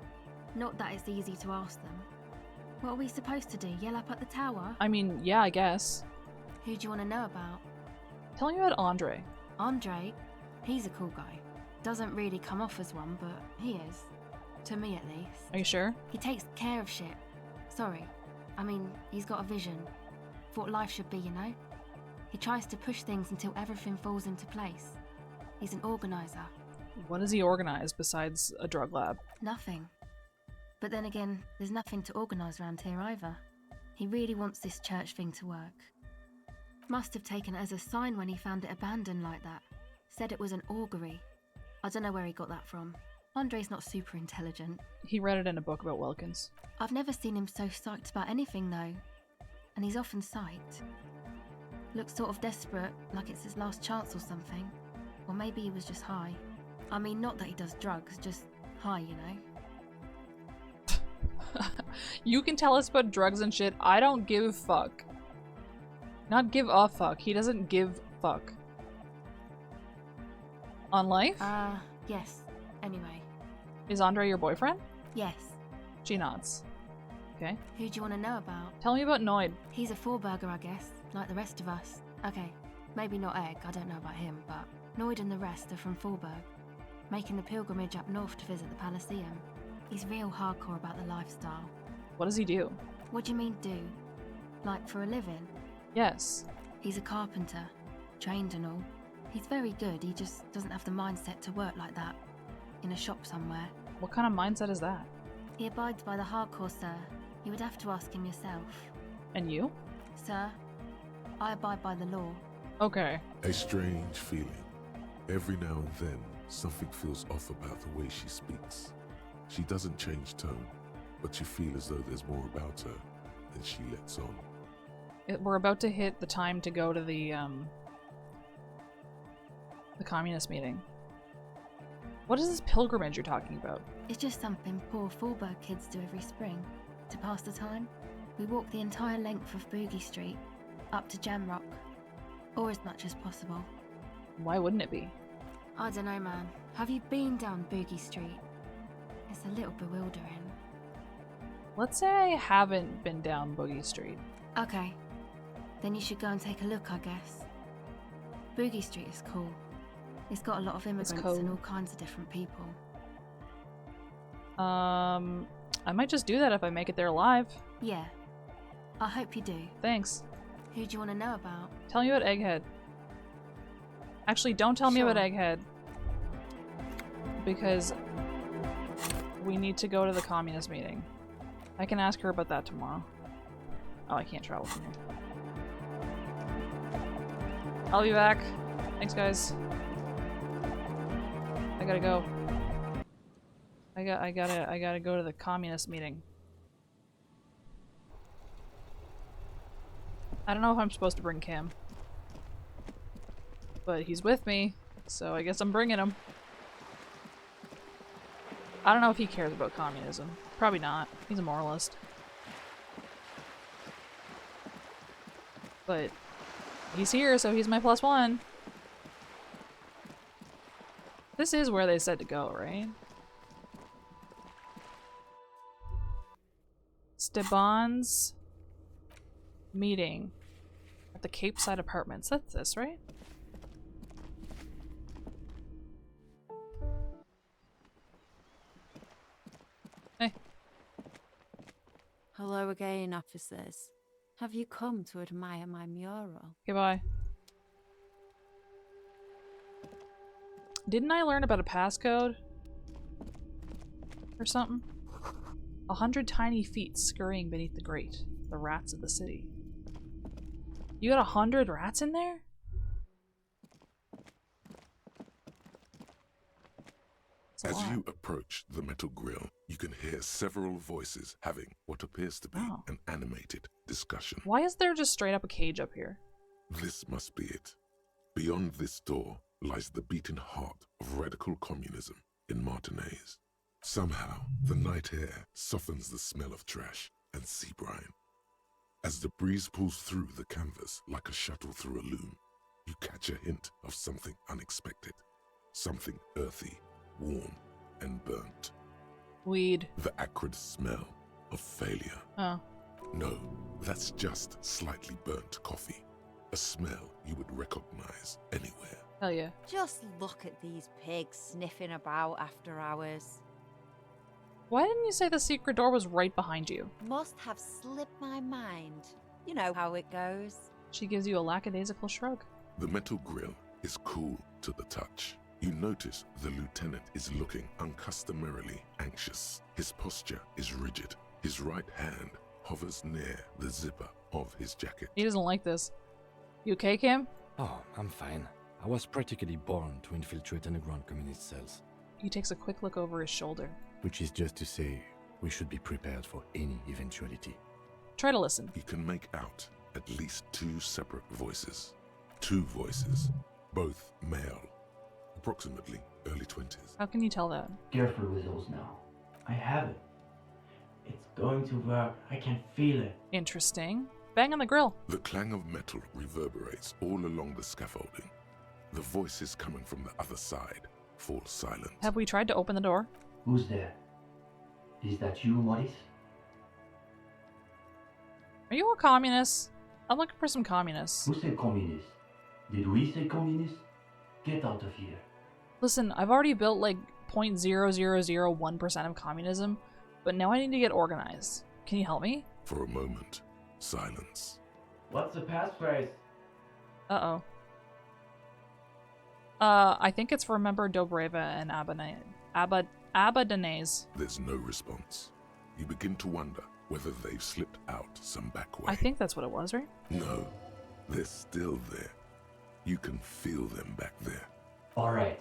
Not that it's easy to ask them. What are we supposed to do, yell up at the tower? I mean, yeah, I guess. Who do you want to know about? Tell me about Andre. Andre? He's a cool guy. Doesn't really come off as one, but he is. To me, at least. Are you sure? He takes care of shit. Sorry. I mean, he's got a vision. For what life should be, you know? He tries to push things until everything falls into place. He's an organizer. What does he organize besides a drug lab? Nothing. But then again, there's nothing to organise around here either. He really wants this church thing to work. Must have taken it as a sign when he found it abandoned like that. Said it was an augury. I don't know where he got that from. Andre's not super intelligent. He read it in a book about Wilkins. I've never seen him so psyched about anything though. And he's often psyched. Looks sort of desperate, like it's his last chance or something. Or maybe he was just high. I mean, not that he does drugs, just high, you know? You can tell us about drugs and shit. I don't give a fuck. Not give a fuck. He doesn't give fuck. On life? Yes. Anyway. Is Andre your boyfriend? Yes. She nods. Okay. Who do you want to know about? Tell me about Noid. He's a four-burger, I guess, like the rest of us. Okay, maybe not Egg, I don't know about him, but Noid and the rest are from Forburg, making the pilgrimage up north to visit the Palaceum. He's real hardcore about the lifestyle. What does he do? What do you mean do? Like for a living? Yes. He's a carpenter, trained and all. He's very good, he just doesn't have the mindset to work like that. In a shop somewhere. What kind of mindset is that? He abides by the hardcore, sir. You would have to ask him yourself. And you? Sir, I abide by the law. Okay. A strange feeling. Every now and then, something feels off about the way she speaks. She doesn't change tone, but you feel as though there's more about her than she lets on. We're about to hit the time to go to the communist meeting. What is this pilgrimage you're talking about? It's just something poor Forburg kids do every spring. To pass the time, we walk the entire length of Boogie Street, up to Jamrock. Or as much as possible. Why wouldn't it be? I don't know, man. Have you been down Boogie Street? It's a little bewildering. Let's say I haven't been down Boogie Street. Okay. Then you should go and take a look, I guess. Boogie Street is cool. It's got a lot of immigrants and all kinds of different people. I might just do that if I make it there alive. Yeah. I hope you do. Thanks. Who do you want to know about? Tell me about Egghead. Actually, don't tell me about Egghead. Because we need to go to the communist meeting. I can ask her about that tomorrow. Oh, I can't travel from here. I'll be back. Thanks, guys. I gotta go. I gotta go to the communist meeting. I don't know if I'm supposed to bring Kim. But he's with me, so I guess I'm bringing him. I don't know if he cares about communism. Probably not. He's a moralist. But he's here, so he's my +1. This is where they said to go, right? Steban's meeting at the Cape Side Apartments. That's this, right? Hey. Hello again, officers. Have you come to admire my mural? Goodbye. Didn't I learn about a passcode? Or something? 100 tiny feet scurrying beneath the grate. The rats of the city. You got 100 rats in there? As you approach the metal grill, you can hear several voices having what appears to be an animated discussion. Why is there just straight up a cage up here? This must be it. Beyond this door lies the beating heart of radical communism in Martinez. Somehow, the night air softens the smell of trash and sea brine. As the breeze pulls through the canvas like a shuttle through a loom, you catch a hint of something unexpected. Something earthy, warm, and burnt. Weed. The acrid smell of failure. Oh. No, that's just slightly burnt coffee. A smell you would recognize anywhere. Hell yeah. Just look at these pigs sniffing about after hours. Why didn't you say the secret door was right behind you? Must have slipped my mind. You know how it goes. She gives you a lackadaisical shrug. The metal grill is cool to the touch. You notice the lieutenant is looking uncustomarily anxious. His posture is rigid. His right hand hovers near the zipper of his jacket. He doesn't like this. You okay, Cam? Oh, I'm fine. I was practically born to infiltrate underground communist cells. He takes a quick look over his shoulder. Which is just to say, we should be prepared for any eventuality. Try to listen. He can make out at least 2 separate voices. 2 voices, both male, approximately early 20s. How can you tell that? Careful with those now. I have it. It's going to work. I can feel it. Interesting. Bang on the grill. The clang of metal reverberates all along the scaffolding. The voices coming from the other side fall silent. Have we tried to open the door? Who's there? Is that you, Maurice? Are you a communist? I'm looking for some communists. Who said communist? Did we say communist? Get out of here. Listen, I've already built like 0.0001% of communism, but now I need to get organized. Can you help me? For a moment, silence. What's the passphrase? Uh-oh. I think it's Remember Dobreva and Abadanese. There's no response. You begin to wonder whether they've slipped out some back way. I think that's what it was, right? No, they're still there. You can feel them back there. Alright.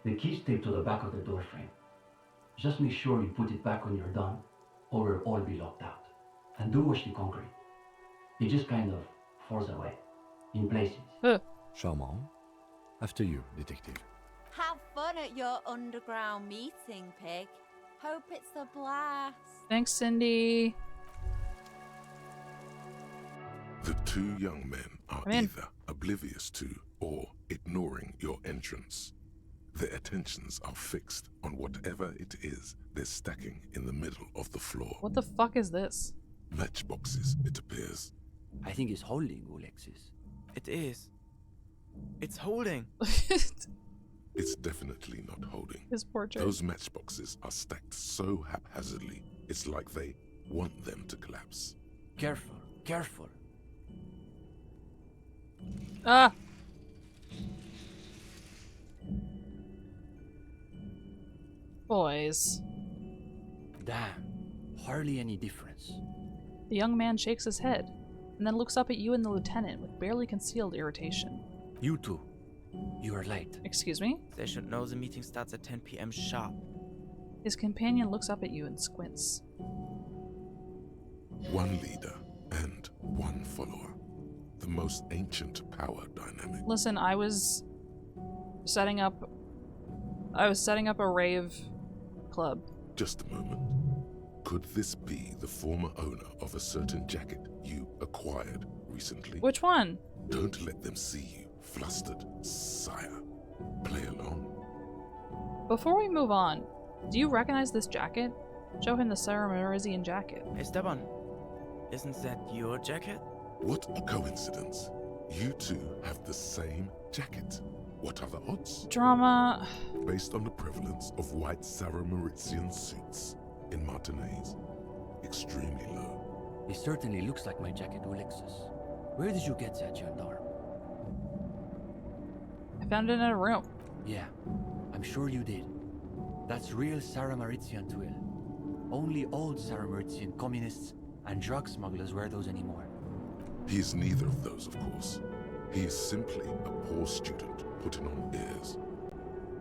The key's taped to the back of the door frame. Just make sure you put it back when you're done, or we'll all be locked out. And do watch the concrete. It just kind of falls away, in places. Charmant. After you, detective. Have fun at your underground meeting, Pig. Hope it's a blast. Thanks, Cindy. The 2 young men are either oblivious to or ignoring your entrance. Their attentions are fixed on whatever it is they're stacking in the middle of the floor. What the fuck is this? Matchboxes, it appears. I think it's holding, Alexis. It is. It's holding. It's definitely not holding. His portrait. Those matchboxes are stacked so haphazardly, it's like they want them to collapse. Careful, careful. Ah! Boys. Damn, hardly any difference. The young man shakes his head, and then looks up at you and the lieutenant with barely concealed irritation. You two. You are late. Excuse me? They should know the meeting starts at 10 p.m. sharp. His companion looks up at you and squints. One leader and one follower. The most ancient power dynamic. Listen, I was setting up a rave club. Just a moment. Could this be the former owner of a certain jacket you acquired recently? Which one? Don't let them see you flustered, sire. Play along. Before we move on, do you recognize this jacket? Show him the Saramarizian jacket. Esteban, isn't that your jacket? What a coincidence. You 2 have the same jacket. What are the odds? Drama. Based on the prevalence of white Saramarizian suits in Martinez, extremely low. It certainly looks like my jacket, Alexis. Where did you get that, gendarme? I found it in a room. Yeah, I'm sure you did. That's real Saramarizian twill. Only old Saramarizian communists and drug smugglers wear those anymore. He is neither of those, of course. He is simply a poor student putting on airs.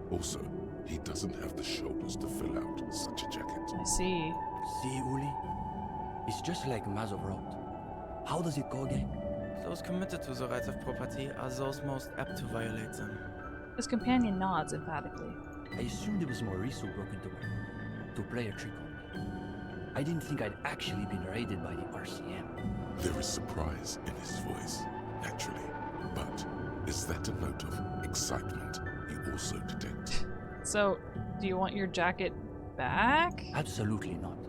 Also, he doesn't have the shoulders to fill out such a jacket. I see. See, Uli? It's just like Mazov wrote. How does it go again? Those committed to the rights of property are those most apt to violate them. His companion nods emphatically. I assumed it was Maurice who broke into work to play a trick on me. I didn't think I'd actually been raided by the RCM. There is surprise in his voice, naturally. But is that a note of excitement you also detect? So, do you want your jacket back? Absolutely not.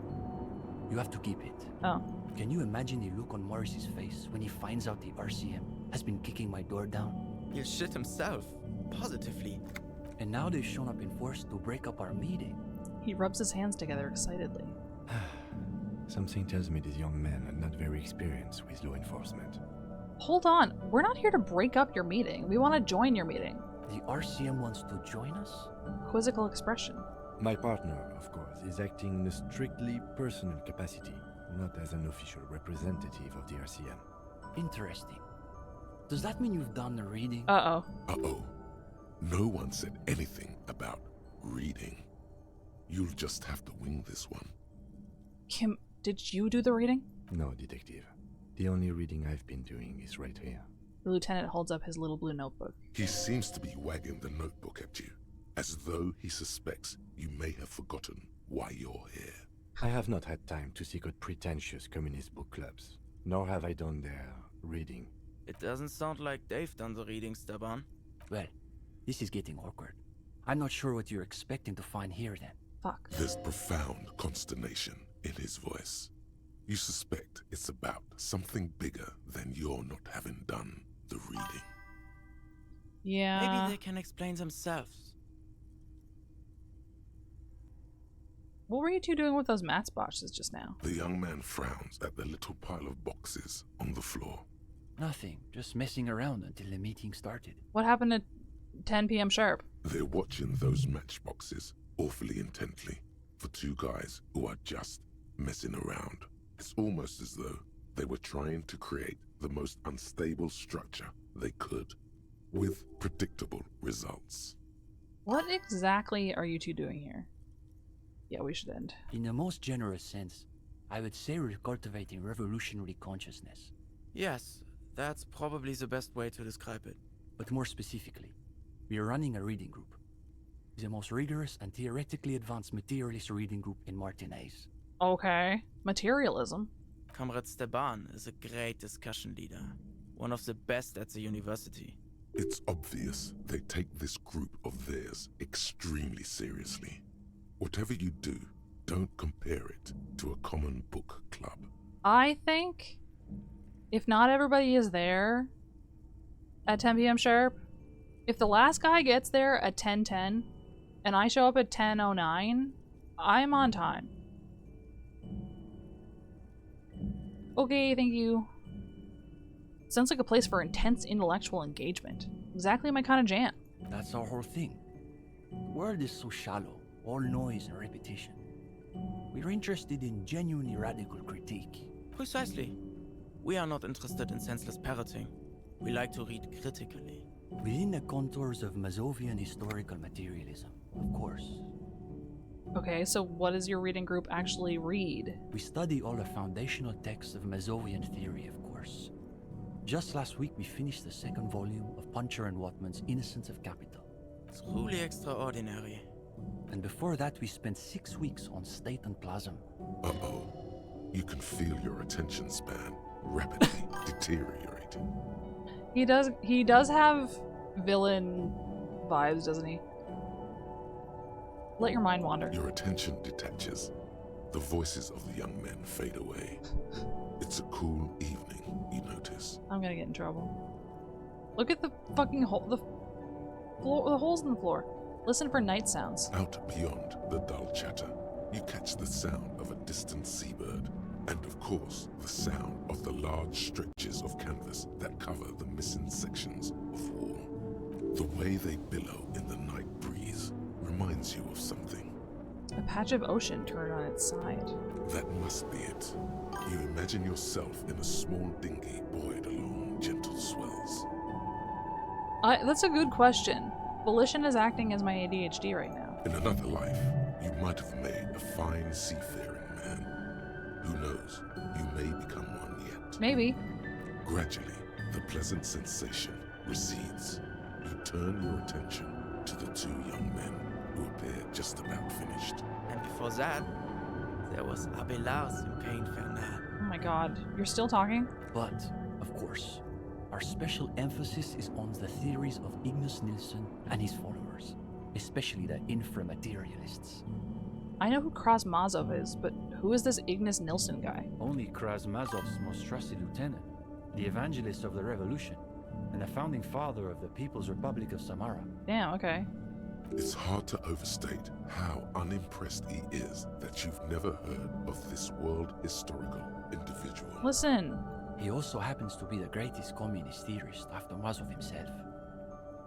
You have to keep it. Oh. Can you imagine the look on Morris's face when he finds out the RCM has been kicking my door down? He'll shit himself. Positively. And now they've shown up in force to break up our meeting. He rubs his hands together excitedly. Something tells me these young men are not very experienced with law enforcement. Hold on. We're not here to break up your meeting. We want to join your meeting. The RCM wants to join us? Quizzical expression. My partner, of course, is acting in a strictly personal capacity, not as an official representative of the RCM. Interesting. Does that mean you've done the reading? Uh-oh. Uh-oh. No one said anything about reading. You'll just have to wing this one. Kim, did you do the reading? No, detective. The only reading I've been doing is right here. The lieutenant holds up his little blue notebook. He seems to be wagging the notebook at you, as though he suspects you may have forgotten why you're here. I have not had time to seek out pretentious communist book clubs, nor have I done their reading. It doesn't sound like they've done the reading, Steban. Well, this is getting awkward. I'm not sure what you're expecting to find here then. Fuck. There's profound consternation in his voice. You suspect it's about something bigger than your not having done the reading. Yeah. Maybe they can explain themselves. What were you two doing with those matchboxes just now? The young man frowns at the little pile of boxes on the floor. Nothing, just messing around until the meeting started. What happened at 10 p.m. sharp? They're watching those matchboxes awfully intently for two guys who are just messing around. It's almost as though they were trying to create the most unstable structure they could, with predictable results. What exactly are you two doing here? Yeah, we should end. In the most generous sense, I would say we're cultivating revolutionary consciousness. Yes, that's probably the best way to describe it. But more specifically, we are running a reading group. The most rigorous and theoretically advanced materialist reading group in Martinaise. Okay. Materialism. Comrade Steban is a great discussion leader. One of the best at the university. It's obvious they take this group of theirs extremely seriously. Whatever you do, don't compare it to a common book club. I think if not everybody is there at 10 p.m. sharp, if the last guy gets there at 10:10 and I show up at 10:09, I'm on time. Okay, thank you. Sounds like a place for intense intellectual engagement. Exactly my kind of jam. That's our whole thing. The world is so shallow, all noise and repetition. We're interested in genuinely radical critique. Precisely. We are not interested in senseless parroting. We like to read critically. Within the contours of Mazovian historical materialism, of course. Okay, so what does your reading group actually read? We study all the foundational texts of Mazovian theory, of course. Just last week we finished the second volume of Puncher and Watman's Innocence of Capital. Truly extraordinary. And before that we spent 6 weeks on State and Plasm. Uh-oh. You can feel your attention span rapidly deteriorating. He does have villain vibes, doesn't he? Let your mind wander. Your attention detaches. The voices of the young men fade away. It's a cool evening, you notice. I'm gonna get in trouble. Look at the fucking hole, the holes in the floor. Listen for night sounds. Out beyond the dull chatter, you catch the sound of a distant seabird, and of course, the sound of the large stretches of canvas that cover the missing sections of wall. The way they billow in the night breeze reminds you of something. A patch of ocean turned on its side. That must be it. You imagine yourself in a small dinghy buoyed along gentle swells. That's a good question. Volition is acting as my ADHD right now. In another life, you might have made a fine seafaring man. Who knows? You may become one yet. Maybe. Gradually, the pleasant sensation recedes. You turn your attention to the two young men who appear just about finished. And before that, there was Abelard's Impé Infernal. Oh my god, you're still talking? But, of course, our special emphasis is on the theories of Ignace Nilsson and his followers, especially the inframaterialists. I know who Krasmazov is, but who is this Ignace Nilsson guy? Only Krasmazov's most trusted lieutenant, the evangelist of the revolution, and the founding father of the People's Republic of Samara. Damn, okay. It's hard to overstate how unimpressed he is that you've never heard of this world historical individual. Listen. He also happens to be the greatest communist theorist after Mazov himself.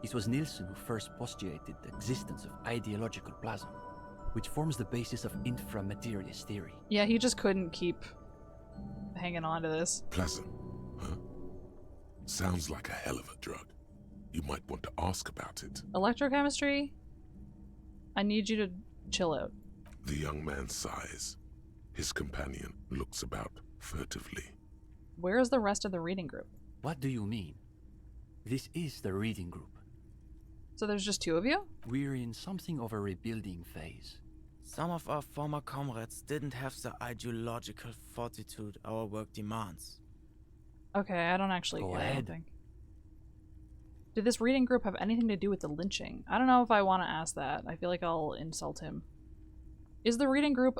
It was Nielsen who first postulated the existence of ideological plasm, which forms the basis of inframaterialist theory. Yeah, he just couldn't keep hanging on to this. Plasm, huh? Sounds like a hell of a drug. You might want to ask about it. Electrochemistry? I need you to chill out. The young man sighs. His companion looks about furtively. Where is the rest of the reading group? What do you mean? This is the reading group. So there's just two of you? We're in something of a rebuilding phase. Some of our former comrades didn't have the ideological fortitude our work demands. Okay, I don't actually Go get ahead. anything. Did this reading group have anything to do with the lynching? I don't know if I want to ask that. I feel like I'll insult him. Is the reading group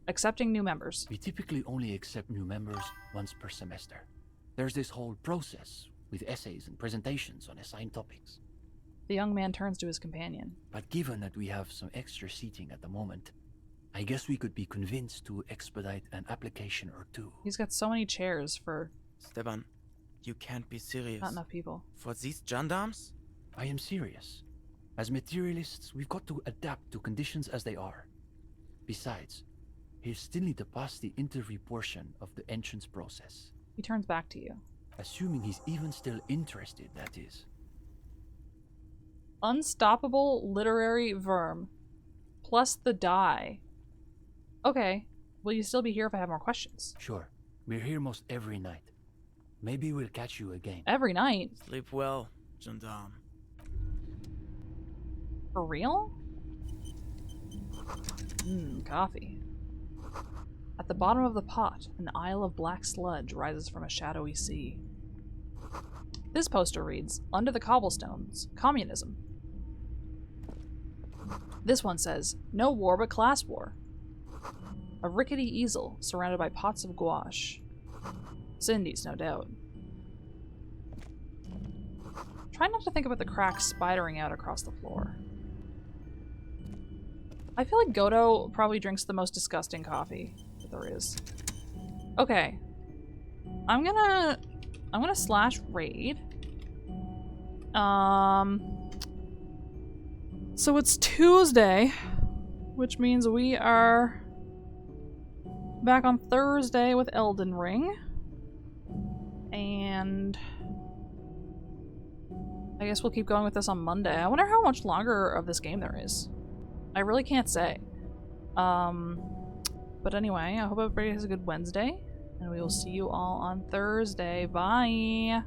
accepting new members? We typically only accept new members once per semester. There's this whole process with essays and presentations on assigned topics. The young man turns to his companion. But given that we have some extra seating at the moment, I guess we could be convinced to expedite an application or two. He's got so many chairs for... Steban, you can't be serious. Not enough people. For these gendarmes? I am serious. As materialists, we've got to adapt to conditions as they are. Besides, he'll still need to pass the interview portion of the entrance process. He turns back to you. Assuming he's even still interested, that is. Unstoppable literary verm. Plus the die. Okay. Will you still be here if I have more questions? Sure. We're here most every night. Maybe we'll catch you again. Every night? Sleep well, gendarme. For real? Coffee. At the bottom of the pot, an isle of black sludge rises from a shadowy sea. This poster reads, "Under the cobblestones, communism." This one says, "No war but class war." A rickety easel surrounded by pots of gouache. Cindy's, no doubt. Try not to think about the cracks spidering out across the floor. I feel like Godo probably drinks the most disgusting coffee that there is. Okay. I'm gonna slash raid. So it's Tuesday, which means we are back on Thursday with Elden Ring. And I guess we'll keep going with this on Monday. I wonder how much longer of this game there is. I really can't say. But anyway, I hope everybody has a good Wednesday, and we will see you all on Thursday. Bye!